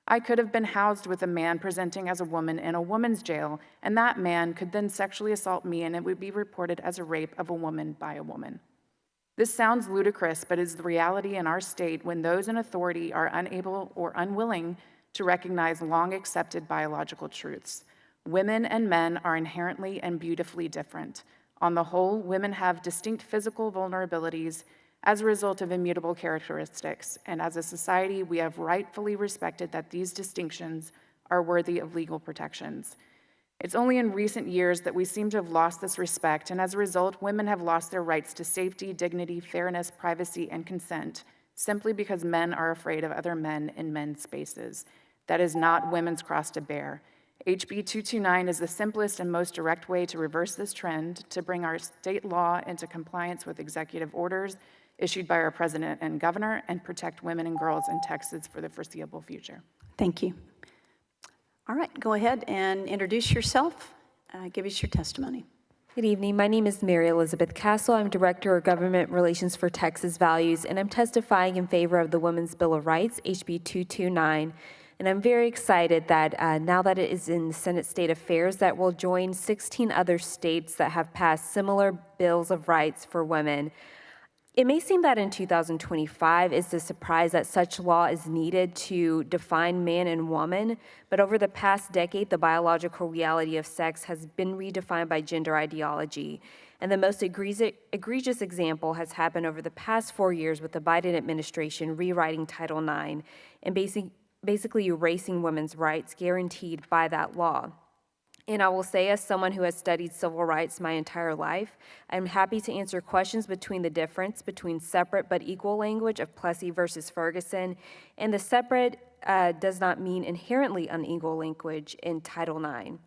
I could have been housed with a man presenting as a woman in a woman's jail, and that man could then sexually assault me, and it would be reported as a rape of a woman by a woman. This sounds ludicrous, but is the reality in our state when those in authority are unable or unwilling to recognize long-accepted biological truths. Women and men are inherently and beautifully different. On the whole, women have distinct physical vulnerabilities as a result of immutable characteristics, and as a society, we have rightfully respected that these distinctions are worthy of legal protections. It's only in recent years that we seem to have lost this respect, and as a result, women have lost their rights to safety, dignity, fairness, privacy, and consent, simply because men are afraid of other men in men's spaces. That is not women's cross to bear. HB 229 is the simplest and most direct way to reverse this trend, to bring our state law into compliance with executive orders issued by our president and governor, and protect women and girls in Texas for the foreseeable future. Thank you. All right, go ahead and introduce yourself. Give us your testimony. Good evening. My name is Mary Elizabeth Castle. I'm Director of Government Relations for Texas Values, and I'm testifying in favor of the Women's Bill of Rights, HB 229. And I'm very excited that now that it is in Senate State Affairs, that we'll join 16 other states that have passed similar bills of rights for women. It may seem that in 2025 it's a surprise that such law is needed to define man and woman, but over the past decade, the biological reality of sex has been redefined by gender ideology. And the most egregious example has happened over the past 4 years with the Biden administration rewriting Title IX and basically erasing women's rights guaranteed by that law. And I will say, as someone who has studied civil rights my entire life, I'm happy to answer questions between the difference between separate but equal language of Plessy versus Ferguson, and the separate does not mean inherently unequal language in Title IX.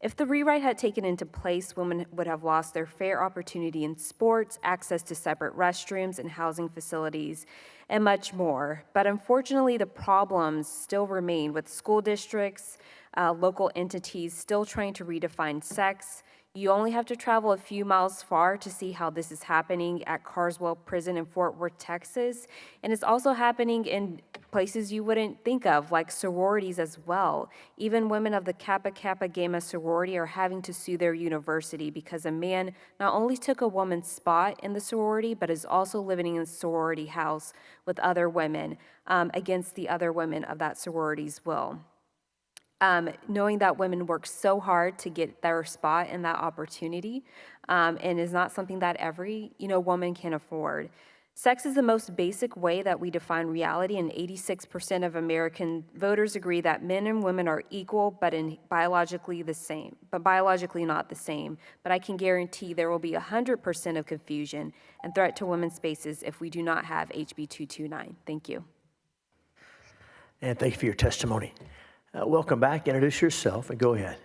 If the rewrite had taken into place, women would have lost their fair opportunity in sports, access to separate restrooms and housing facilities, and much more. But unfortunately, the problems still remain with school districts, local entities still trying to redefine sex. You only have to travel a few miles far to see how this is happening at Carswell Prison in Fort Worth, Texas. And it's also happening in places you wouldn't think of, like sororities as well. Even women of the Kappa Kappa Gamma sorority are having to sue their university because a man not only took a woman's spot in the sorority, but is also living in a sorority house with other women against the other women of that sorority's will. Knowing that women work so hard to get their spot in that opportunity and is not something that every woman can afford. Sex is the most basic way that we define reality, and 86% of American voters agree that men and women are equal, but biologically not the same. But I can guarantee there will be 100% of confusion and threat to women's spaces if we do not have HB 229. Thank you. And thank you for your testimony. Welcome back. Introduce yourself and go ahead.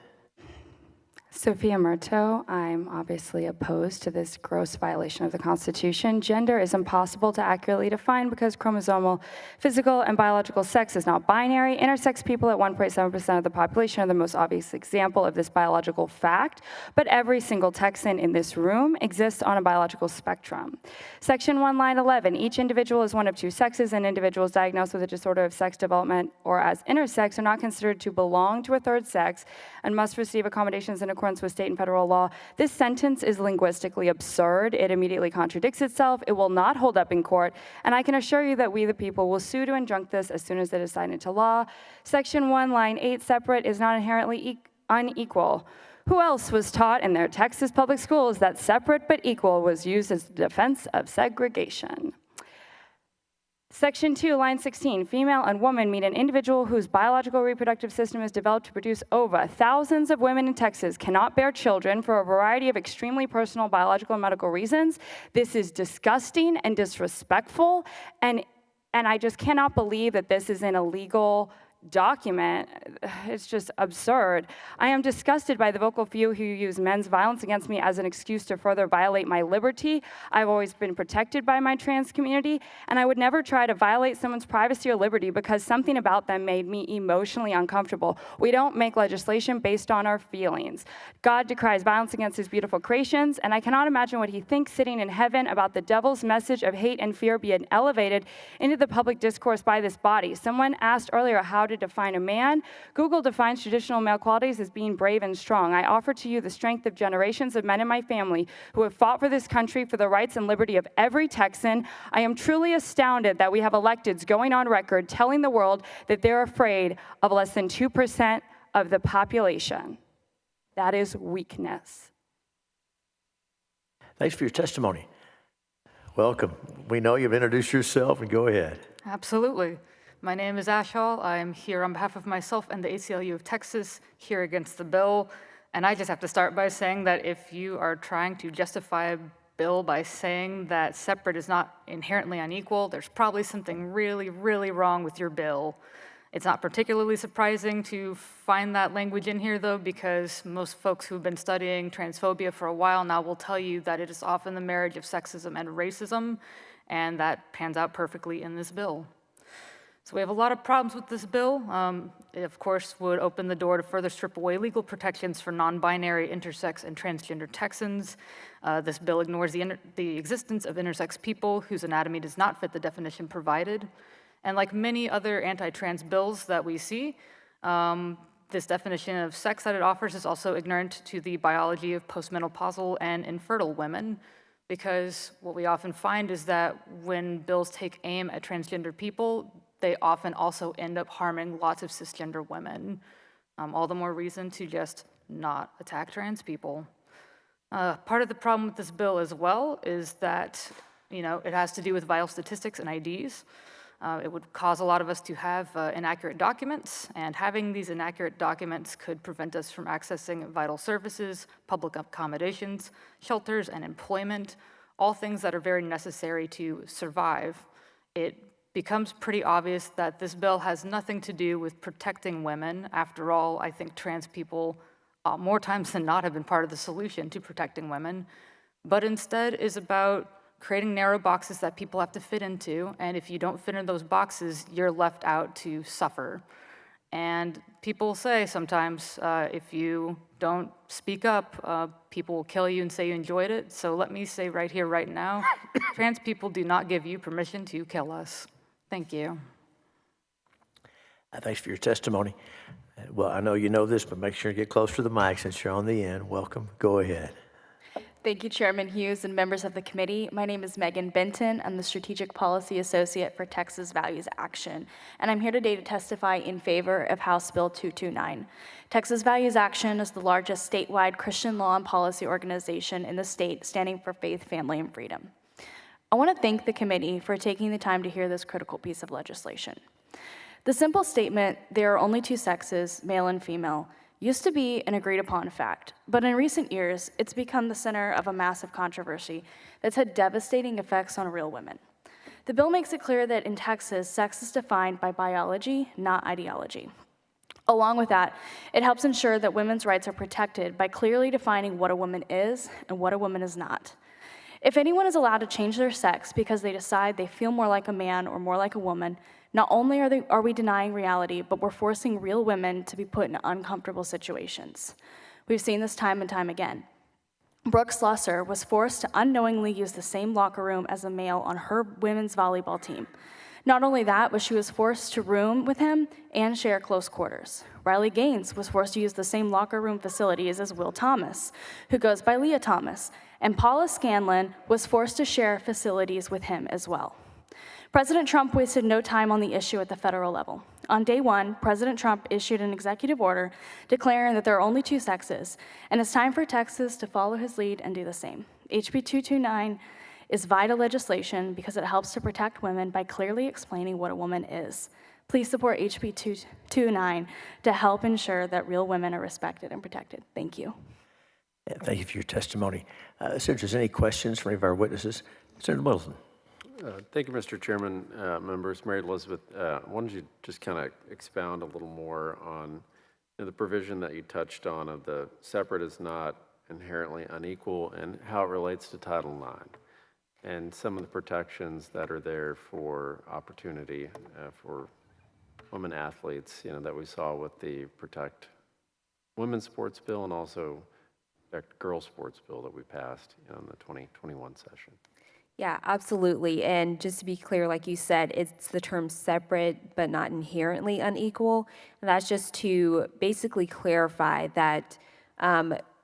Sophia Murto. I'm obviously opposed to this gross violation of the Constitution. Gender is impossible to accurately define because chromosomal, physical, and biological sex is not binary. Intersex people at 1.7% of the population are the most obvious example of this biological fact, but every single Texan in this room exists on a biological spectrum. Section 1, line 11, each individual is one of two sexes, and individuals diagnosed with a disorder of sex development or as intersex are not considered to belong to a third sex and must receive accommodations in accordance accordance with state and federal law. This sentence is linguistically absurd. It immediately contradicts itself. It will not hold up in court. And I can assure you that we, the people, will sue to injunct this as soon as it is signed into law. Section 1, line 8, separate is not inherently unequal. Who else was taught in their Texas public schools that separate but equal was used as the defense of segregation? Section 2, line 16, female and woman mean an individual whose biological reproductive system is developed to produce ova. Thousands of women in Texas cannot bear children for a variety of extremely personal biological and medical reasons. This is disgusting and disrespectful, and I just cannot believe that this is in a legal document. It's just absurd. I am disgusted by the vocal few who use men's violence against me as an excuse to further violate my liberty. I've always been protected by my trans community, and I would never try to violate someone's privacy or liberty because something about them made me emotionally uncomfortable. We don't make legislation based on our feelings. God decries violence against his beautiful creations, and I cannot imagine what he thinks sitting in heaven about the devil's message of hate and fear being elevated into the public discourse by this body. Someone asked earlier how to define a man. Google defines traditional male qualities as being brave and strong. I offer to you the strength of generations of men in my family who have fought for this country, for the rights and liberty of every Texan. I am truly astounded that we have electeds going on record telling the world that they're afraid of less than 2% of the population. That is weakness. Thanks for your testimony. Welcome. We know you've introduced yourself, and go ahead. Absolutely. My name is Ash Hall. I'm here on behalf of myself and the ACLU of Texas, here against the bill. And I just have to start by saying that if you are trying to justify a bill by saying that separate is not inherently unequal, there's probably something really, really wrong with your bill. It's not particularly surprising to find that language in here, though, because most folks who've been studying transphobia for a while now will tell you that it is often the marriage of sexism and racism, and that pans out perfectly in this bill. So we have a lot of problems with this bill. It, of course, would open the door to further strip away legal protections for non-binary, intersex, and transgender Texans. This bill ignores the existence of intersex people whose anatomy does not fit the definition provided. And like many other anti-trans bills that we see, this definition of sex that it offers is also ignorant to the biology of postmenopausal and infertile women, because what we often find is that when bills take aim at transgender people, they often also end up harming lots of cisgender women. All the more reason to just not attack trans people. Part of the problem with this bill as well is that, it has to do with vital statistics and IDs. It would cause a lot of us to have inaccurate documents, and having these inaccurate documents could prevent us from accessing vital services, public accommodations, shelters, and employment, all things that are very necessary to survive. It becomes pretty obvious that this bill has nothing to do with protecting women. After all, I think trans people, more times than not, have been part of the solution to protecting women, but instead is about creating narrow boxes that people have to fit into, and if you don't fit in those boxes, you're left out to suffer. And people say sometimes, if you don't speak up, people will kill you and say you enjoyed it. So let me say right here, right now, trans people do not give you permission to kill us. Thank you. Thanks for your testimony. Well, I know you know this, but make sure you get close to the mic since you're on the end. Welcome. Go ahead. Thank you, Chairman Hughes and members of the committee. My name is Megan Benton. I'm the Strategic Policy Associate for Texas Values Action, and I'm here today to testify in favor of House Bill 229. Texas Values Action is the largest statewide Christian law and policy organization in the state, standing for faith, family, and freedom. I want to thank the committee for taking the time to hear this critical piece of legislation. The simple statement, there are only two sexes, male and female, used to be an agreed upon fact, but in recent years, it's become the center of a massive controversy that's had devastating effects on real women. The bill makes it clear that in Texas, sex is defined by biology, not ideology. Along with that, it helps ensure that women's rights are protected by clearly defining what a woman is and what a woman is not. If anyone is allowed to change their sex because they decide they feel more like a man or more like a woman, not only are we denying reality, but we're forcing real women to be put in uncomfortable situations. We've seen this time and time again. Brooke Slusser was forced to unknowingly use the same locker room as a male on her women's volleyball team. Not only that, but she was forced to room with him and share close quarters. Riley Gaines was forced to use the same locker room facilities as Will Thomas, who goes by Leah Thomas, and Paula Scanlon was forced to share facilities with him as well. President Trump wasted no time on the issue at the federal level. On day one, President Trump issued an executive order declaring that there are only two sexes, and it's time for Texas to follow his lead and do the same. HB 229 is vital legislation because it helps to protect women by clearly explaining what a woman is. Please support HB 229 to help ensure that real women are respected and protected. Thank you. And thank you for your testimony. So if there's any questions from any of our witnesses, Senator Middleton. Thank you, Mr. Chairman, members. Mary Elizabeth, why don't you just kind of expound a little more on the provision that you touched on of the separate is not inherently unequal and how it relates to Title IX and some of the protections that are there for opportunity for women athletes, that we saw with the Protect Women's Sports Bill and also Protect Girls Sports Bill that we passed in the 2021 session. Yeah, absolutely. And just to be clear, like you said, it's the term separate but not inherently unequal. And that's just to basically clarify that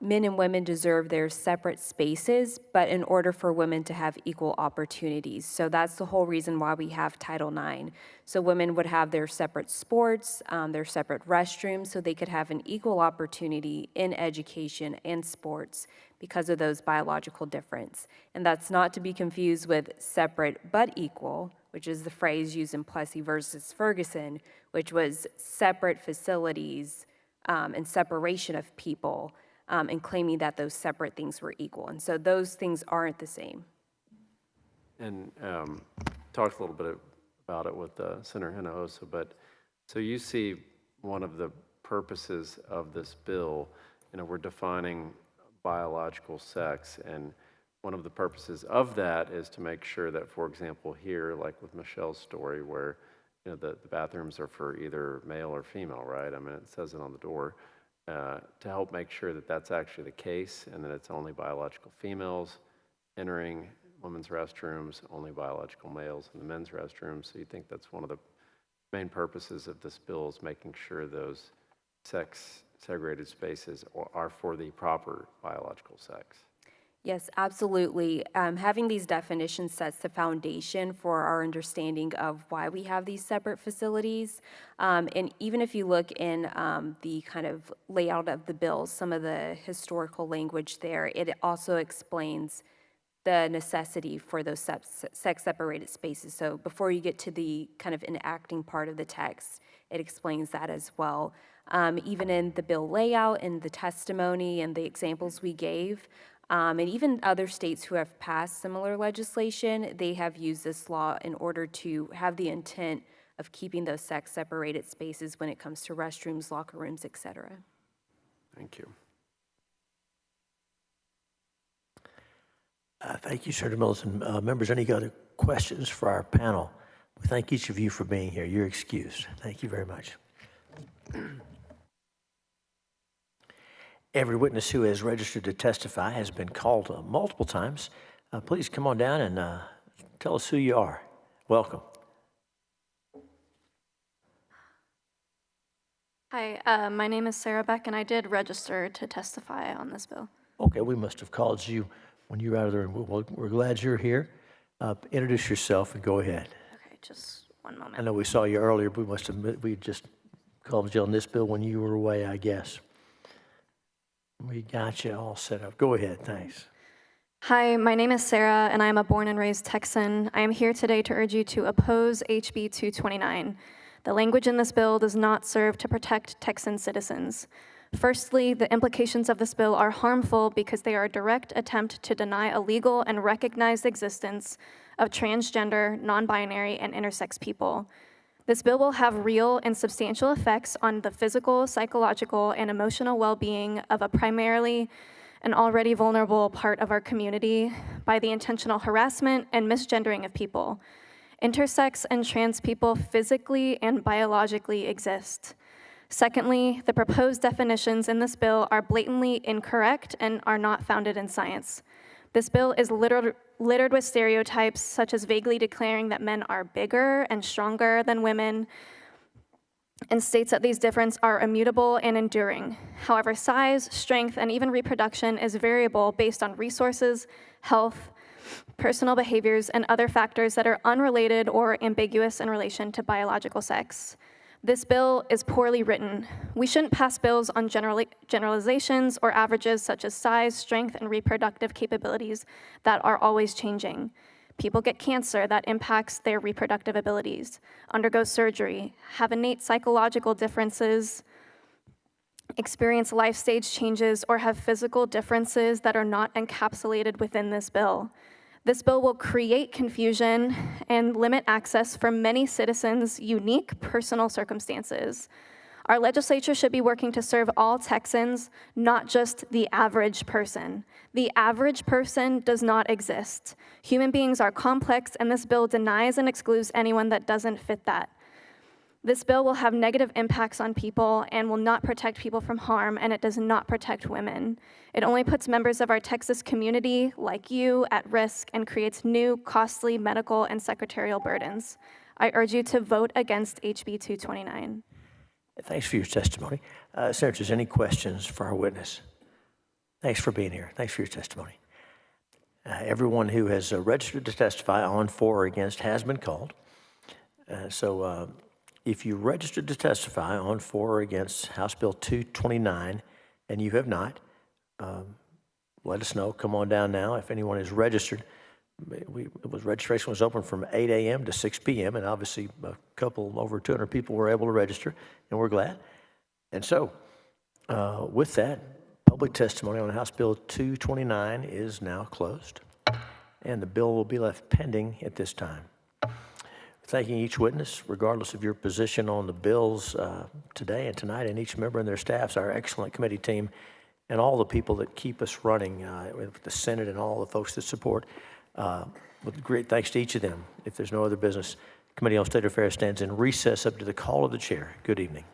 men and women deserve their separate spaces, but in order for women to have equal opportunities. So that's the whole reason why we have Title IX. So women would have their separate sports, their separate restrooms, so they could have an equal opportunity in education and sports because of those biological difference. And that's not to be confused with separate but equal, which is the phrase used in Plessy versus Ferguson, which was separate facilities and separation of people, and claiming that those separate things were equal. And so those things aren't the same. And talked a little bit about it with Senator Hinojosa, but so you see one of the purposes of this bill, we're defining biological sex, and one of the purposes of that is to make sure that, for example, here, like with Michelle's story, where the bathrooms are for either male or female, right? I mean, it says it on the door. To help make sure that that's actually the case and that it's only biological females entering women's restrooms, only biological males in the men's restrooms. So you think that's one of the main purposes of this bill is making sure those sex-segregated spaces are for the proper biological sex. Yes, absolutely. Having these definitions sets the foundation for our understanding of why we have these separate facilities. And even if you look in the kind of layout of the bill, some of the historical language there, it also explains the necessity for those sex-separated spaces. So before you get to the kind of enacting part of the text, it explains that as well. Even in the bill layout and the testimony and the examples we gave, and even other states who have passed similar legislation, they have used this law in order to have the intent of keeping those sex-separated spaces when it comes to restrooms, locker rooms, et cetera. Thank you. Thank you, Senator Middleton. Members, any other questions for our panel? We thank each of you for being here. You're excused. Thank you very much. Every witness who has registered to testify has been called multiple times. Please come on down and tell us who you are. Welcome. Hi, my name is Sarah Beck, and I did register to testify on this bill. Okay, we must have called you when you were out of there. We're glad you're here. Introduce yourself and go ahead. Okay, just one moment. I know we saw you earlier, but we just called you on this bill when you were away, I guess. We got you all set up. Go ahead, thanks. Hi, my name is Sarah, and I am a born and raised Texan. I am here today to urge you to oppose HB 229. The language in this bill does not serve to protect Texan citizens. Firstly, the implications of this bill are harmful because they are a direct attempt to deny a legal and recognized existence of transgender, non-binary, and intersex people. This bill will have real and substantial effects on the physical, psychological, and emotional well-being of a primarily an already vulnerable part of our community by the intentional harassment and misgendering of people. Intersex and trans people physically and biologically exist. Secondly, the proposed definitions in this bill are blatantly incorrect and are not founded in science. This bill is littered with stereotypes, such as vaguely declaring that men are bigger and stronger than women, and states that these differences are immutable and enduring. However, size, strength, and even reproduction is variable based on resources, health, personal behaviors, and other factors that are unrelated or ambiguous in relation to biological sex. This bill is poorly written. We shouldn't pass bills on generalizations or averages such as size, strength, and reproductive capabilities that are always changing. People get cancer that impacts their reproductive abilities, undergo surgery, have innate psychological differences, experience life stage changes, or have physical differences that are not encapsulated within this bill. This bill will create confusion and limit access for many citizens' unique personal circumstances. Our legislature should be working to serve all Texans, not just the average person. The average person does not exist. Human beings are complex, and this bill denies and excludes anyone that doesn't fit that. This bill will have negative impacts on people and will not protect people from harm, and it does not protect women. It only puts members of our Texas community, like you, at risk and creates new, costly medical and secretarial burdens. I urge you to vote against HB 229. Thanks for your testimony. Senators, any questions for our witness? Thanks for being here. Thanks for your testimony. Everyone who has registered to testify on, for, or against has been called. So if you registered to testify on, for, or against House Bill 229 and you have not, let us know. Come on down now. If anyone is registered, registration was open from 8 a.m. to 6 p.m. and obviously a couple, over 200 people were able to register, and we're glad. And so with that, public testimony on House Bill 229 is now closed, and the bill will be left pending at this time. Thanking each witness, regardless of your position on the bills today and tonight, and each member and their staffs, our excellent committee team, and all the people that keep us running, with the Senate and all the folks that support. With great thanks to each of them. If there's no other business, Committee on State Affairs stands in recess up to the call of the chair. Good evening.